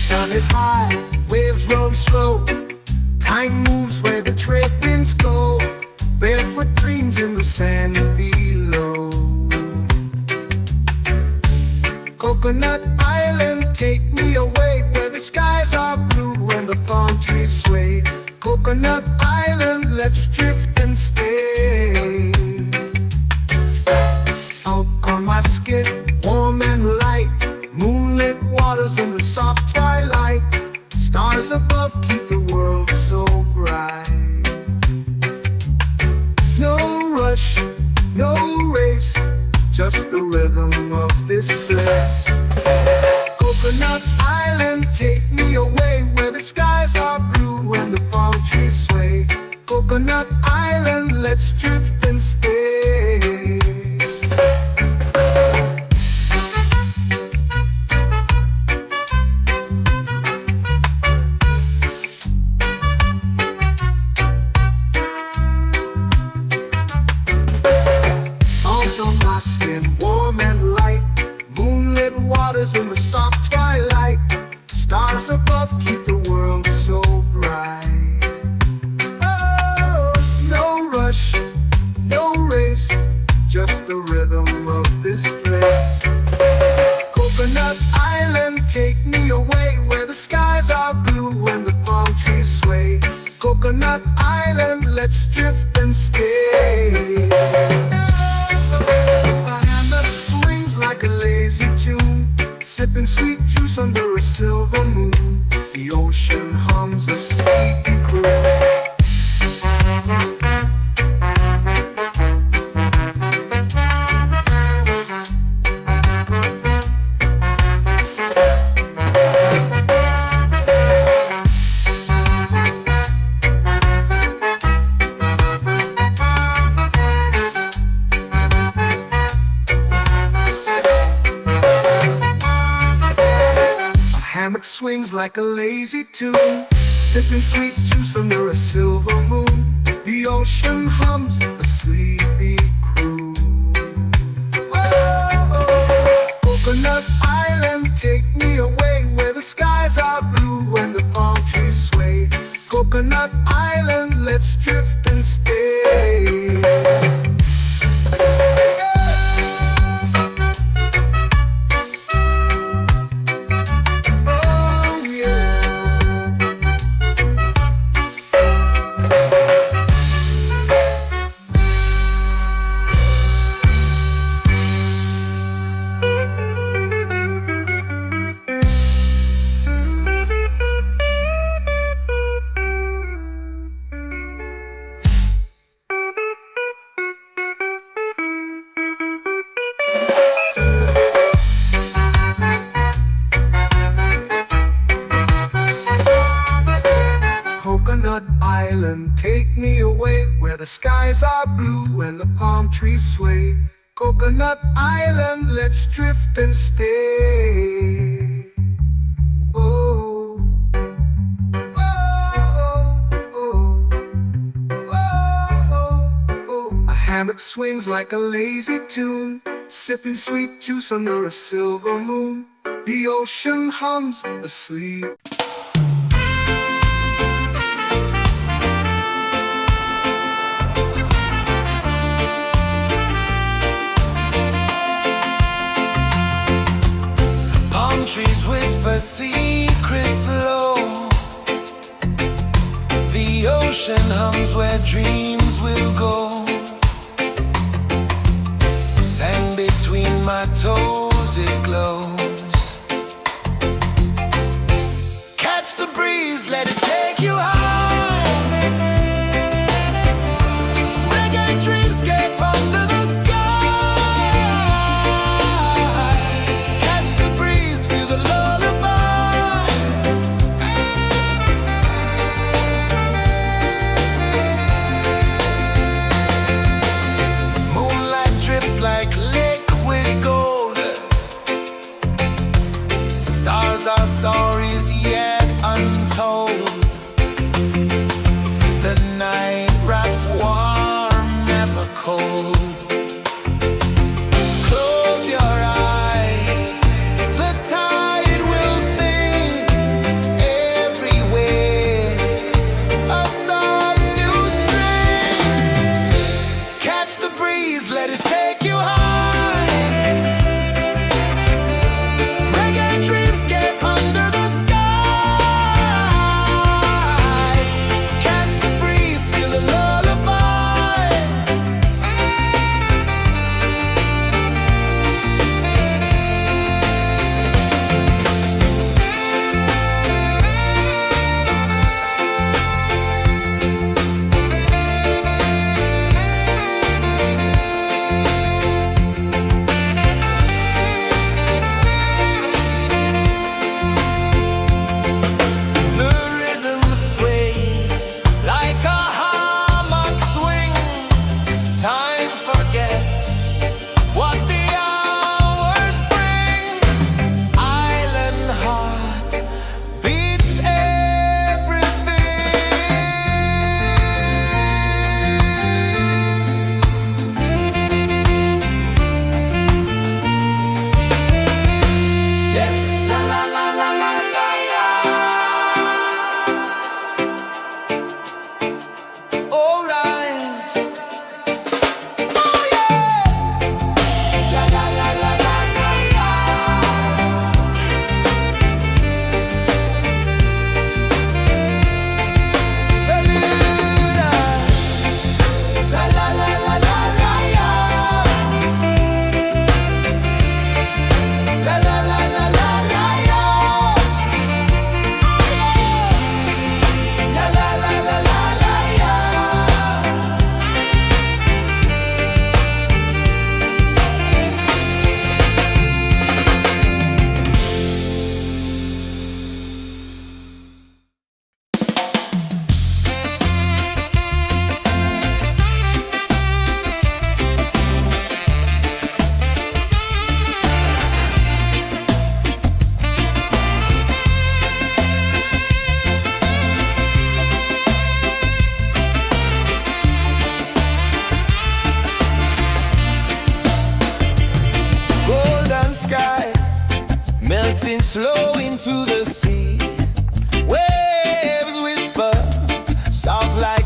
Speaker 2: Sun is high, waves roll slow. Time moves where the trade winds go. Barefoot dreams in the sand below. Coconut Island, take me away, where the skies are blue and the palm trees sway. Coconut Island, let's drift and stay. Out on my skin, warm and light, moonlit waters in the soft twilight. Stars above keep the world so bright. No rush, no race, just the rhythm of this place. Coconut Island, take me away, where the skies are blue and the palm trees sway. Coconut Island, let's drift and stay. Warm and light, moonlit waters in the soft twilight. Stars above keep the world so bright. Oh, no rush, no race, just the rhythm of this place. Coconut Island, take me away, where the skies are blue and the palm trees sway. Coconut Island, let's drift and stay. Like a lazy tune, sipping sweet juice under a silver moon. The ocean hums a sleepy croon. Swings like a lazy tune, sipping sweet juice under a silver moon. The ocean hums a sleepy croon. let's drift and stay. Oh yeah. Coconut Island, take me away where the skies are blue and the palm trees sway. Coconut Island, let's drift and stay. Oh, oh, oh, oh, oh. A hammock swings like a lazy tune, sipping sweet juice under a silver moon. The ocean hums asleep.
Speaker 3: Trees whisper secrets low. The ocean hums where dreams will go. Sand between my toes, it glows. Catch the breeze, let it take you high. Reggae dreamscape under the sky.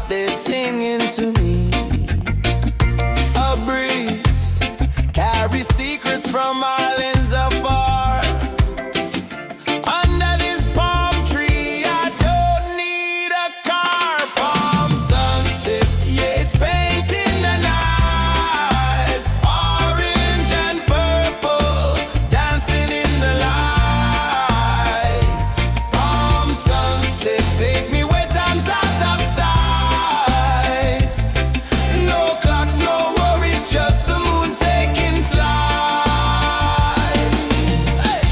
Speaker 3: they're singing to me. A breeze carries secrets from islands afar. Under this palm tree, I don't need a car. Palm sunset, yeah, it's painting the night. Orange and purple, dancing in the light. Palm sunset, take me where time's out of sight. No clocks, no worries, just the moon taking flight. Hey!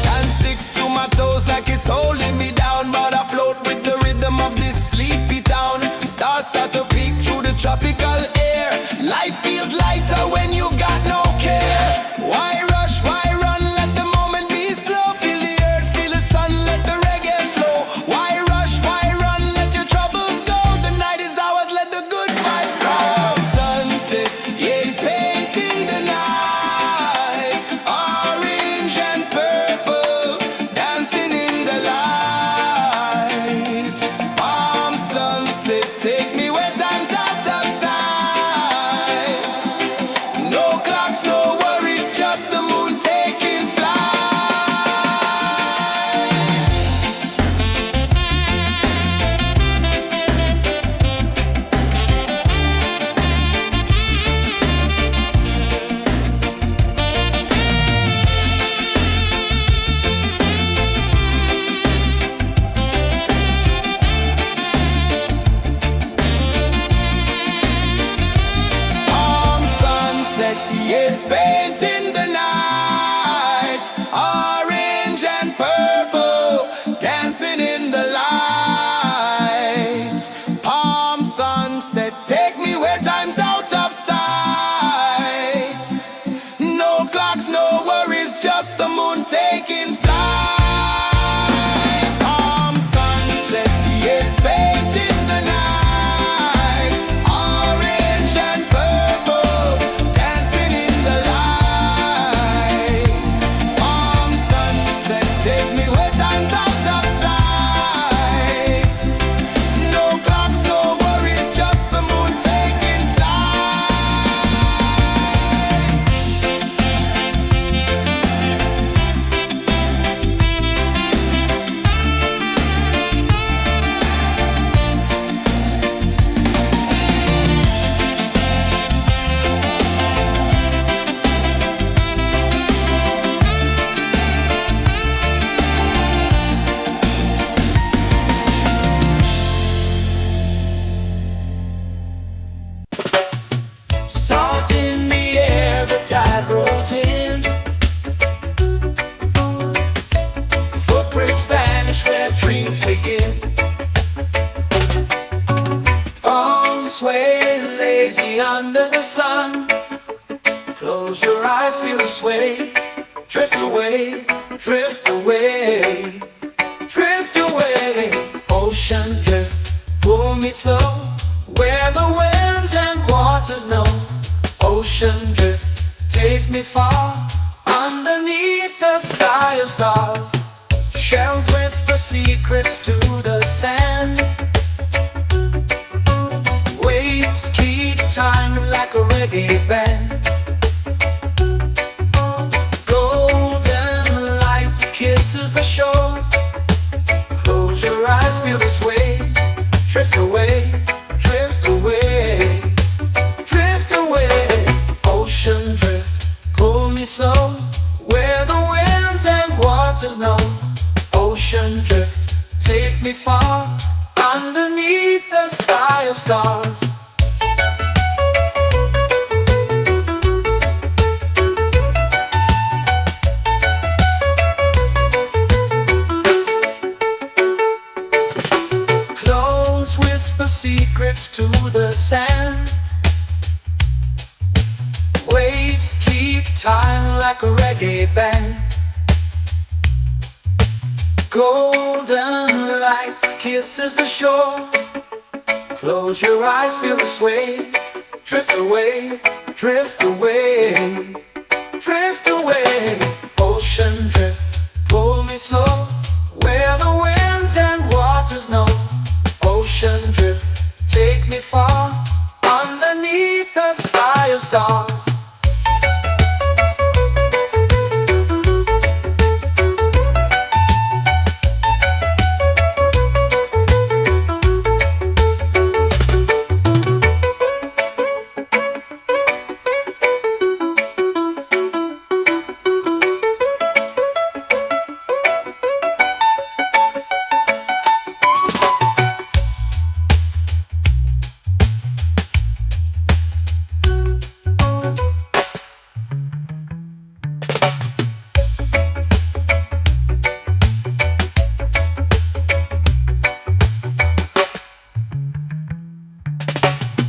Speaker 3: Sand sticks to my toes like it's holding me down, but I float with the rhythm of this sleepy town. Stars start to peek through the tropical air. Life feels lighter when you've got no care. Why rush, why run, let the moment be slow. Feel the earth, feel the sun, let the reggae flow. Why rush, why run, let your troubles go. The night is ours, let the good vibes grow. Sunset, yeah, it's painting the night. Orange and purple, dancing in the light. Palm sunset, take me where time's out of sight. No clocks, no worries, just the moon taking flight. Palm sunset, yeah, it's painting the night. Orange and purple, dancing in the light. Palm sunset, take me where time's out of sight. No clocks, no worries, just the moon taking flight. Palm sunset, yeah, it's painting the night. Orange and purple, dancing in the light. Palm sunset, take me where time's out of sight. No clocks, no worries, just the moon taking flight.
Speaker 1: Salt in the air, the tide rolls in. Footprints vanish where dreams begin. Arms sway lazy under the sun. Close your eyes, feel the sway. Drift away, drift away, drift away. Ocean drift, pull me slow, where the winds and waters know. Ocean drift, take me far, underneath the sky of stars. Shells whisper secrets to the sand. Waves keep time like a reggae band. Golden light kisses the shore. Close your eyes, feel the sway. Drift away, drift away, drift away. Ocean drift, pull me slow, where the winds and waters know. Ocean drift, take me far, underneath the sky of stars. Close whisper secrets to the sand. Waves keep time like a reggae band. Golden light kisses the shore. Close your eyes, feel the sway. Drift away, drift away, drift away. Ocean drift, pull me slow, where the winds and waters know. Ocean drift, take me far, underneath the sky of stars.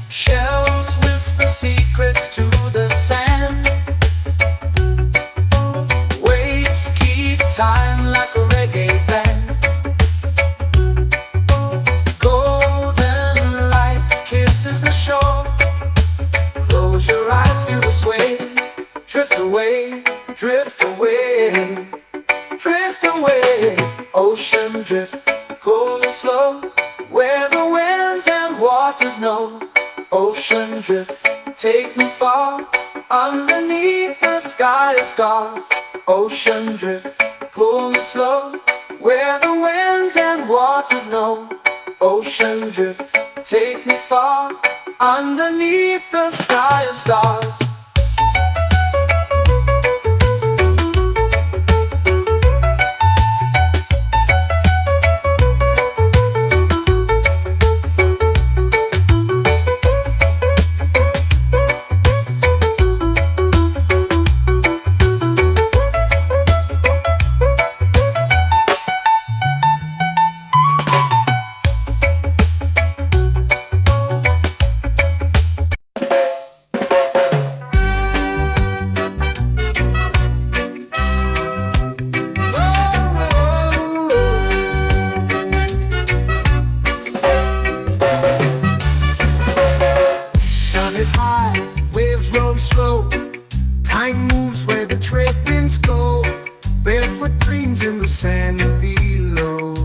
Speaker 1: Shells whisper secrets to the sand. Waves keep time like a reggae band. Golden light kisses the shore. Close your eyes, feel the sway. Drift away, drift away, drift away. Ocean drift, pull me slow, where the winds and waters know. Ocean drift, take me far, underneath the sky of stars. Ocean drift, pull me slow, where the winds and waters know. Ocean drift, take me far, underneath the sky of stars.
Speaker 2: Sun is high, waves roll slow. Time moves where the trade winds go. Barefoot dreams in the sand below.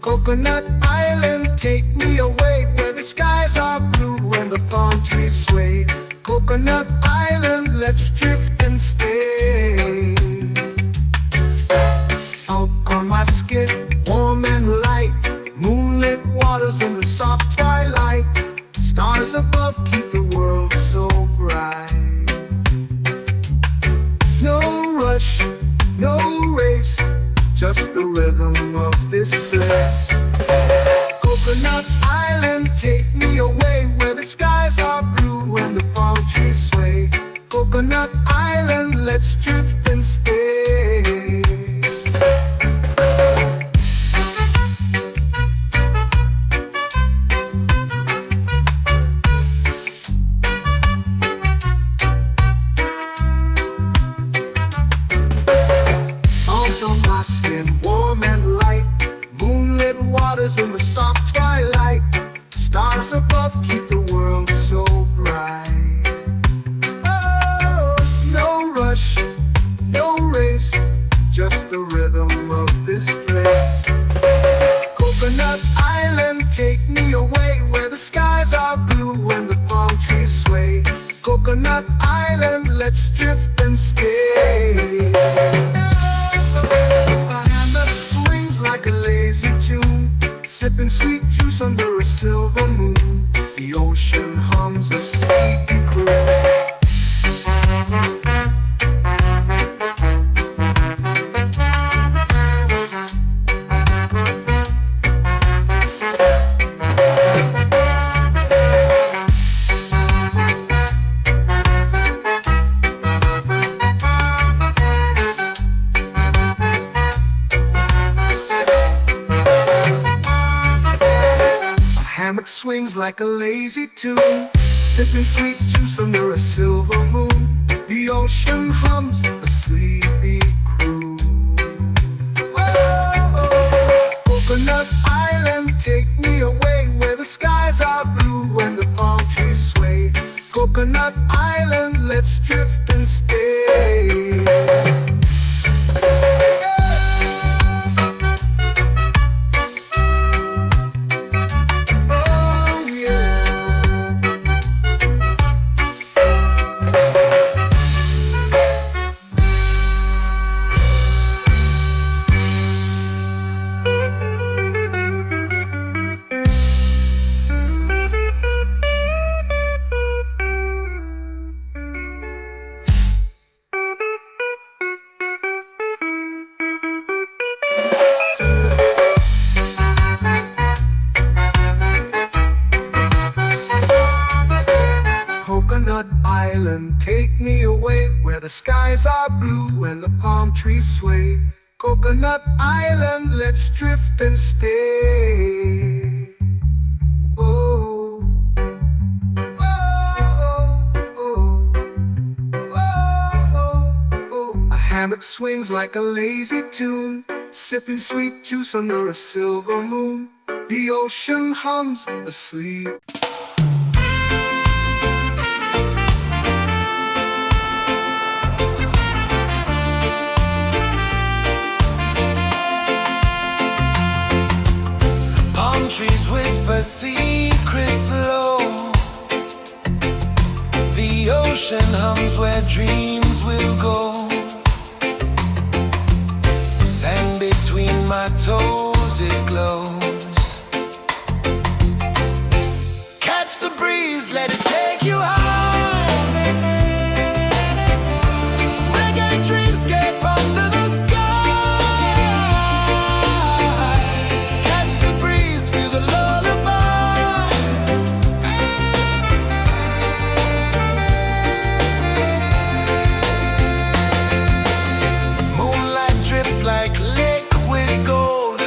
Speaker 2: Coconut Island, take me away, where the skies are blue and the palm trees sway. Coconut Island, let's drift and stay. Out on my skin, warm and light, moonlit waters in the soft twilight. Stars above keep the world so bright. No rush, no race, just the rhythm of this place. Coconut Island, take me away, where the skies are blue and the palm trees sway. Coconut Island, let's drift and stay. Out on my skin, warm and light, moonlit waters in the soft twilight. Stars above keep the world so bright. Oh, no rush, no race, just the rhythm of this place. Coconut Island, take me away, where the skies are blue and the palm trees sway. Coconut Island, let's drift and stay. A hand that swings like a lazy tune, sipping sweet juice under a silver moon. The ocean hums a sleepy croon. Hammock swings like a lazy tune, sipping sweet juice under a silver moon. The ocean hums a sleepy croon. Whoa, Coconut Island, take me away, where the skies are blue and the palm trees Coconut Island, let's drift and stay. Oh yeah. Coconut Island, take me away where the skies are blue and the palm trees sway. Coconut Island, let's drift and stay. Oh, oh, oh, oh, oh. A hammock swings like a lazy tune, sipping sweet juice under a silver moon. The ocean hums asleep.
Speaker 3: Palm trees whisper secrets low. The ocean hums where dreams will go. Sand between my toes, it glows. Catch the breeze, let it take you high. Reggae dreamscape under the sky. Catch the breeze, feel the lullaby. Moonlight drips like liquid gold.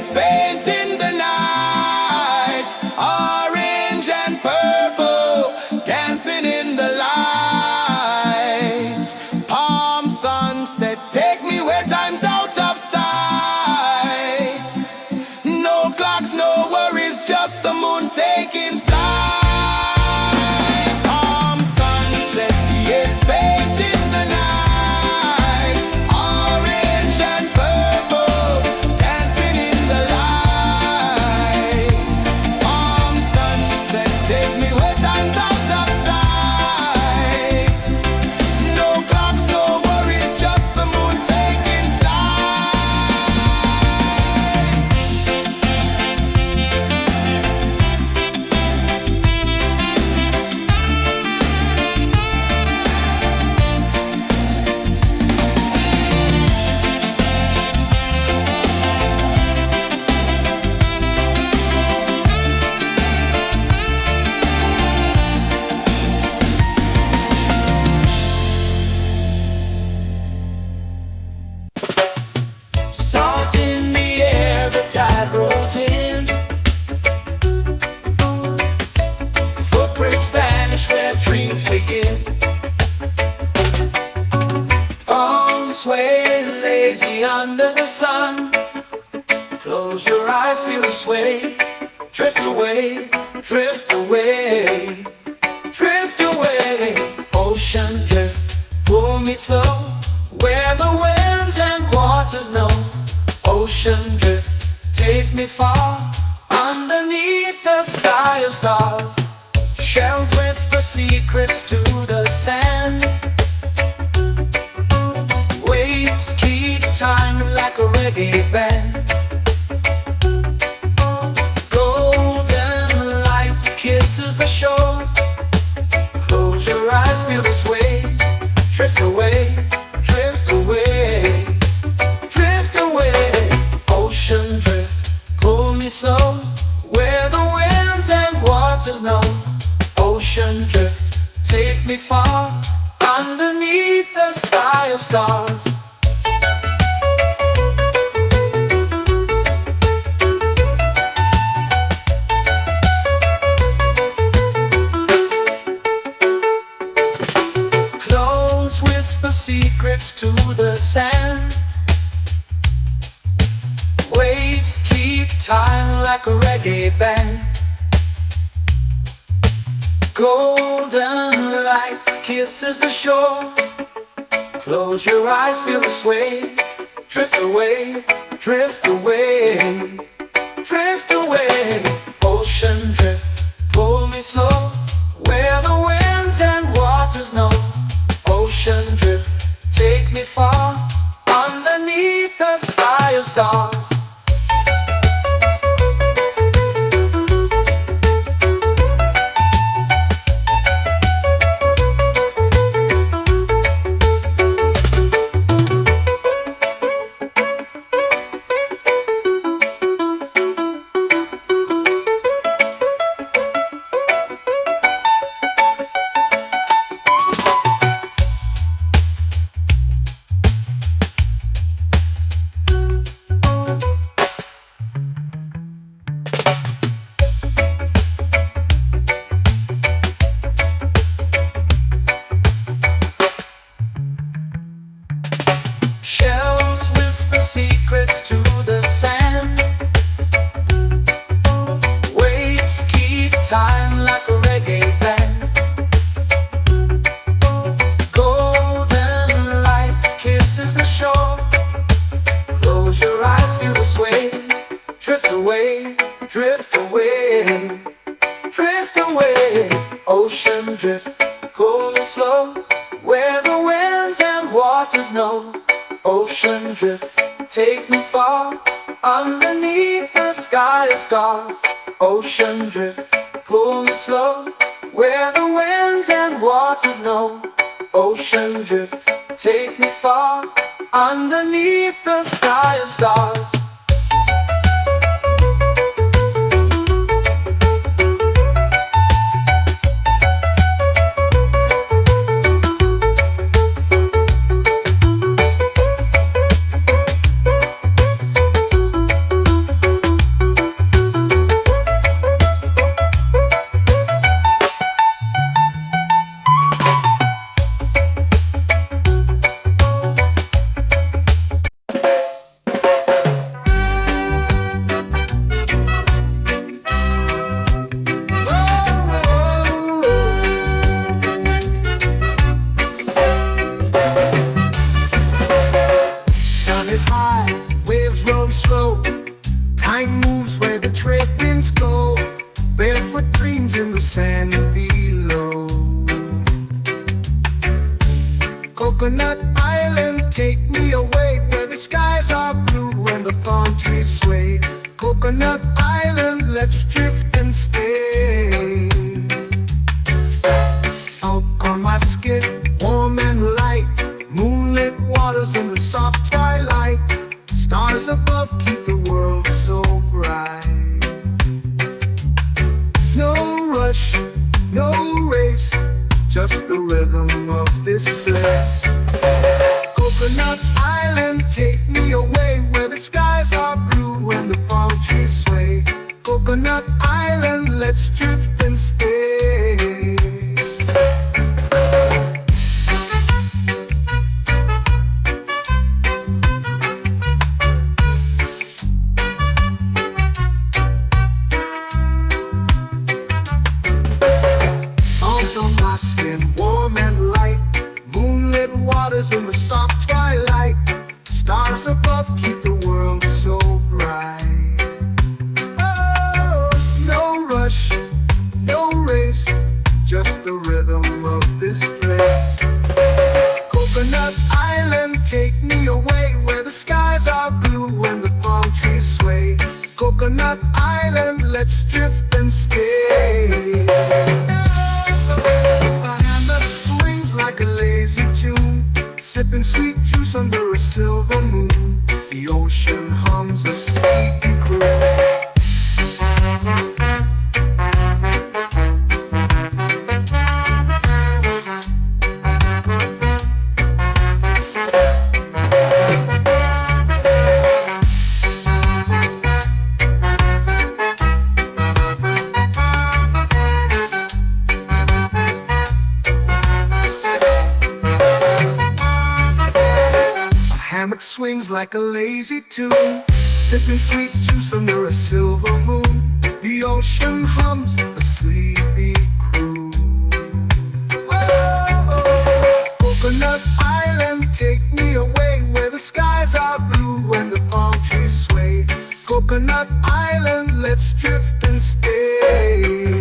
Speaker 3: shades painting the night, orange and purple, dancing in the light. Palm sunset, take me where time's out of sight. No clocks, no worries, just the moon taking flight. Palm sunset, yes, painting the night, orange and purple, dancing in the light. Palm sunset, take me where time's out of sight. No clocks, no worries, just the moon taking flight.
Speaker 1: Salt in the air, the tide rolls in. Footprints vanish where dreams begin. Arms sway lazy under the sun. Close your eyes, feel the sway. Drift away, drift away, drift away. Ocean drift, pull me slow, where the winds and waters know. Ocean drift, take me far, underneath the sky of stars. Shells whisper secrets to the sand. Waves keep time like a reggae band. Golden light kisses the shore. Close your eyes, feel the sway. Drift away, drift away, drift away. Ocean drift, pull me slow, where the winds and waters know. Ocean drift, take me far, underneath the sky of stars. Close whisper secrets to the sand. Waves keep time like a reggae band. Golden light kisses the shore. Close your eyes, feel the sway. Drift away, drift away, drift away. Ocean drift, pull me slow, where the winds and waters know. Ocean drift, take me far, underneath the sky of stars. Shells whisper secrets to the sand. Waves keep time like a reggae band. Golden light kisses the shore. Close your eyes, feel the sway. Drift away, drift away, drift away. Ocean drift, pull me slow, where the winds and waters know. Ocean drift, take me far, underneath the sky of stars. Ocean drift, pull me slow, where the winds and waters know. Ocean drift, take me far, underneath the sky of stars.
Speaker 2: the palm trees sway. Coconut Island, let's drift and stay. Out on my skin, warm and light, moonlit waters in the soft twilight. Stars above keep the world so bright. No rush, no race, just the rhythm of this place. Coconut Island, take me away where the skies are blue and the palm trees sway. Coconut Island, let's drift and stay. Out on my skin, warm and light, moonlit waters in the soft twilight. Stars above keep the world so bright. Oh, no rush, no race, just the rhythm of this place. Coconut Island, take me away where the skies are blue and the palm trees sway. Coconut Island, let's drift and stay. A hand that swings like a lazy tune, sipping sweet juice under a silver moon. The ocean hums a sleepy croon. Hammock swings like a lazy tune, sipping sweet juice under a silver moon. The ocean hums a sleepy croon. Oh, Coconut Island, take me away where the skies are blue and the palm trees sway. Coconut Island, let's drift and stay.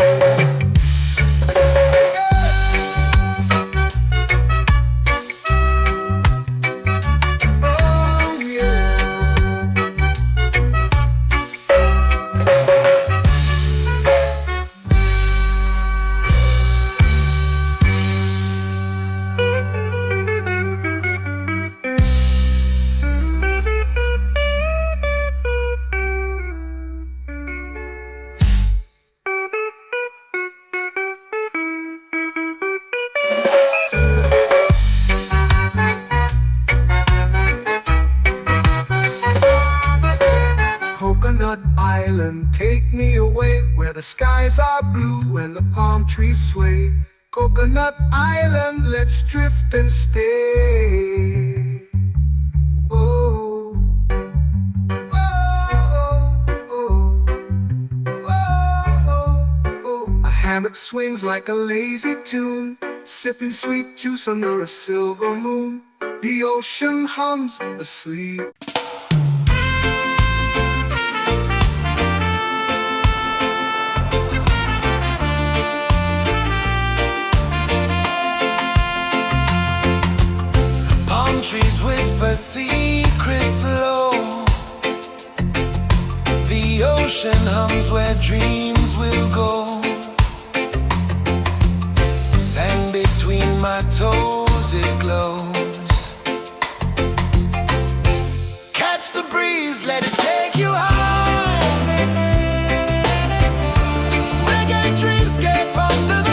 Speaker 2: Coconut Island, take me away where the skies are blue and the palm trees sway. Coconut Island, let's drift and stay. Oh, oh, oh, oh, oh. A hammock swings like a lazy tune, sipping sweet juice under a silver moon. The ocean hums asleep.
Speaker 3: Trees whisper secrets low. The ocean hums where dreams will go. Sand between my toes, it glows. Catch the breeze, let it take you high. Reggae dreamscape under the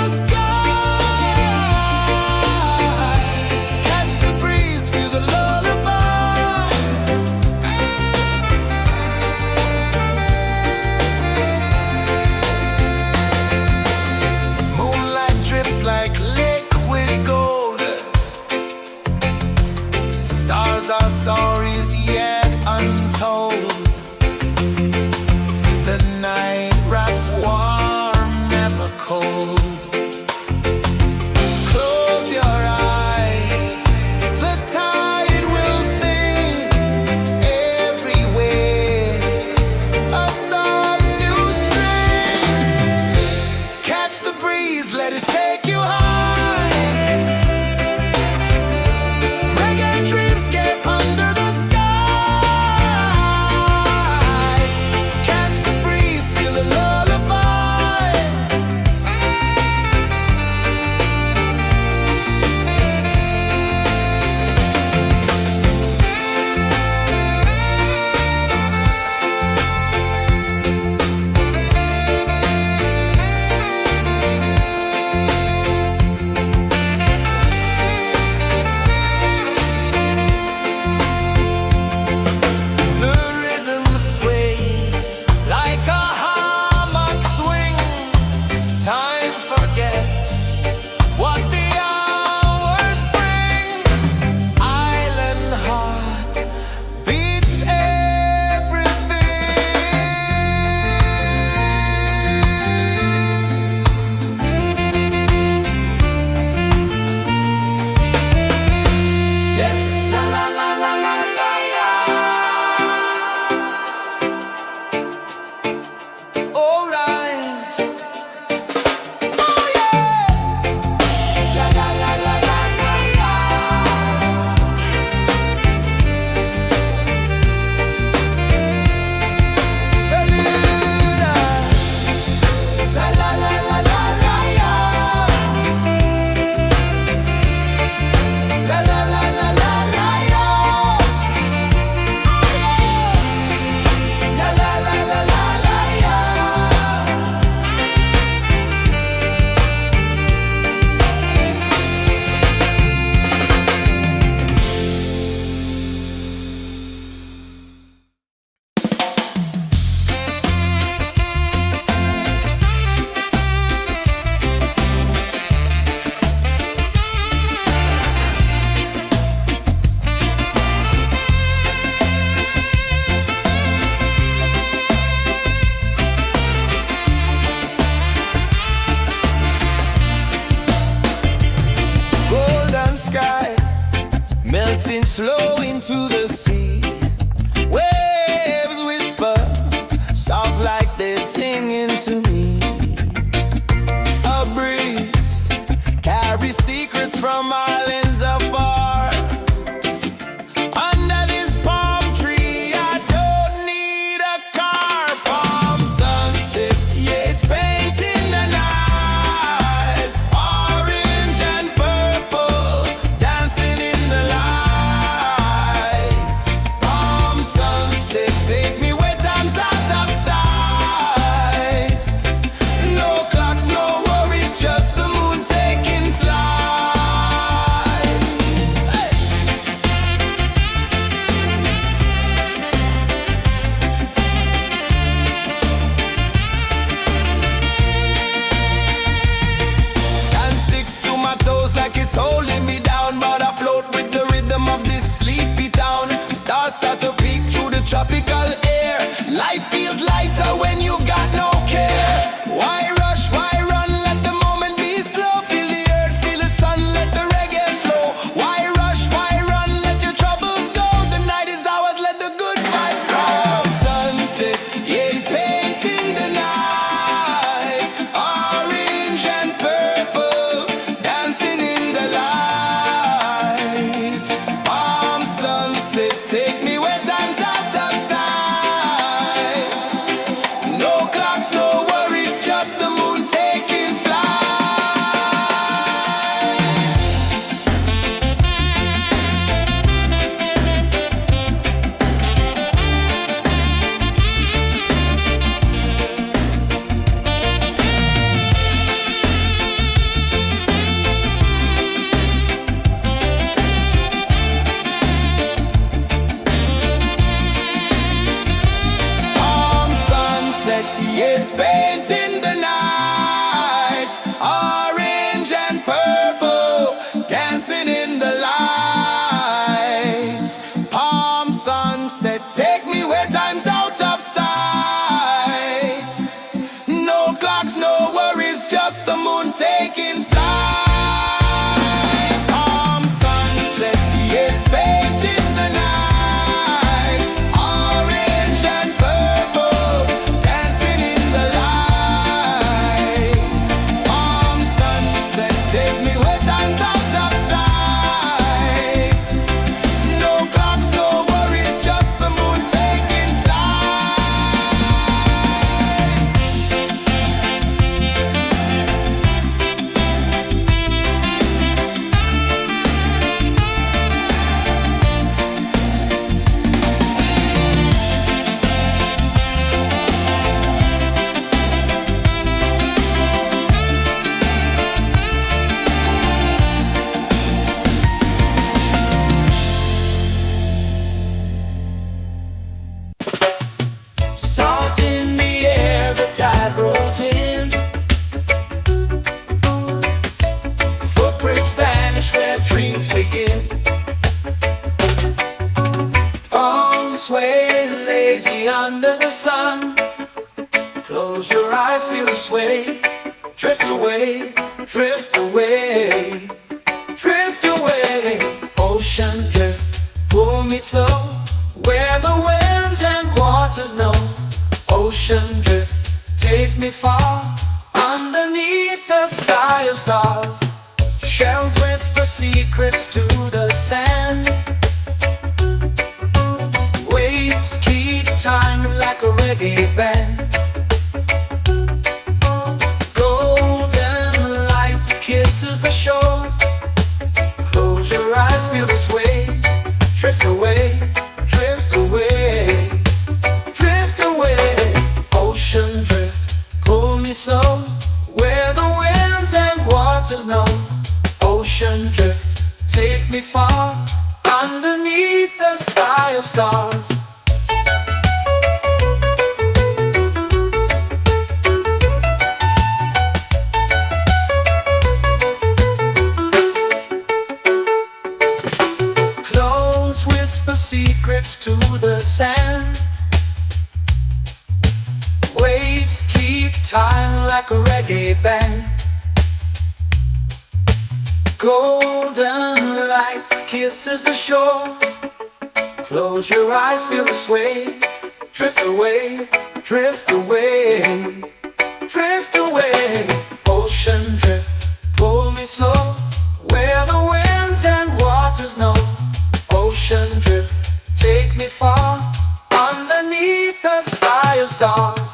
Speaker 1: lazy under the sun. Close your eyes, feel the sway. Drift away, drift away, drift away. Ocean drift, pull me slow, where the winds and waters know. Ocean drift, take me far, underneath the sky of stars. Shells whisper secrets to the sand. Waves keep time like a reggae band. Golden light kisses the shore. Close your eyes, feel the sway. Drift away, drift away, drift away. Ocean drift, pull me slow, where the winds and waters know. Ocean drift, take me far, underneath the sky of stars. Clothes whisper secrets to the sand. Waves keep time like a reggae band. Golden light kisses the shore. Close your eyes, feel the sway. Drift away, drift away, drift away. Ocean drift, pull me slow, where the winds and waters know. Ocean drift, take me far, underneath the sky of stars.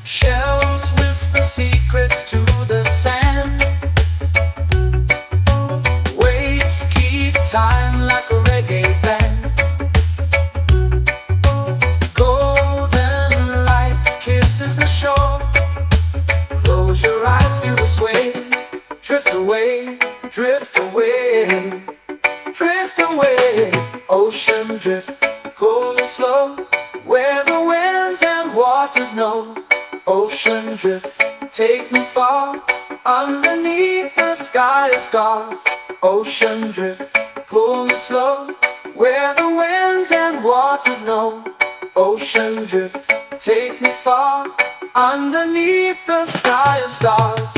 Speaker 1: Shells whisper secrets to the sand. Waves keep time like a reggae band. Golden light kisses the shore. Close your eyes, feel the sway. Drift away, drift away, drift away. Ocean drift, pull me slow, where the winds and waters know. Ocean drift, take me far, underneath the sky of stars. Ocean drift, pull me slow, where the winds and waters know. Ocean drift, take me far, underneath the sky of stars.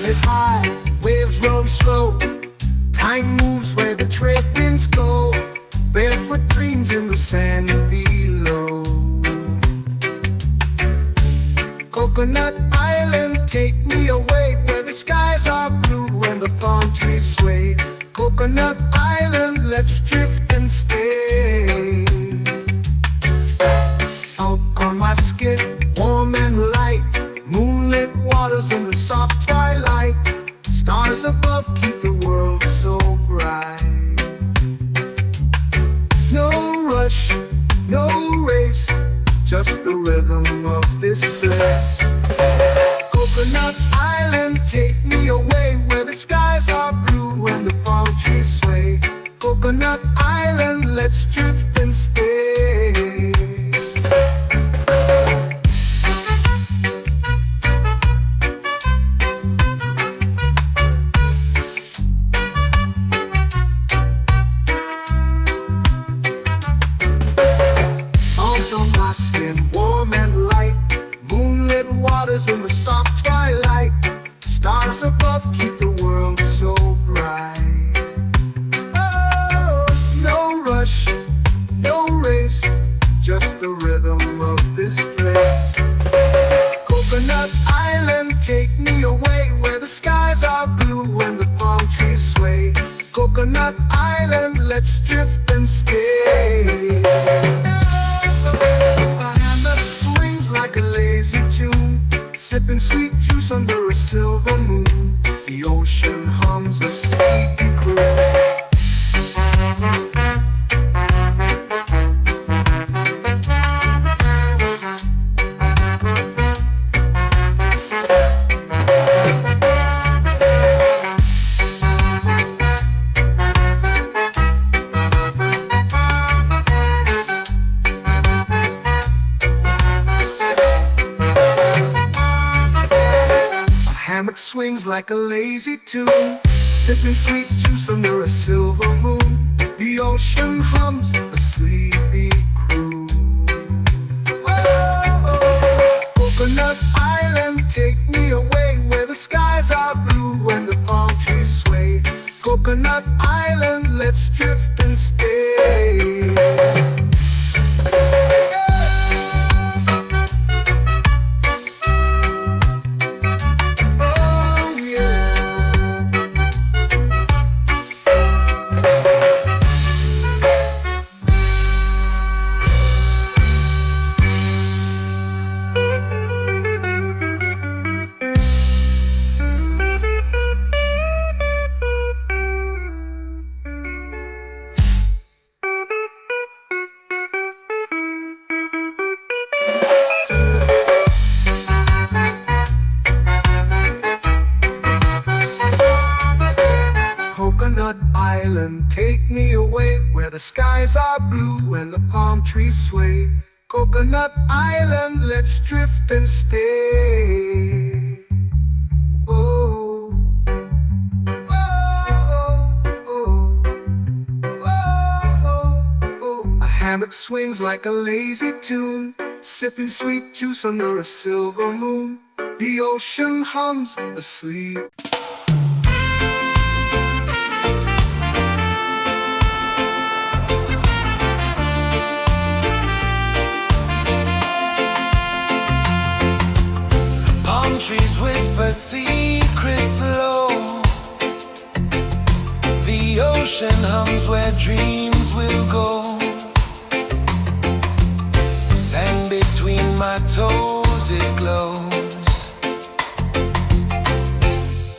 Speaker 2: Is high, waves roll slow. Time moves where the trade winds go. Barefoot dreams in the sand below. Coconut Island, take me away, where the skies are blue and the palm trees sway. Coconut Island, let's drift and stay. Out on my skin, warm and light, moonlit waters in the soft twilight. Stars above keep the world so bright. No rush, no race, just the rhythm of this place. Coconut Island, take me away, where the skies are blue and the palm trees sway. Coconut Island, let's drift and stay. above keep the world so bright. Oh, no rush, no race, just the rhythm of this place. Coconut Island, take me away where the skies are blue and the palm trees sway. Coconut Island, let's drift and stay. A hand that swings like a lazy tune, sipping sweet juice under a silver moon. The ocean hums a sleepy croon. Hammock swings like a lazy tune, sipping sweet juice under a silver moon. The ocean hums a sleepy croon. Oh, Coconut Island, take me away where the skies are blue and the palm trees sway. Coconut Island, let's drift and stay. Coconut Island, take me away where the skies are blue and the palm trees sway. Coconut Island, let's drift and stay. Oh, oh, oh, oh, oh. A hammock swings like a lazy tune, sipping sweet juice under a silver moon. The ocean hums asleep.
Speaker 3: Trees whisper secrets low. The ocean hums where dreams will go. Sand between my toes, it glows.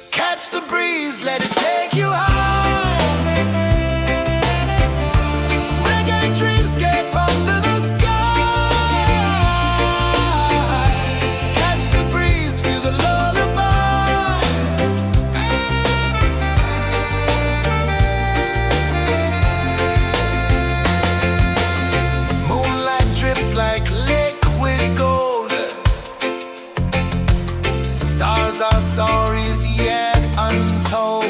Speaker 3: Catch the breeze, let it take you high. Reggae dreamscape under the sky. Our stories yet untold.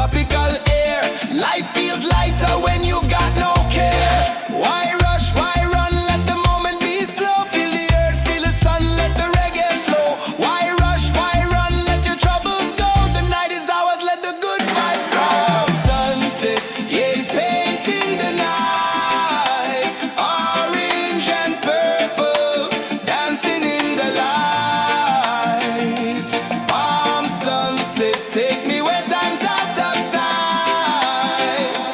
Speaker 3: tropical air. Life feels lighter when you've got no care. Why rush, why run, let the moment be slow. Feel the earth, feel the sun, let the reggae flow. Why rush, why run, let your troubles go. The night is ours, let the good vibes grow. Sunset, yeah, it's painting the night. Orange and purple, dancing in the light. Palm sunset, take me where time's out of sight.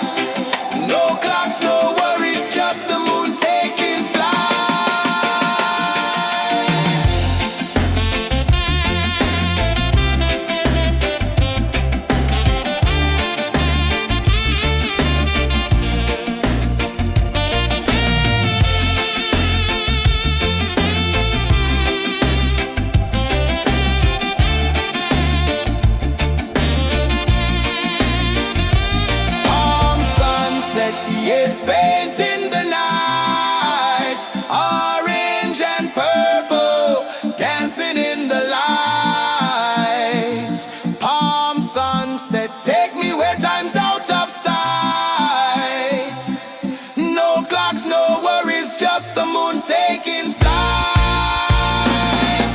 Speaker 3: No clocks, no worries, just the moon taking flight. Palm sunset, yeah, it's painting the night. Orange and purple, dancing in the light. Palm sunset, take me where time's out of sight. No clocks, no worries, just the moon taking flight.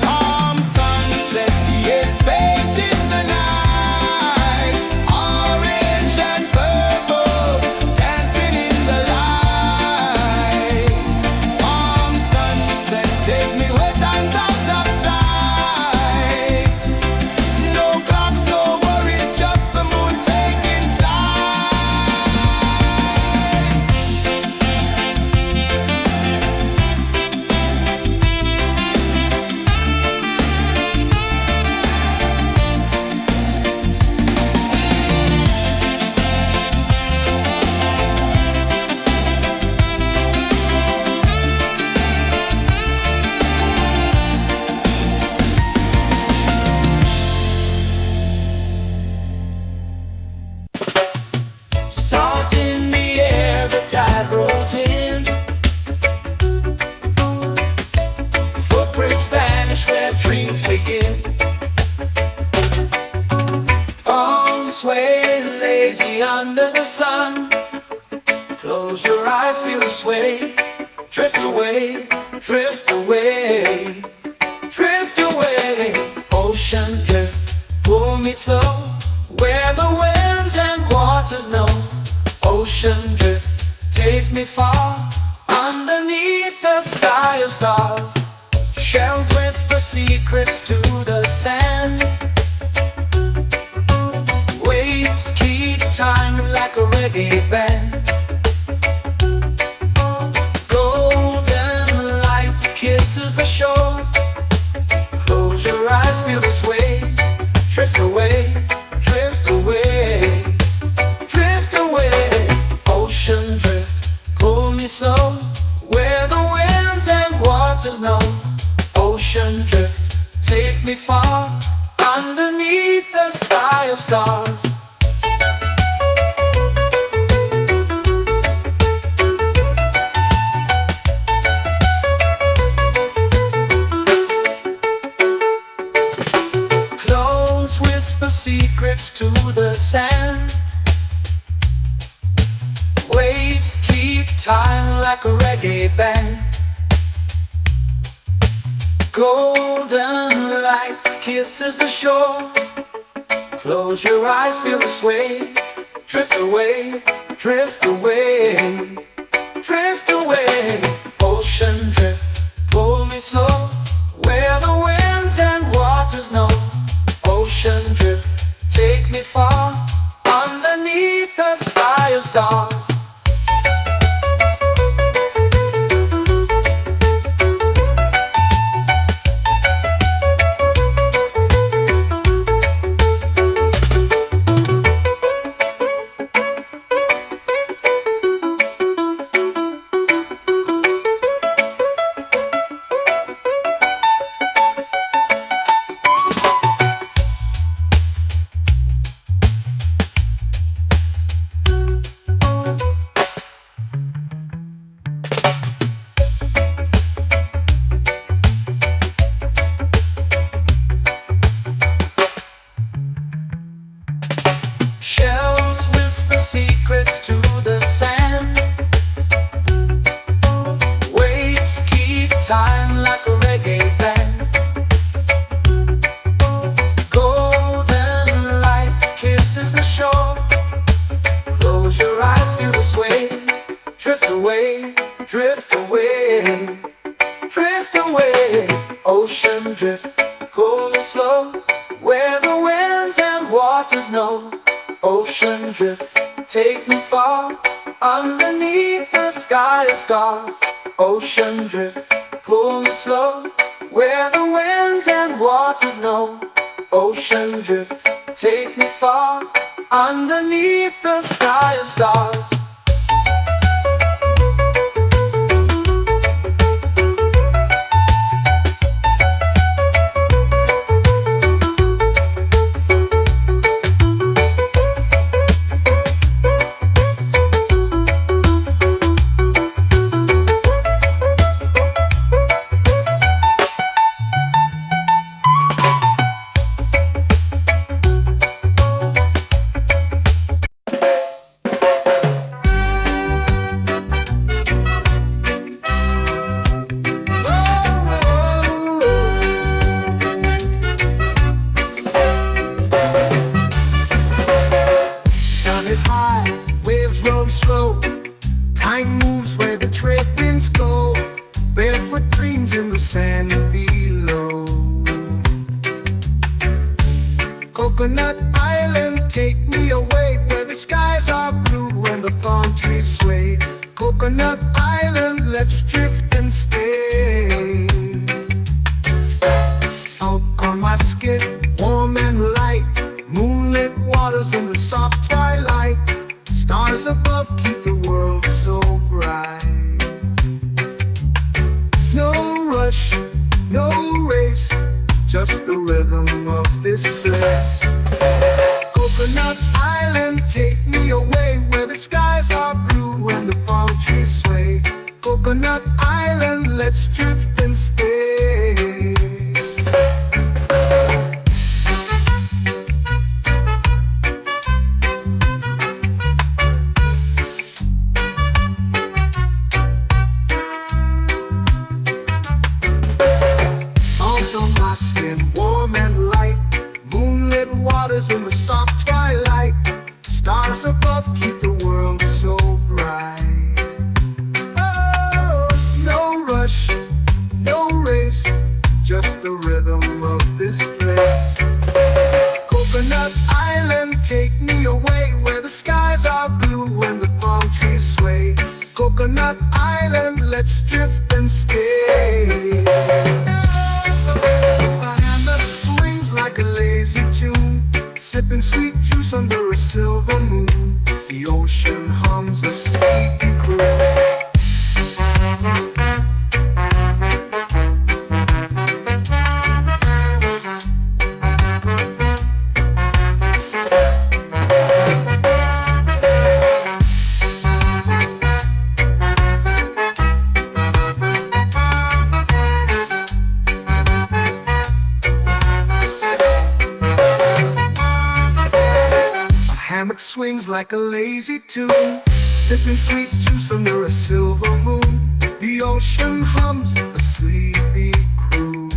Speaker 3: Palm sunset, yeah, it's painting the night. Orange and purple, dancing in the light. Palm sunset, take me where time's out of sight. No clocks, no worries, just the moon taking flight.
Speaker 1: Salt in the air, the tide rolls in. Footprints vanish where dreams begin. Arms sway lazy under the sun. Close your eyes, feel the sway. Drift away, drift away, drift away. Ocean drift, pull me slow, where the winds and waters know. Ocean drift, take me far, underneath the sky of stars. Shells whisper secrets to the sand. Waves keep time like a reggae band. Golden light kisses the shore. Close your eyes, feel the sway. Drift away, drift away, drift away. Ocean drift, pull me slow, where the winds and waters know. Ocean drift, take me far, underneath the sky of stars. Clones whisper secrets to the sand. Waves keep time like a reggae band. Golden light kisses the shore. Close your eyes, feel the sway. Drift away, drift away, drift away. Ocean drift, pull me slow, where the winds and waters know. Ocean drift, take me far, underneath the sky of stars. drift away, drift away. Ocean drift, pull me slow, where the winds and waters know. Ocean drift, take me far, underneath the sky of stars. Ocean drift, pull me slow, where the winds and waters know. Ocean drift, take me far, underneath the sky of stars.
Speaker 2: Time moves where the trade winds go, barefoot dreams in the sand below. Coconut Island, take me away, where the skies are blue and the palm trees sway. Coconut Island, let's drift and stay. Out on my skin, warm and light, moonlit waters in the soft twilight. Stars above keep the world so bright. No rush, no race, just the rhythm of this place. Coconut Island, take me away, where the skies are blue and the palm trees sway. Coconut Island, let's drift and stay. Warm and light, moonlit waters in the soft twilight. Stars above keep the world so bright. Oh, no rush, no race, just the rhythm of this place. Coconut Island, take me away, where the skies are blue and the palm trees sway. Coconut Island, let's drift and stay. Like a lazy tune, sipping sweet juice under a silver moon. The ocean hums a sleepy croon. Hammock swings like a lazy tune, sipping sweet juice under a silver moon. The ocean hums a sleepy croon.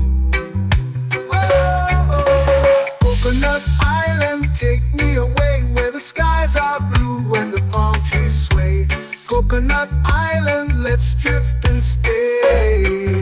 Speaker 2: Oh, Coconut Island, take me away, where the skies are blue and the palm trees sway. Coconut Island, let's drift and stay.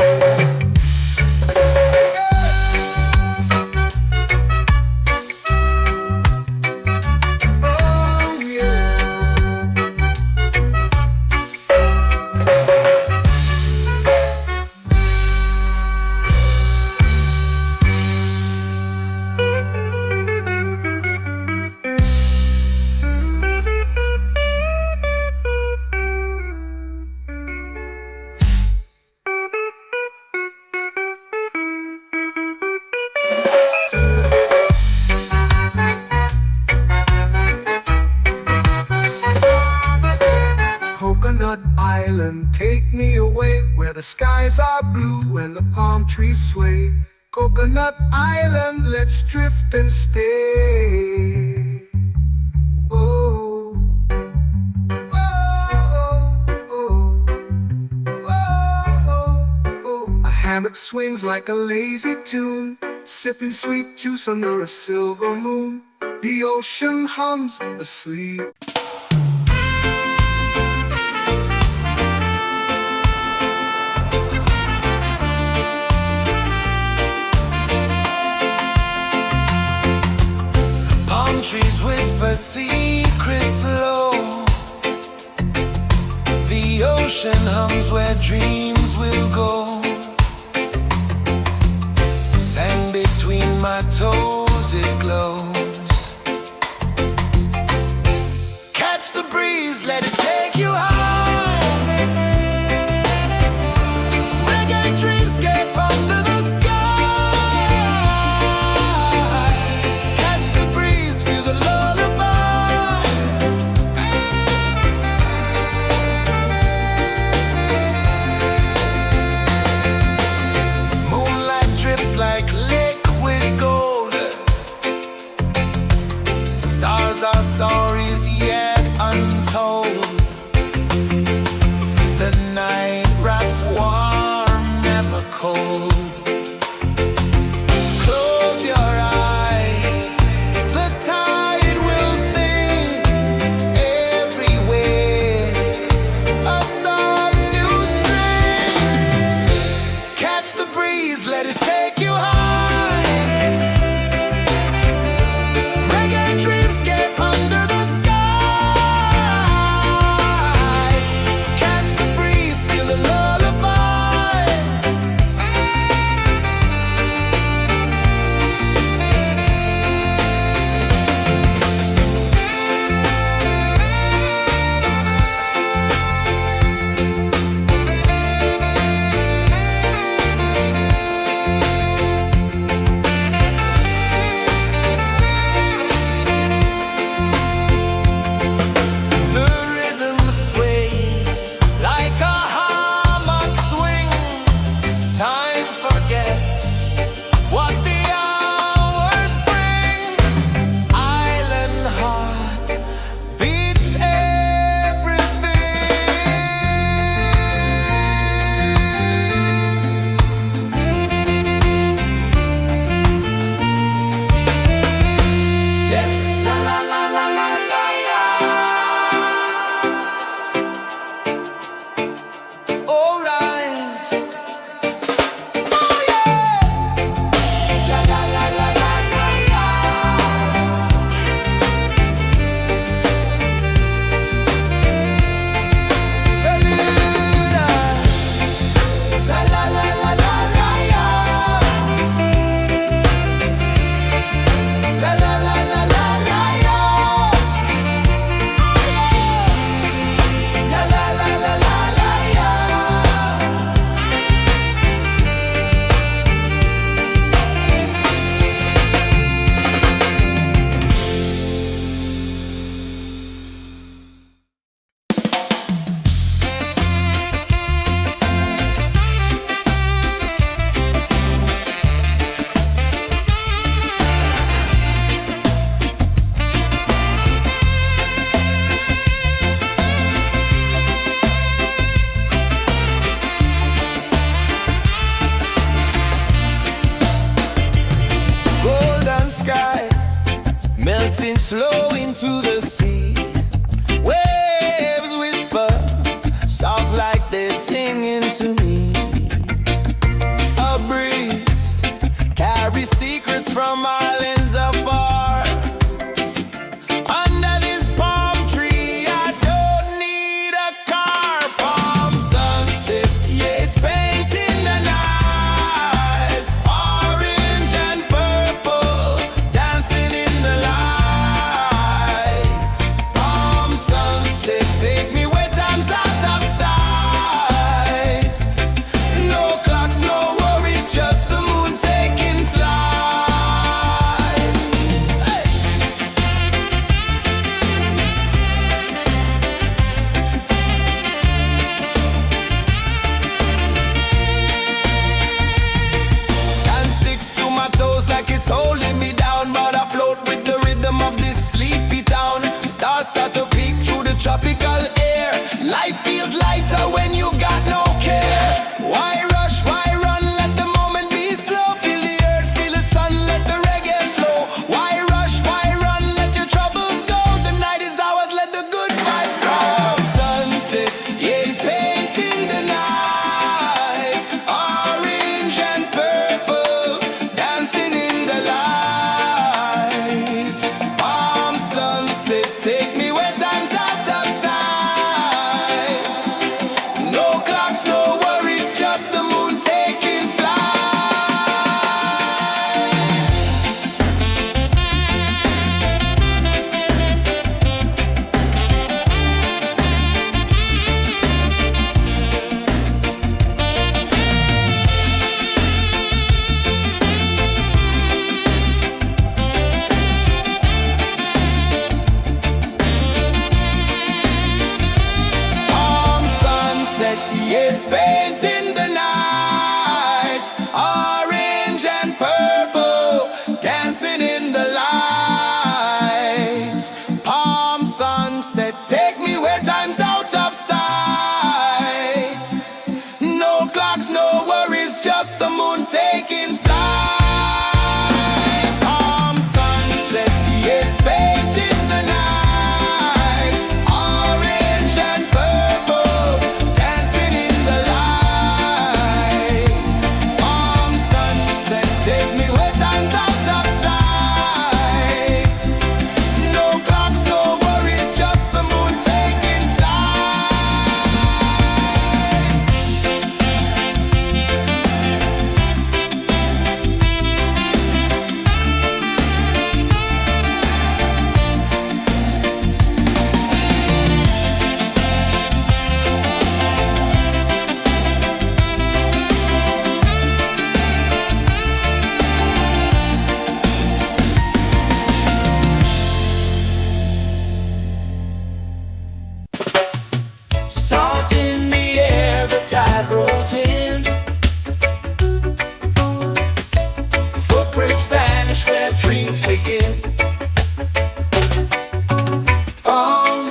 Speaker 2: Coconut Island, take me away, where the skies are blue and the palm trees sway. Coconut Island, let's drift and stay. Oh, oh, oh, oh, oh. A hammock swings like a lazy tune, sipping sweet juice under a silver moon. The ocean hums asleep.
Speaker 3: trees whisper secrets low. The ocean hums where dreams will go. Sand between my toes, it glows. Catch the breeze, let it take you high. Reggae dreamscape under the sky. Catch the breeze, feel the lullaby. Moonlight drips like liquid gold.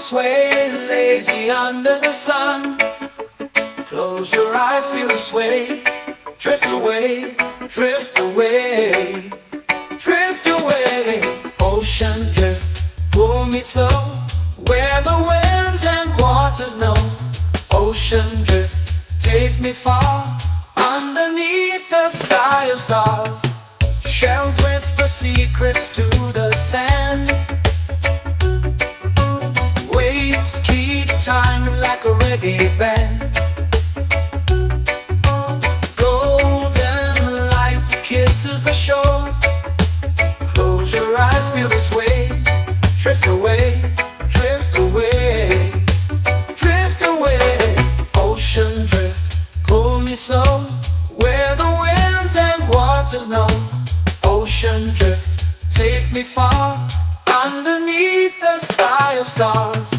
Speaker 1: sway, lazy under the sun. Close your eyes, feel the sway. Drift away, drift away, drift away. Ocean drift, pull me slow, where the winds and waters know. Ocean drift, take me far, underneath the sky of stars. Shells whisper secrets to the sand. Waves keep time like a reggae band. Golden light kisses the shore. Close your eyes, feel the sway. Drift away, drift away, drift away. Ocean drift, pull me slow, where the winds and waters know. Ocean drift, take me far, underneath the sky of stars.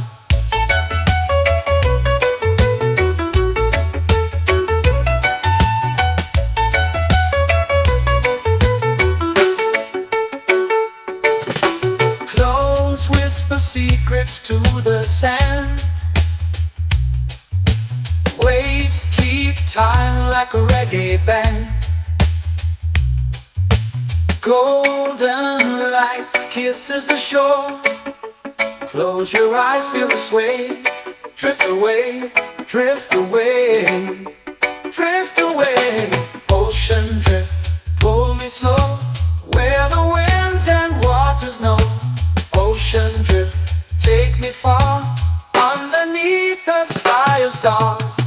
Speaker 1: Clones whisper secrets to the sand. Waves keep time like a reggae band. Golden light kisses the shore. Close your eyes, feel the sway. Drift away, drift away, drift away. Ocean drift, pull me slow, where the winds and waters know. Ocean drift, take me far, underneath the sky of stars.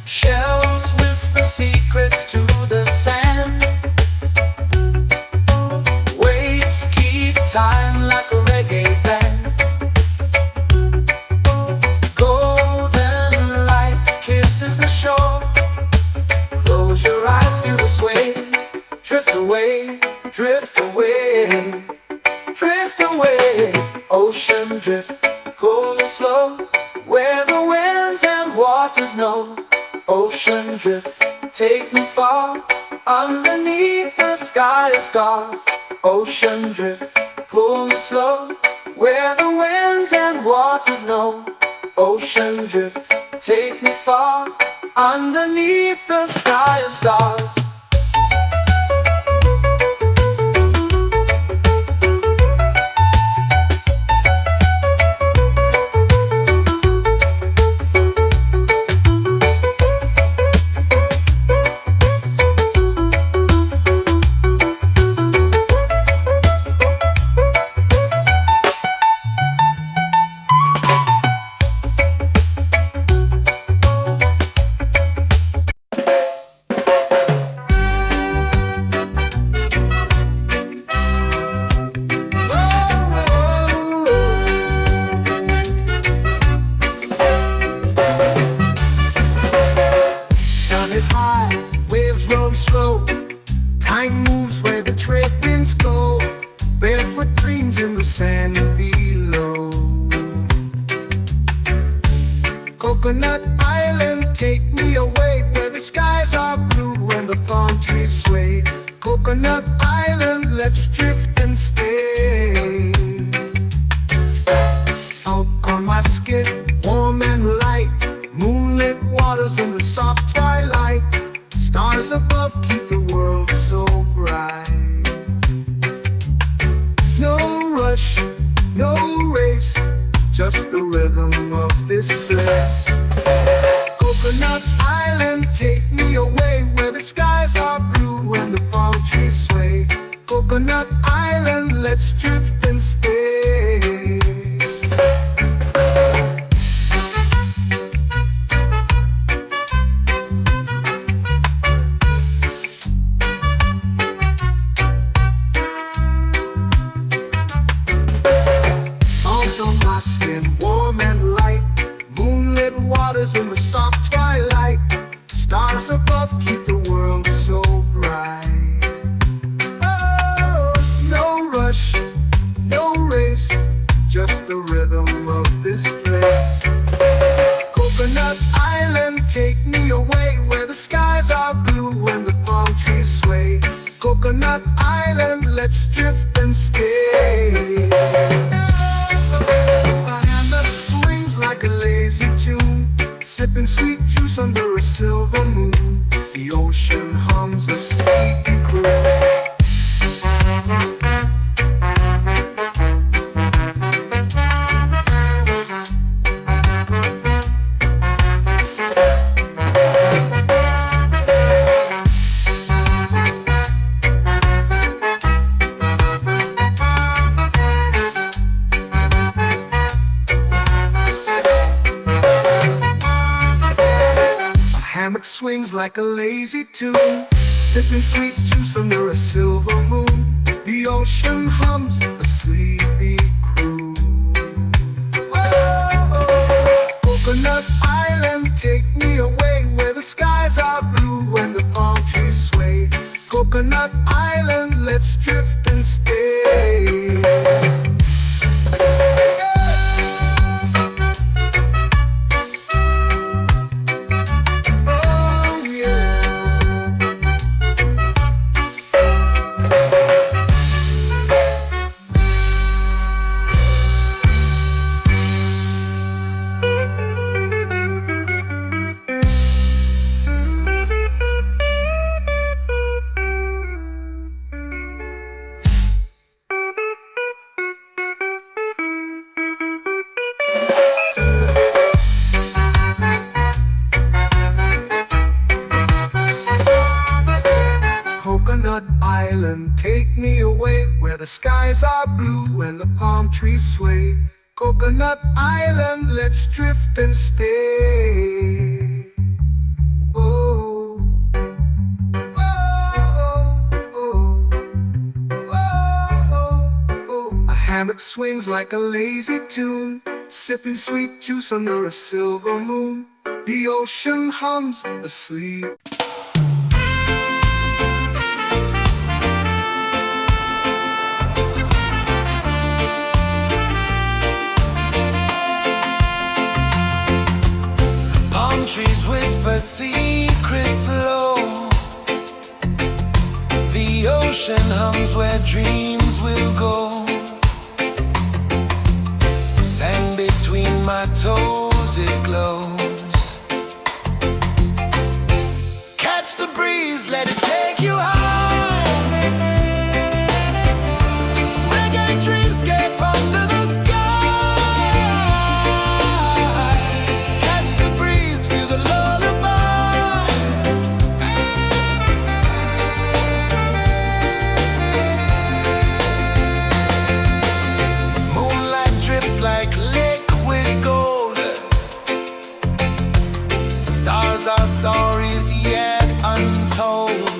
Speaker 1: Shells whisper secrets to the sand. Waves keep time like a reggae band. Golden light kisses the shore. Close your eyes, feel the sway. Drift away, drift away, drift away. Ocean drift, pull me slow, where the winds and waters know. Ocean drift, take me far, underneath the sky of stars. Ocean drift, pull me slow, where the winds and waters know. Ocean drift, take me far, underneath the sky of stars.
Speaker 2: Time moves where the trade winds go. Barefoot dreams in the sand below. Coconut Island, take me away, where the skies are blue and the palm trees sway. Coconut Island, let's drift and stay. Out on my skin, warm and light, moonlit waters in the soft twilight. Stars above keep the world so bright. No rush, no race, just the rhythm of this place. Coconut Island, take me away, where the skies are blue and the palm trees sway. Coconut Island, let's drift and stay. take me away where the skies are blue and the palm trees sway. Coconut Island, let's drift and stay. A hand that swings like a lazy tune, sipping sweet juice under a silver moon. The ocean hums a sleepy croon. Hammock swings like a lazy tune, sipping sweet juice under a silver moon. The ocean hums a sleepy croon. Whoa, Coconut Island, take me away where the skies are blue and the palm trees sway. Coconut Island, let's drift and stay. Coconut Island, take me away where the skies are blue and the palm trees sway. Coconut Island, let's drift and stay. Oh, oh, oh, oh, oh. A hammock swings like a lazy tune, sipping sweet juice under a silver moon. The ocean hums asleep.
Speaker 3: Trees whisper secrets low. The ocean hums where dreams will go. Sand between my toes, it glows. Catch the breeze, let it take you high. Reggae dreamscape under the sky. Like liquid gold, stars are stories yet untold.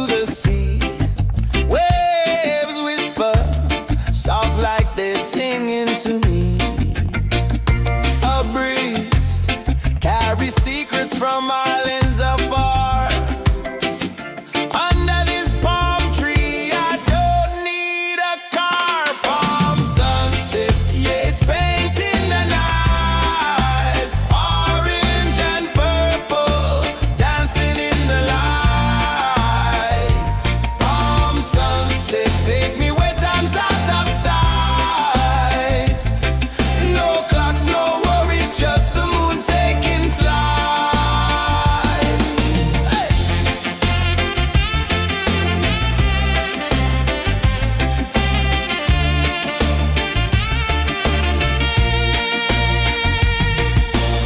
Speaker 3: to the sea. Waves whisper, soft like they're singing to me. A breeze carries secrets from islands afar. Under this palm tree, I don't need a car. Palm sunset, yeah, it's painting the night. Orange and purple, dancing in the light. Palm sunset, take me where time's out of sight. No clocks, no worries, just the moon taking flight. Hey!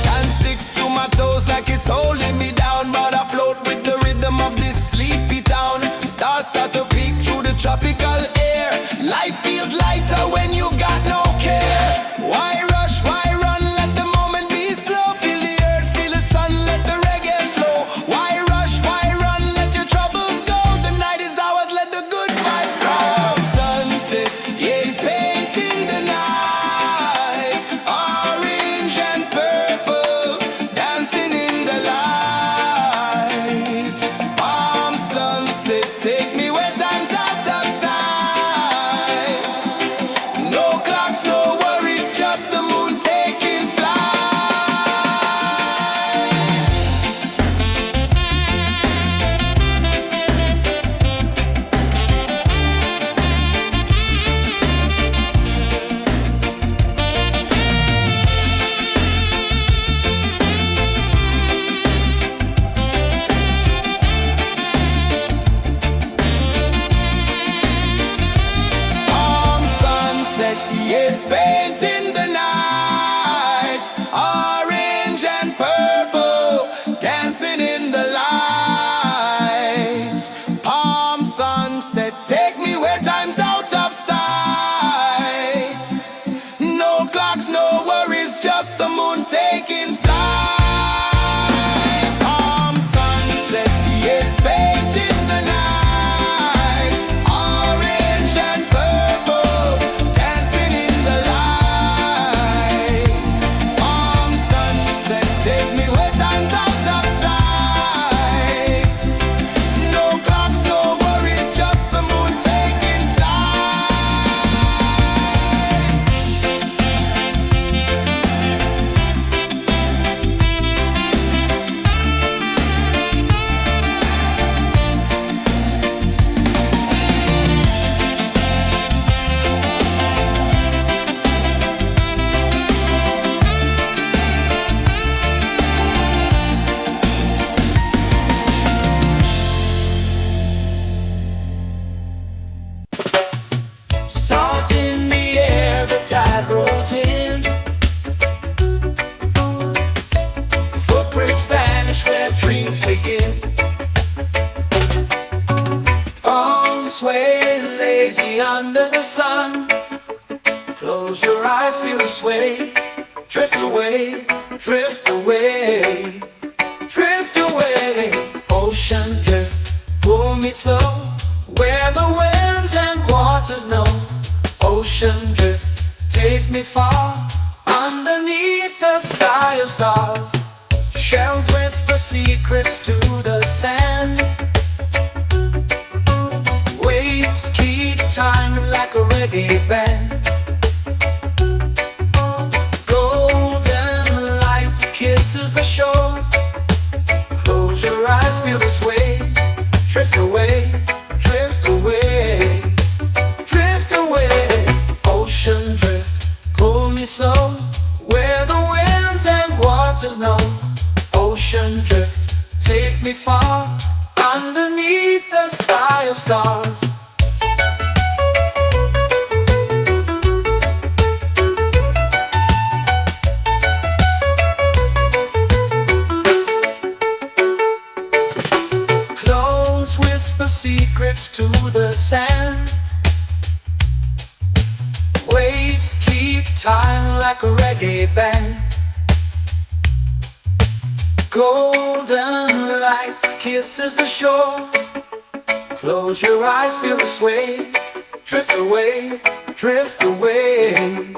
Speaker 3: Sand sticks to my toes like it's holding me down, but I float with the rhythm of this sleepy town. Stars start to peek through the tropical air. Life feels lighter when you've got no care. Why rush, why run, let the moment be slow. Feel the earth, feel the sun, let the reggae flow. Why rush, why run, let your troubles go. The night is ours, let the good vibes grow. Sunset, yeah, it's painting the night. Orange and purple, dancing in the light. Palm sunset, take me where time's out of sight. No clocks, no worries, just the moon taking flight. Palm sunset, yeah, it's painting the night. Orange and purple, dancing in the light. Palm sunset, take me where time's out of sight. No clocks, no worries, just the moon taking flight. Palm sunset, yeah, it's painting the night. Orange and purple, dancing in the light. Palm sunset, take me where time's out of sight. No clocks, no worries, just the moon taking flight.
Speaker 1: Salt in the air, the tide rolls in. Footprints vanish where dreams begin. All sway lazy under the sun. Close your eyes, feel the sway. Drift away, drift away, drift away. Ocean drift, pull me slow, where the winds and waters know. Ocean drift, take me far, underneath the sky of stars. Shells whisper secrets to the sand. Waves keep time like a reggae band. Golden light kisses the shore. Close your eyes, feel the sway. Drift away, drift away, drift away. Ocean drift, pull me slow, where the winds and waters know. Ocean drift, take me far, underneath the sky of stars. Close whisper secrets to the sand. Waves keep time like a reggae band. Golden light kisses the shore. Close your eyes, feel the sway. Drift away, drift away,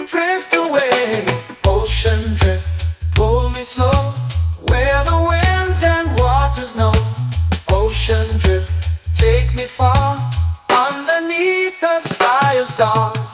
Speaker 1: drift away. Ocean drift, pull me slow, where the winds and waters know. Ocean drift, take me far, underneath the sky of stars.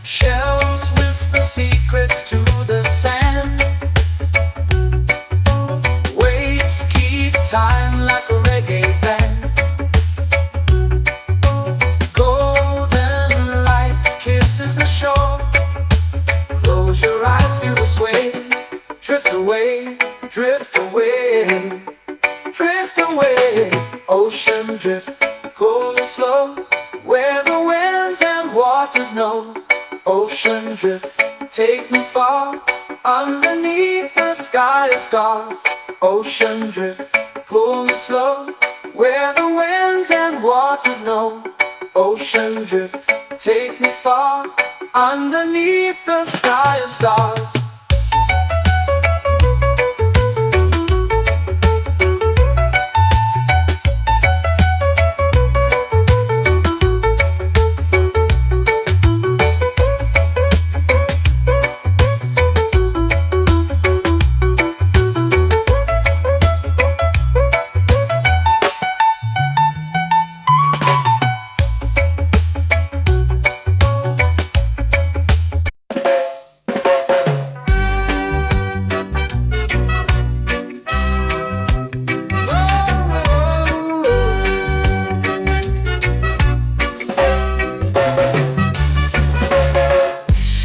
Speaker 1: Shells whisper secrets to the sand. Waves keep time like a reggae band. Golden light kisses the shore. Close your eyes, feel the sway. Drift away, drift away, drift away. Ocean drift, cool and slow, where the winds and waters know. Ocean drift, take me far, underneath the sky of stars. Ocean drift, pull me slow, where the winds and waters know. Ocean drift, take me far, underneath the sky of stars.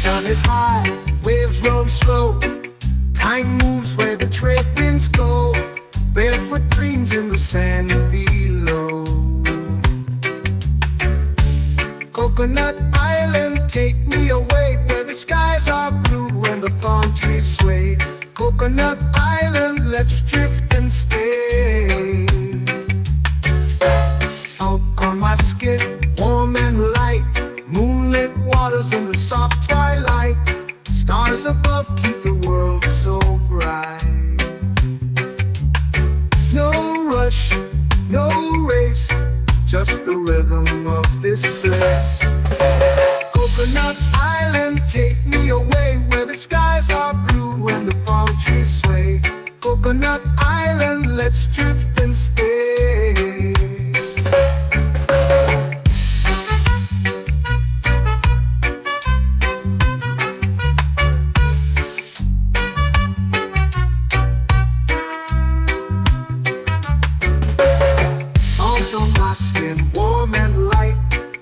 Speaker 2: Sun is high, waves roll slow. Time moves where the trade winds go. Barefoot dreams in the sand below. Coconut Island, take me away, where the skies are blue and the palm trees sway. Coconut Island, let's drift and stay. Out on my skin, warm and light, moonlit waters in the soft twilight. Stars above keep the world so bright. No rush, no race, just the rhythm of this place. Coconut Island, take me away, where the skies are blue and the palm trees sway. Coconut Island, let's drift and stay. On my skin, warm and light,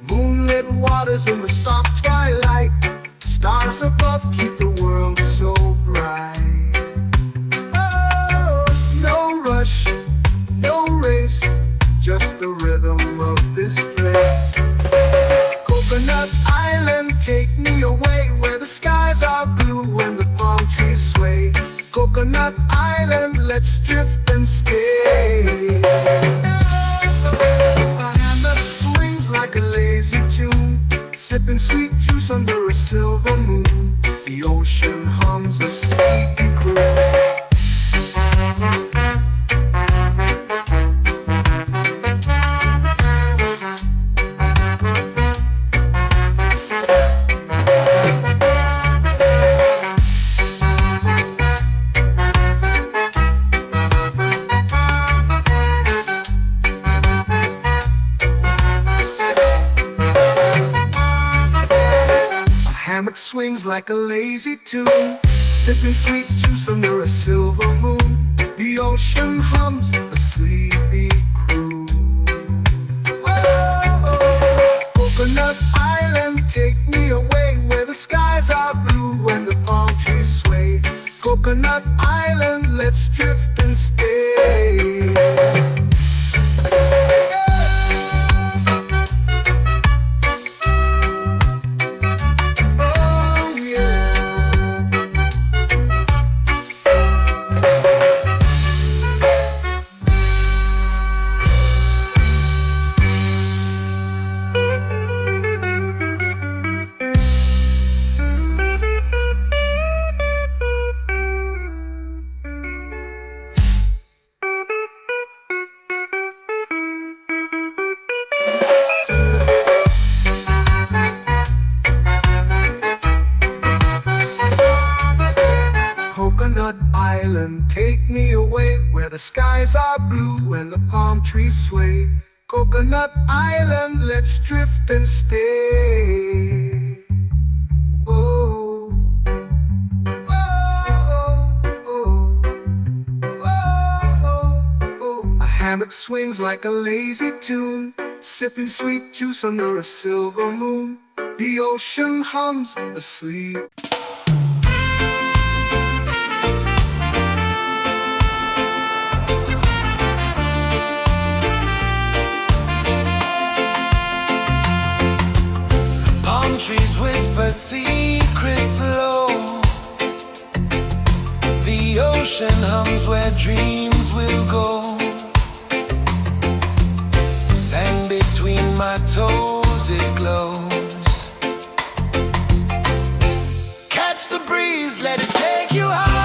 Speaker 2: moonlit waters in the soft twilight. Stars above keep the world so bright. Oh, no rush, no race, just the rhythm of this place. Coconut Island, take me away, where the skies are blue and the palm trees sway. Coconut Island, let's drift and stay. Like a lazy tune, sipping sweet juice under a silver moon. The ocean hums a sleepy croon. Hammock swings like a lazy tune, sipping sweet juice under a silver moon. The ocean hums a sleepy croon. Oh, Coconut Island. island, take me away where the skies are blue and the palm trees sway. Coconut Island, let's drift and stay. Oh, oh, oh, oh, oh. A hammock swings like a lazy tune, sipping sweet juice under a silver moon. The ocean hums asleep.
Speaker 3: Palm trees whisper secrets low. The ocean hums where dreams will go. Sand between my toes, it glows. Catch the breeze, let it take you high.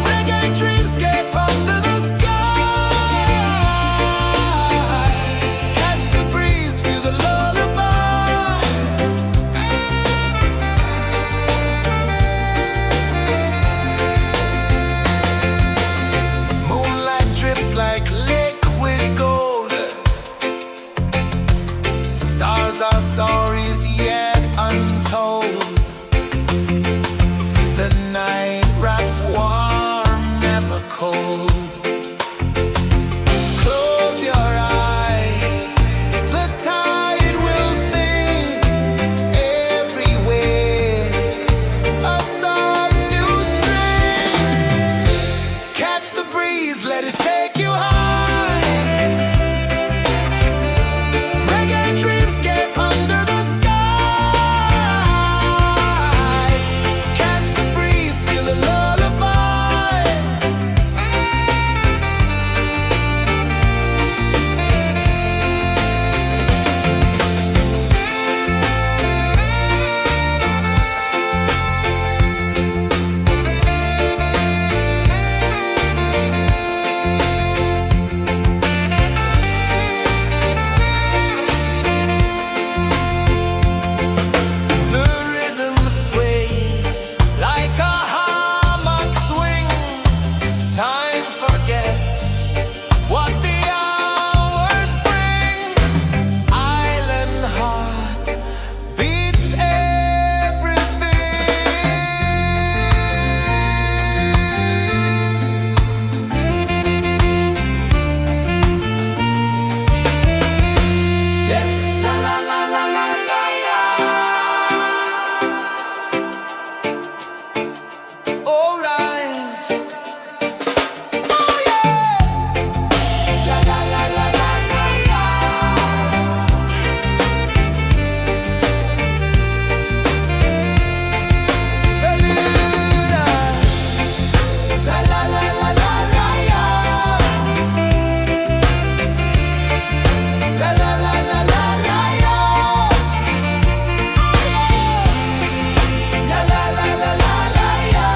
Speaker 3: Reggae dreamscape under the sky. Catch the breeze, feel the lullaby. Moonlight drips like liquid gold. Stars are stories yet untold. The night wraps warm, never cold. Close your eyes, the tide will sing everywhere. A soft new string. Catch the breeze, let it take you high. Reggae dreamscape under the sky. Catch the breeze, feel the lullaby. The rhythm sways like a hammock swing. Time forgets what the hours bring. Island heart beats everything. Yeah. La la la la la la la. All right. Oh yeah. La la la la la la la. Bermuda. La la la la la la la. La la la la la la la. La la la la la la la.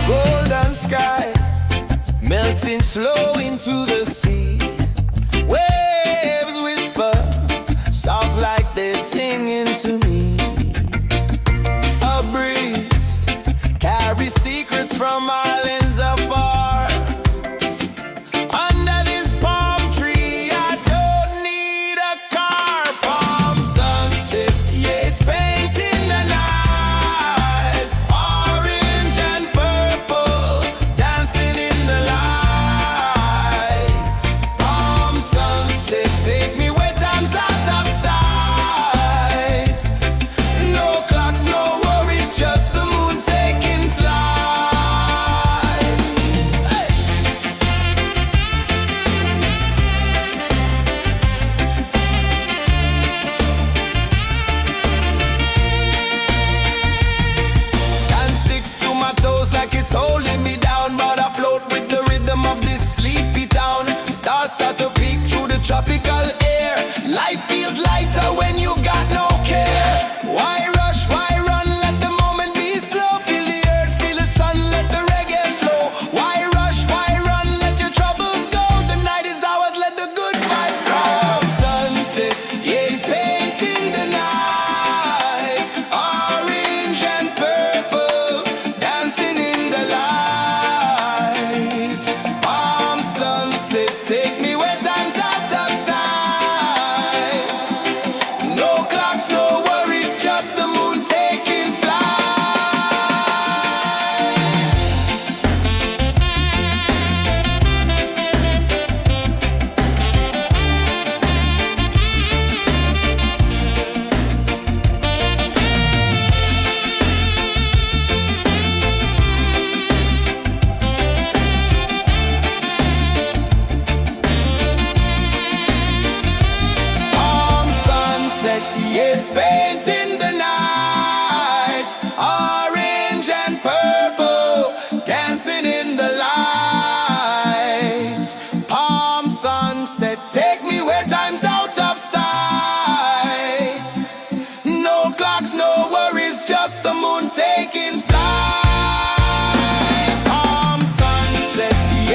Speaker 3: Golden sky melting slow into the sea. Waves whisper soft like they're singing to me. A breeze carries secrets from islands afar. Under this palm tree, I don't need a car. Palm sunset, yeah, it's painting the night. Orange and purple, dancing in the light.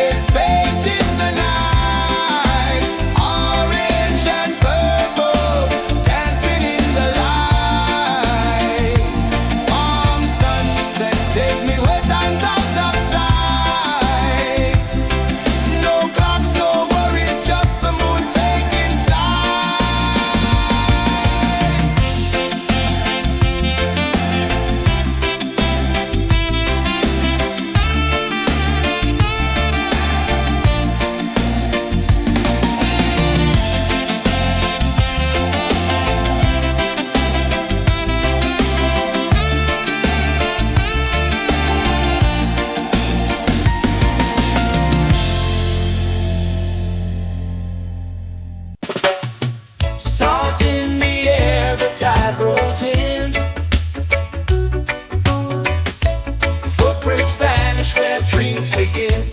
Speaker 3: Colors painting the night, orange and purple, dancing in the light. Warm sunset, take me where time's out of sight. No clocks, no worries, just the moon taking flight.
Speaker 1: Salt in the air, the tide rolls in. Footprints vanish where dreams begin.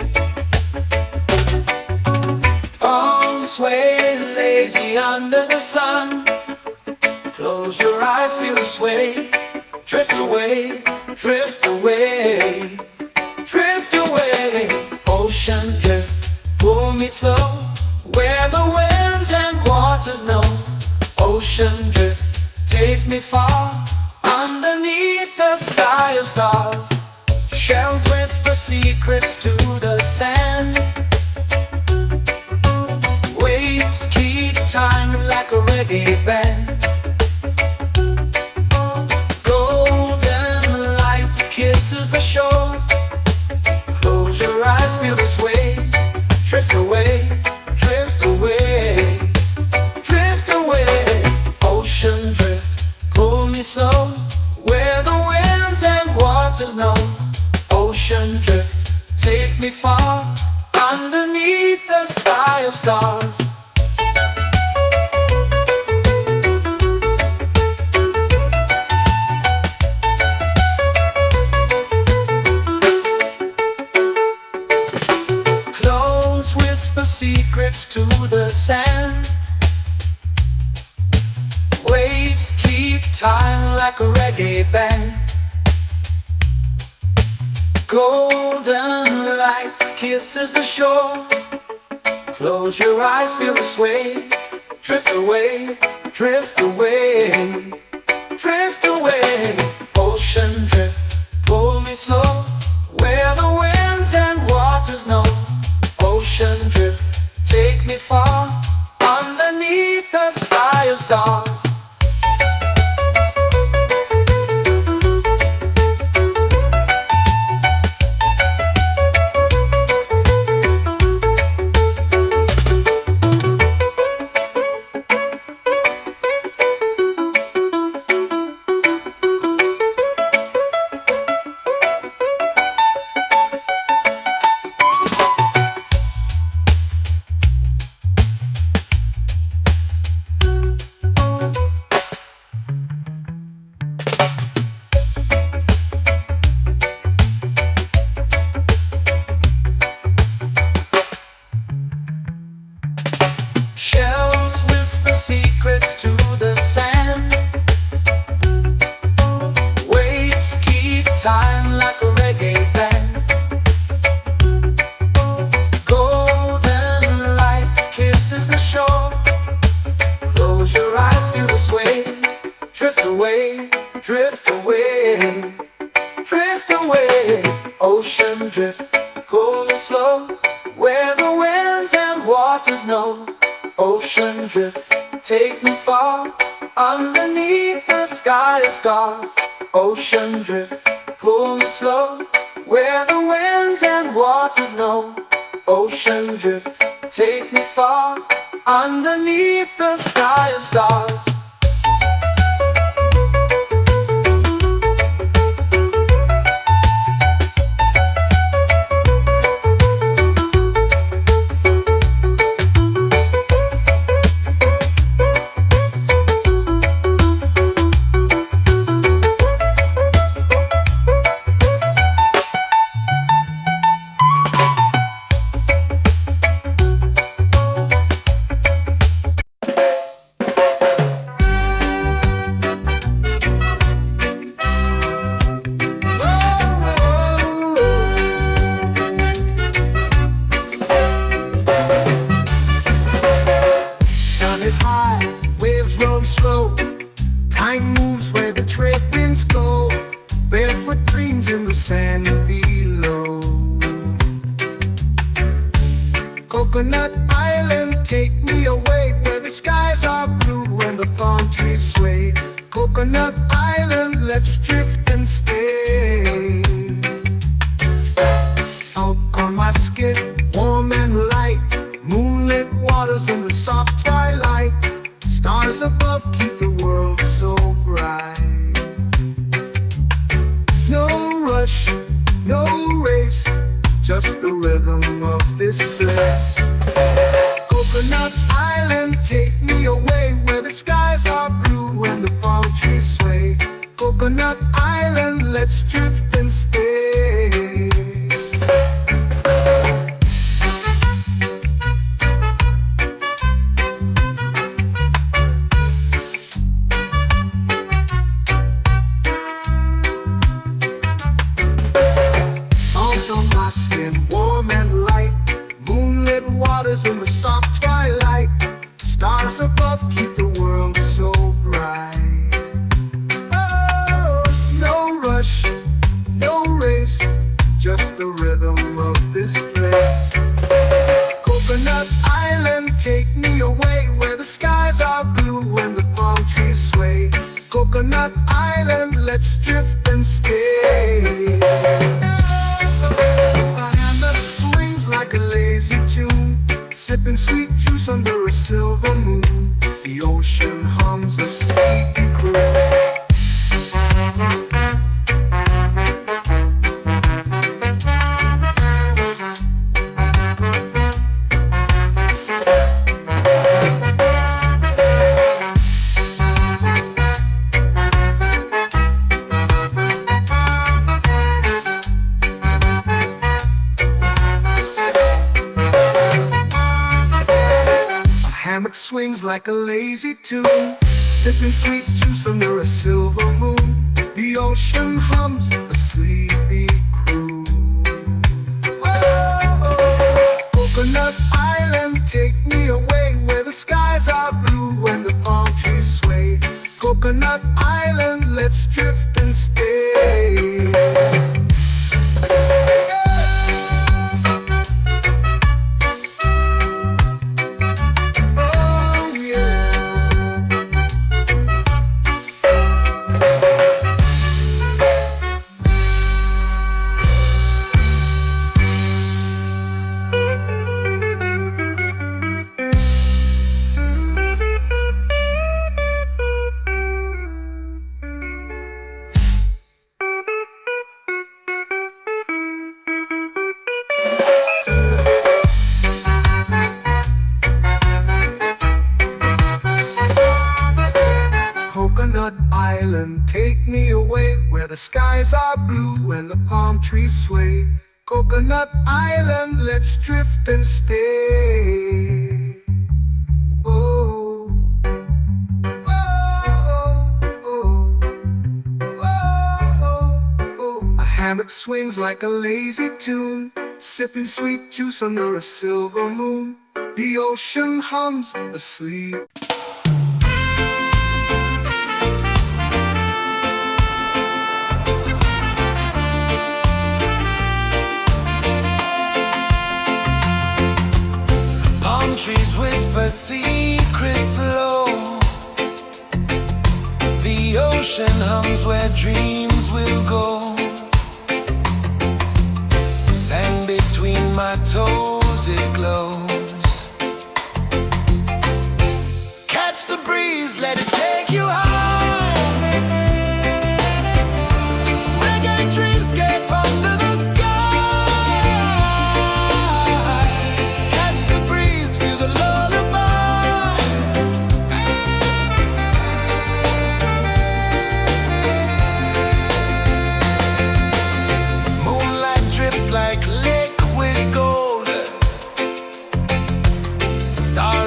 Speaker 1: Arms sway lazy under the sun. Close your eyes, feel the sway. Drift away, drift away, drift away. Ocean drift, pull me slow, where the winds and waters know. Ocean drift, take me far, underneath the sky of stars. Shells whisper secrets to the sand. Waves keep time like a reggae band. Golden light kisses the shore. Close your eyes, feel the sway. Drift away, drift away, drift away. Ocean drift, pull me slow, where the winds and waters know. Ocean drift, take me far, underneath the sky of stars. Close whisper secrets to the sand. Waves keep time like a reggae band. Golden light kisses the shore. Close your eyes, feel the sway. Drift away, drift away, drift away. Ocean drift, pull me slow, where the winds and waters know. Ocean drift, take me far, underneath the sky of stars. Shells whisper secrets to the sand. Waves keep time like a reggae band. Golden light kisses the shore. Close your eyes, feel the sway. Drift away, drift away, drift away. Ocean drift, pull me slow, where the winds and waters know. Ocean drift, take me far, underneath the sky of stars. Ocean drift, pull me slow, where the winds and waters know. Ocean drift, take me far, underneath the sky of stars.
Speaker 2: Coconut Island, take me away where the skies are blue and the palm trees sway. Coconut Island, let's drift and stay. Out on my skin, warm and light, moonlit waters in the soft twilight. Stars above keep the world so bright. No rush, no race, just the rhythm of this place. Coconut Island, take me away where the skies are blue and the palm trees sway. Coconut Island, let's drift and stay. Salt on my skin, warm and light, moonlit waters in the soft twilight. Stars above keep the world so bright. Oh, no rush, no race, just the rhythm of this place. Coconut Island, take me away where the skies are blue and the palm trees sway. Coconut Island, let's drift and stay. A hand that swings like a lazy tune, sipping sweet juice under a silver moon. The ocean hums a sleepy croon. Hammock swings like a lazy tune, sipping sweet juice under a silver moon. The ocean hums a sleepy croon. Whoa, Coconut Island, take me away where the skies are blue and the palm trees sway. Coconut Island, let's drift and stay. Coconut Island, take me away where the skies are blue and the palm trees sway. Coconut Island, let's drift and stay. Oh, oh, oh, oh, oh. A hammock swings like a lazy tune, sipping sweet juice under a silver moon. The ocean hums asleep.
Speaker 3: Trees whisper secrets low. The ocean hums where dreams will go. Sand between my toes, it glows. Catch the breeze, let it take you high. Reggae dreamscape under the sky.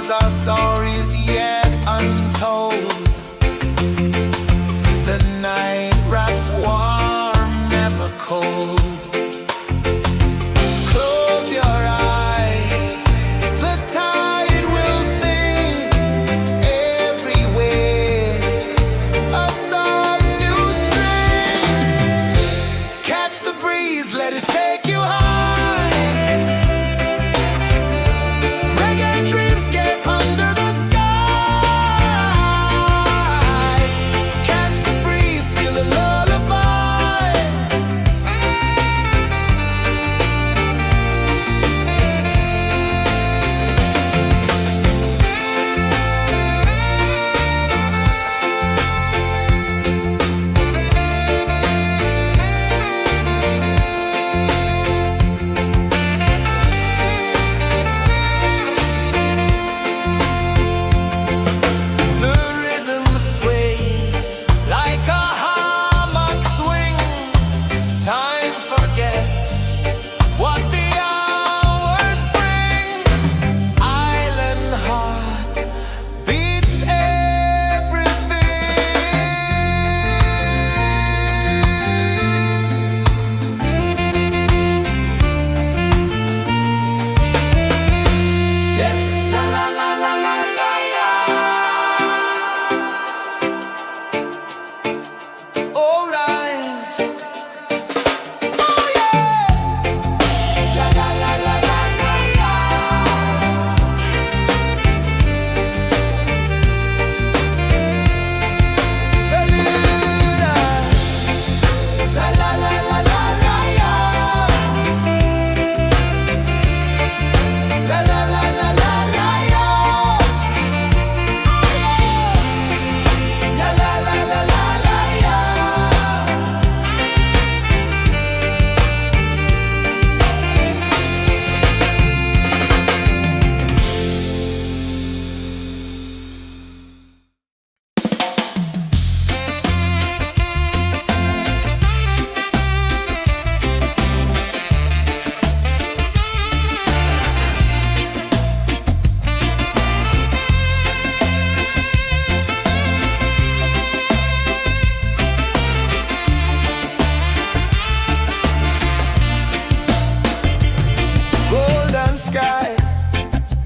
Speaker 3: Our stories yet untold. The night wraps warm, never cold. Close your eyes, the tide will sing everywhere. A soft new string. Catch the breeze, let it take you high.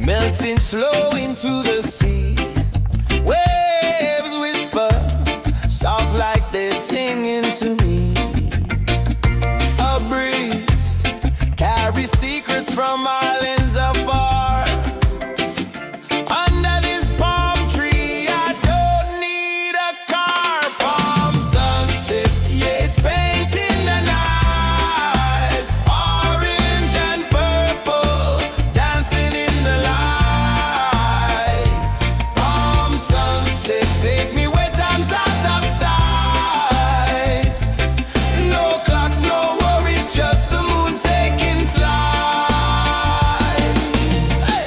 Speaker 3: melting slow into the sea. Waves whisper, soft like they're singing to me. A breeze carries secrets from islands afar. Under this palm tree, I don't need a car. Palm sunset, yeah, it's painting the night. Orange and purple, dancing in the light. Palm sunset, take me where time's out of sight. No clocks, no worries, just the moon taking flight. Hey!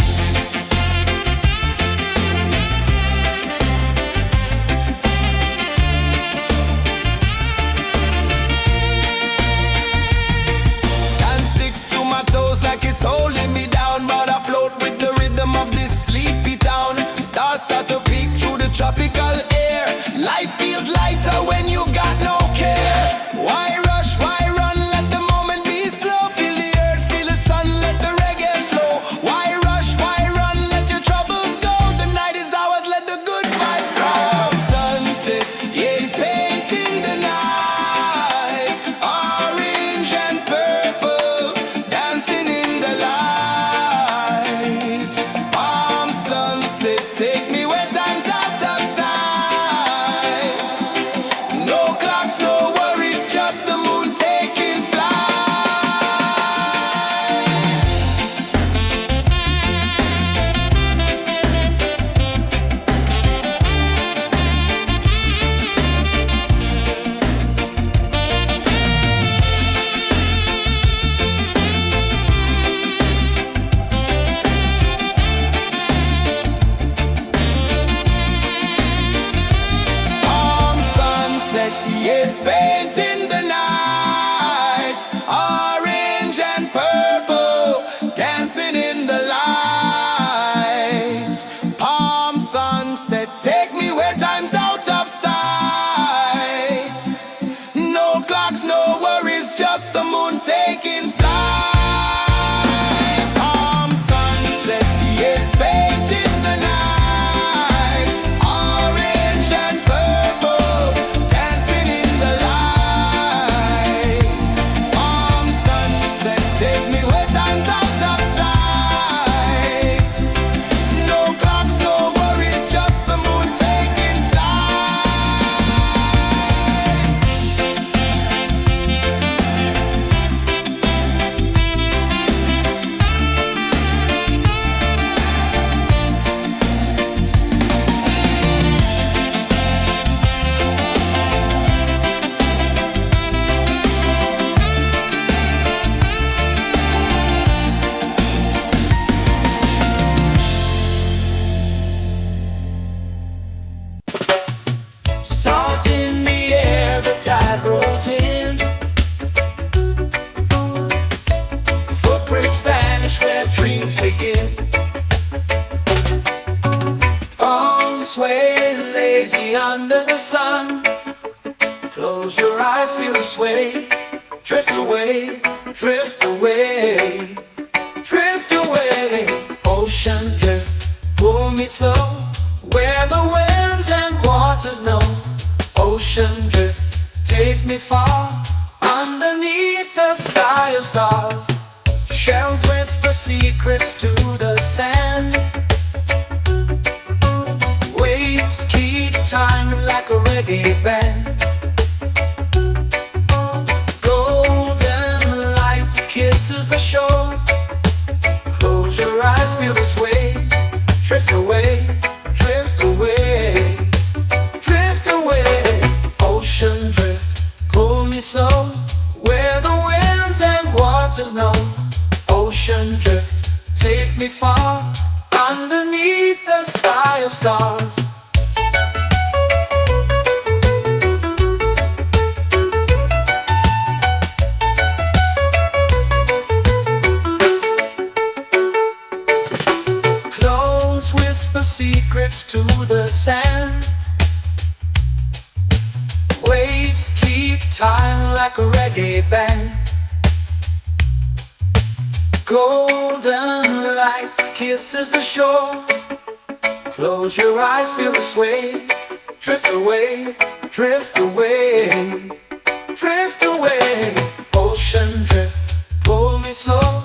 Speaker 3: Sand sticks to my toes like it's holding me down, but I float with the rhythm of this sleepy town. Stars start to peek through the tropical air. Life feels lighter when you've got no care. Why rush, why run, let the moment be slow. Feel the earth, feel the sun, let the reggae flow. Why rush, why run, let your troubles go. The night is ours, let the good vibes grow. Sunset, yeah, it's painting the night. Orange and purple, dancing in the light. Palm sunset, take me where time's out of sight. No clocks, no worries, just the moon taking flight. Palm sunset, yeah, it's painting the night. Orange and purple, dancing in the light. Palm sunset, take me where time's out of sight. No clocks, no worries, just the moon taking flight. Palm sunset, yeah, it's painting the night. Orange and purple, dancing in the light. Palm sunset, take me where time's out of sight. No clocks, no worries, just the moon taking flight.
Speaker 1: Salt in the air, the tide rolls in. Footprints vanish where dreams begin. Arms sway lazy under the sun. Close your eyes, feel the sway. Drift away, drift away, drift away. Ocean drift, pull me slow, where the winds and waters know. Ocean drift, take me far, underneath the sky of stars. Shells whisper secrets to the sand. Waves keep time like a reggae band. Golden light kisses the shore. Close your eyes, feel the sway. Drift away, drift away, drift away. Ocean drift, pull me slow, where the winds and waters know. Ocean drift, take me far, underneath the sky of stars. Close whisper secrets to the sand. Waves keep time like a reggae band. Golden light kisses the shore. Close your eyes, feel the sway. Drift away, drift away, drift away. Ocean drift, pull me slow,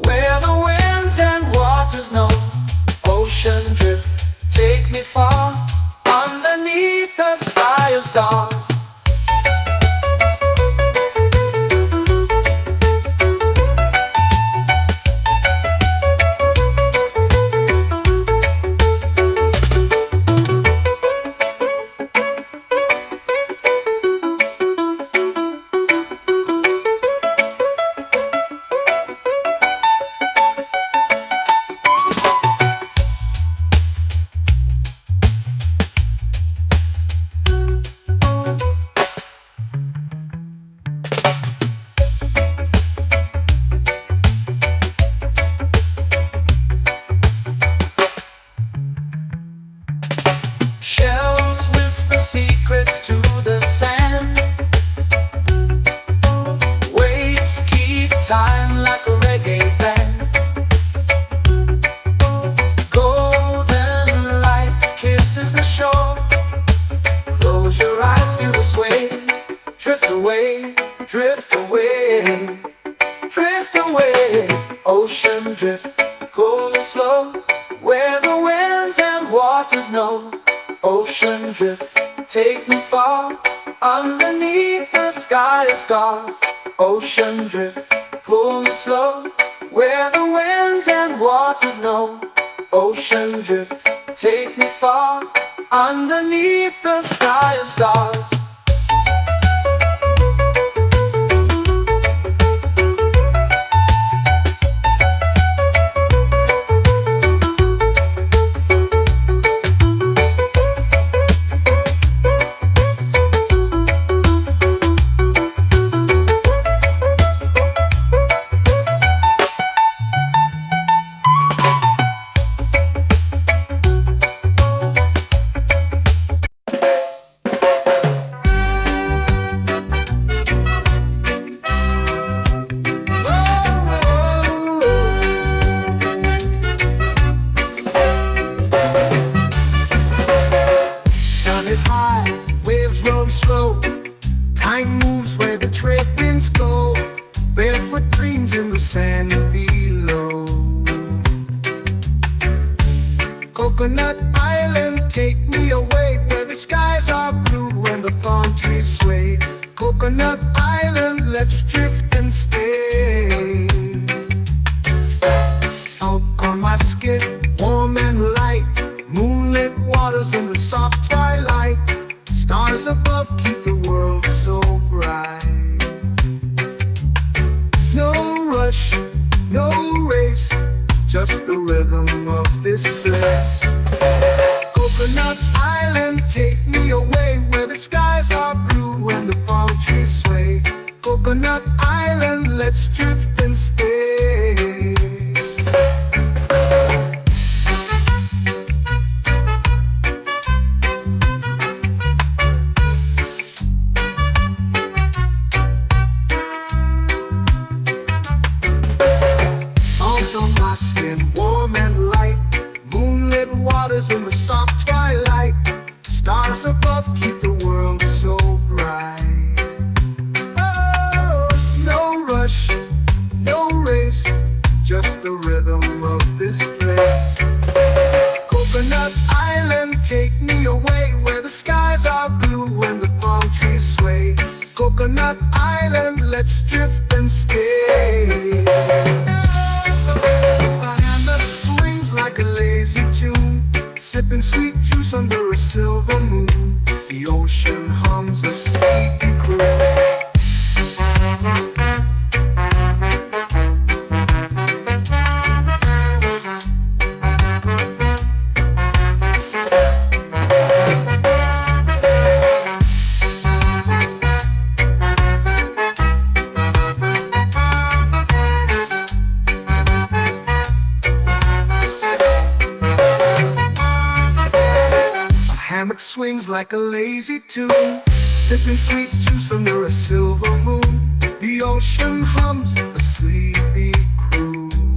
Speaker 1: where the winds and waters know. Ocean drift, take me far, underneath the sky of stars. Shells whisper secrets to the sand. Waves keep time like a reggae band. Golden light kisses the shore. Close your eyes, feel the sway. Drift away, drift away, drift away. Ocean drift, cool and slow, where the winds and waters know. Ocean drift, take me far, underneath the sky of stars. Ocean drift, pull me slow, where the winds and waters know. Ocean drift, take me far, underneath the sky of stars.
Speaker 2: Is high, waves roll slow. Time moves where the trade winds go. Barefoot dreams in the sand below. Coconut Island, take me away, where the skies are blue and the palm trees sway. Coconut Island, let's drift and stay. Out on my skin, warm and light, moonlit waters in the soft twilight. Stars above keep the world so bright. No rush, no race, just the rhythm of this place. Coconut Island, take me away, where the skies are blue and the palm trees sway. Coconut Island, let's drift and stay. Warm and light, moonlit waters in the soft twilight. Stars above keep the world so bright. Oh, no rush, no race, just the rhythm of this place. Coconut Island, take me away, where the skies are blue and the palm trees sway. Coconut Island, let's drift and stay. Like a lazy tune, sipping sweet juice under a silver moon. The ocean hums a sleepy croon. Swings like a lazy tune, sipping sweet juice under a silver moon. The ocean hums a sleepy croon.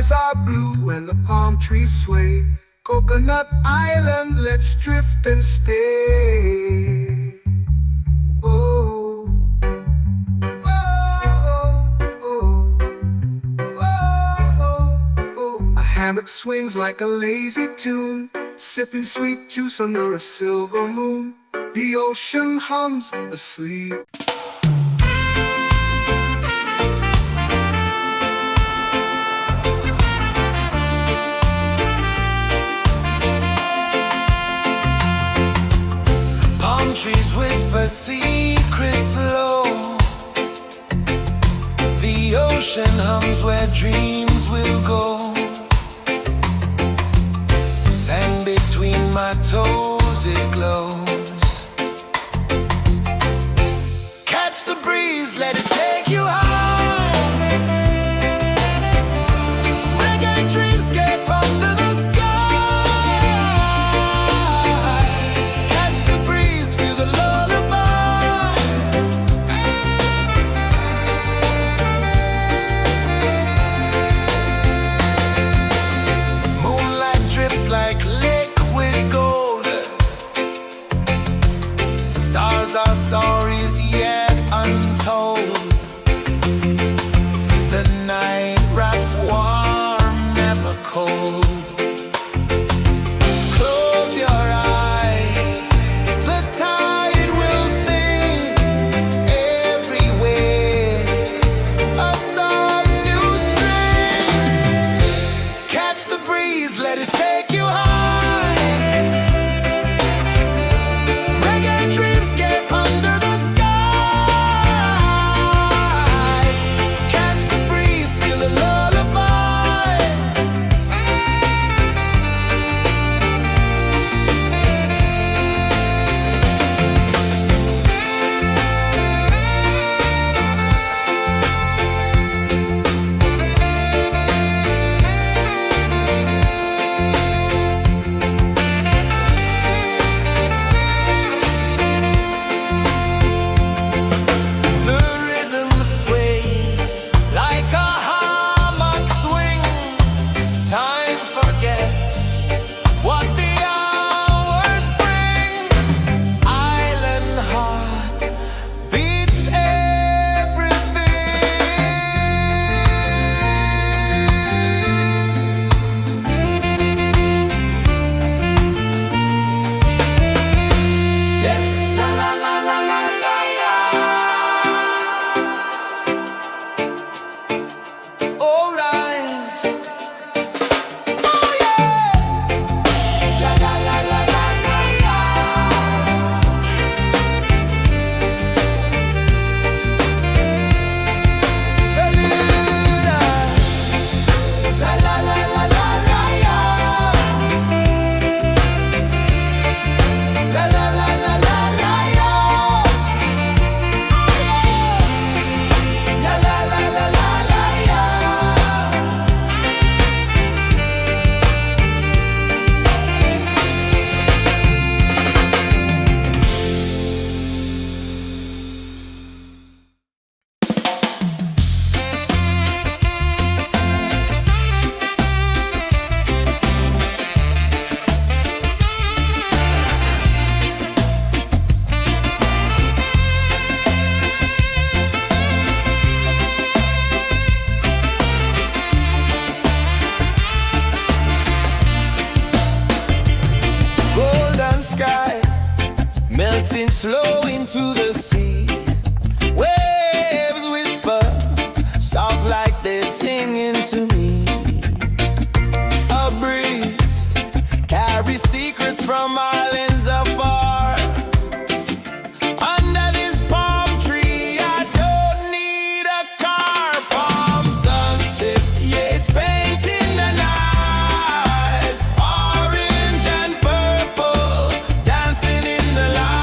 Speaker 2: skies are blue and the palm trees sway. Coconut Island, let's drift and stay. Oh, oh, oh, oh, oh. A hammock swings like a lazy tune, sipping sweet juice under a silver moon. The ocean hums asleep.
Speaker 3: Palm trees whisper secrets low. The ocean hums where dreams will go. Sand between my toes, it glows. Catch the breeze, let it take you high. Reggae dreamscape under the sky. Catch the breeze, feel the lullaby. Moonlight drips like liquid gold. Stars are stories yet untold. The night wraps warm, never cold. Close your eyes, the tide will sing everywhere. A soft new string. Catch the breeze, let it take you high. Reggae dreamscape under the sky. Catch the breeze, feel the lullaby. The rhythm sways like a hammock swing. Time forgets what the hours bring. Island heart beats everything. La la la la la la la. All right. Oh yeah. La la la la la la la. La la la la la la la. La la la la la la la. La la la la la la la. Golden sky melting slow into the sea. Waves whisper soft like they're singing to me. A breeze carries secrets from islands afar. Under this palm tree, I don't need a car. Palm sunset, yeah, it's painting the night. Orange and purple dancing in the light.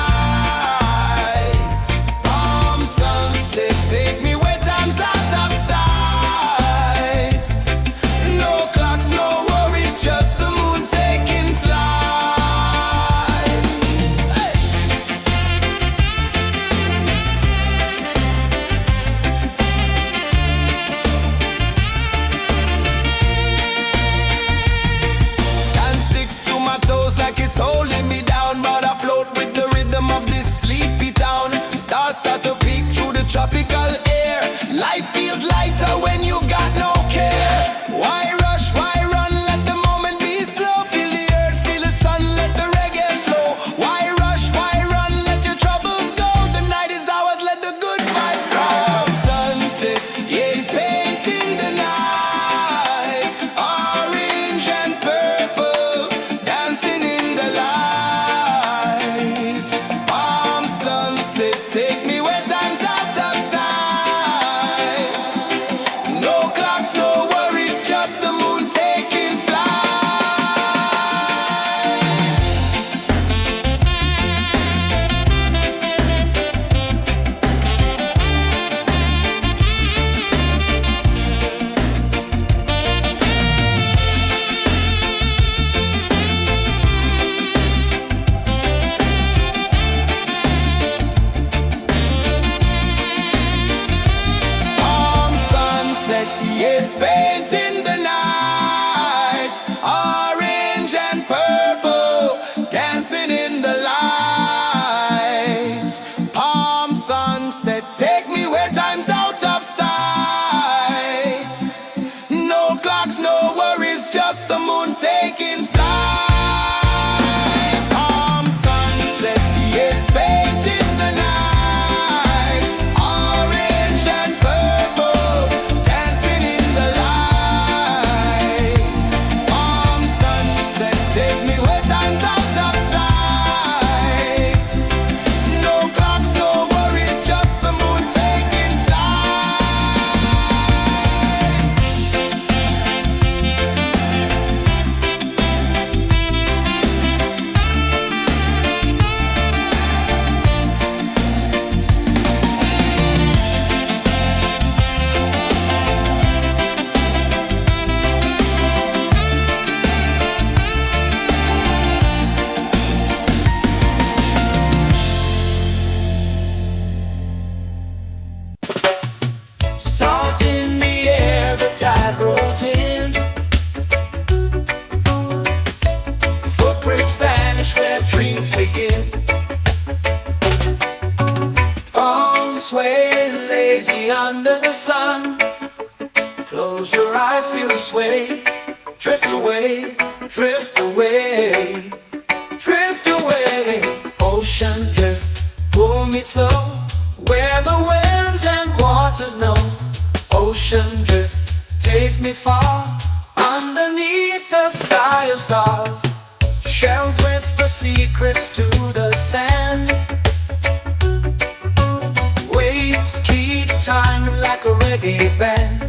Speaker 1: way under the sun. Close your eyes, feel the sway. Drift away, drift away, drift away. Ocean drift, pull me slow, where the winds and waters know. Ocean drift, take me far, underneath the sky of stars. Shells whisper secrets to the sand. Waves keep time like a reggae band.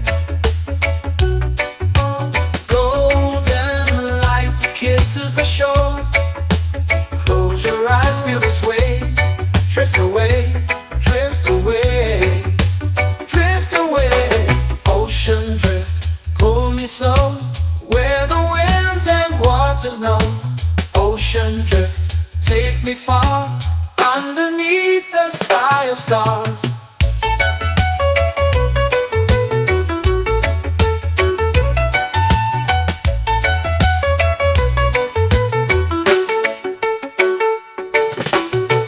Speaker 1: Golden light kisses the shore. Close your eyes, feel the sway. Drift away, drift away, drift away. Ocean drift, pull me slow, where the winds and waters know. Ocean drift, take me far, underneath the sky of stars.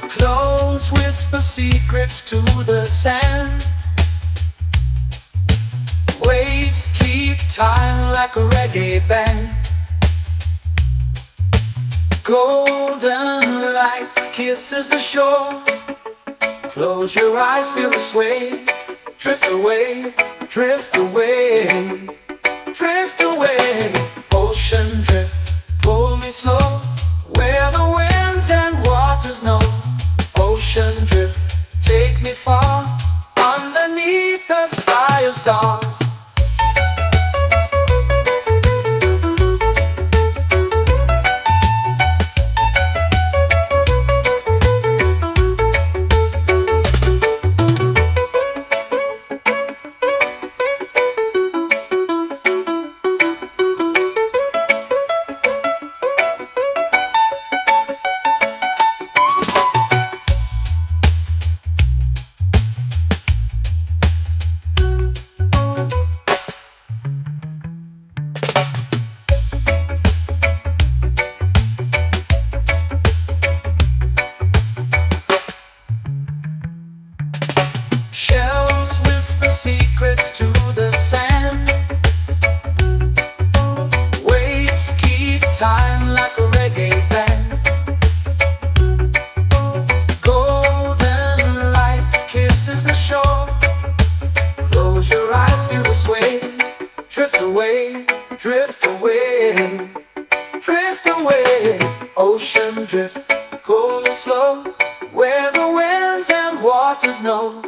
Speaker 1: Clones whisper secrets to the sand. Waves keep time like a reggae band. Golden light kisses the shore. Close your eyes, feel the sway. Drift away, drift away, drift away. Ocean drift, pull me slow, where the winds and waters know. Ocean drift, take me far, underneath the sky of stars. Shells whisper secrets to the sand. Waves keep time like a reggae band. Golden light kisses the shore. Close your eyes, feel the sway. Drift away, drift away, drift away. Ocean drift, pull me slow, where the winds and waters know.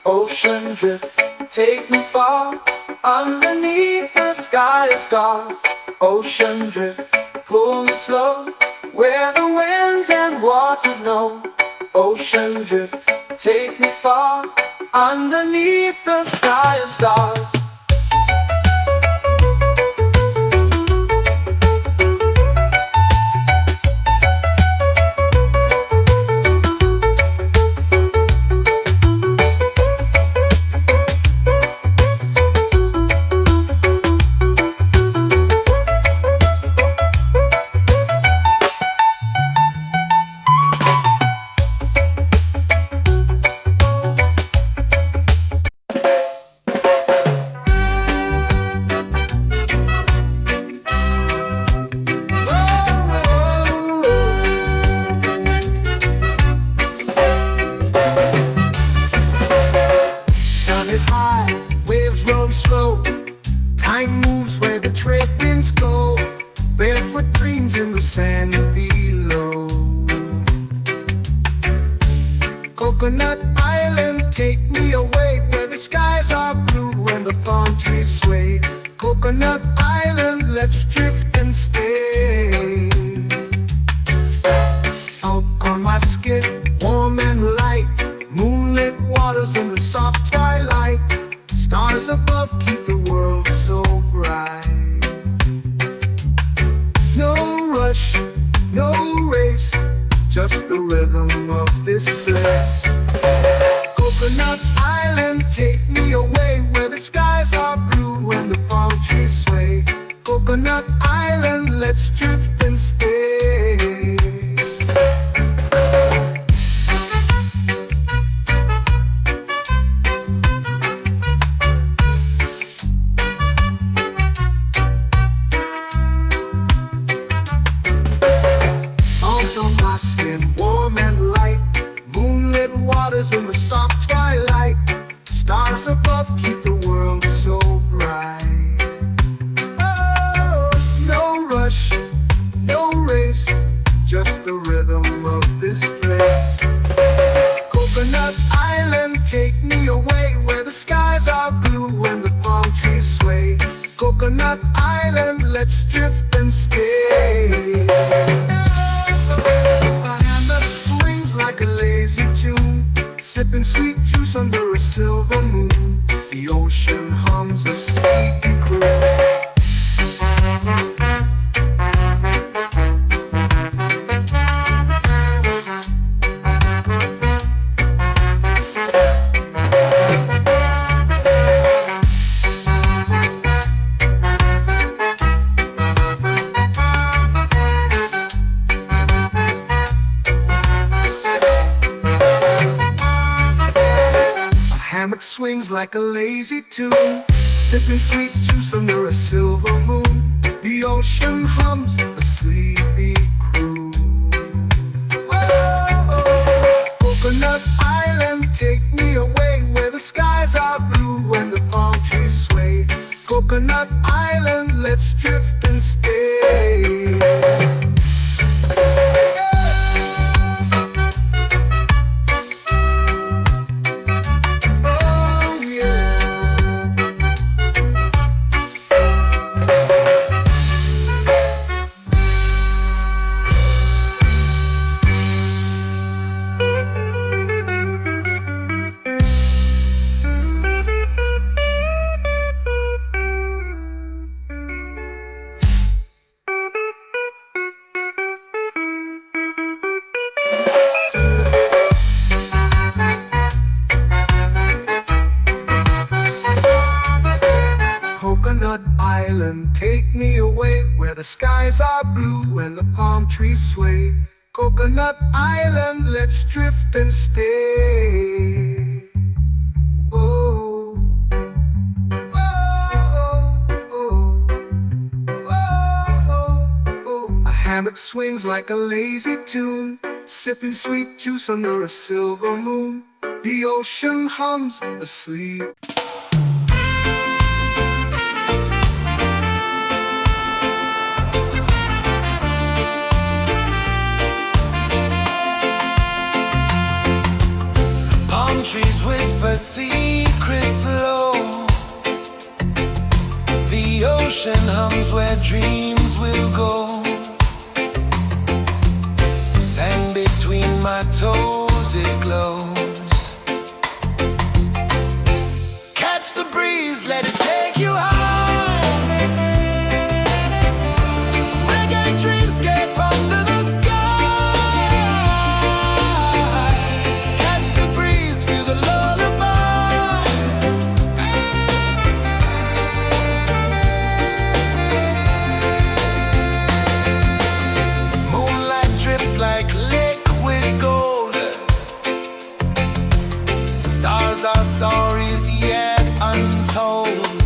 Speaker 1: Ocean drift, take me far, underneath the sky of stars. Ocean drift, pull me slow, where the winds and waters know. Ocean drift, take me far, underneath the sky of stars.
Speaker 2: Time moves where the trade winds go. Barefoot dreams in the sand below. Coconut Island, take me away, where the skies are blue and the palm trees sway. Coconut Island, let's drift and stay. Out on my skin, warm and light, moonlit waters in the soft twilight. Stars above keep the world so bright. No rush, no race, just the rhythm of this place. Coconut Island, take me away, where the skies are blue and the palm trees sway. Coconut Island, let's drift and stay. hammock swings like a lazy tune, sipping sweet juice under a silver moon. The ocean hums a sleepy croon. Oh, Coconut Island, take me away where the skies are blue and the palm trees sway. Coconut Island, let's drift and stay. Oh yeah. Coconut Island, take me away where the skies are blue and the palm trees sway. Coconut Island, let's drift and stay. Oh, oh, oh, oh, oh. A hammock swings like a lazy tune, sipping sweet juice under a silver moon. The ocean hums asleep.
Speaker 3: Trees whisper secrets low. The ocean hums where dreams will go. Sand between my toes, it glows. Catch the breeze, let it take you high. Reggae dreamscape under the sky. Our stories yet untold.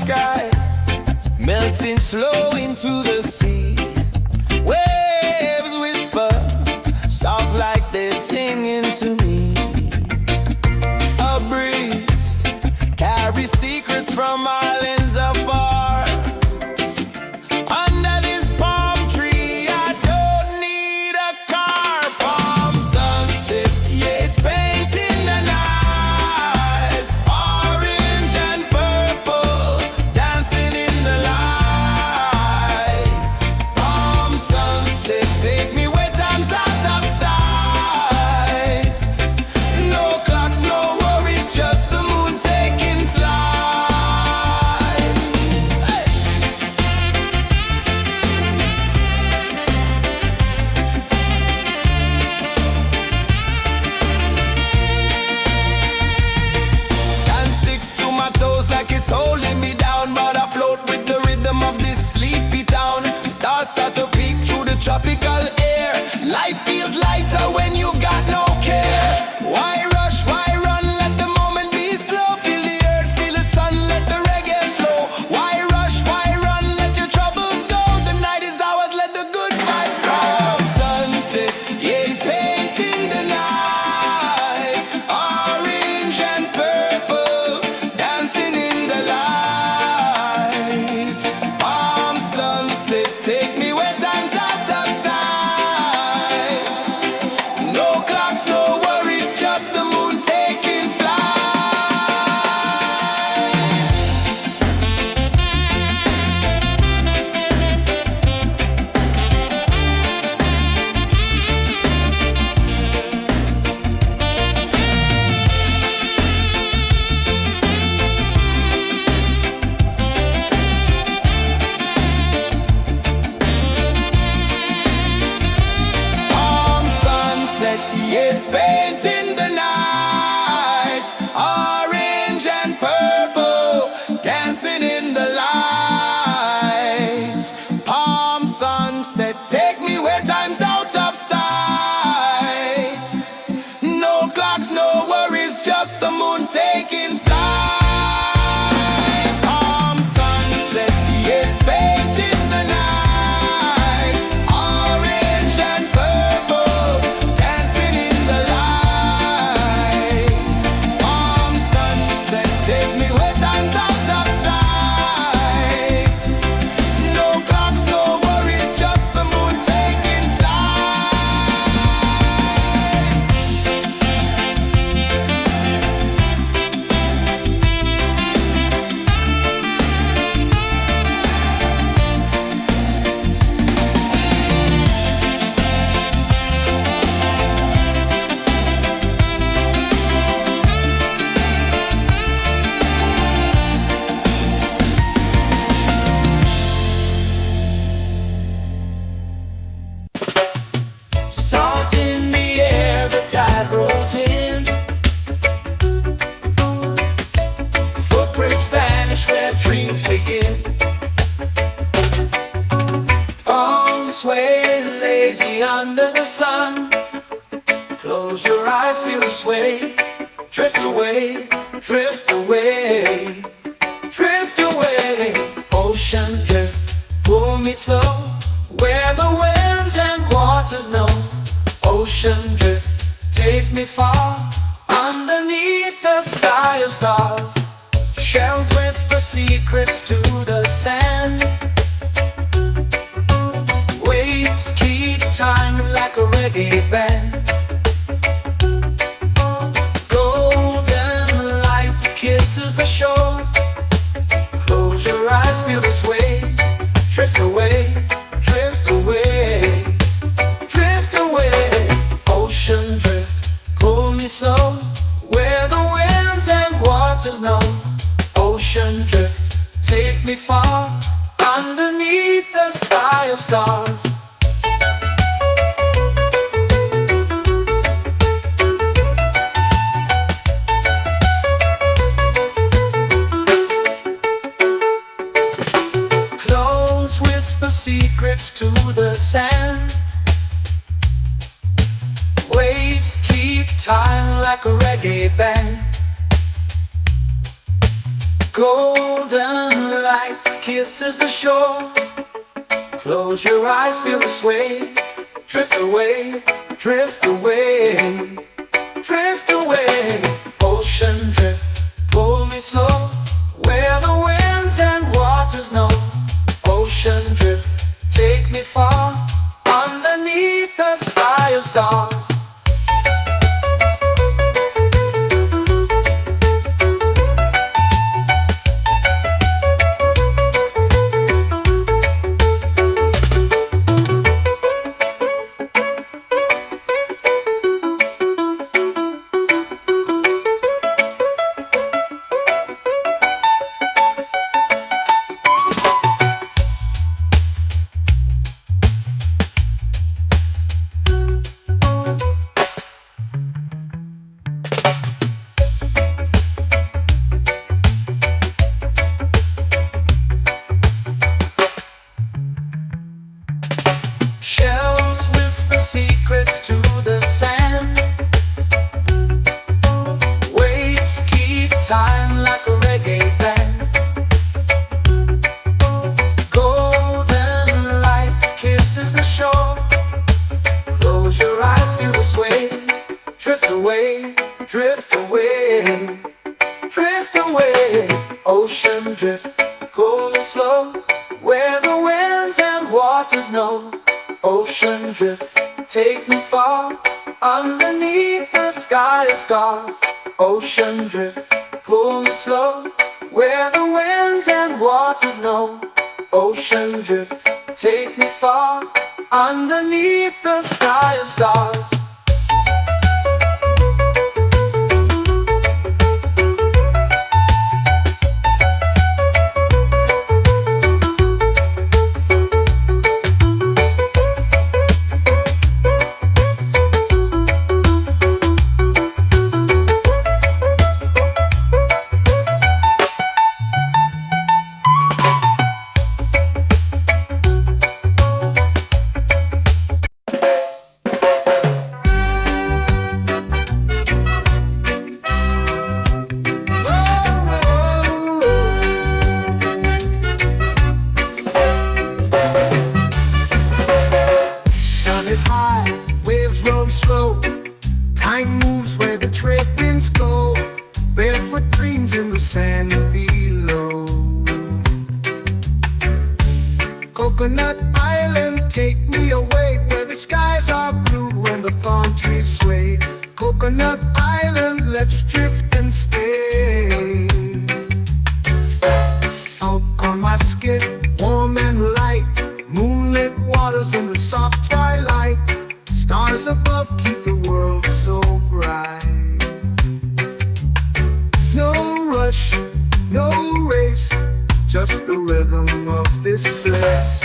Speaker 3: sky, melting slow into the sea. Waves whisper, soft like they're singing to me. A breeze carries secrets from islands afar. Under this palm tree, I don't need a car. Palm sunset, yeah, it's painting the night. Orange and purple, dancing in the light. Palm sunset, take me where time's out of sight. No clocks, no worries, just the moon taking flight. Hey! Sand sticks to my toes like it's holding me down, but I float with the rhythm of this sleepy town. Stars start to peek through the tropical air. Life feels lighter when you've got no care. Why rush, why run, let the moment be slow. Feel the earth, feel the sun, let the reggae flow. Why rush, why run, let your troubles go. The night is ours, let the good vibes grow. Sunset, yeah, it's painting the night. Orange and purple, dancing in the light. Palm sunset, take me where time's out of sight. No clocks, no worries, just the moon taking flight. Palm sunset, yeah, it's painting the night. Orange and purple, dancing in the light. Palm sunset, take me where time's out of sight. No clocks, no worries, just the moon taking flight. Palm sunset, yeah, it's painting the night. Orange and purple, dancing in the light. Palm sunset, take me where time's out of sight. No clocks, no worries, just the moon taking flight.
Speaker 1: Salt in the air, the tide rolls in. Footprints vanish where dreams begin. Palms sway lazy under the sun. Close your eyes, feel the sway. Drift away, drift away, drift away. Ocean drift, pull me slow, where the winds and waters know. Ocean drift, take me far, underneath the sky of stars. Shells whisper secrets to the sand. Waves keep time like a reggae band. Golden light kisses the shore. Close your eyes, feel the sway. Drift away, drift away, drift away. Ocean drift, pull me slow, where the winds and waters know. Ocean drift, take me far, underneath the sky of stars. Clones whisper secrets to the sand. Waves keep time like a reggae band. Golden kisses the shore. Close your eyes, feel the sway. Drift away, drift away, drift away. Ocean drift, pull me slow, where the winds and waters know. Ocean drift, take me far, underneath the sky of stars. Shells whisper secrets to the sand. Waves keep time like a reggae band. Golden light kisses the shore. Close your eyes, feel the sway. Drift away, drift away, drift away. Ocean drift, cool and slow, where the winds and waters know. Ocean drift, take me far, underneath the sky of stars. Ocean drift, pull me slow, where the winds and waters know. Ocean drift, take me far, underneath the sky of stars.
Speaker 2: Time moves where the trade winds go. Barefoot dreams in the sand below. Coconut Island, take me away, where the skies are blue and the palm trees sway. Coconut Island, let's drift and stay. Out on my skin, warm and light, moonlit waters in the soft twilight. Stars above keep the world so bright. No rush, no race, just the rhythm of this place.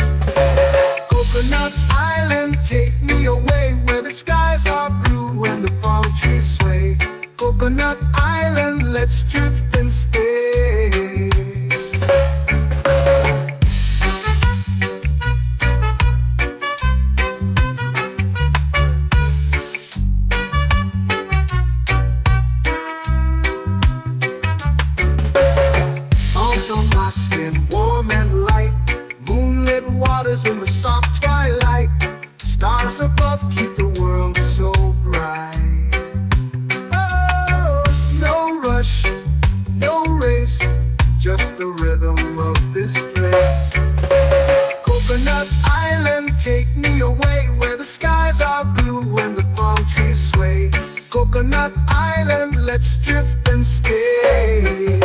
Speaker 2: Coconut Island, take me away, where the skies are blue and the palm trees sway. Coconut Island, let's drift and stay. Warm and light, moonlit waters in the soft twilight. Stars above keep the world so bright. Oh, no rush, no race, just the rhythm of this place. Coconut Island, take me away, where the skies are blue and the palm trees sway. Coconut Island, let's drift and stay.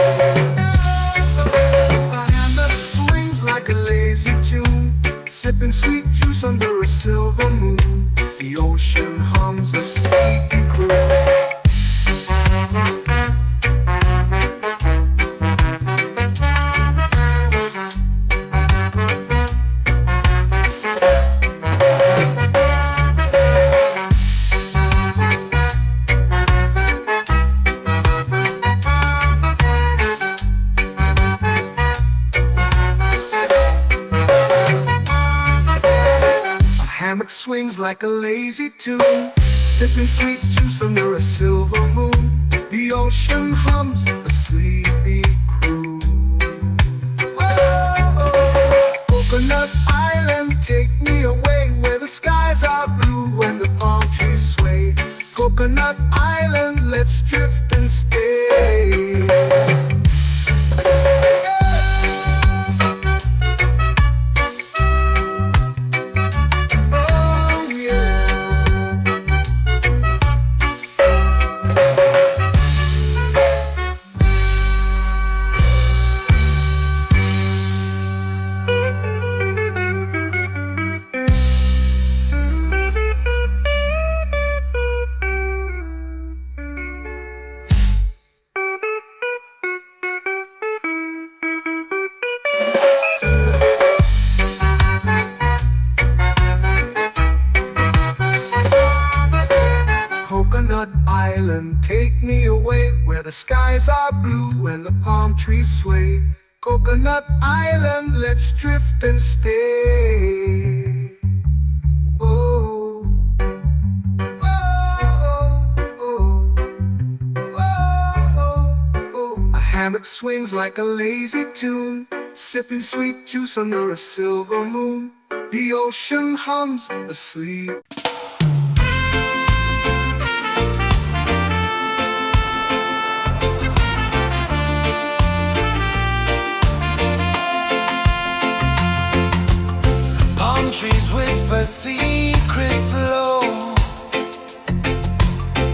Speaker 2: Like a lazy tune, sipping sweet juice under a silver moon. The ocean hums a sleepy croon. Swings like a lazy tune, sipping sweet juice under a silver moon. The ocean hums a sleepy croon. Whoa. the skies are blue and the palm trees sway. Coconut Island, let's drift and stay. Oh, oh, oh, oh, oh. A hammock swings like a lazy tune, sipping sweet juice under a silver moon. The ocean hums asleep.
Speaker 3: Palm trees whisper secrets low.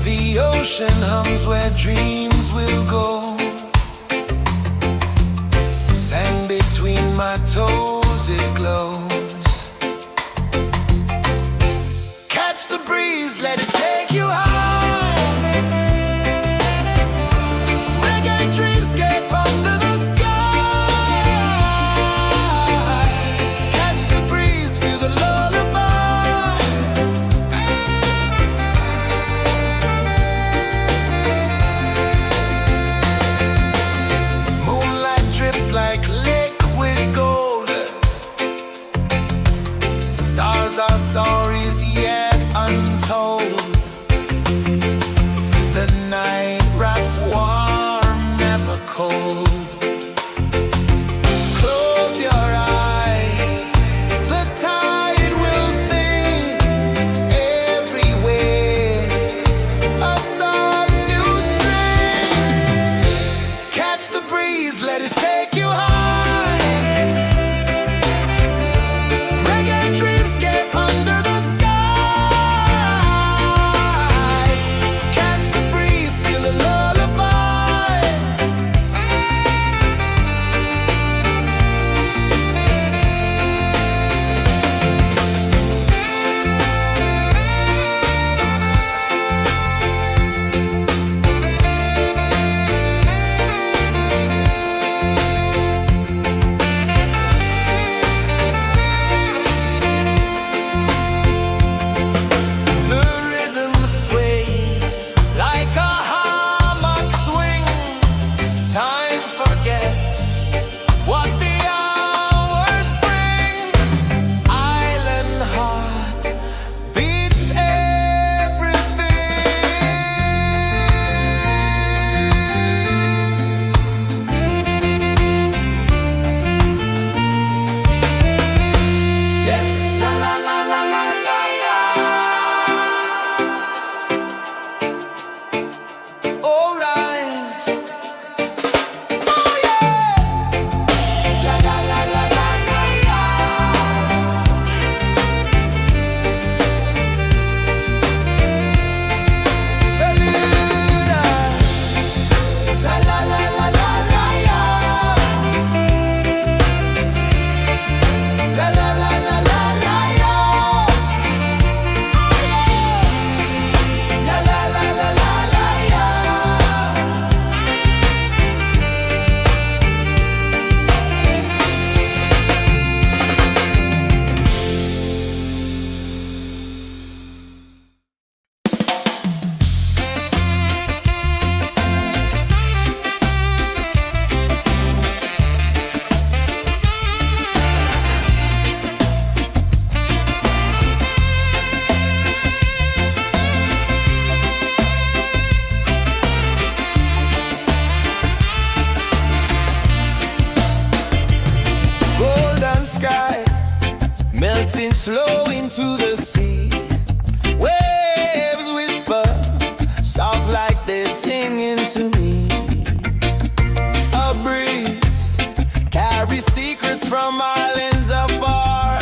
Speaker 3: The ocean hums where dreams will go. Sand between my toes, it glows. Catch the breeze, let it take you high. Reggae dreamscape under the sky. Catch the breeze, feel the lullaby. Moonlight drips like liquid gold. Stars are stories yet untold. The night wraps warm, never cold. Close your eyes, the tide will sing everywhere. A soft new string. Catch the breeze, let it take you high. Reggae dreamscape under the sky. Catch the breeze, feel a lullaby. The rhythm sways like a hammock swing. Time forgets what the hours bring. Island heart beats everything. Yeah. La la la la la la la. All right. Oh yeah. La la la la la la la. Beluga. La la la la la la la. La la la la la la la. La la la la la la la. Golden sky melting slow into the sea. Waves whisper soft like they're singing to me. A breeze carries secrets from islands afar.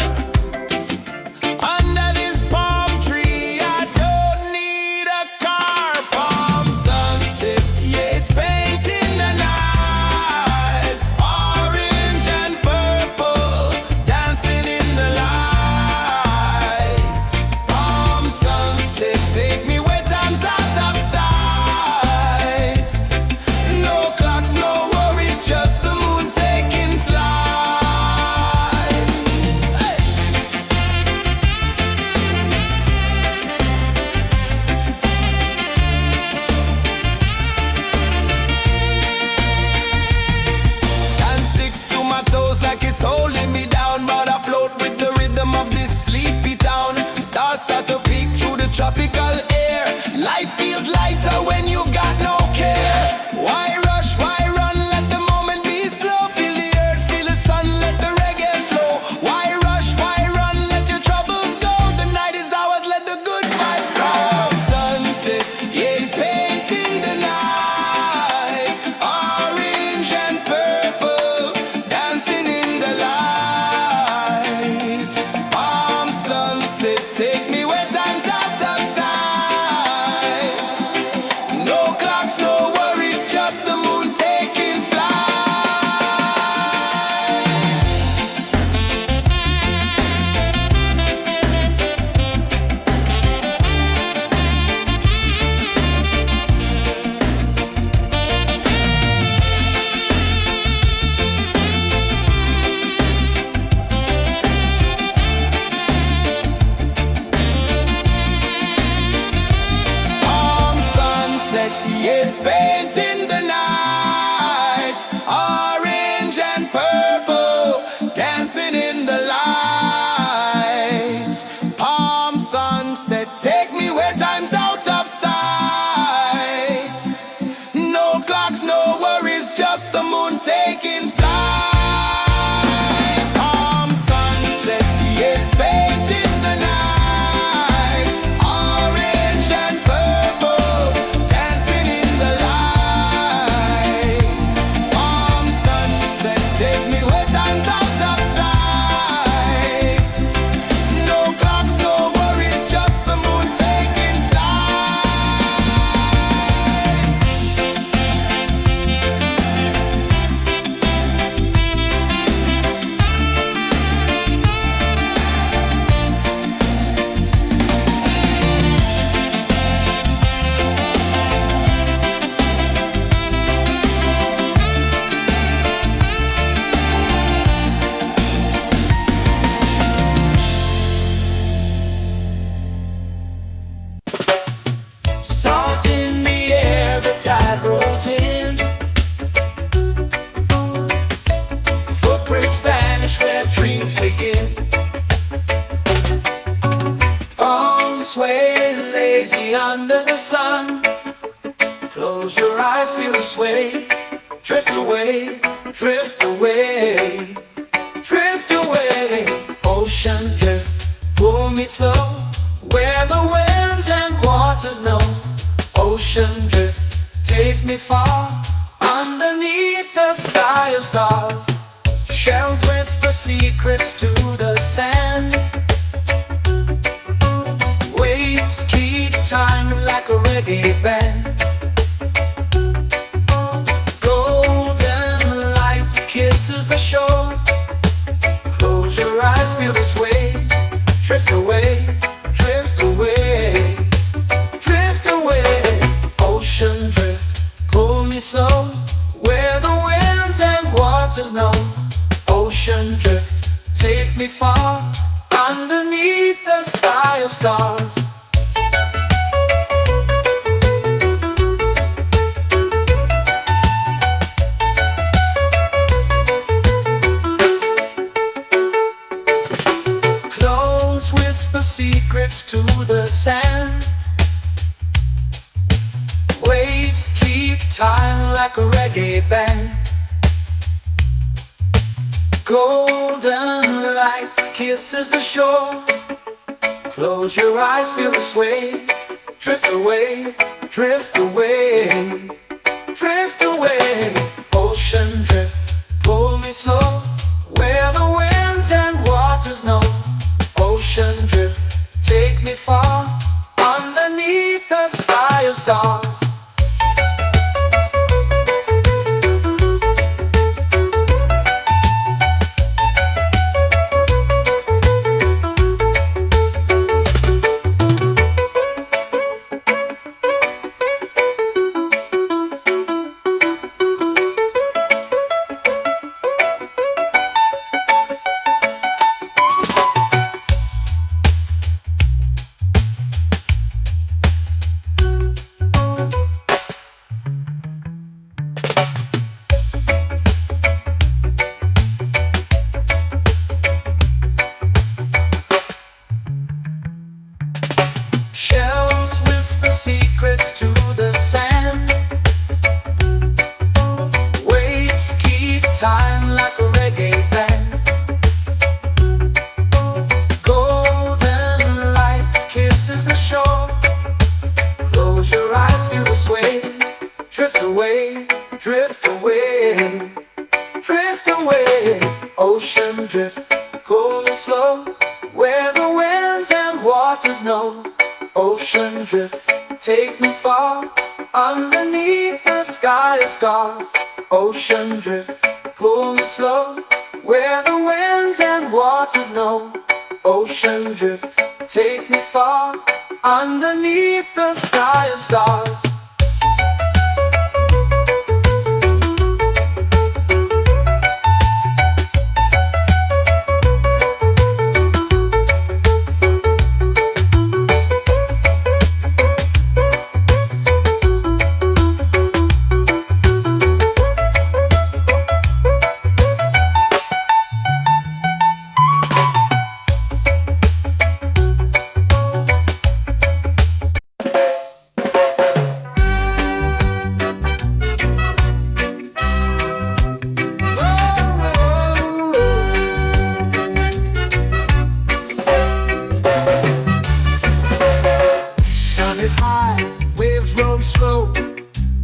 Speaker 3: Under this palm tree, I don't need a car. Palm sunset, yeah, it's painting the night. Orange and purple, dancing in the light. Palm sunset, take me where time's out of sight. No clocks, no worries, just the moon taking flight.
Speaker 1: dreams begin. Arms sway lazy under the sun. Close your eyes, feel the sway. Drift away, drift away, drift away. Ocean drift, pull me slow, where the winds and waters know. Ocean drift, take me far, underneath the sky of stars. Shells whisper secrets to the sand. Waves keep time like a reggae band. Golden light kisses the shore. Close your eyes, feel the sway. Drift away, drift away, drift away. Ocean drift, pull me slow, where the winds and waters know. Ocean drift, take me far, underneath the sky of stars. Close whisper secrets to the sand. Waves keep time like a reggae band. Golden light kisses the shore. Close your eyes, feel the sway. Drift away, drift away, drift away. Ocean drift, pull me slow, where the winds and waters know. Ocean drift, take me far, underneath the sky of stars. Shells whisper secrets to the sand. Waves keep time like a reggae band. Golden light kisses the shore. Close your eyes, feel the sway. Drift away, drift away, drift away. Ocean drift, pull me slow, where the winds and waters know. Ocean drift, take me far, underneath the sky of stars. Ocean drift, pull me slow, where the winds and waters know. Ocean drift, take me far, underneath the sky of stars.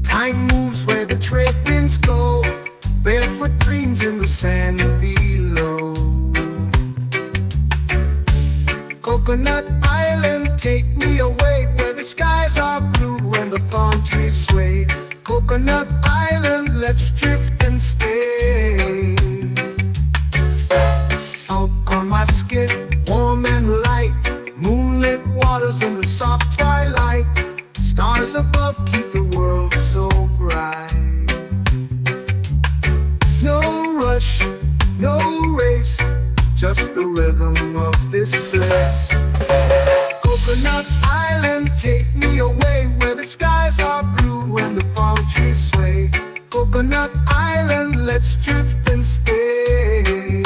Speaker 2: Time moves where the trade winds go. Barefoot dreams in the sand below. Coconut Island, take me away, where the skies are blue and the palm trees sway. Coconut Island, let's drift and stay. Out on my skin, warm and light, moonlit waters in the soft twilight. Stars above keep the world so bright. No rush, no race, just the rhythm of this place. Coconut Island, take me away, where the skies are blue and the palm trees sway. Coconut Island, let's drift and stay.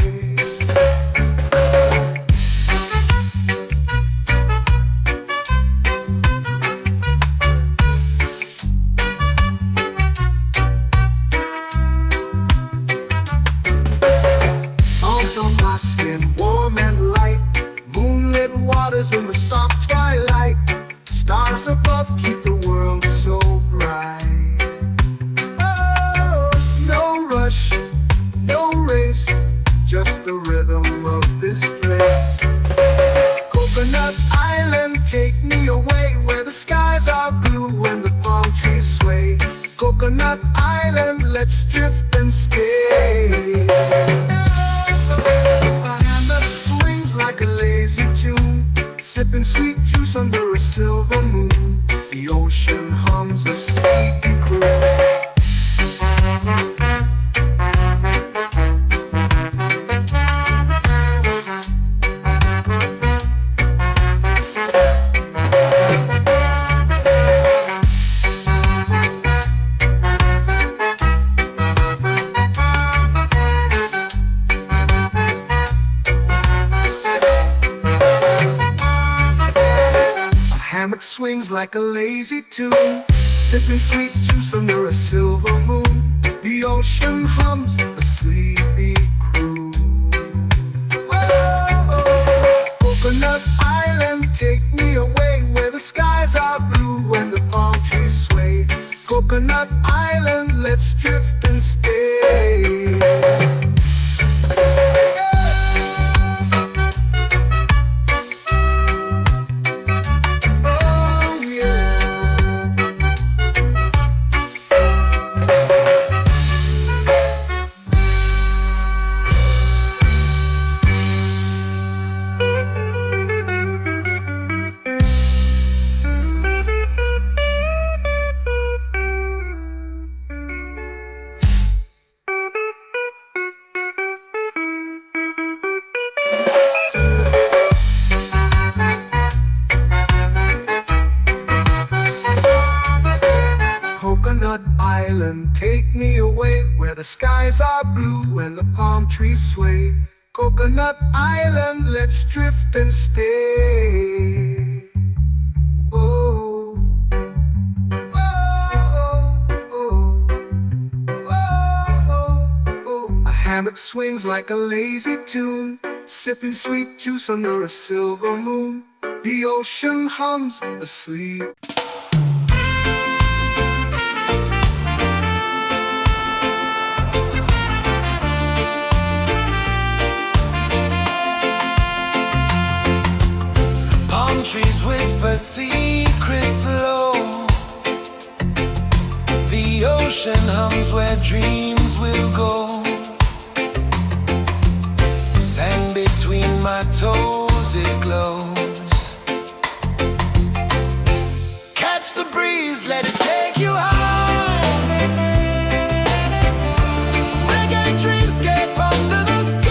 Speaker 2: swings like a lazy tune, sipping sweet juice under a silver moon. The ocean hums a sleepy croon. Whoa, Coconut Island, take me away where the skies are blue and the palm trees sway. Coconut Island, let's drift and stay. Coconut Island, take me away where the skies are blue and the palm trees sway. Coconut Island, let's drift and stay. Oh, oh, oh, oh, oh. A hammock swings like a lazy tune, sipping sweet juice under a silver moon. The ocean hums asleep.
Speaker 3: Trees whisper secrets low. The ocean hums where dreams will go. Sand between my toes, it glows. Catch the breeze, let it take you high. Reggae dreamscape under the sky.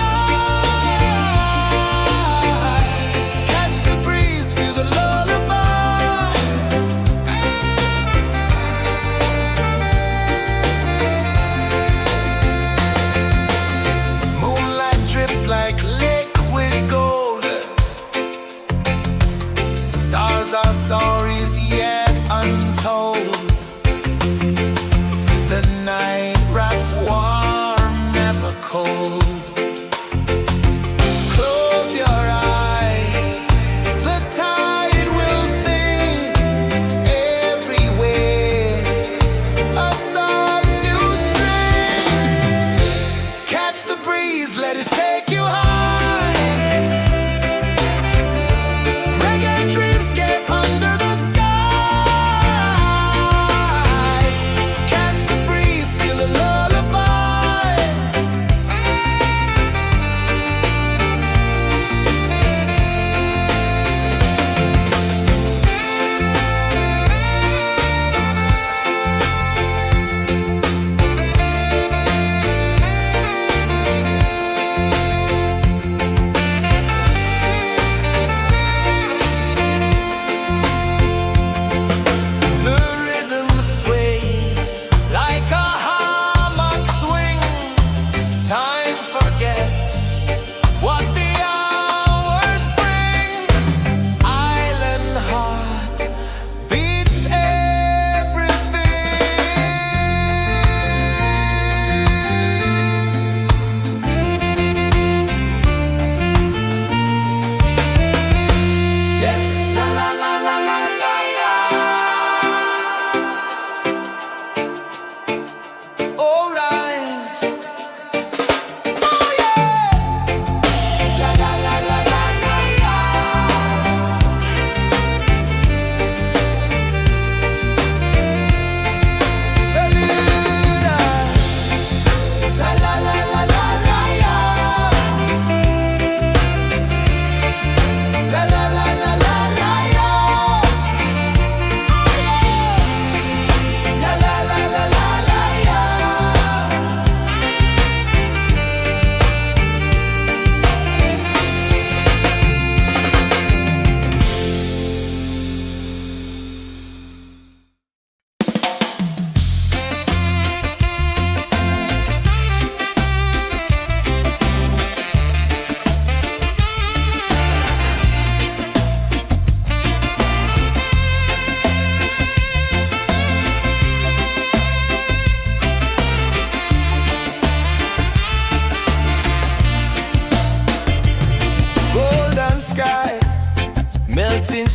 Speaker 3: Our stories yet untold. The night wraps warm, never cold. Close your eyes, the tide will sing everywhere. A soft new string. Catch the breeze, let it take you high.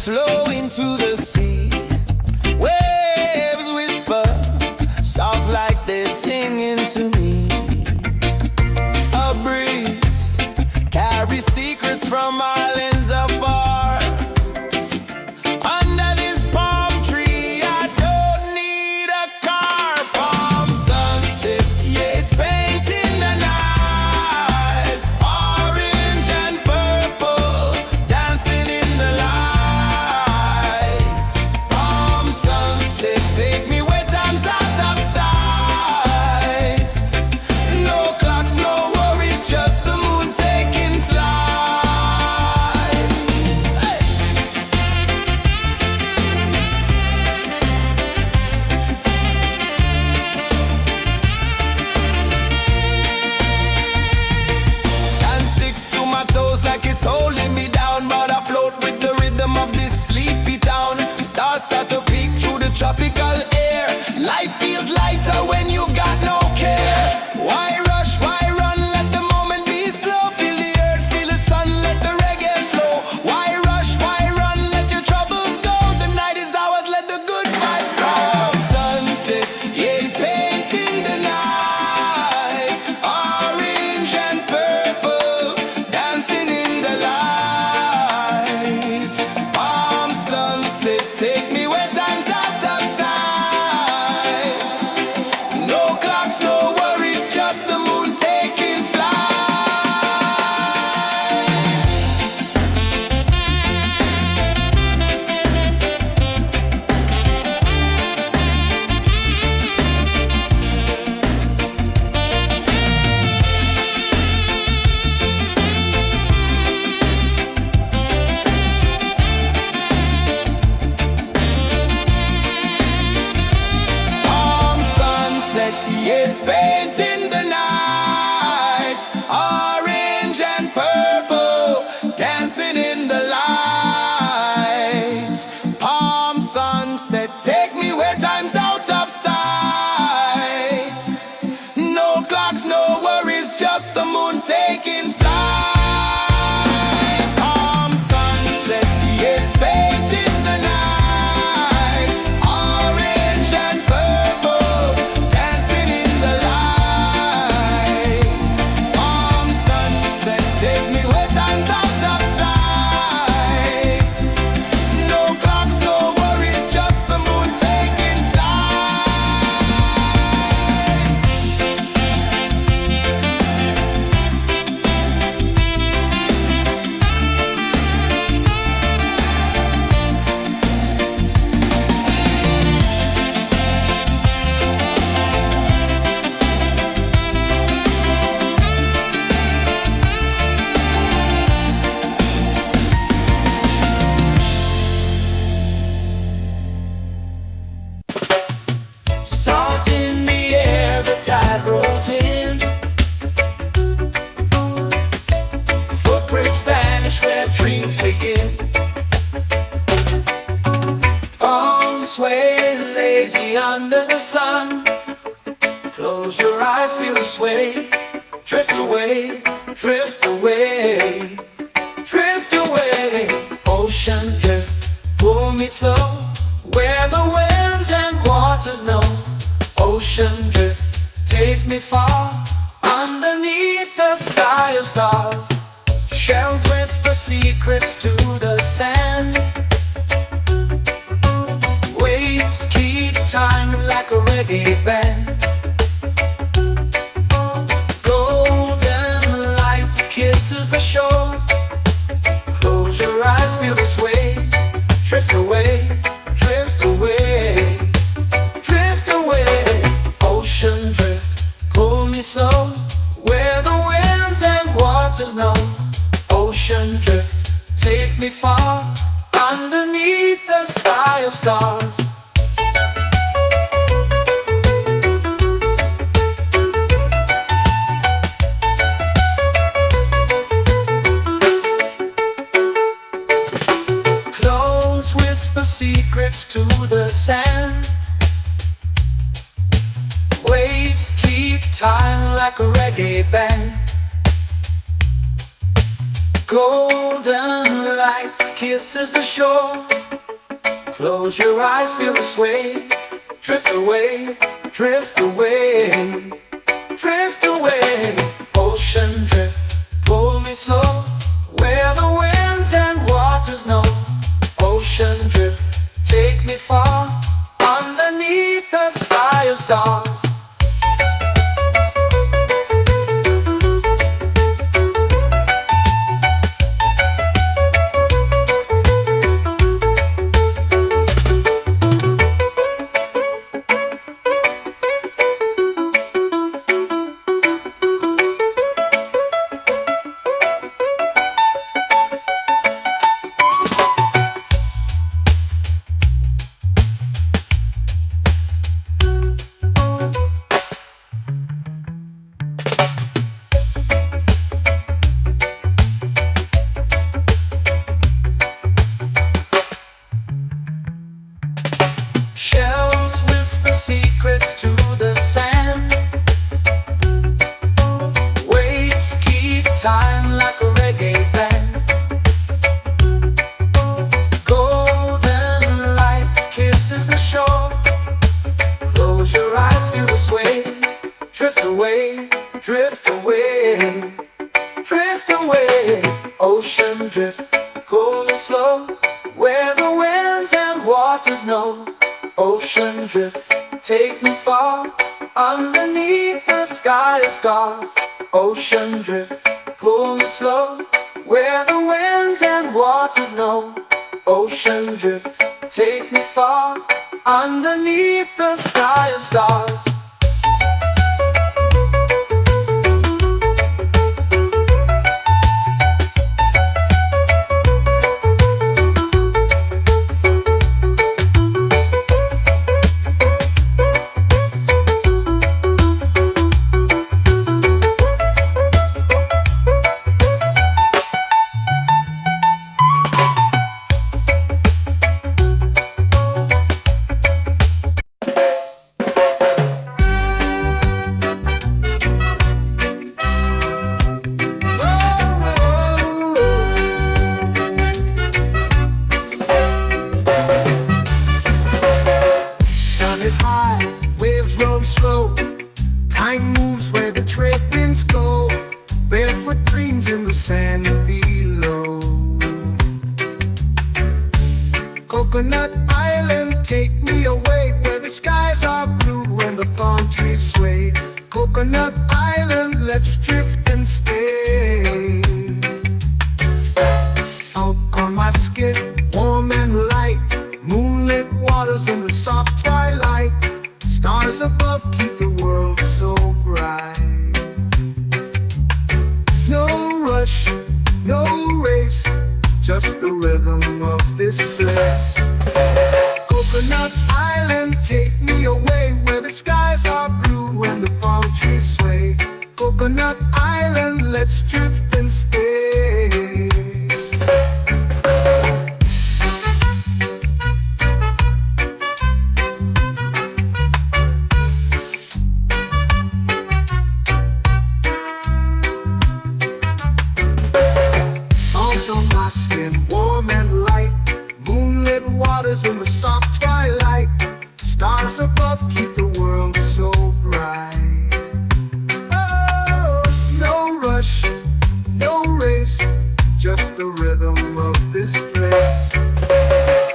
Speaker 3: flow into the sea. Waves whisper, soft like they're singing to me. A breeze carries secrets from islands afar. Under this palm tree, I don't need a car. Palm sunset, yeah, it's painting the night. Orange and purple, dancing in the light. Palm sunset, take me where time's out of sight. No clocks, no worries, just the moon taking flight. Hey! Sand sticks to my toes like it's holding me down, but I float with the rhythm of this sleepy town. Stars start to peek through the tropical air. Life feels lighter when you've got no care. Why rush, why run, let the moment be slow. Feel the earth, feel the sun, let the reggae flow. Why rush, why run, let your troubles go. The night is ours, let the good vibes come. Sunset, yeah, it's painting the night. Orange and purple, dancing in the light. Palm sunset, take me where time's out of sight. No clocks, no worries, just the moon taking flight. Palm sunset, yeah, it's painting the night. Orange and purple, dancing in the light. Palm sunset, take me where time's out of sight. No clocks, no worries, just the moon taking flight. Palm sunset, yeah, it's painting the night. Orange and purple, dancing in the light. Palm sunset, take me where time's out of sight. No clocks, no worries, just the moon taking flight.
Speaker 1: Salt in the air, the tide rolls in. Footprints vanish where dreams begin. Arms sway lazy under the sun. Close your eyes, feel the sway. Drift away, drift away, drift away. Ocean drift, pull me slow, where the winds and waters know. Ocean drift, take me far, underneath the sky of stars. Shells whisper secrets to the sand. Waves keep time like a reggae band. Golden light kisses the shore. Close your eyes, feel the sway. Drift away, drift away, drift away. Ocean drift, pull me slow, where the winds and waters know. Ocean drift, take me far, underneath the sky of stars. Close whisper secrets to the sand. Waves keep time like a reggae band. Golden light kisses the shore. Close your eyes, feel the sway. Drift away, drift away, drift away. Ocean drift, pull me slow, where the winds and waters know. Ocean drift, take me far, underneath the sky of stars. Shells whisper secrets to the sand. Waves keep time like a reggae band. Golden light kisses the shore. Close your eyes, feel the sway. Drift away, drift away, drift away. Ocean drift, cool and slow, where the winds and waters know. Ocean drift, take me far, underneath the sky of stars. Ocean drift, pull me slow, where the winds and waters know. Ocean drift, take me far, underneath the sky of stars.
Speaker 2: Is high, waves roll slow. Time moves where the trade winds go. Barefoot dreams in the sand below. Coconut Island, take me away, where the skies are blue and the palm trees sway. Coconut Island, let's drift and stay. Out on my skin, warm and light, moonlit waters in the soft twilight. Stars above keep the world so bright. No rush, no race, just the rhythm of this place. Coconut Island, take me away, where the skies are blue and the palm trees sway. Coconut Island, let's drift and stay. Warm and light, moonlit waters in the soft twilight. Stars above keep the world so bright. Oh, no rush, no race, just the rhythm of this place.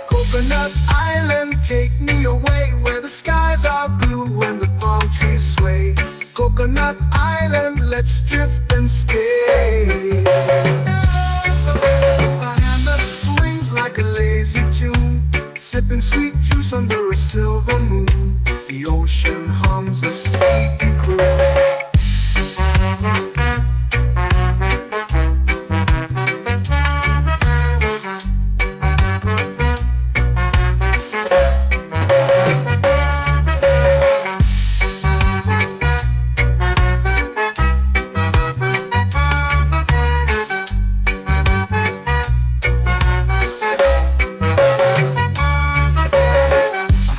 Speaker 2: Coconut Island, take me away, where the skies are blue and the palm trees sway. Coconut Island, let's drift and stay. Like a lazy tune, sipping sweet juice under a silver moon. The ocean hums a sleepy croon.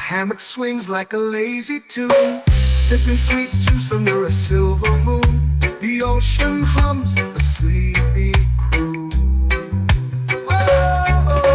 Speaker 2: Hammock swings like a lazy tune, sipping sweet juice under a silver moon. The ocean hums a sleepy croon. Whoa.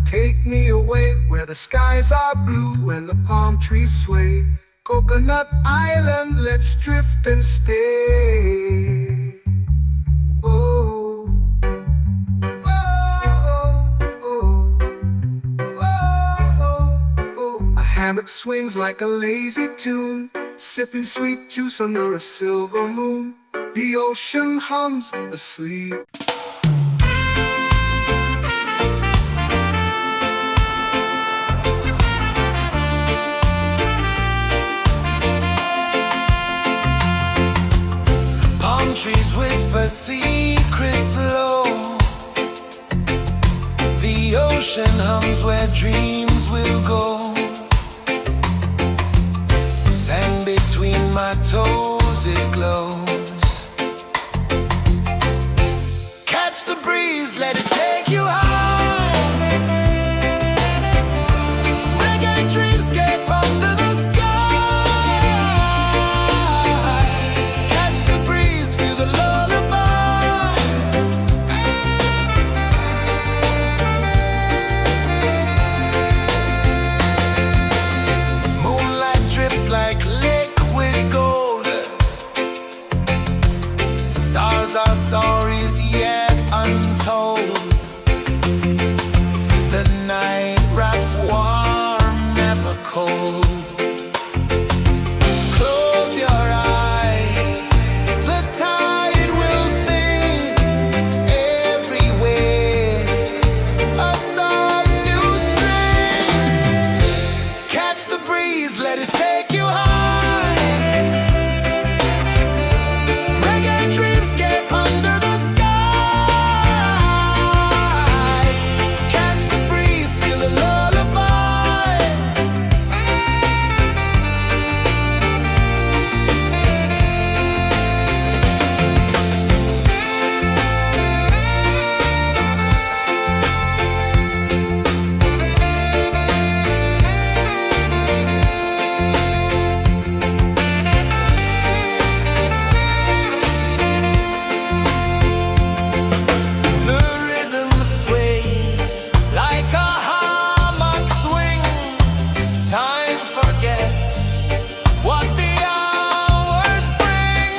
Speaker 2: take me away where the skies are blue and the palm trees sway. Coconut Island, let's drift and stay. Oh, oh, oh, oh, oh. A hammock swings like a lazy tune, sipping sweet juice under a silver moon. The ocean hums asleep.
Speaker 3: Palm trees whisper secrets low. The ocean hums where dreams will go. Sand between my toes, it glows. Catch the breeze, let it take you high. Reggae dreamscape under the sky. Catch the breeze, feel the lullaby. Moonlight drips like liquid gold. Stars are stories yet untold. The night wraps warm, never cold. Close your eyes, the tide will sing everywhere. A soft new string. Catch the breeze, let it take you high. Reggae dreamscape under the sky. Catch the breeze, feel the lullaby. The rhythm sways like a hammock swing. Time forgets what the hours bring.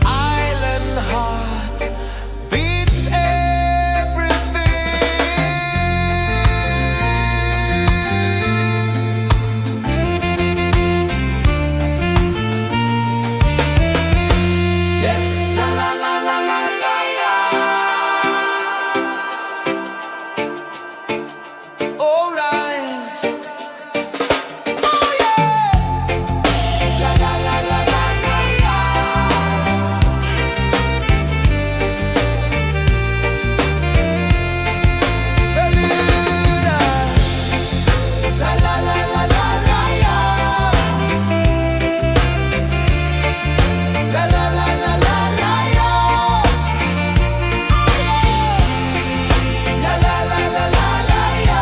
Speaker 3: Island heart beats everything. Yeah. La la la la la la la. All right. Oh yeah. La la la la la la la. Beluga. La la la la la la la. La la la la la la la. La la la la la la la.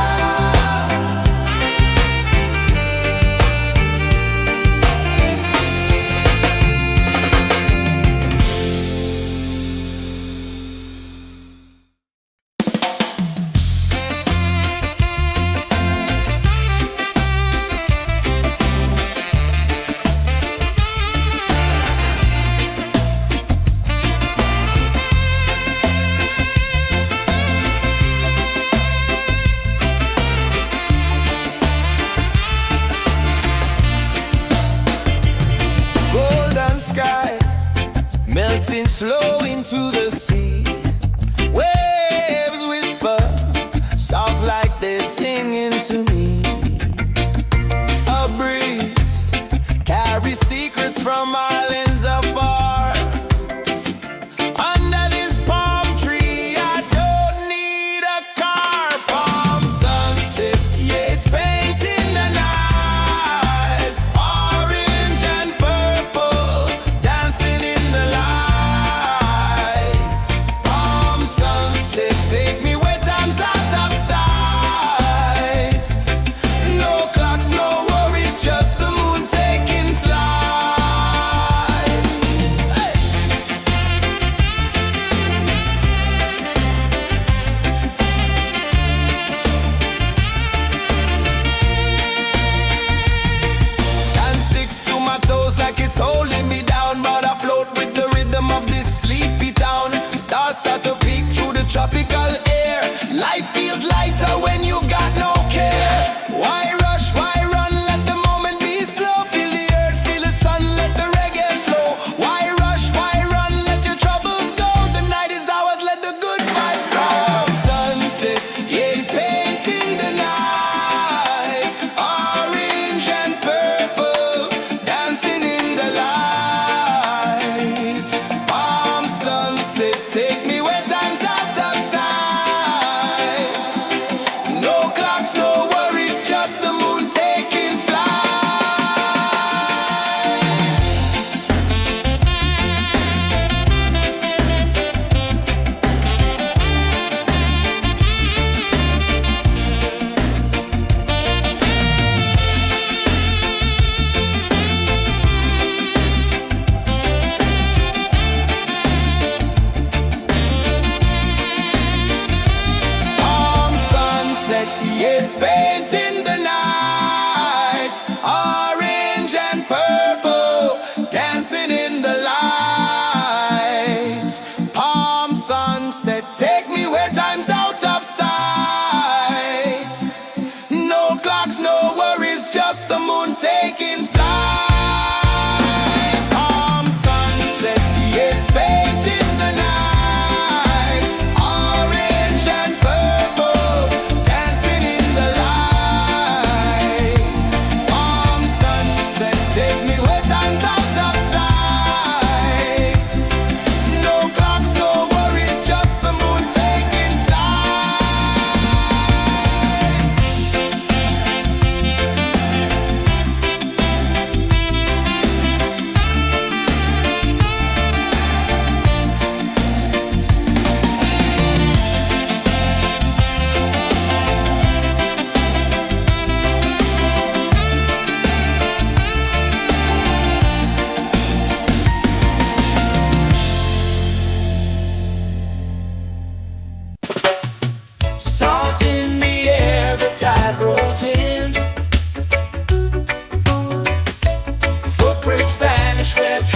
Speaker 3: Golden sky melting slow into the sea. Waves whisper soft like they're singing to me. A breeze carries secrets from islands afar. Under this palm tree, I don't need a car. Palm sunset, yeah, it's painting the night. Orange and purple, dancing in the light.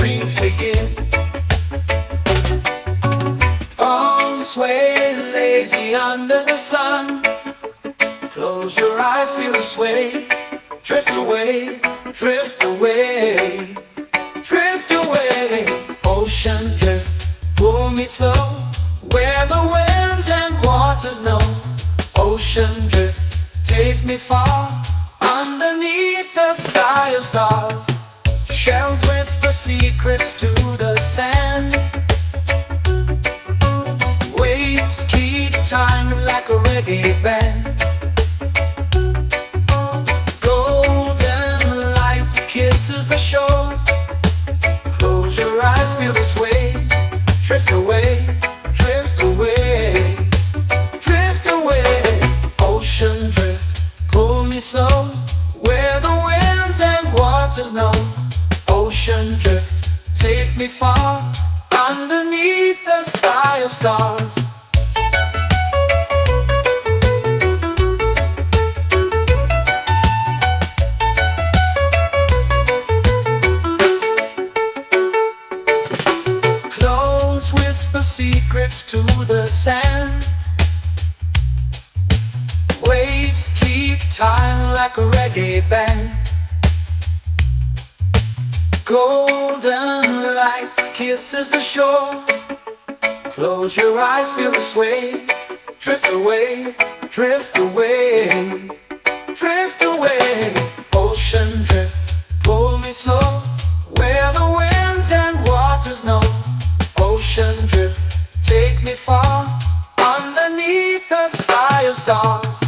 Speaker 1: dreams begin. On sway lazy under the sun. Close your eyes, feel the sway. Drift away, drift away, drift away. Ocean drift, pull me slow, where the winds and waters know. Ocean drift, take me far, underneath the sky of stars. Shells whisper secrets to the sand. Waves keep time like a reggae band. Golden light kisses the shore. Close your eyes, feel the sway. Drift away, drift away, drift away. Ocean drift, pull me slow, where the winds and waters know. Ocean drift, take me far, underneath the sky of stars. Close whisper secrets to the sand. Waves keep time like a reggae band. Golden light kisses the shore. Close your eyes, feel the sway. Drift away, drift away, drift away. Ocean drift, pull me slow, where the winds and waters know. Ocean drift, take me far, underneath the sky of stars.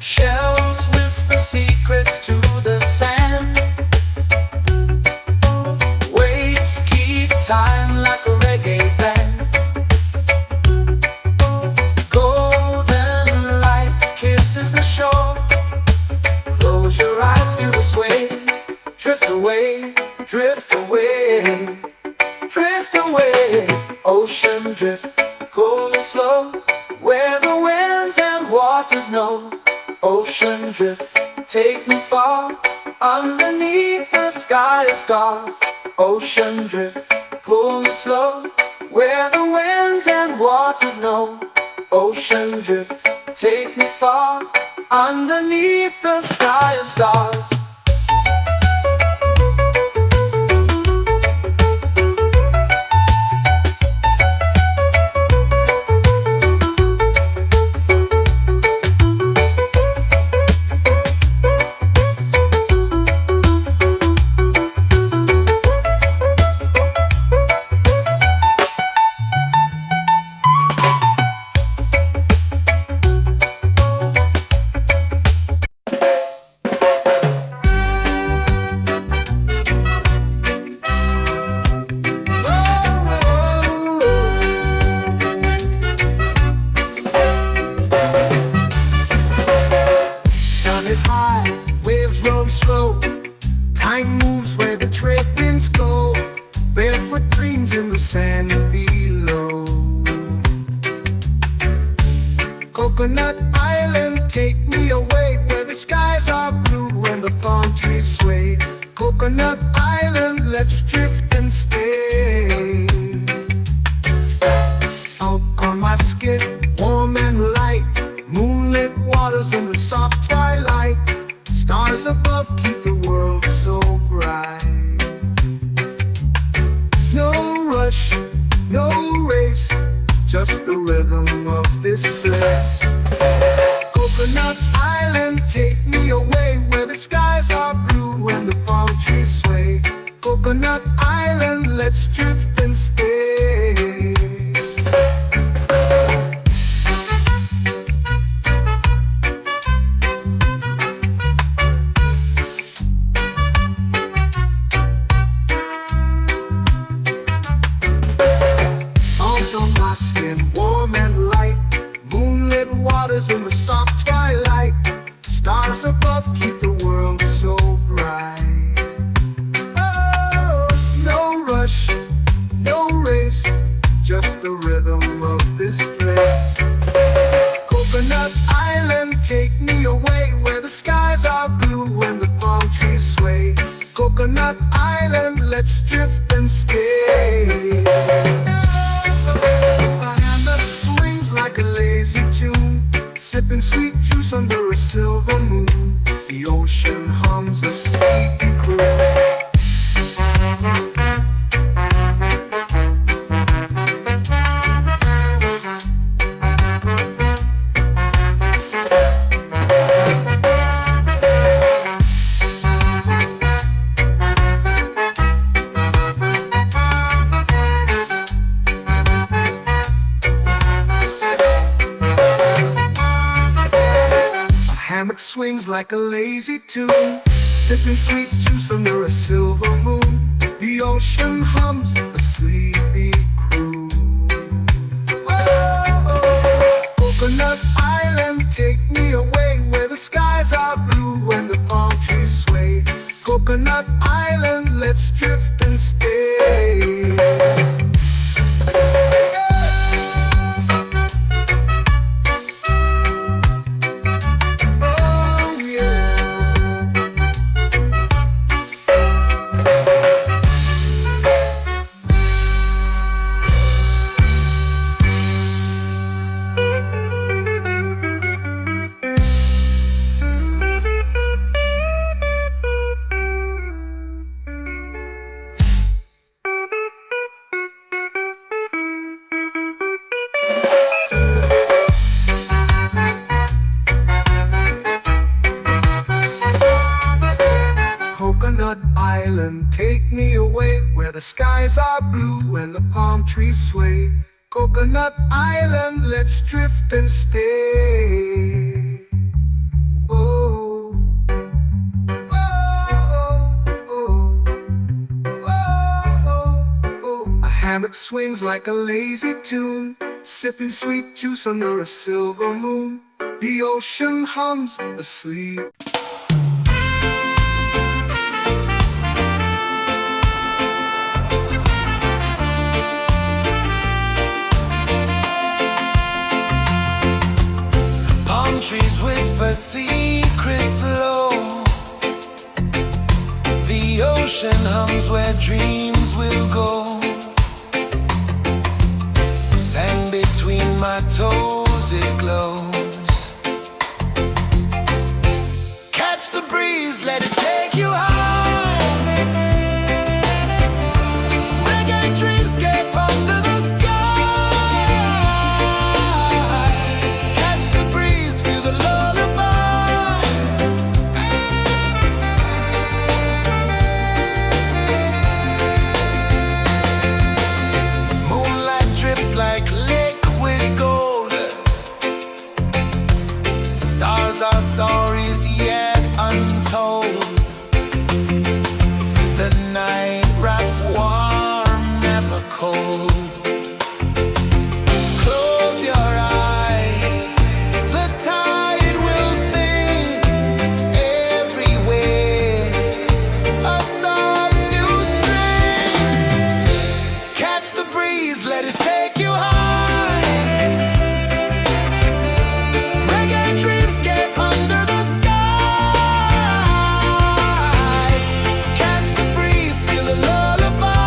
Speaker 1: Shells whisper secrets to the sand. Waves keep time like a reggae band. Golden light kisses the shore. Close your eyes, feel the sway. Drift away, drift away, drift away. Ocean drift, pull me slow, where the winds and waters know. Ocean drift, take me far, underneath the sky of stars. Ocean drift, pull me slow, where the winds and waters know. Ocean drift, take me far, underneath the sky of stars.
Speaker 2: Is high, waves roll slow. Time moves where the trade winds go. Barefoot dreams in the sand below. Coconut Island, take me away, where the skies are blue and the palm trees sway. Coconut Island, let's drift and stay. Out on my skin, warm and light, moonlit waters in the soft twilight. Stars above keep the world so bright. No rush, no race, just the rhythm of this place. Coconut Island, take me away, where the skies are blue and the palm trees sway. Coconut Island, let's drift and stay. swings like a lazy tune, sipping sweet juice under a silver moon. The ocean hums a sleepy croon. Whoa, Coconut Island, take me away where the skies are blue and the palm trees sway. Coconut Island, let's drift and stay. Coconut Island, take me away where the skies are blue and the palm trees sway. Coconut Island, let's drift and stay. Oh, oh, oh, oh, oh. A hammock swings like a lazy tune, sipping sweet juice under a silver moon. The ocean hums asleep.
Speaker 3: Trees whisper secrets low. The ocean hums where dreams will go. Sand between my toes, it glows. Catch the breeze, let it take you high. Reggae dreamscape under the sky. Like liquid gold, stars are stories yet untold. The night wraps warm, never cold. Close your eyes, the tide will sing everywhere. A soft new string. Catch the breeze, let it take you high. Reggae dreamscape under the sky. Catch the breeze, feel a lullaby.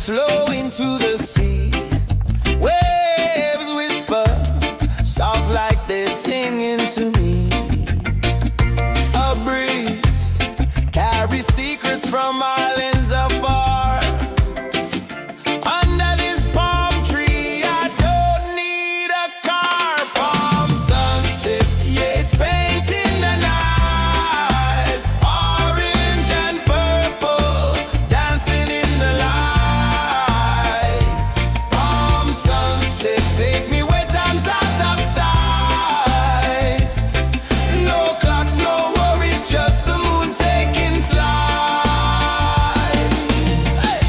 Speaker 3: flow into the sea. Waves whisper, soft like they're singing to me. A breeze carries secrets from islands afar. Under this palm tree, I don't need a car. Palm sunset, yeah, it's painting the night. Orange and purple, dancing in the light. Palm sunset, take me where time's out of sight. No clocks, no worries, just the moon taking flight. Hey!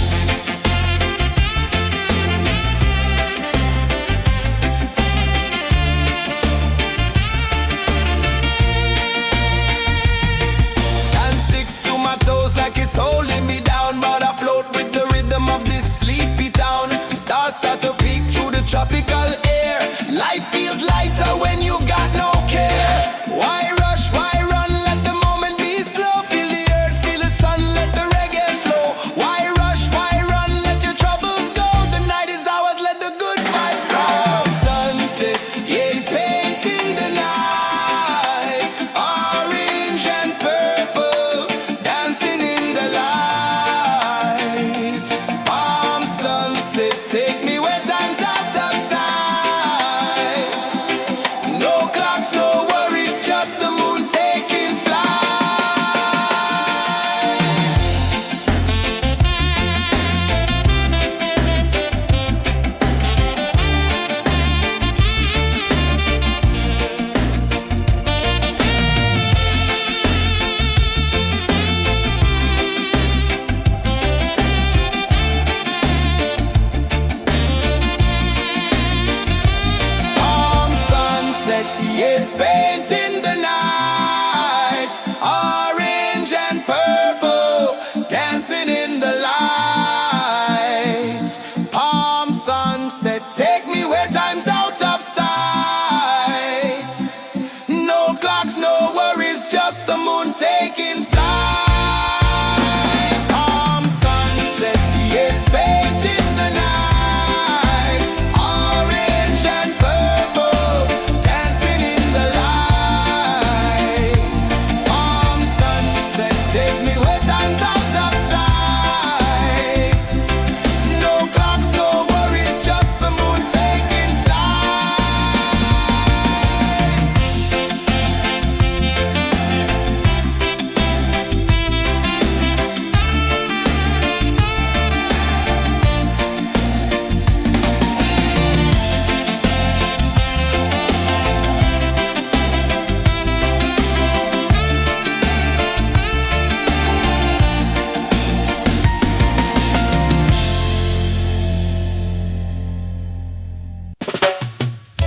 Speaker 3: Sand sticks to my toes like it's holding me down, but I float with the rhythm of this sleepy town. Stars start to peek through the tropical air. Life feels lighter when you've got no care. Why rush, why run, let the moment be slow. Feel the earth, feel the sun, let the reggae flow. Why rush, why run, let your troubles go. The night is ours, let the good vibes grow. Sunset, yeah, it's painting the night. Orange and purple, dancing in the light. Palm sunset, take me where time's out of sight. No clocks, no worries, just the moon taking flight. Palm sunset, yeah, it's painting the night. Orange and purple, dancing in the light. Palm sunset, take me where time's out of sight. No clocks, no worries, just the moon taking flight. Palm sunset, yeah, it's painting the night. Orange and purple, dancing in the light. Palm sunset, take me where time's out of sight. No clocks, no worries, just the moon taking flight.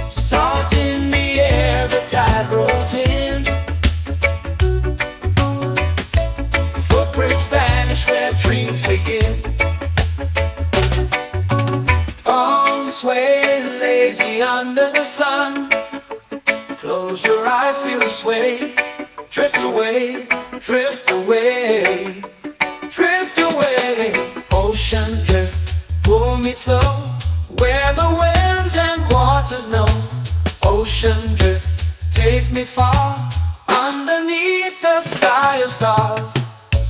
Speaker 1: Salt in the air, the tide rolls in. Footprints vanish where dreams begin. Arms sway lazy under the sun. Close your eyes, feel the sway. Drift away, drift away, drift away. Ocean drift, pull me slow, where the winds and waters know. Ocean drift, take me far, underneath the sky of stars.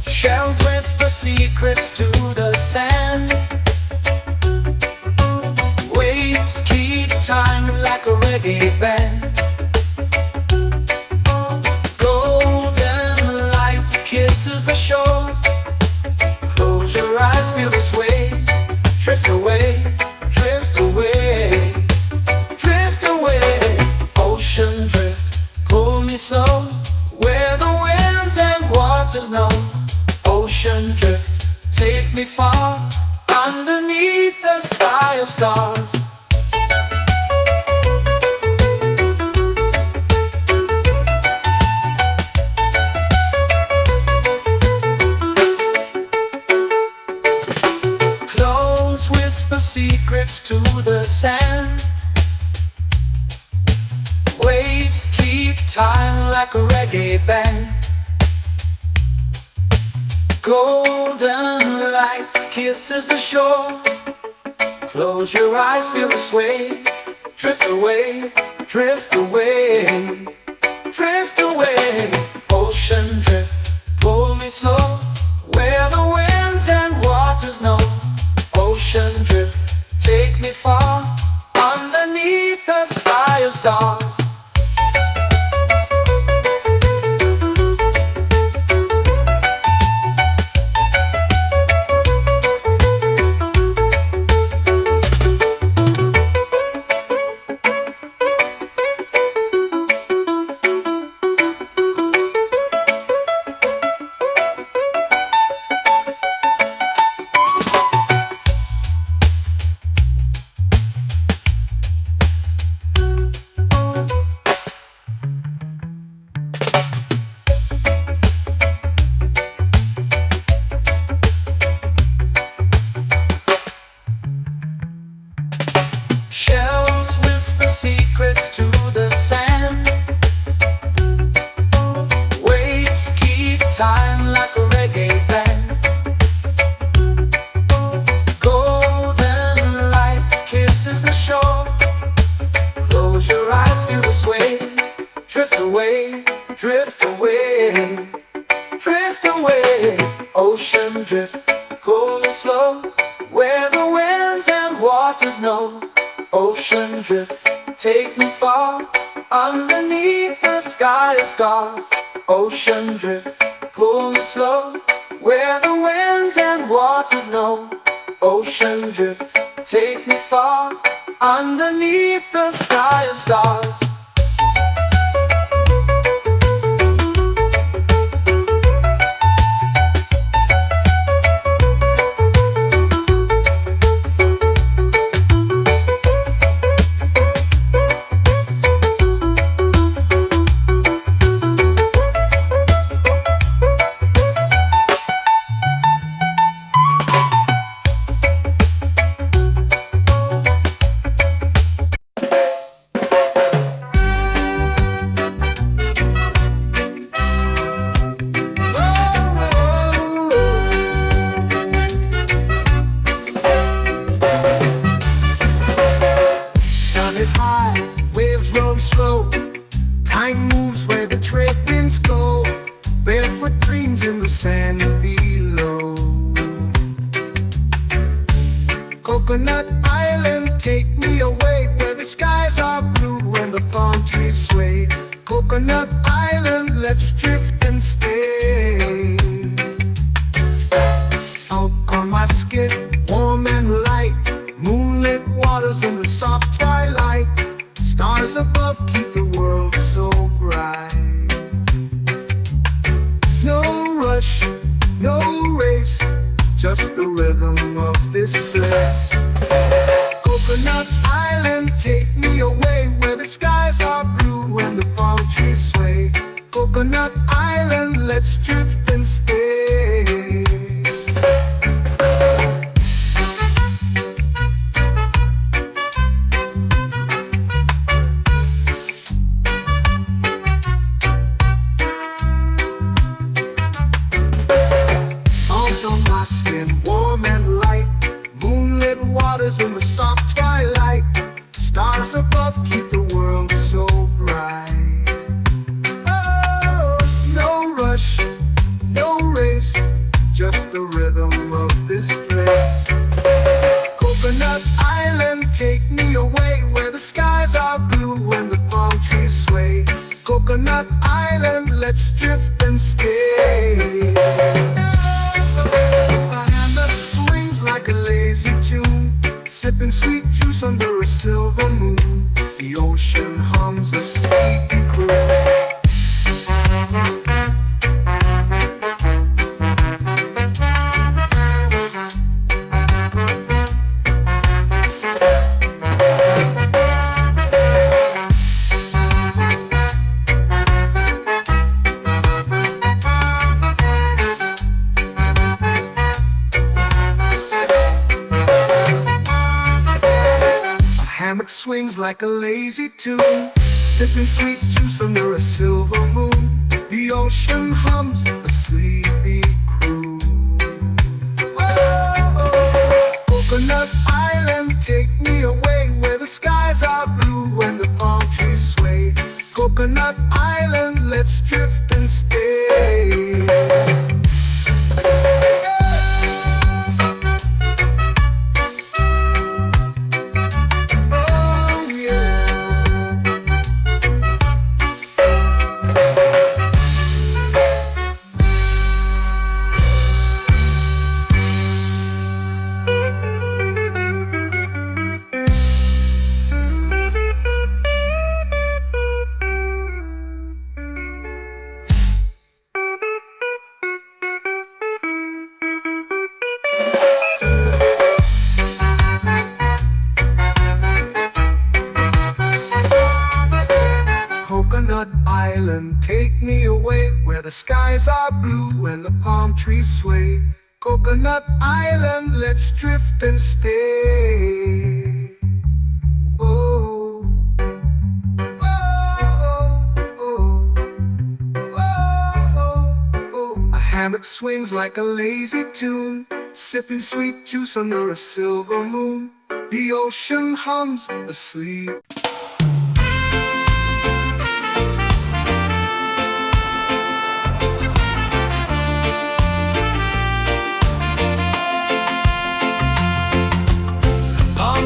Speaker 1: Shells whisper secrets to the sand. Waves keep time like a reggae band. Golden light kisses the shore. Close your eyes, feel the sway. Drift away, drift away, drift away. Ocean drift, pull me slow, where the winds and waters know. Ocean drift, take me far, underneath the sky of stars. Clones whisper secrets to the sand. Waves keep time like a reggae band. Golden light light kisses the shore. Close your eyes, feel the sway. Drift away, drift away, drift away. Ocean drift, pull me slow, where the winds and waters know. Ocean drift, take me far, underneath the sky of stars. Shells whisper secrets to the sand. Waves keep time like a reggae band. Golden light kisses the shore. Close your eyes, feel the sway. Drift away, drift away, drift away. Ocean drift, cool and slow, where the winds and waters know. Ocean drift, take me far, underneath the sky of stars. Ocean drift, pull me slow, where the winds and waters know. Ocean drift, take me far, underneath the sky of stars.
Speaker 2: Is high, waves roll slow. Time moves where the trade winds go. Barefoot dreams in the sand below. Coconut Island, take me away, where the skies are blue and the palm trees sway. Coconut Island, let's drift and stay. Out on my skin, warm and light, moonlit waters in the soft twilight. Stars above keep the world so bright. No rush, no race, just the rhythm of this place. Coconut Island, take me away, where the skies are blue and the palm trees sway. Coconut Island, let's drift and stay. Warm and light, moonlit waters in the soft twilight. Stars above keep the world so bright. Oh, no rush, no race, just the rhythm of this place. Coconut Island, take me away, where the skies are blue and the palm trees sway. Coconut Island, let's drift and stay. Like a lazy tune, sipping sweet juice under a silver moon. The ocean hums a sleepy croon. Swings like a lazy tune, sipping sweet juice under a silver moon. The ocean hums a sleepy croon. Whoa! where the skies are blue and the palm trees sway. Coconut Island, let's drift and stay. Oh, oh, oh, oh. A hammock swings like a lazy tune, sipping sweet juice under a silver moon. The ocean hums asleep.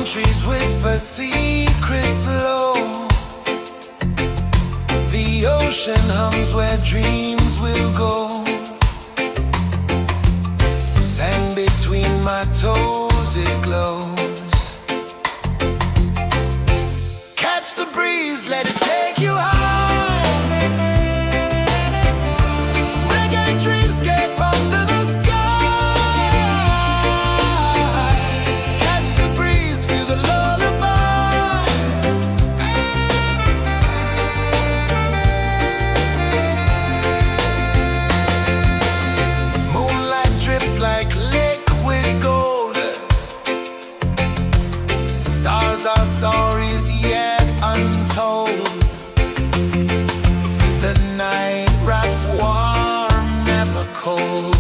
Speaker 3: Trees whisper secrets low. The ocean hums where dreams will go. Sand between my toes, it glows. Catch the breeze, let it take you high. Reggae dreamscape under the sky. Our stories yet untold. The night wraps warm, never cold.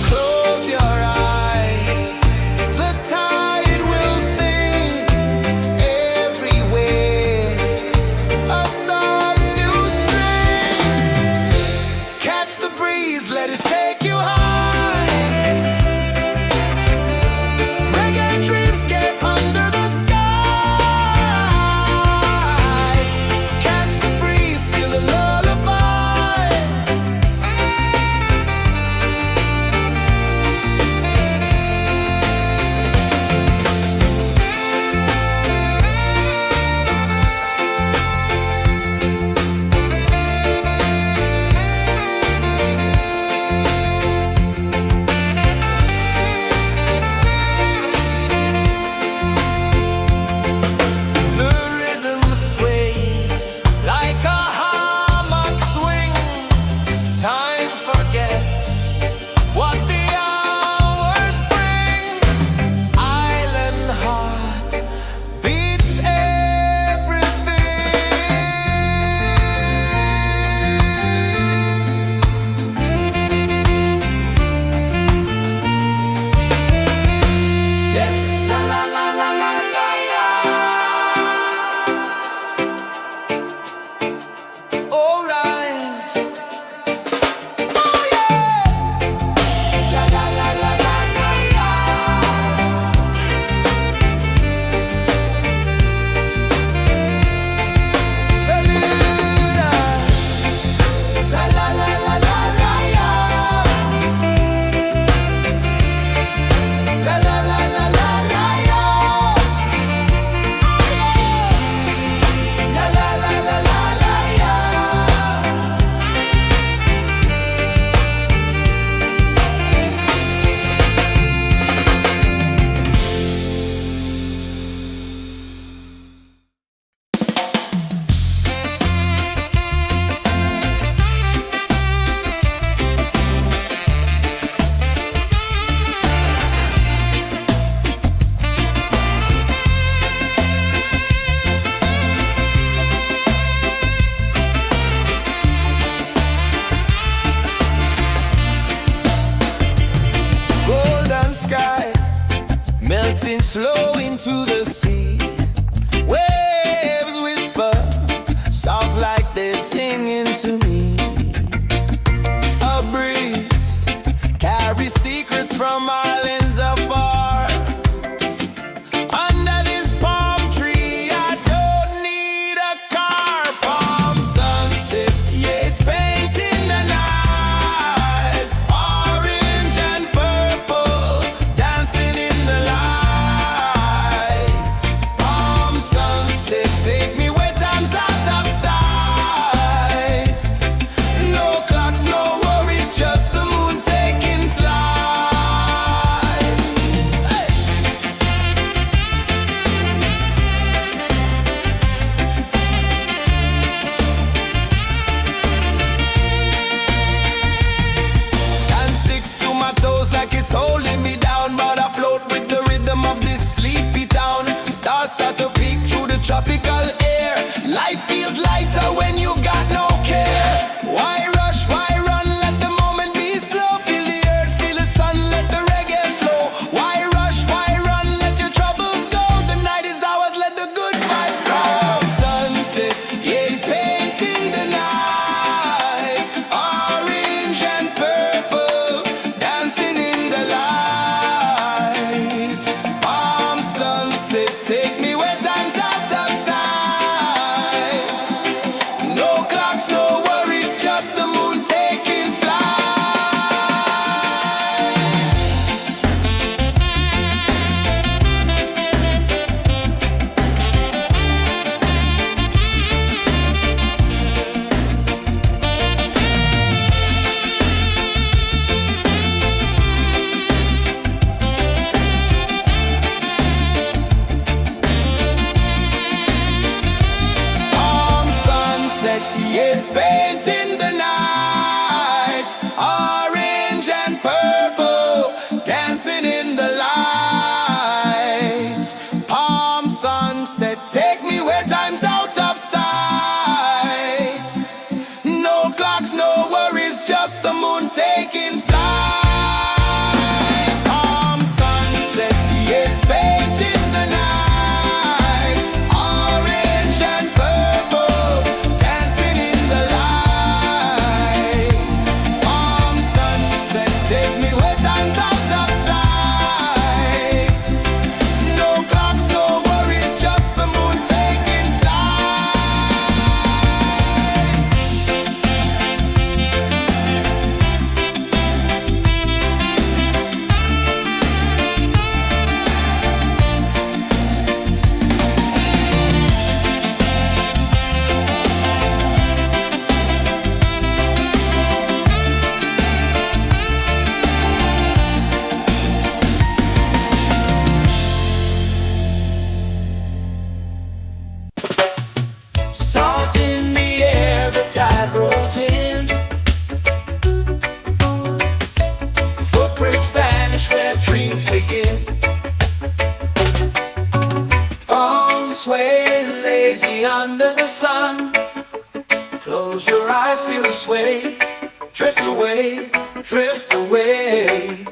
Speaker 3: Close your eyes, the tide will sing everywhere. A soft new string. Catch the breeze, let it take you high. Slow into the sea. Waves whisper, soft like they're singing to me. A breeze carries secrets from islands afar. Under this palm tree, I don't need a car. Palm sunset, yeah, it's painting the night. Orange and purple, dancing in the light.
Speaker 1: eyes feel the sway. Drift away, drift away,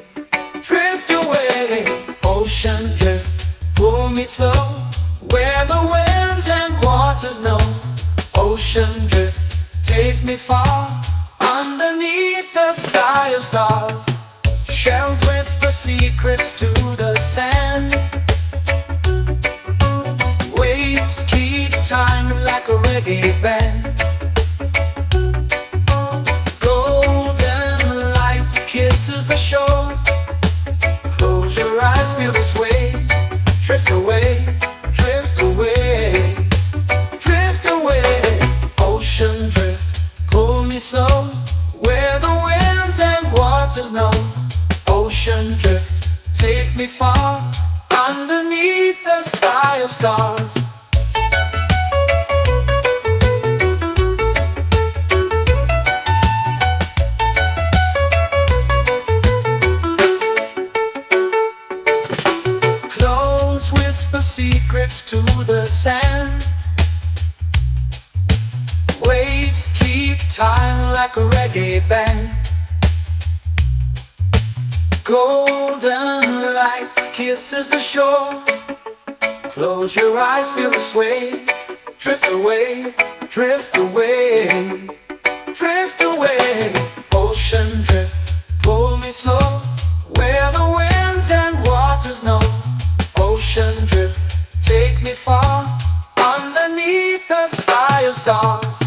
Speaker 1: drift away. Ocean drift, pull me slow, where the winds and waters know. Ocean drift, take me far, underneath the sky of stars. Shells whisper secrets to the sand. Waves keep time like a reggae band. Golden light kisses the shore. Close your eyes, feel the sway. Drift away, drift away, drift away. Ocean drift, pull me slow, where the winds and waters know. Ocean drift, take me far, underneath the sky of stars. Clones whisper secrets to the sand. Waves keep time like a reggae band. Golden light kisses the shore. Close your eyes, feel the sway. Drift away, drift away, drift away. Ocean drift, pull me slow, where the winds and waters know. Ocean drift, take me far, underneath the sky of stars.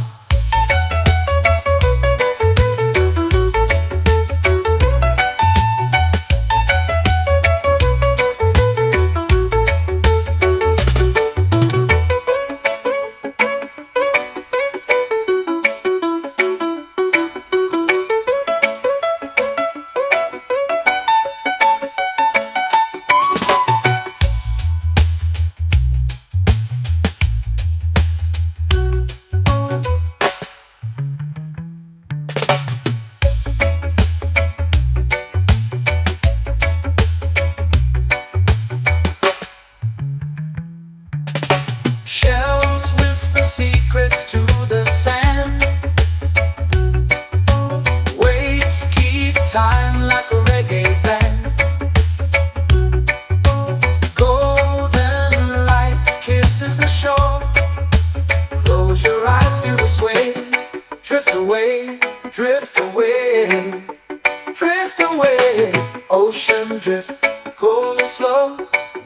Speaker 1: Shells whisper secrets to the sand. Waves keep time like a reggae band. Golden light kisses the shore. Close your eyes, feel the sway. Drift away, drift away, drift away. Ocean drift, pull me slow,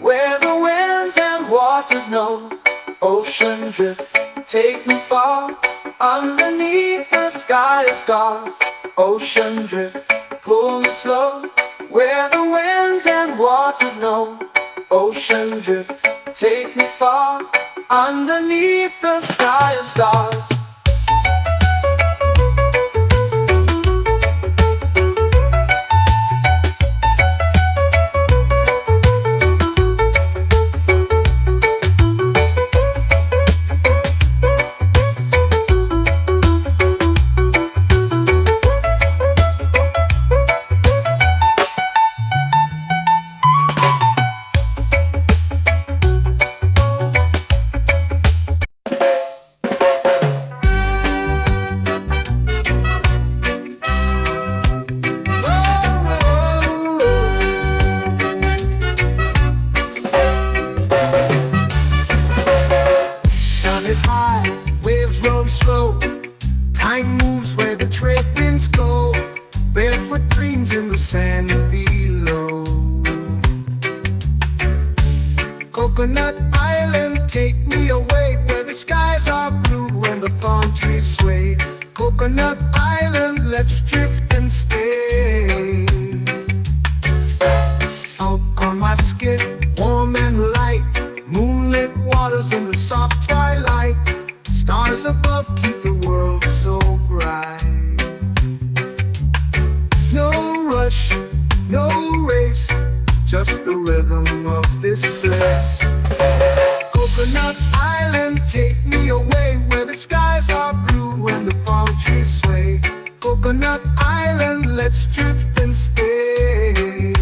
Speaker 1: where the winds and waters know. Ocean drift, take me far, underneath the sky of stars. Ocean drift, pull me slow, where the winds and waters know. Ocean drift, take me far, underneath the sky of stars.
Speaker 2: Time moves where the trade winds go. Barefoot dreams in the sand below. Coconut Island, take me away, where the skies are blue and the palm trees sway. Coconut Island, let's drift and stay. Out on my skin, warm and light, moonlit waters in the soft twilight. Stars above keep the world so bright. No rush, no race, just the rhythm of this place. Coconut Island, take me away, where the skies are blue and the palm trees sway. Coconut Island, let's drift and stay.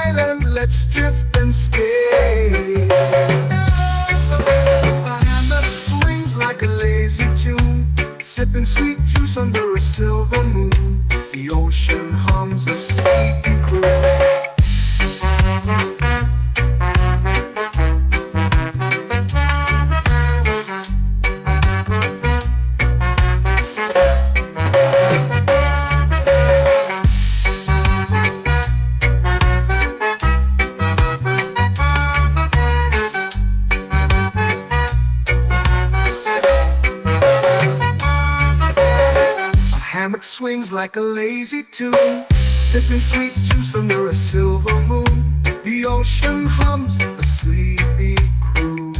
Speaker 2: island, let's drift and stay. A hand that swings like a lazy tune, sipping sweet juice under a silver moon. The ocean hums a sleepy croon. Hammock swings like a lazy tune, sipping sweet juice under a silver moon. The ocean hums a sleepy croon.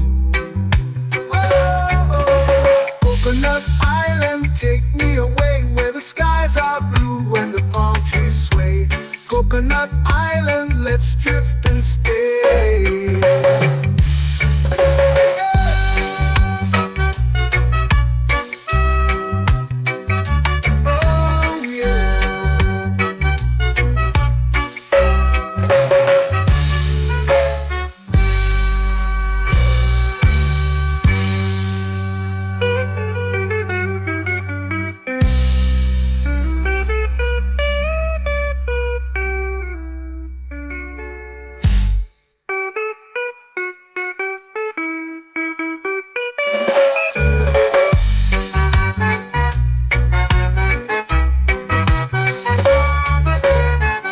Speaker 2: Whoa, Coconut Island, take me away where the skies are blue and the palm trees sway. Coconut Island, let's drift and stay.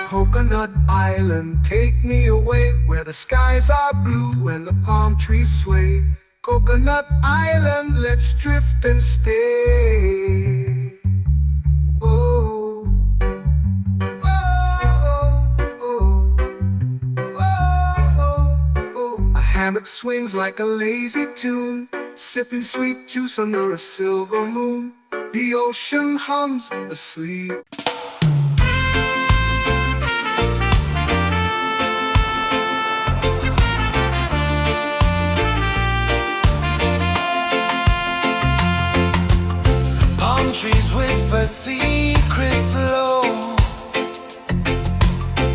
Speaker 2: Coconut Island, take me away where the skies are blue and the palm trees sway. Coconut Island, let's drift and stay. Oh, oh, oh, oh, oh. A hammock swings like a lazy tune, sipping sweet juice under a silver moon. The ocean hums asleep.
Speaker 3: Trees whisper secrets low.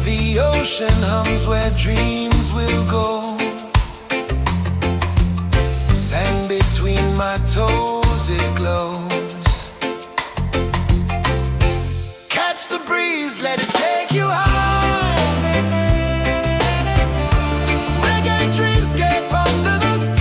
Speaker 3: The ocean hums where dreams will go. Sand between my toes, it glows. Catch the breeze, let it take you high. Reggae dreamscape under the sky.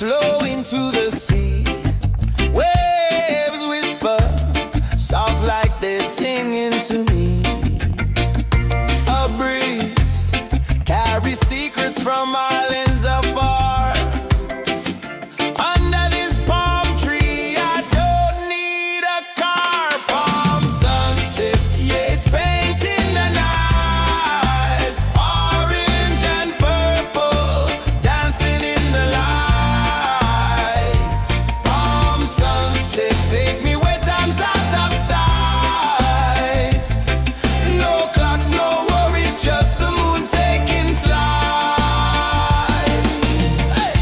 Speaker 3: flow into the sea. Waves whisper, soft like they're singing to me. A breeze carries secrets from islands afar. Under this palm tree, I don't need a car. Palm sunset, yeah, it's painting the night. Orange and purple, dancing in the light. Palm sunset, take me where time's out of sight. No clocks, no worries, just the moon taking flight. Hey!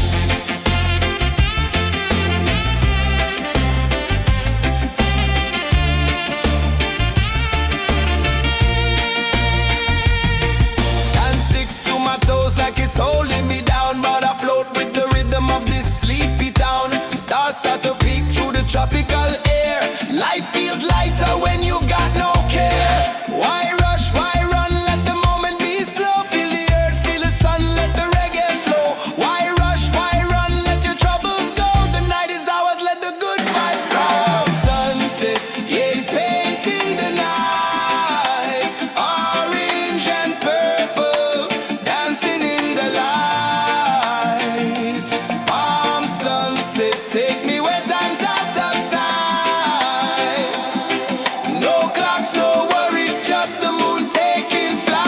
Speaker 3: Sand sticks to my toes like it's holding me down, but I float with the rhythm of this sleepy town. Stars start to peek through the tropical air. Life feels lighter when you've got no care. Why rush, why run, let the moment be slow. Feel the earth, feel the sun, let the reggae flow. Why rush, why run, let your troubles go. The night is ours, let the good vibes grow. Sunset, yeah, it's painting the night. Orange and purple, dancing in the light. Palm sunset, take me where time's out of sight. No clocks, no worries, just the moon taking flight.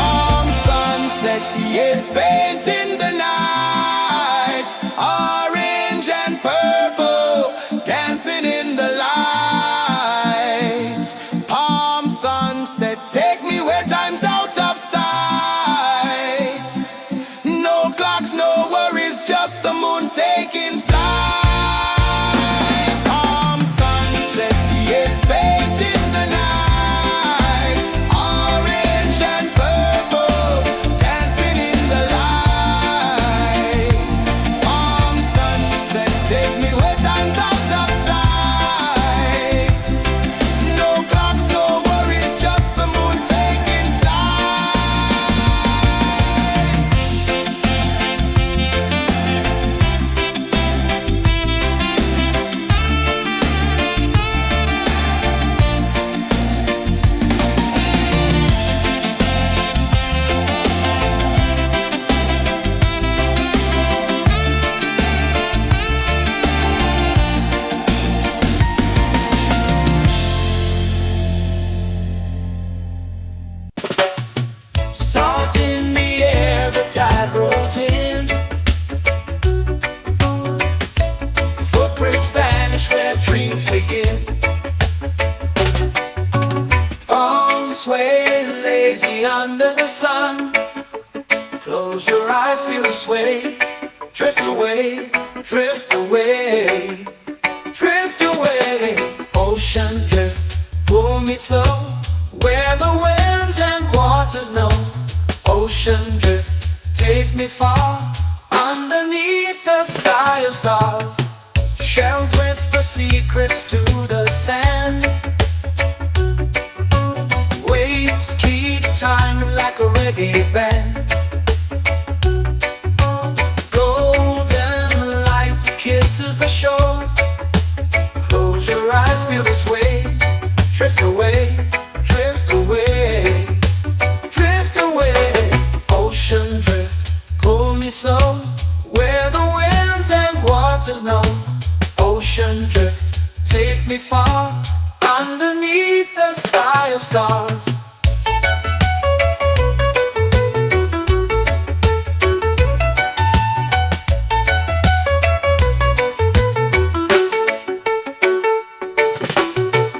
Speaker 3: Palm sunset, yeah, it's painting the night. Orange and purple, dancing in the light. Palm sunset, take me where time's out of sight. No clocks, no worries, just the moon taking flight. Palm sunset, yeah, it's painting the night. Orange and purple, dancing in the light. Palm sunset, take me where time's out of sight. No clocks, no worries, just the moon taking flight.
Speaker 1: Salt in the air, the tide rolls in. Footprints vanish where dreams begin. All sway lazy under the sun. Close your eyes, feel the sway. Drift away, drift away, drift away. Ocean drift, pull me slow, where the winds and waters know. Ocean drift, take me far, underneath the sky of stars. Shells whisper secrets to the sand. Waves keep time like a reggae band. Golden light kisses the shore. Close your eyes, feel the sway. Drift away, drift away, drift away. Ocean drift, pull me slow, where the winds and waters know. Ocean drift, take me far, underneath the sky of stars.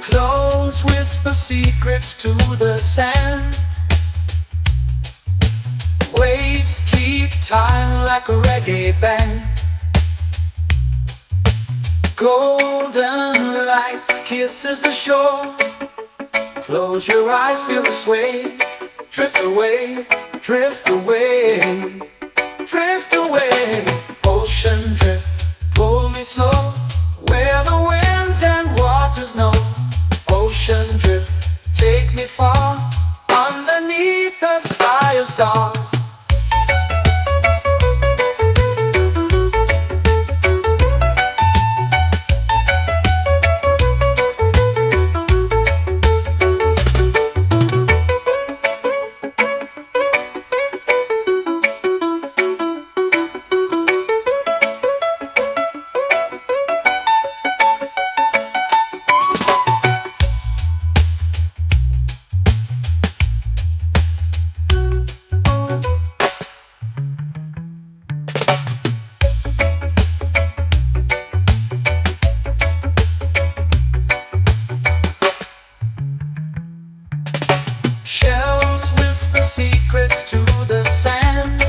Speaker 1: Close whisper secrets to the sand. Waves keep time like a reggae band. Golden light kisses the shore. Close your eyes, feel the sway. Drift away, drift away, drift away. Ocean drift, pull me slow, where the winds and waters know. Ocean drift, take me far, underneath the sky of stars. Shells whisper secrets to the sand.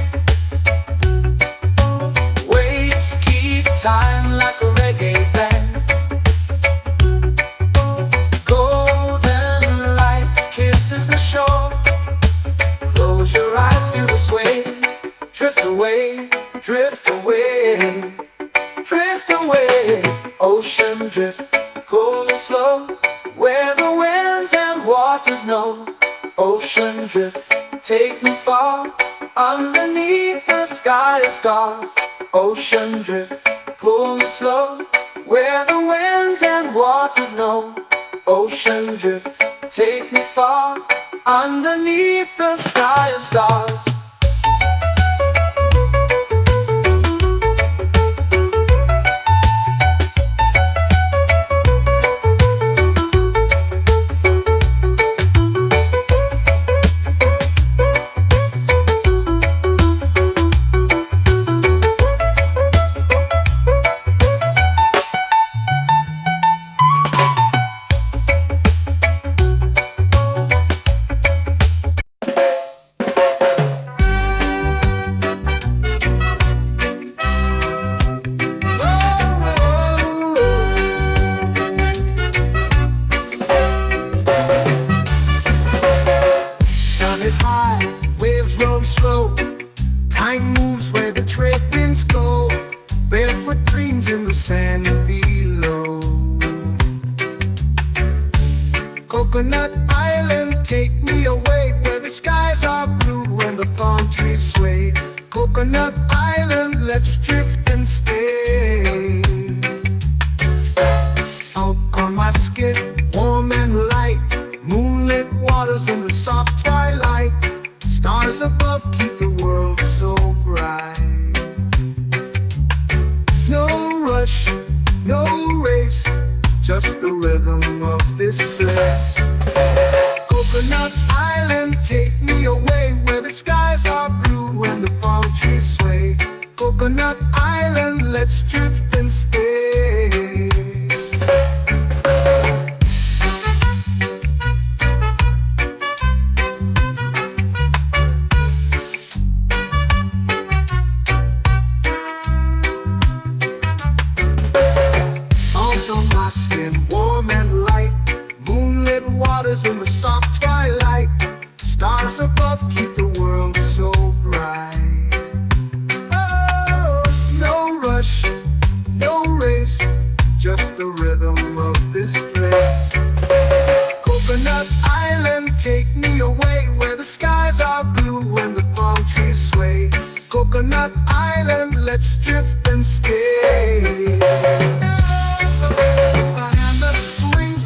Speaker 1: Waves keep time like a reggae band. Golden light kisses the shore. Close your eyes, feel the sway. Drift away, drift away, drift away. Ocean drift, pull me slow, where the winds and waters know. Ocean drift, take me far, underneath the sky of stars. Ocean drift, pull me slow, where the winds and waters know. Ocean drift, take me far, underneath the sky of stars.
Speaker 2: Sun is high, waves roll slow. Time moves where the trade winds go. Barefoot dreams in the sand below. Coconut Island, take me away, where the skies are blue and the palm trees sway. Coconut Island, let's drift and stay. Out on my skin, warm and light, moonlit waters in the soft twilight. Stars above keep the world so bright. No rush, no race, just the rhythm of this place. Coconut Island, take me away, where the skies are blue and the palm trees sway. Coconut Island, let's drift and stay. Warm and light, moonlit waters in the soft twilight. Stars above keep the world so bright. Oh, no rush, no race, just the rhythm of this place. Coconut Island, take me away, where the skies are blue and the palm trees sway. Coconut Island, let's drift and stay.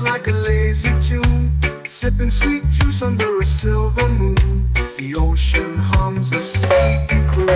Speaker 2: Like a lazy tune, sipping sweet juice under a silver moon. The ocean hums a sleepy croon.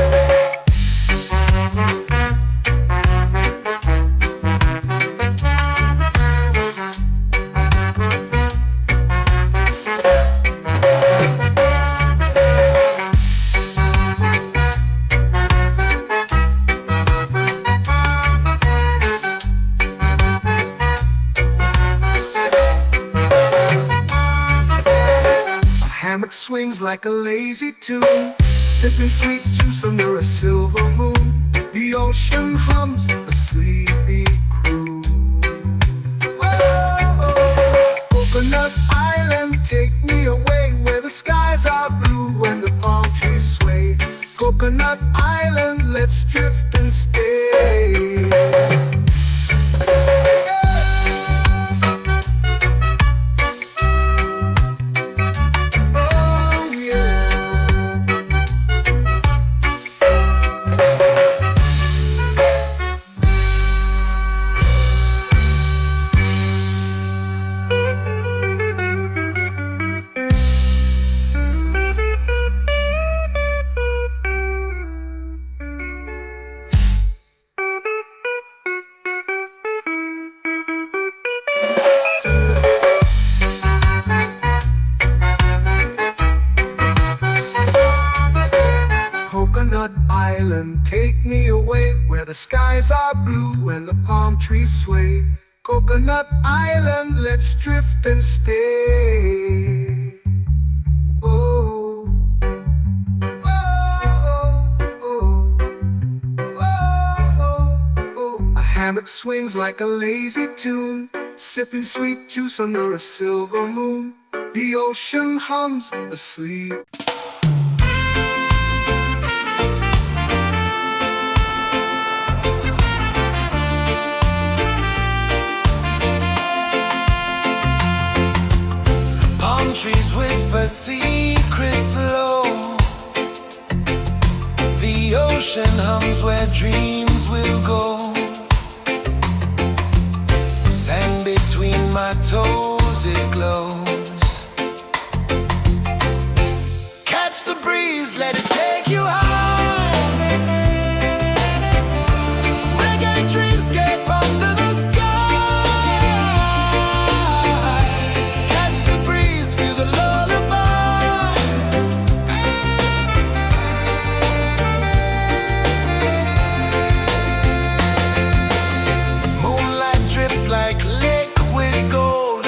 Speaker 2: Hammock swings like a lazy tune, sipping sweet juice under a silver moon. The ocean hums a sleepy croon. island, let's drift and stay. Oh yeah. Coconut Island, take me away where the skies are blue and the palm trees sway. Coconut Island, let's drift and stay. Oh, oh, oh, oh, oh. A hammock swings like a lazy tune, sipping sweet juice under a silver moon. The ocean hums asleep.
Speaker 3: Palm trees whisper secrets low. The ocean hums where dreams will go. Sand between my toes, it glows. Catch the breeze, let it take you high. Reggae dreamscape under the sky. Catch the breeze, feel the lullaby. Moonlight drips like liquid gold.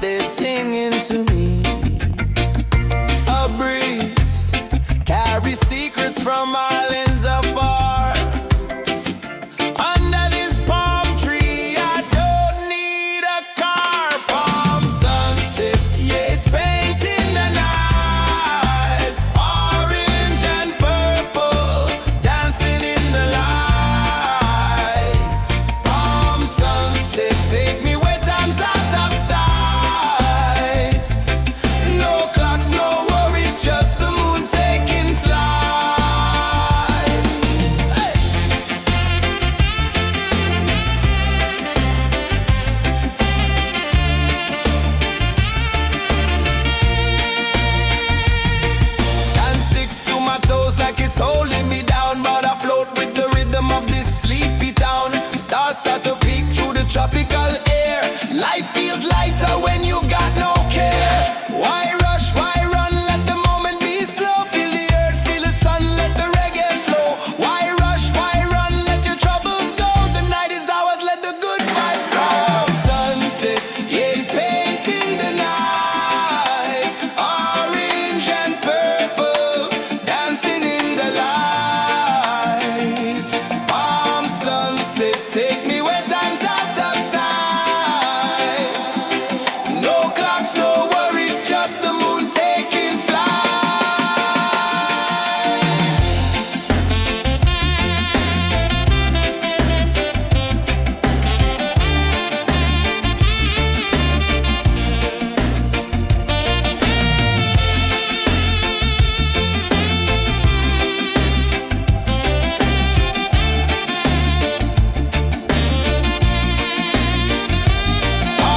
Speaker 3: they're singing to me. A breeze carries secrets from islands afar. Under this palm tree, I don't need a car. Palm sunset, yeah, it's painting the night. Orange and purple, dancing in the light. Palm sunset, take me where time's out of sight. No clocks, no worries, just the moon taking flight. Hey! Sand sticks to my toes like it's holding me down, but I float with the rhythm of this sleepy town. Stars start to peek through the tropical air. Life feels lighter when you've got no care. Why rush, why run, let the moment be slow. Feel the earth, feel the sun, let the reggae flow. Why rush, why run, let your troubles go. The night is ours, let the good vibes grow. Sunset, yeah, it's painting the night. Orange and purple, dancing in the light. Palm sunset, take me where time's out of sight. No clocks, no worries, just the moon taking flight.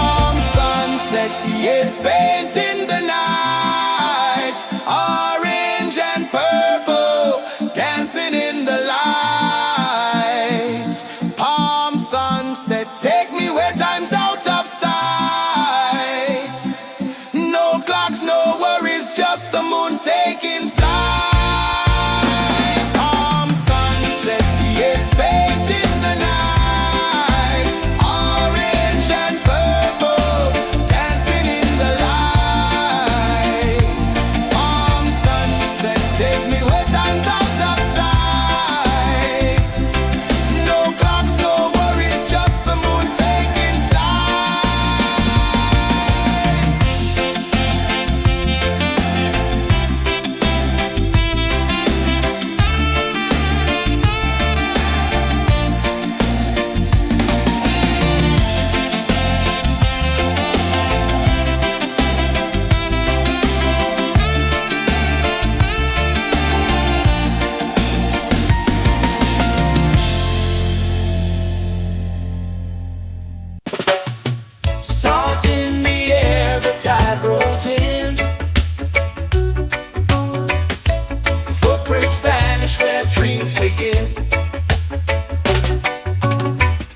Speaker 3: Palm sunset, yeah, it's painting the night. Orange and purple, dancing in the light. Palm sunset, take me where time's out of sight. No clocks, no worries, just the moon taking flight. Palm sunset, yeah, it's painting the night. Orange and purple, dancing in the light. Palm sunset, take me where time's out of sight. No clocks, no worries, just the moon taking flight.
Speaker 1: Salt in the air, the tide rolls in. Footprints vanish where dreams begin.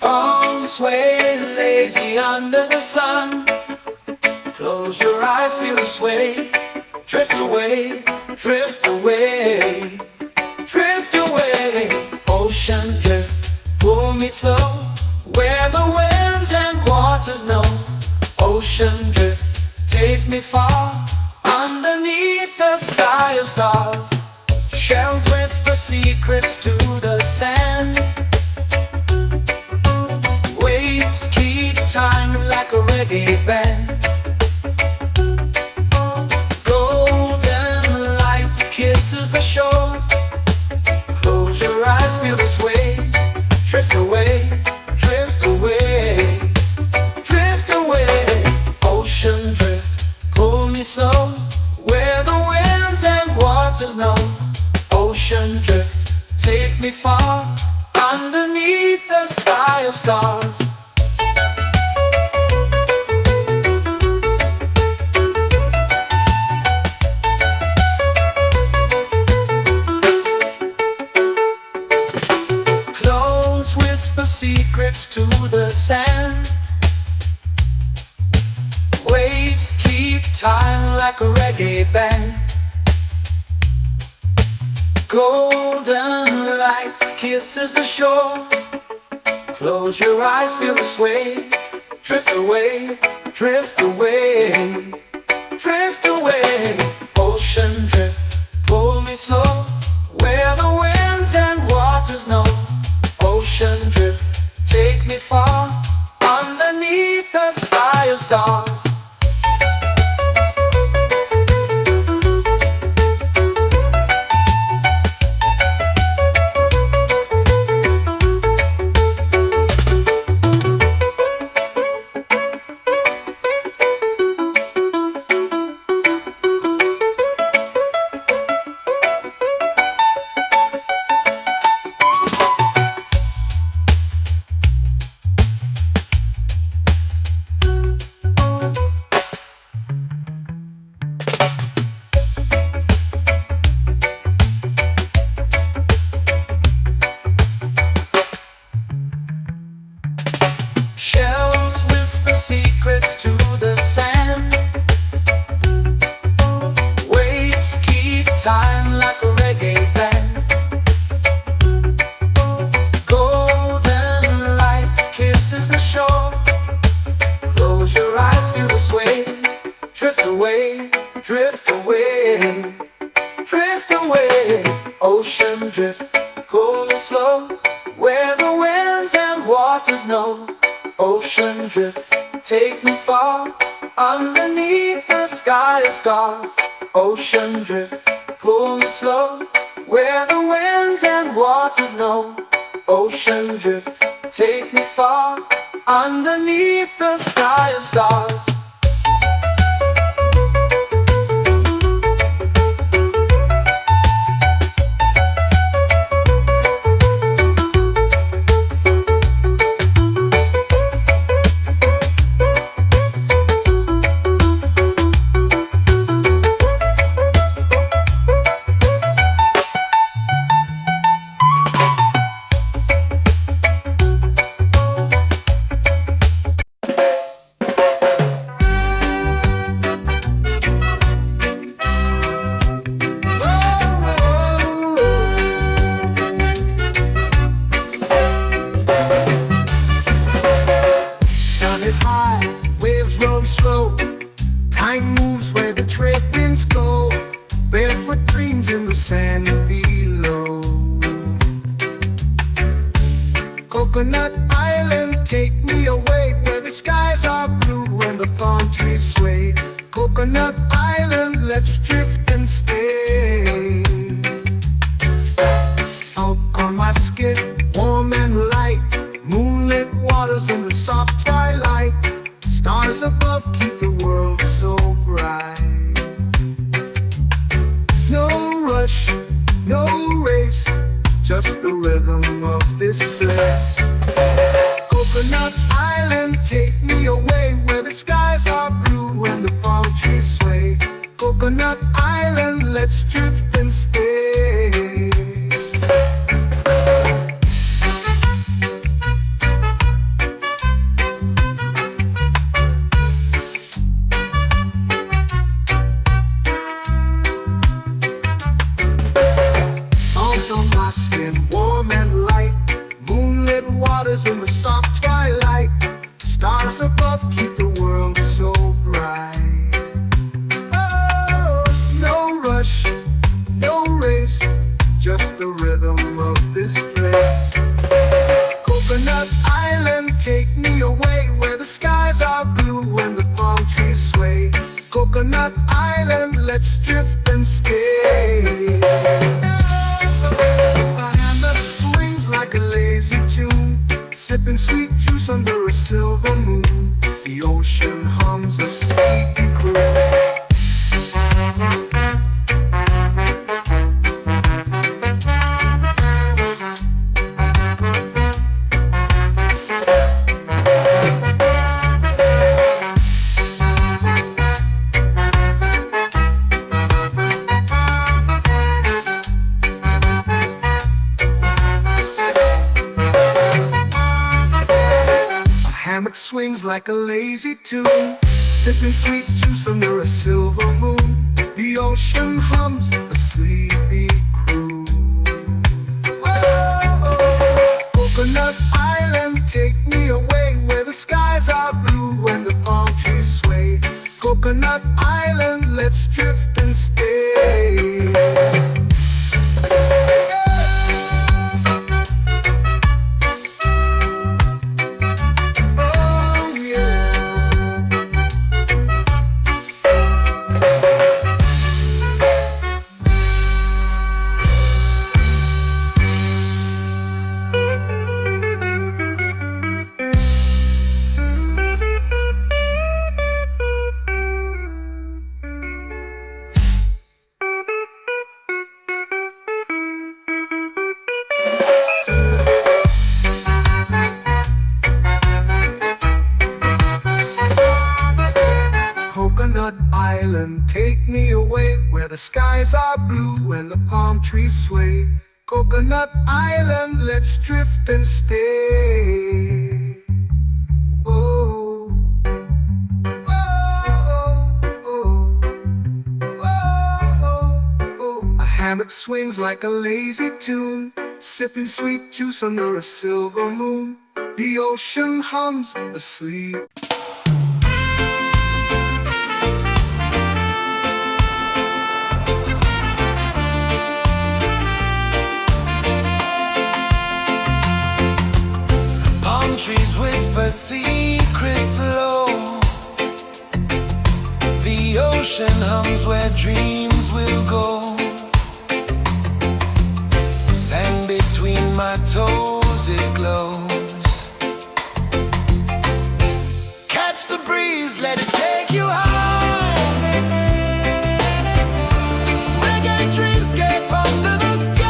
Speaker 1: Arms sway lazy under the sun. Close your eyes, feel the sway. Drift away, drift away, drift away. Ocean drift, pull me slow, where the winds and waters know. Ocean drift, take me far, underneath the sky of stars. Shells whisper secrets to the sand. Waves keep time like a reggae band. Golden light kisses the shore. Close your eyes, feel the sway. Drift away, drift away, drift away. Ocean drift, pull me slow, where the winds and waters know. Ocean drift, take me far, underneath the sky of stars. Close whisper secrets to the sand. Waves keep time like a reggae band. Golden light kisses the shore. Close your eyes, feel the sway. Drift away, drift away, drift away. Ocean drift, pull me slow, where the winds and waters know. Ocean drift, take me far, underneath the sky of stars. Shells whisper secrets to the sand. Waves keep time like a reggae band. Golden light kisses the shore. Close your eyes, feel the sway. Drift away, drift away, drift away. Ocean drift, cool and slow, where the winds and waters know. Ocean drift, take me far, underneath the sky of stars. Ocean drift, pull me slow, where the winds and waters know. Ocean drift, take me far, underneath the sky of stars.
Speaker 2: Waves roll slow, time moves where the trade winds go. Barefoot dreams in the sand below. Coconut Island, take me away, where the skies are blue and the palm trees sway. Coconut Island, let's drift and stay. Out on my skin, warm and light, moonlit waters in the soft twilight. Stars above keep the world so bright. No rush, no race, just the rhythm of this place. Coconut Island, take me away, where the skies are blue and the palm trees sway. Coconut Island, let's drift and stay. Warm and light, moonlit waters in the soft twilight. Stars above keep the world so bright. Oh, no rush, no race, just the rhythm of this place. Coconut Island, take me away, where the skies are blue and the palm trees sway. Coconut Island, let's drift and stay. Like a lazy tune, sipping sweet juice under a silver moon. The ocean hums a sleepy croon. Hammock swings like a lazy tune, sipping sweet juice under a silver moon. The ocean hums a sleepy croon. Whoa, Coconut Island, take me away, where the skies are blue and the palm trees Coconut Island, let's drift and stay. Oh yeah. Coconut Island, take me away where the skies are blue and the palm trees sway. Coconut Island, let's drift and stay. Oh, oh, oh, oh, oh. A hammock swings like a lazy tune, sipping sweet juice under a silver moon. The ocean hums asleep.
Speaker 3: Trees whisper secrets low. The ocean hums where dreams will go. Sand between my toes, it glows. Catch the breeze, let it take you high. Reggae dreamscape under the sky.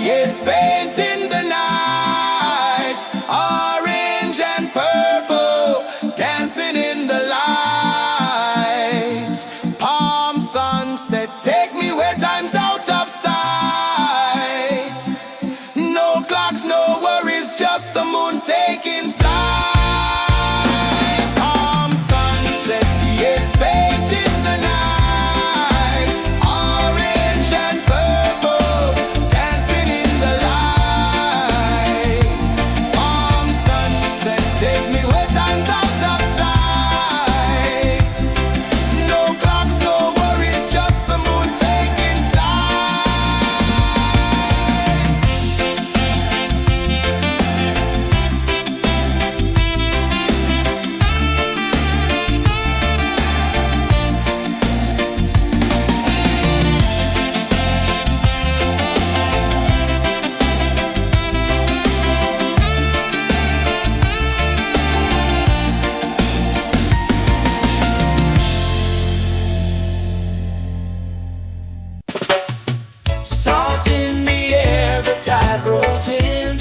Speaker 3: It's painting the night, orange and purple, dancing in the light. Palm sunset, take me where time's out of sight. No clocks, no worries, just the moon taking flight. Palm sunset, it's painting the night, orange and purple, dancing in the light. Palm sunset, take me where time's out of sight. No clocks, no worries, just the moon taking
Speaker 1: Salt in the air, the tide rolls in.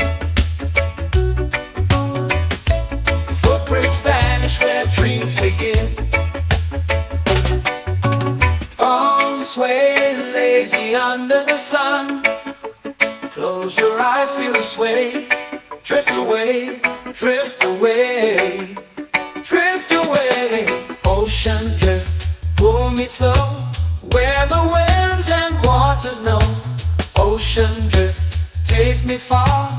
Speaker 1: Footprints vanish where dreams begin. Arms sway lazy under the sun. Close your eyes, feel the sway. Drift away, drift away, drift away. Ocean drift, pull me slow, where the winds and waters know. Ocean drift, take me far,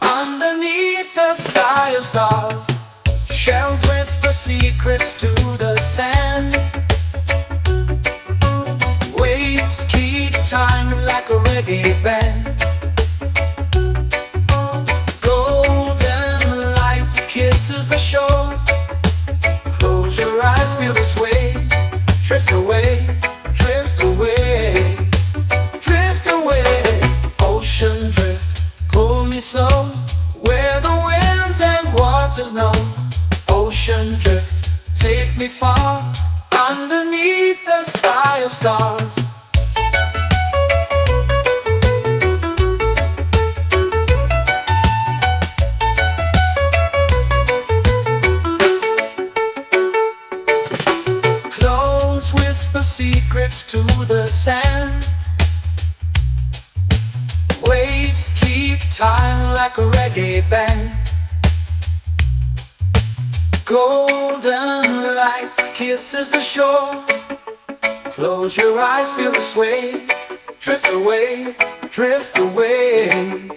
Speaker 1: underneath the sky of stars. Shells whisper secrets to the sand. Waves keep time like a reggae band. Golden light kisses the shore. Close your eyes, feel the sway. Drift away, drift away, drift away. Ocean drift, pull me slow, where the winds and waters know. Ocean drift, take me far, underneath the sky of stars. Close whisper secrets to the sand. Waves keep time like a reggae band. Golden light kisses the shore. Close your eyes, feel the sway. Drift away, drift away,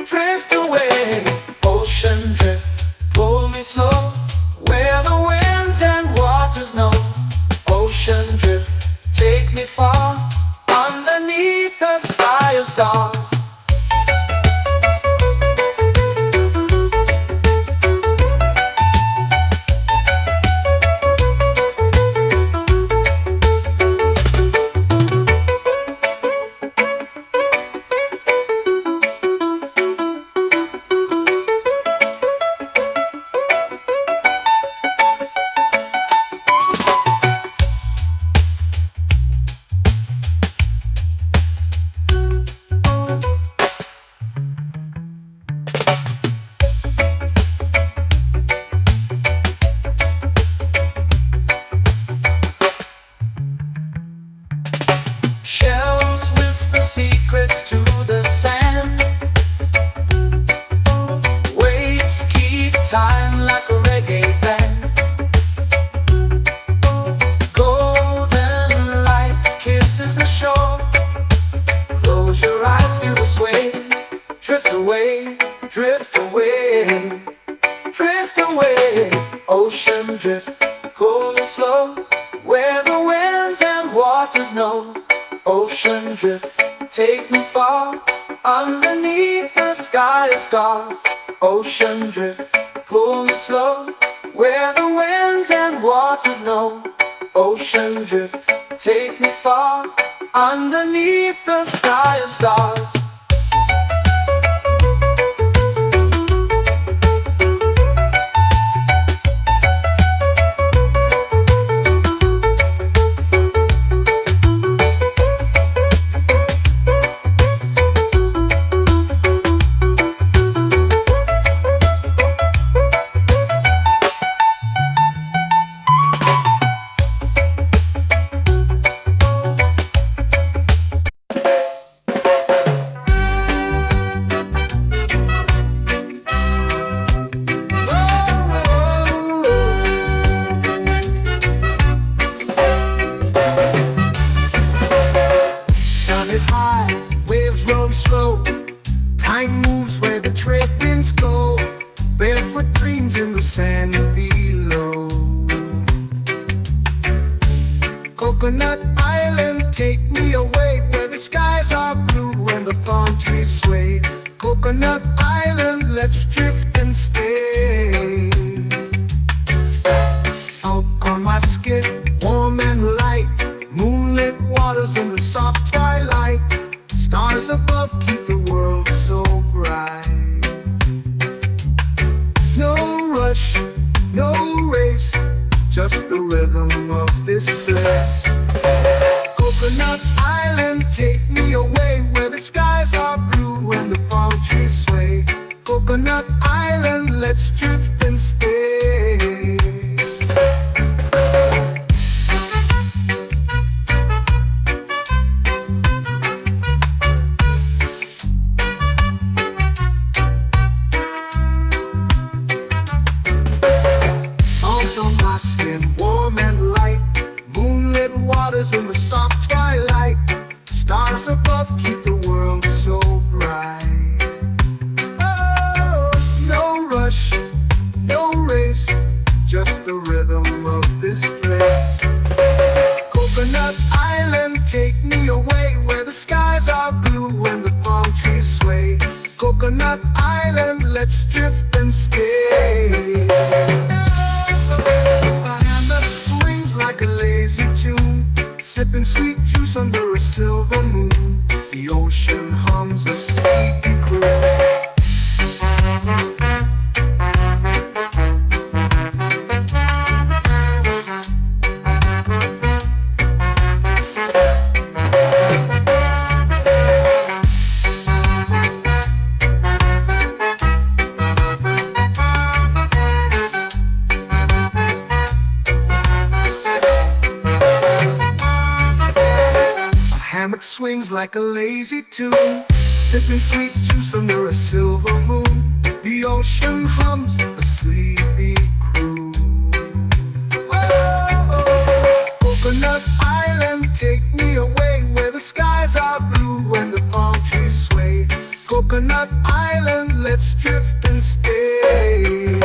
Speaker 1: drift away. Ocean drift, pull me slow, where the winds and waters know. Ocean drift, take me far, underneath the sky of stars. Shells whisper secrets to the sand. Waves keep time like a reggae band. Golden light kisses the shore. Close your eyes, feel the sway. Drift away, drift away, drift away. Ocean drift, pull me slow, where the winds and waters know. Ocean drift, take me far, underneath the sky of stars. Ocean drift, pull me slow, where the winds and waters know. Ocean drift, take me far, underneath the sky of stars.
Speaker 2: Waves roll slow, time moves where the trade winds go. Barefoot dreams in the sand below. Coconut Island, take me away where the skies are blue and the palm trees sway. Coconut Island, let's drift and stay. Out on my skin, warm and light, moonlit waters in the soft twilight. Stars above keep the world so bright. No rush, no race, just the rhythm of this place. Coconut Island, take me away where the skies are blue and the palm trees sway. Coconut Island, let's drift and stay. Salt on my skin, warm and light, moonlit waters in the soft twilight. Stars above keep the world so bright. Oh, no rush, no race, just the rhythm of this place. Coconut Island, take me away where the skies are blue and the palm trees sway. Coconut Island, let's drift and stay. My hand that swings like a lazy tune, sipping sweet juice under a silver moon. The ocean hums a sleepy croon. Hammock swings like a lazy tune, sipping sweet juice under a silver moon. The ocean hums a sleepy croon. Whoa, Coconut Island, take me away where the skies are blue and the palm trees sway. Coconut Island, let's drift and stay.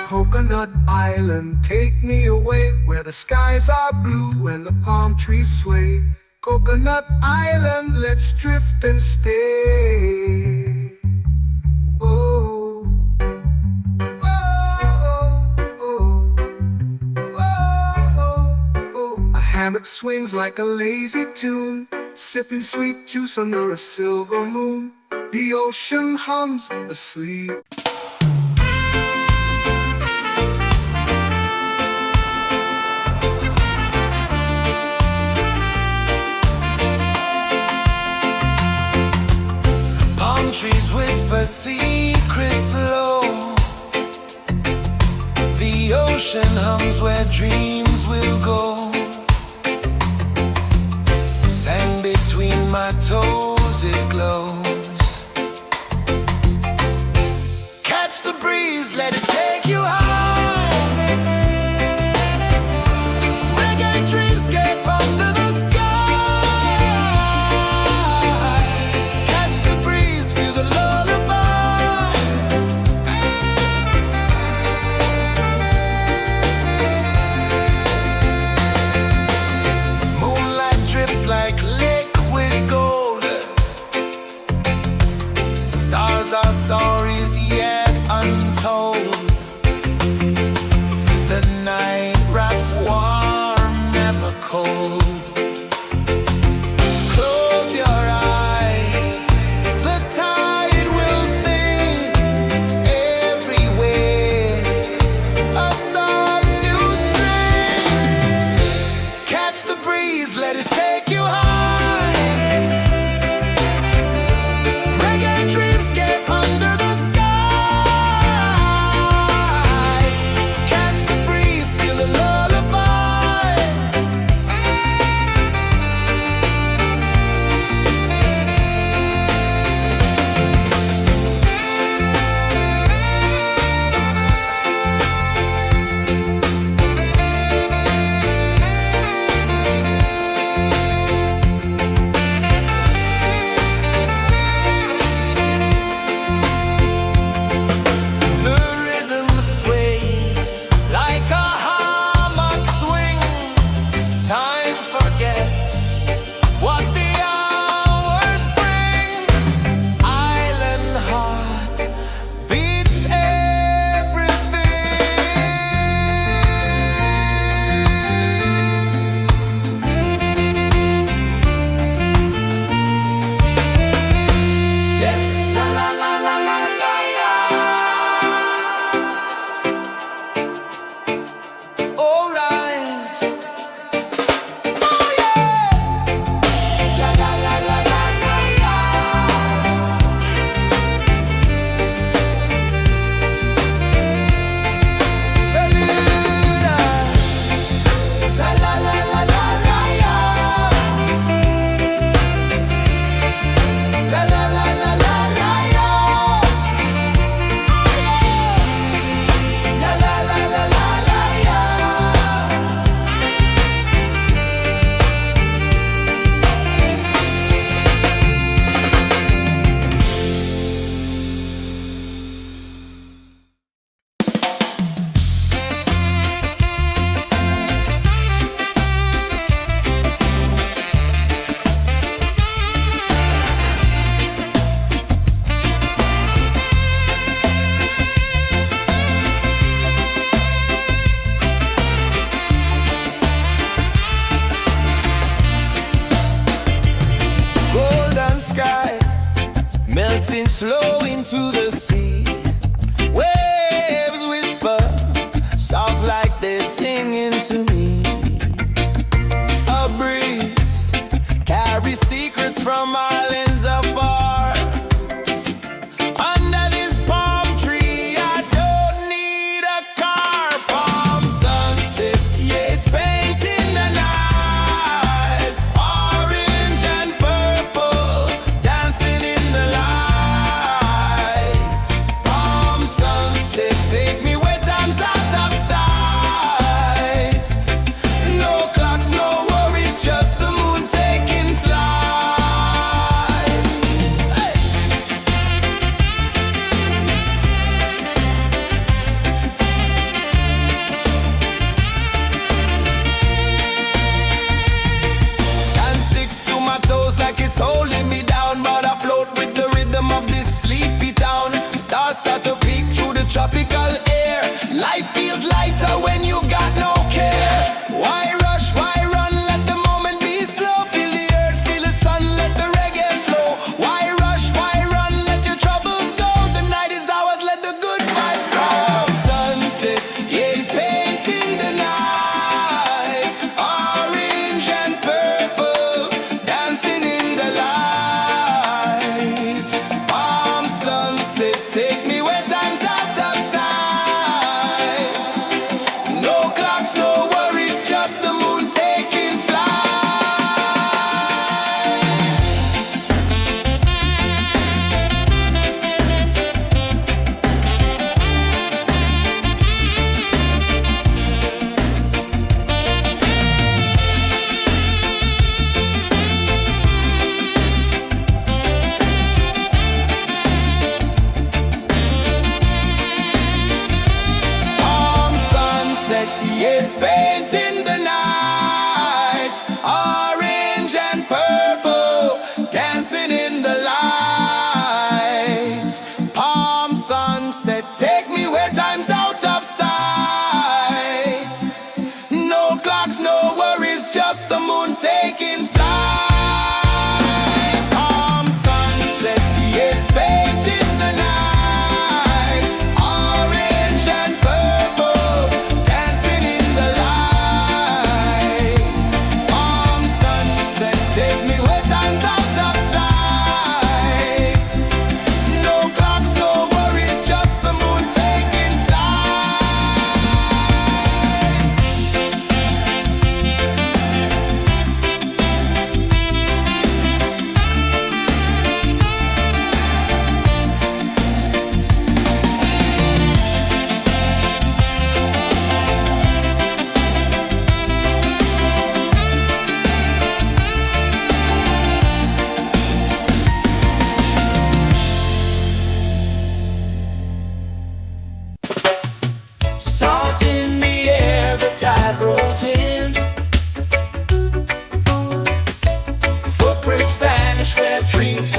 Speaker 2: Coconut Island, take me away where the skies are blue and the palm trees sway. Coconut Island, let's drift and stay. Oh, oh, oh, oh, oh. A hammock swings like a lazy tune, sipping sweet juice under a silver moon. The ocean hums asleep.
Speaker 3: Trees whisper secrets low. The ocean hums where dreams will go. Sand between my toes, it glows. Catch the breeze, let it take you high. Reggae dreamscape under the sky. Our stories yet untold.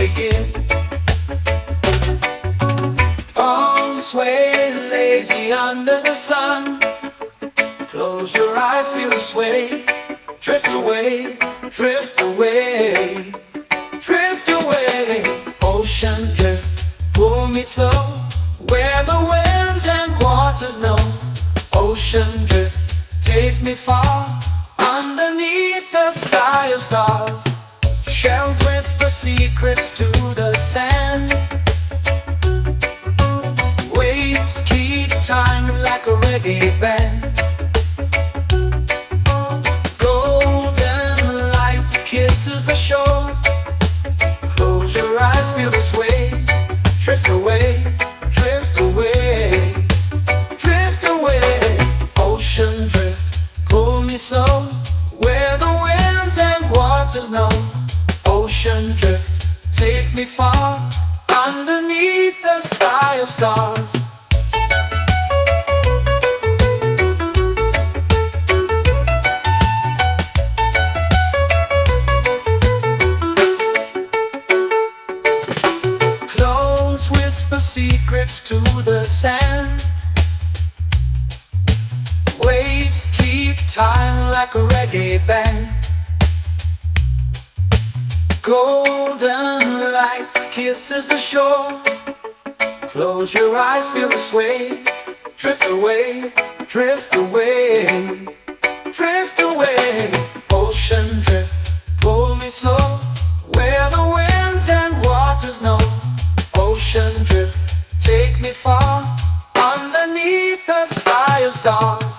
Speaker 1: begin. Arms sway lazy under the sun. Close your eyes, feel the sway. Drift away, drift away, drift away. Ocean drift, pull me slow, where the winds and waters know. Ocean drift, take me far, underneath the sky of stars. Shells whisper secrets to the sand. Waves keep time like a reggae band. Golden light kisses the shore. Close your eyes, feel the sway. Drift away, drift away, drift away. Ocean drift, pull me slow, where the winds and waters know. Ocean drift, take me far, underneath the sky of stars. Clones whisper secrets to the sand. Waves keep time like a reggae band. Golden light kisses the shore. Close your eyes, feel the sway. Drift away, drift away, drift away. Ocean drift, pull me slow, where the winds and waters know. Ocean drift, take me far, underneath the sky of stars.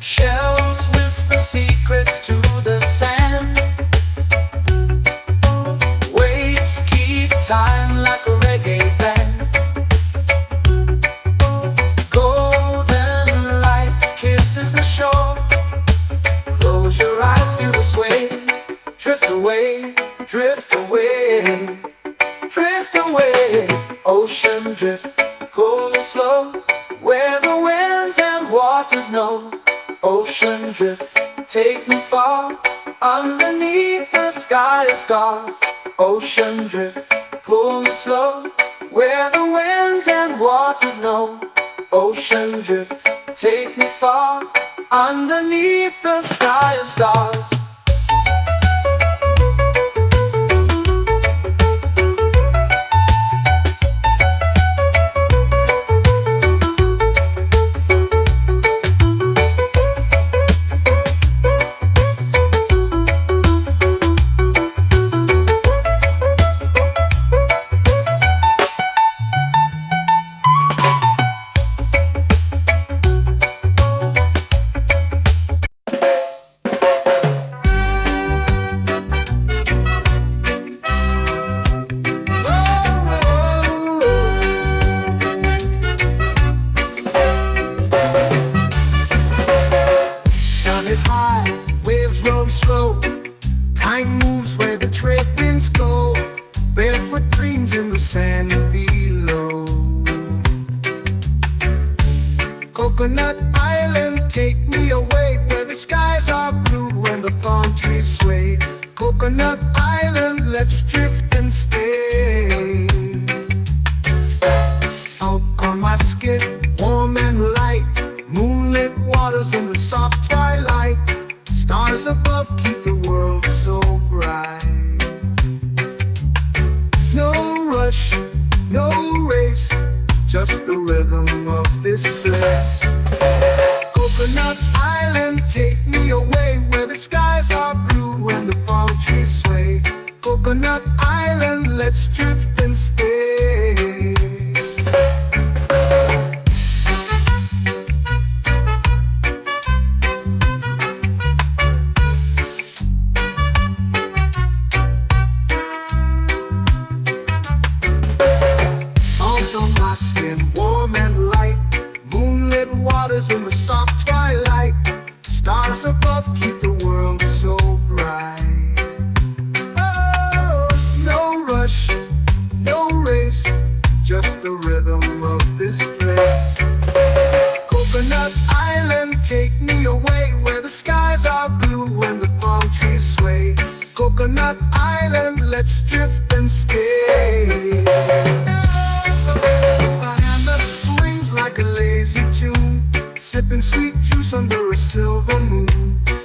Speaker 1: Shells whisper secrets to the sand. Waves keep time like a reggae band. Golden light kisses the shore. Close your eyes, feel the sway. Drift away, drift away, drift away. Ocean drift, pull me slow, where the winds and waters know. Ocean drift, take me far, underneath the sky of stars. Ocean drift, pull me slow, where the winds and waters know. Ocean drift, take me far, underneath the sky of stars.
Speaker 2: Is high, waves roll slow. Time moves where the trade winds go. Barefoot dreams in the sand below. Coconut Island, take me away, where the skies are blue and the palm trees sway. Coconut Island, let's drift and stay. Out on my skin, warm and light, moonlit waters in the soft twilight. Stars above keep the world so bright. No rush, no race, just the rhythm of this place. Coconut Island, take me away, where the skies are blue and the palm trees sway. Stars above keep the world so bright. Oh, no rush, no race, just the rhythm of this place. Coconut Island, take me away where the skies are blue and the palm trees sway. Coconut Island, let's drift and stay. A hand that swings like a lazy tune, sipping sweet juice under a silver moon.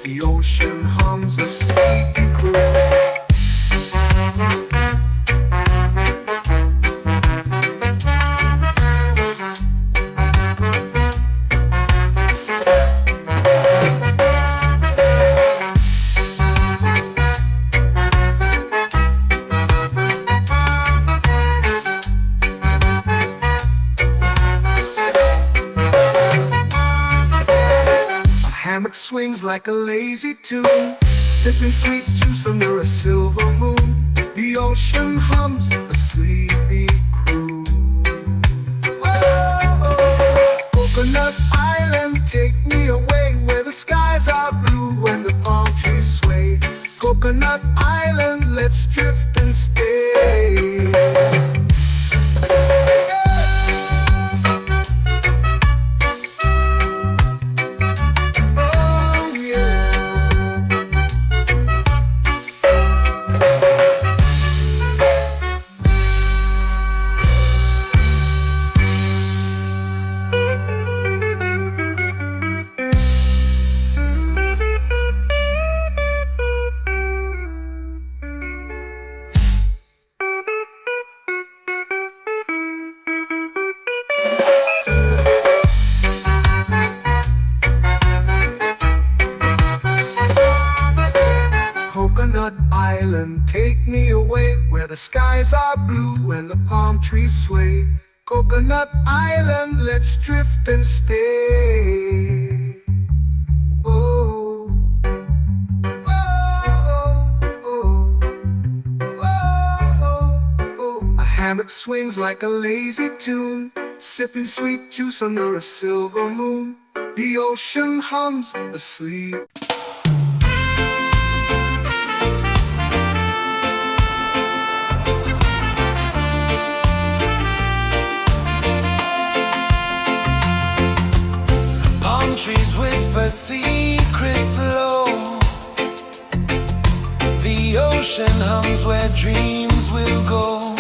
Speaker 2: The ocean hums a sleepy croon. Hammock swings like a lazy tune, sipping sweet juice under a silver moon. The ocean hums a sleepy croon. Oh, Coconut Island, take me away where the skies are blue and the palm trees sway. Coconut Island, let's drift and stay. Coconut Island, take me away where the skies are blue and the palm trees sway. Coconut Island, let's drift and stay. Oh, oh, oh, oh, oh. A hammock swings like a lazy tune, sipping sweet juice under a silver moon. The ocean hums asleep.
Speaker 3: Trees whisper secrets low. The ocean hums where dreams will go.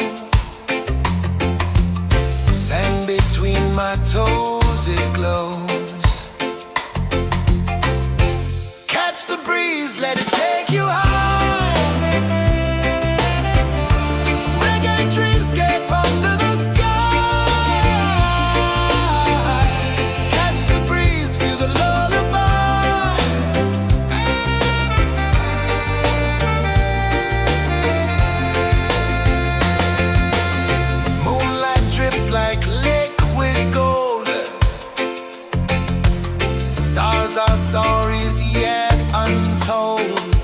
Speaker 3: Sand between my toes, it glows. Catch the breeze, let it take you high. Reggae dreamscape under the sky. Our stories yet untold.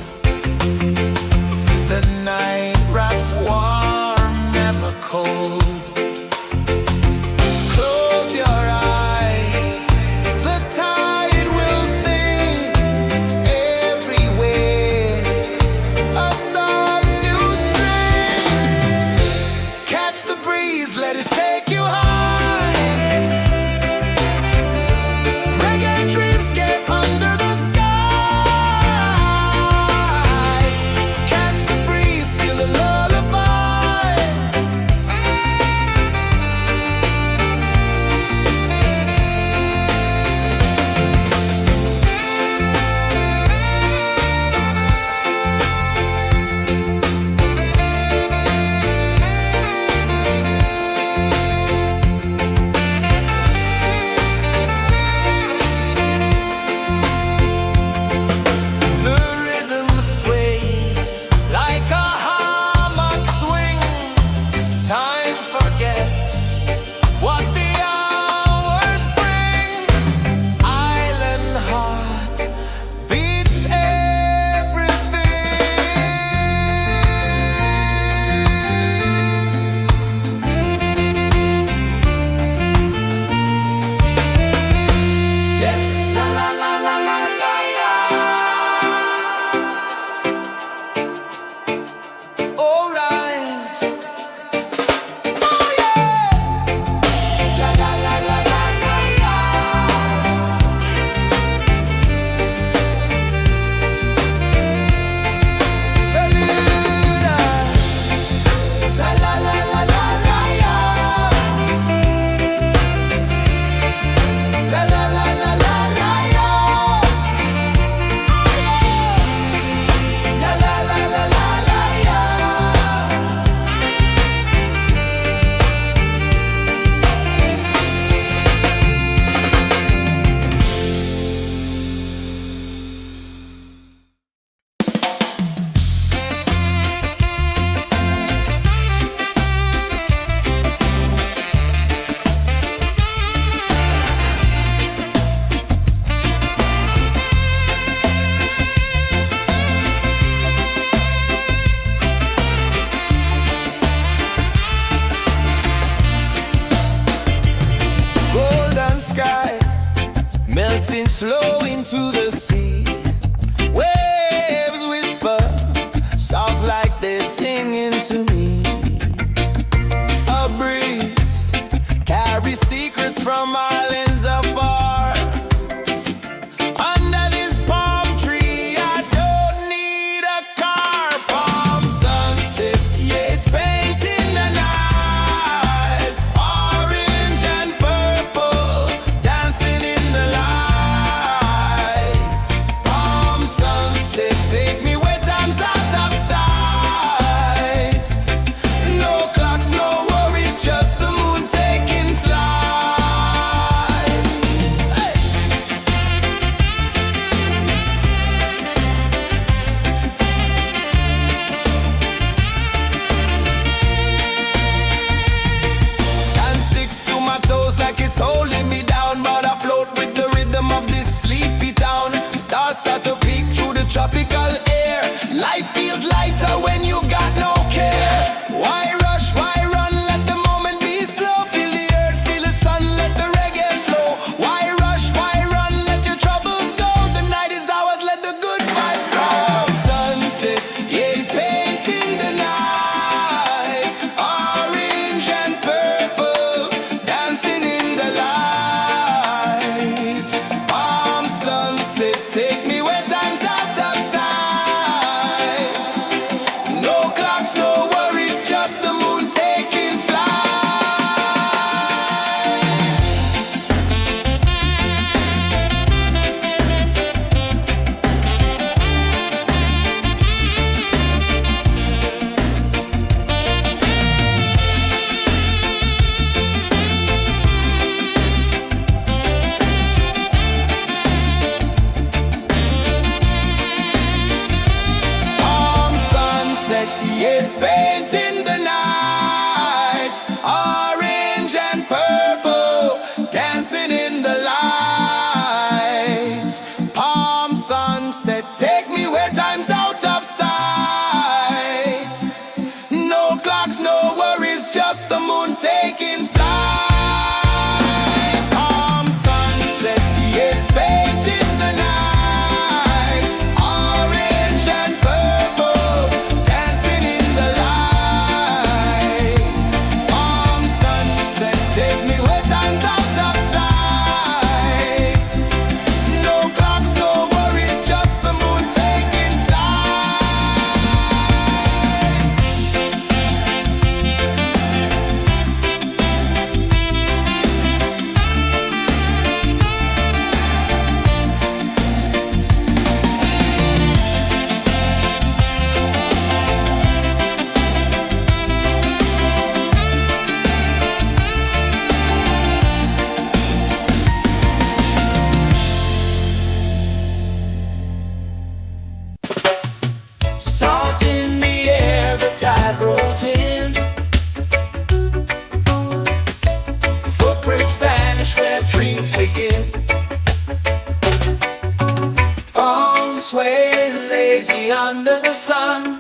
Speaker 1: sway, lazy under the sun.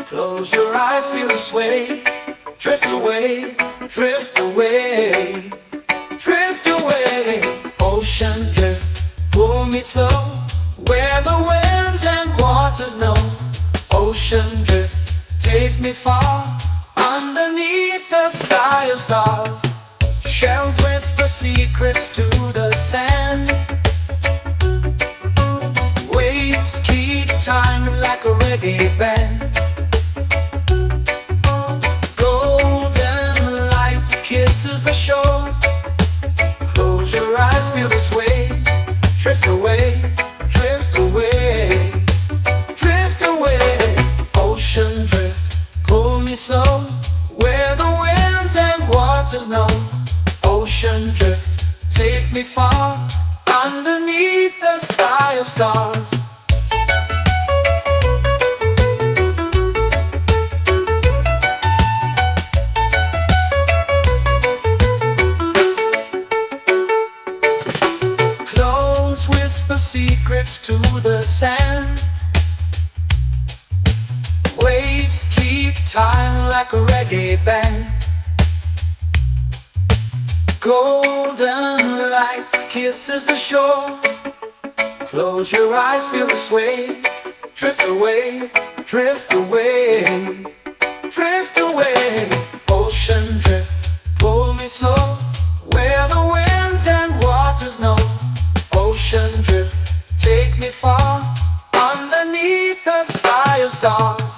Speaker 1: Close your eyes, feel the sway. Drift away, drift away, drift away. Ocean drift, pull me slow, where the winds and waters know. Ocean drift, take me far, underneath the sky of stars. Shells whisper secrets to the sand. Waves keep time like a reggae band. Golden light kisses the shore. Close your eyes, feel the sway. Drift away, drift away, drift away. Ocean drift, pull me slow, where the winds and waters know. Ocean drift, take me far, underneath the sky of stars. Clones whisper secrets to the sand. Waves keep time like a reggae band. Golden light kisses the shore. Close your eyes, feel the sway. Drift away, drift away, drift away. Ocean drift, pull me slow, where the winds and waters know. Ocean drift, take me far, underneath the sky of stars.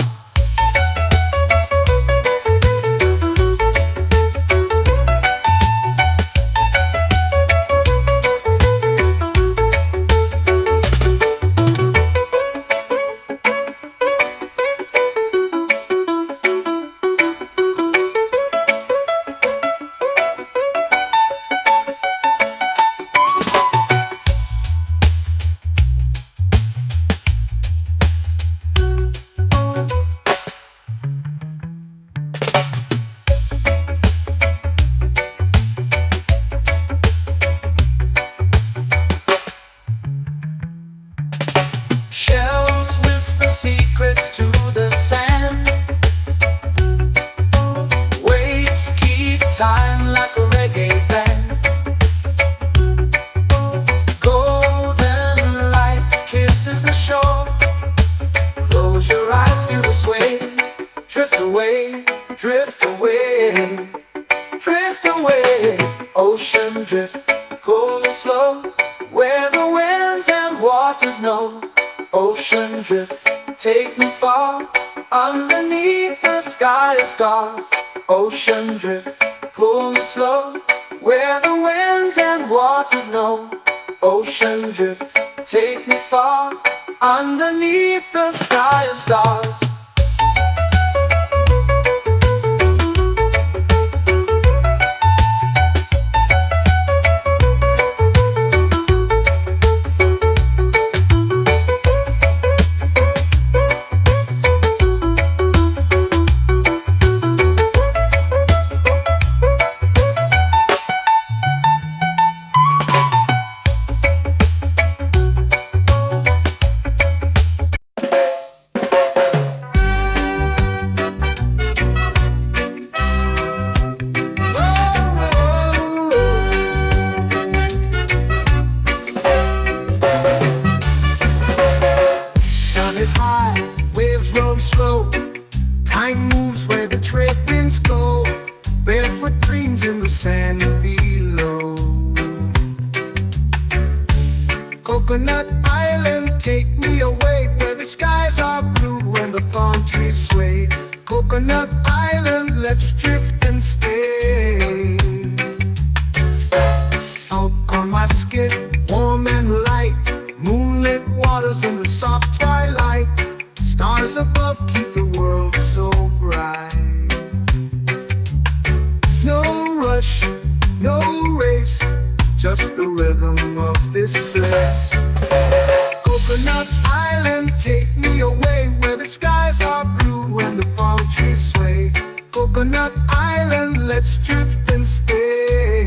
Speaker 1: Shells whisper secrets to the sand. Waves keep time like a reggae band. Golden light kisses the shore. Close your eyes, feel the sway. Drift away, drift away, drift away. Ocean drift, pull me slow, where the winds and waters know. Ocean drift, take me far, underneath the sky of stars. Ocean drift, pull me slow, where the winds and waters know. Ocean drift, take me far, underneath the sky of stars.
Speaker 2: Coconut Island, take me away where the skies are blue and the palm trees sway. Coconut Island, let's drift and stay. Out on my skin, warm and light, moonlit waters in the soft twilight. Stars above keep the world so bright. No rush, no race, just the rhythm of this place. Coconut Island, take me away where the skies are blue and the palm trees sway. Coconut Island, let's drift and stay.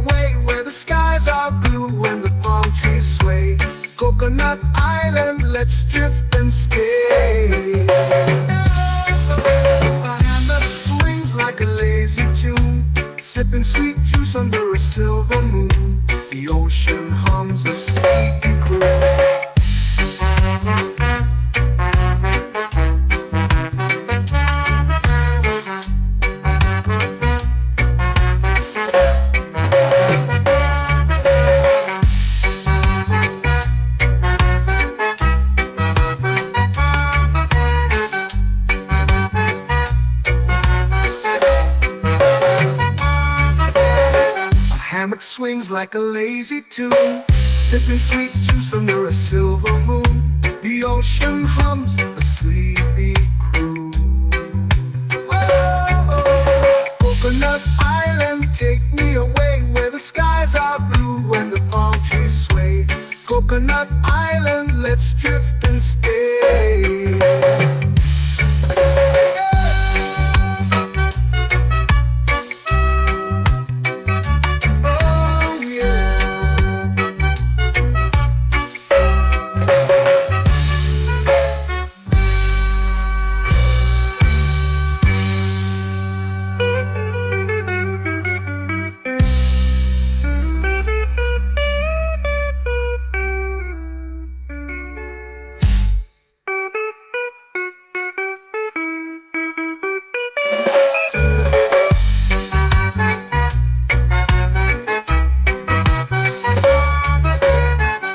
Speaker 2: away where the skies are blue and the palm trees sway. Coconut Island, let's drift and stay. A hand that swings like a lazy tune, sipping sweet juice under a silver moon. The ocean hums a sleepy croon. Hammock swings like a lazy tune, sipping sweet juice under a silver moon. The ocean hums a sleepy croon. Oh, Coconut Island, take me away where the skies are blue and the palm trees sway. Coconut Island, let's drift and stay.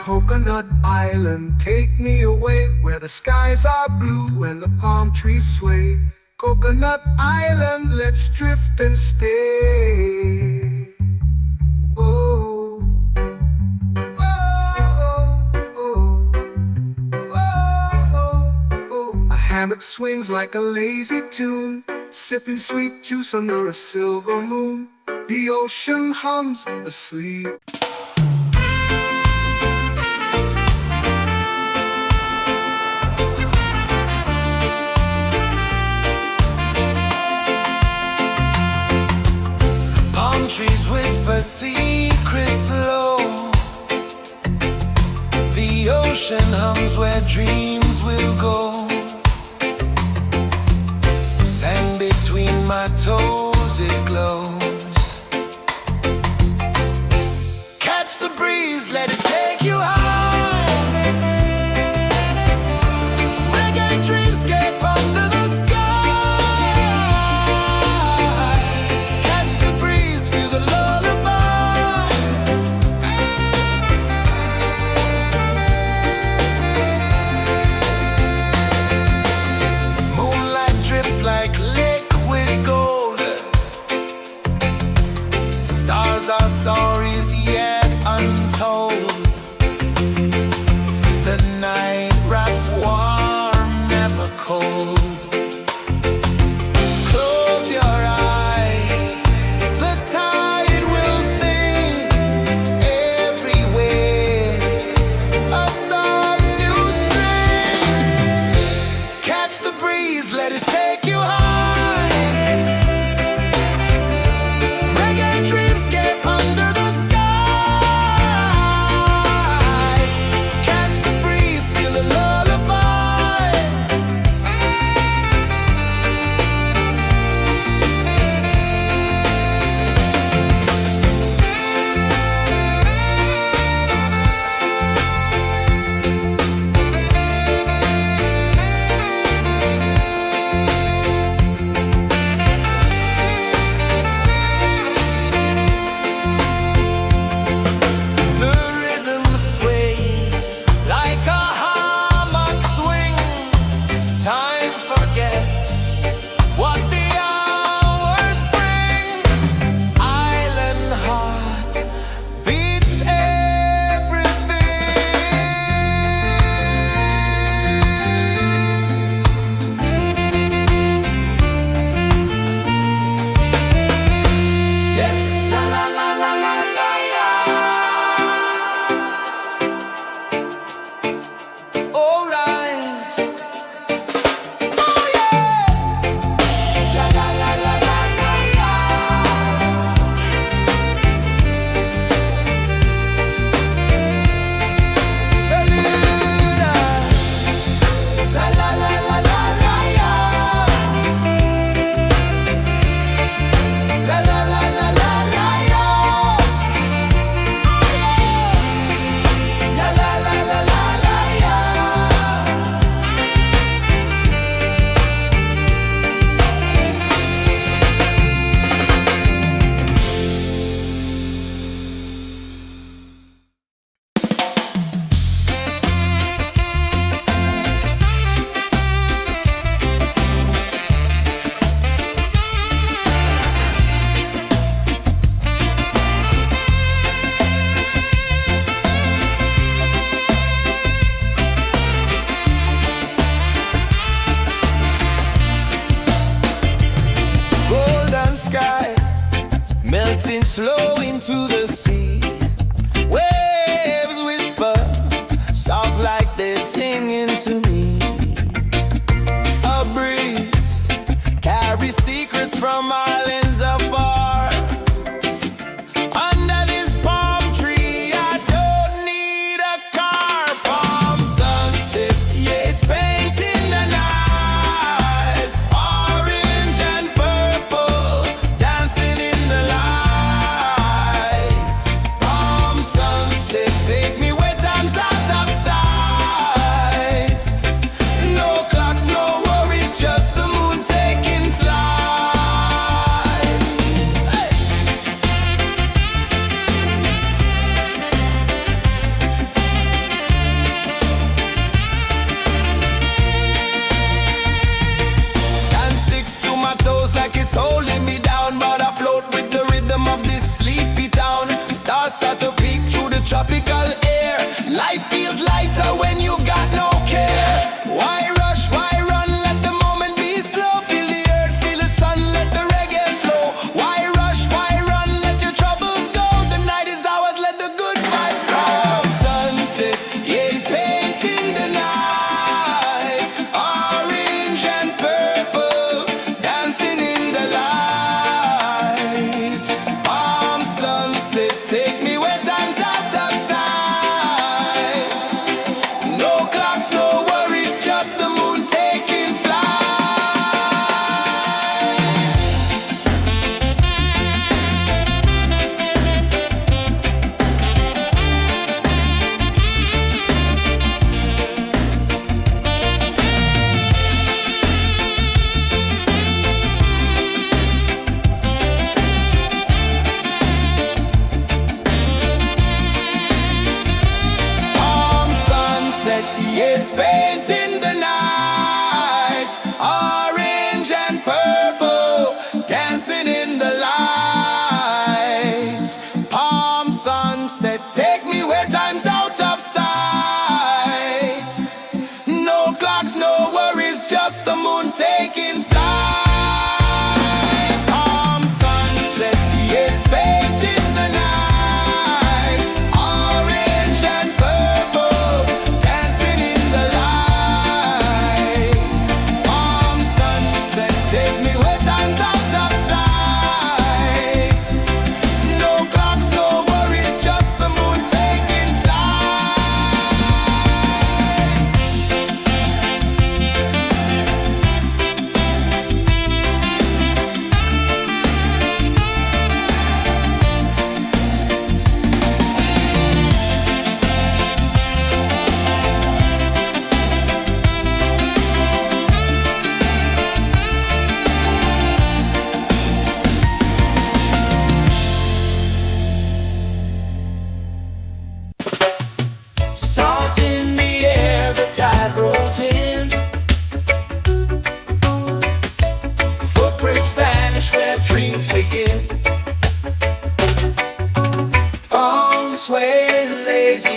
Speaker 2: Coconut Island, take me away where the skies are blue and the palm trees sway. Coconut Island, let's drift and stay. Oh, oh, oh, oh, oh. A hammock swings like a lazy tune, sipping sweet juice under a silver moon. The ocean hums asleep.
Speaker 3: Trees whisper secrets low. The ocean hums where dreams will go. Sand between my toes, it glows. Catch the breeze, let it take you high. Reggae dreamscape under the our stories yet untold.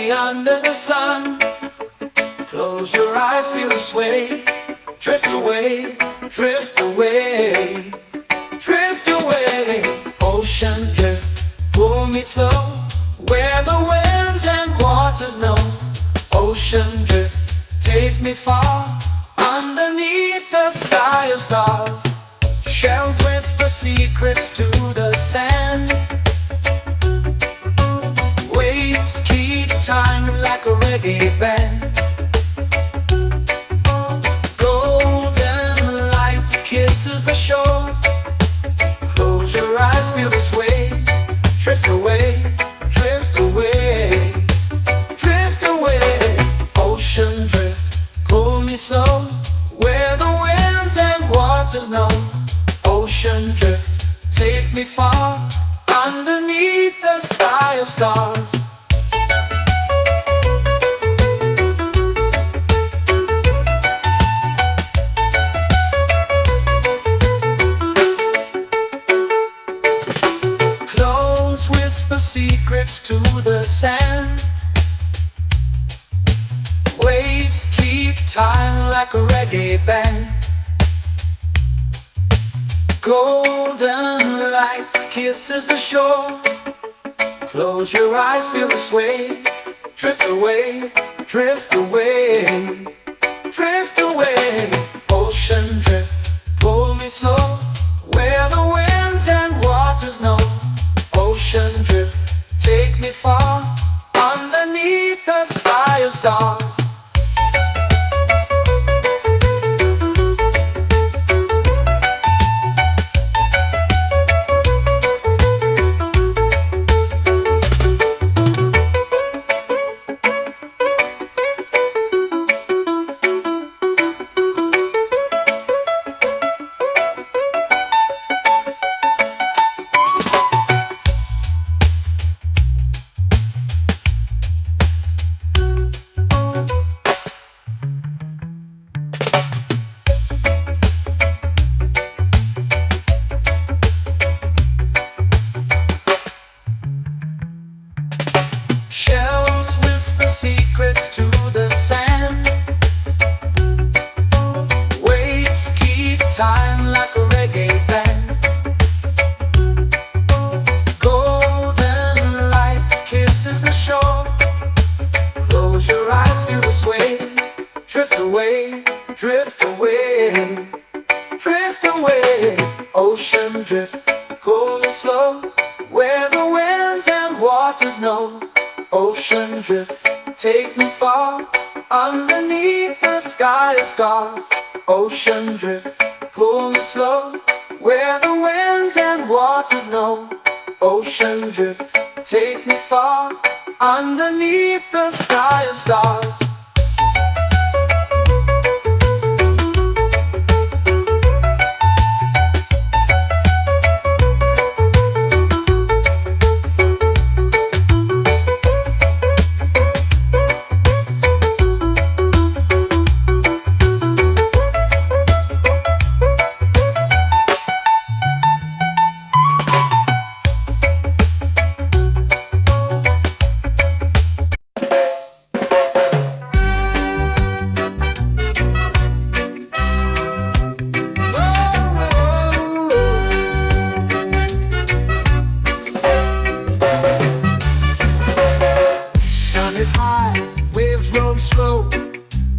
Speaker 1: way under the sun. Close your eyes, feel the sway. Drift away, drift away, drift away. Ocean drift, pull me slow, where the winds and waters know. Ocean drift, take me far, underneath the sky of stars. Shells whisper secrets to the sand. Waves keep time like a reggae band. Golden light kisses the shore. Close your eyes, feel the sway. Drift away, drift away, drift away. Ocean drift, pull me slow, where the winds and waters know. Ocean drift, take me far, underneath the sky of stars. Close whisper secrets to the sand. Waves keep time like a reggae band. Golden light kisses the shore. Close your eyes, feel the sway. Drift away, drift away, drift away. Ocean drift, pull me slow, where the winds and waters know. Ocean drift, take me far, underneath the sky of stars. Shells whisper secrets to the sand. Waves keep time like a reggae band. Golden light kisses the shore. Close your eyes, feel the sway. Drift away, drift away, drift away. Ocean drift, pull me slow, where the winds and waters know. Ocean drift, take me far, underneath the sky of stars. Ocean drift, pull me slow, where the winds and waters know. Ocean drift, take me far, underneath the sky of stars.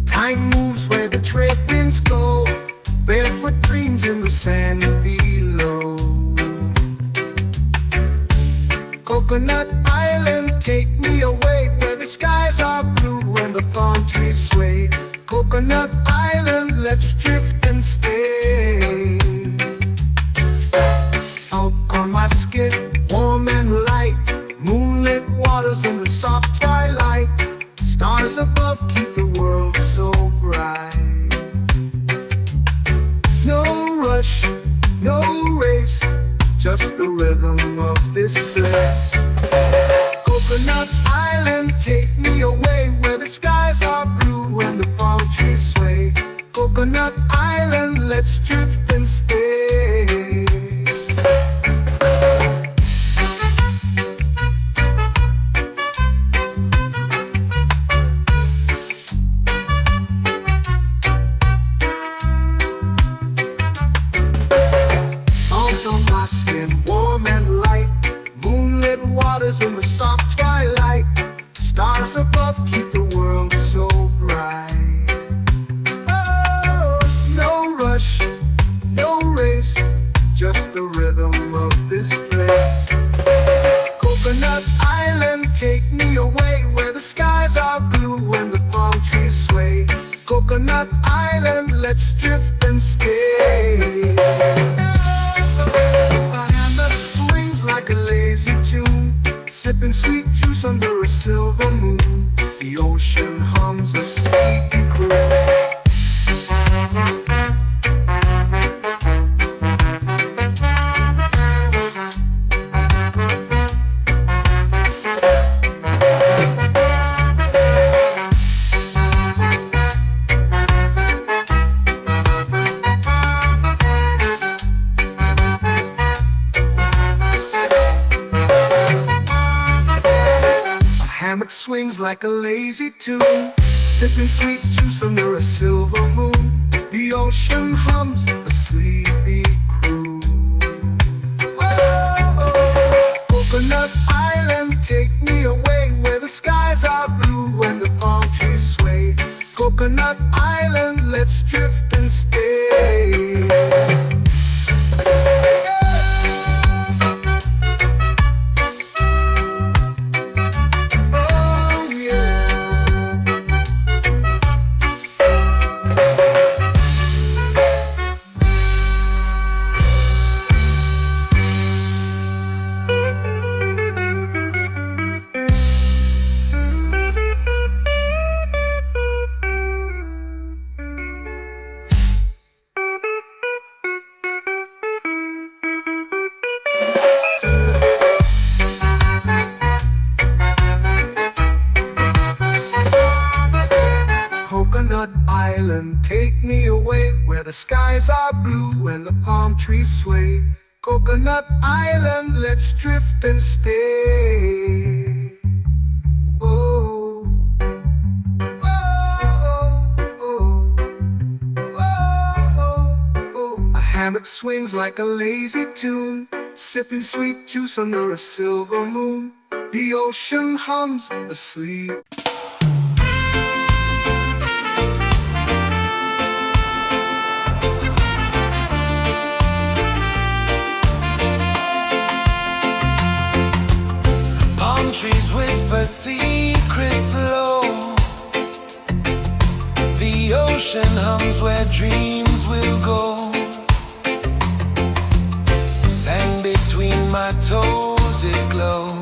Speaker 2: Time moves where the trade winds go. Barefoot dreams in the sand below. Coconut Island, take me away, where the skies are blue and the palm trees sway. Coconut Island, let's drift and stay. Out on my skin, warm and light, moonlit waters in the soft twilight. Stars above keep the world so bright. No rush, no race, just the rhythm of this place. Coconut Island, take me away, where the skies are blue and the palm trees sway. Coconut Island, let's drift and stay. let's drift and stay. A hand that swings like a lazy tune, sipping sweet juice under a silver moon. The ocean hums a sleepy croon. Hammock swings like a lazy tune, sipping sweet juice under a silver moon. The ocean hums a sleepy croon. Oh, Coconut Island, take me away where the skies are blue and the palm trees sway. Coconut Island, let's drift and stay. Coconut Island, take me away where the skies are blue and the palm trees sway. Coconut Island, let's drift and stay. Oh, oh, oh, oh, oh. A hammock swings like a lazy tune, sipping sweet juice under a silver moon. The ocean hums asleep.
Speaker 3: Trees whisper secrets low. The ocean hums where dreams will go. Sand between my toes, it glows.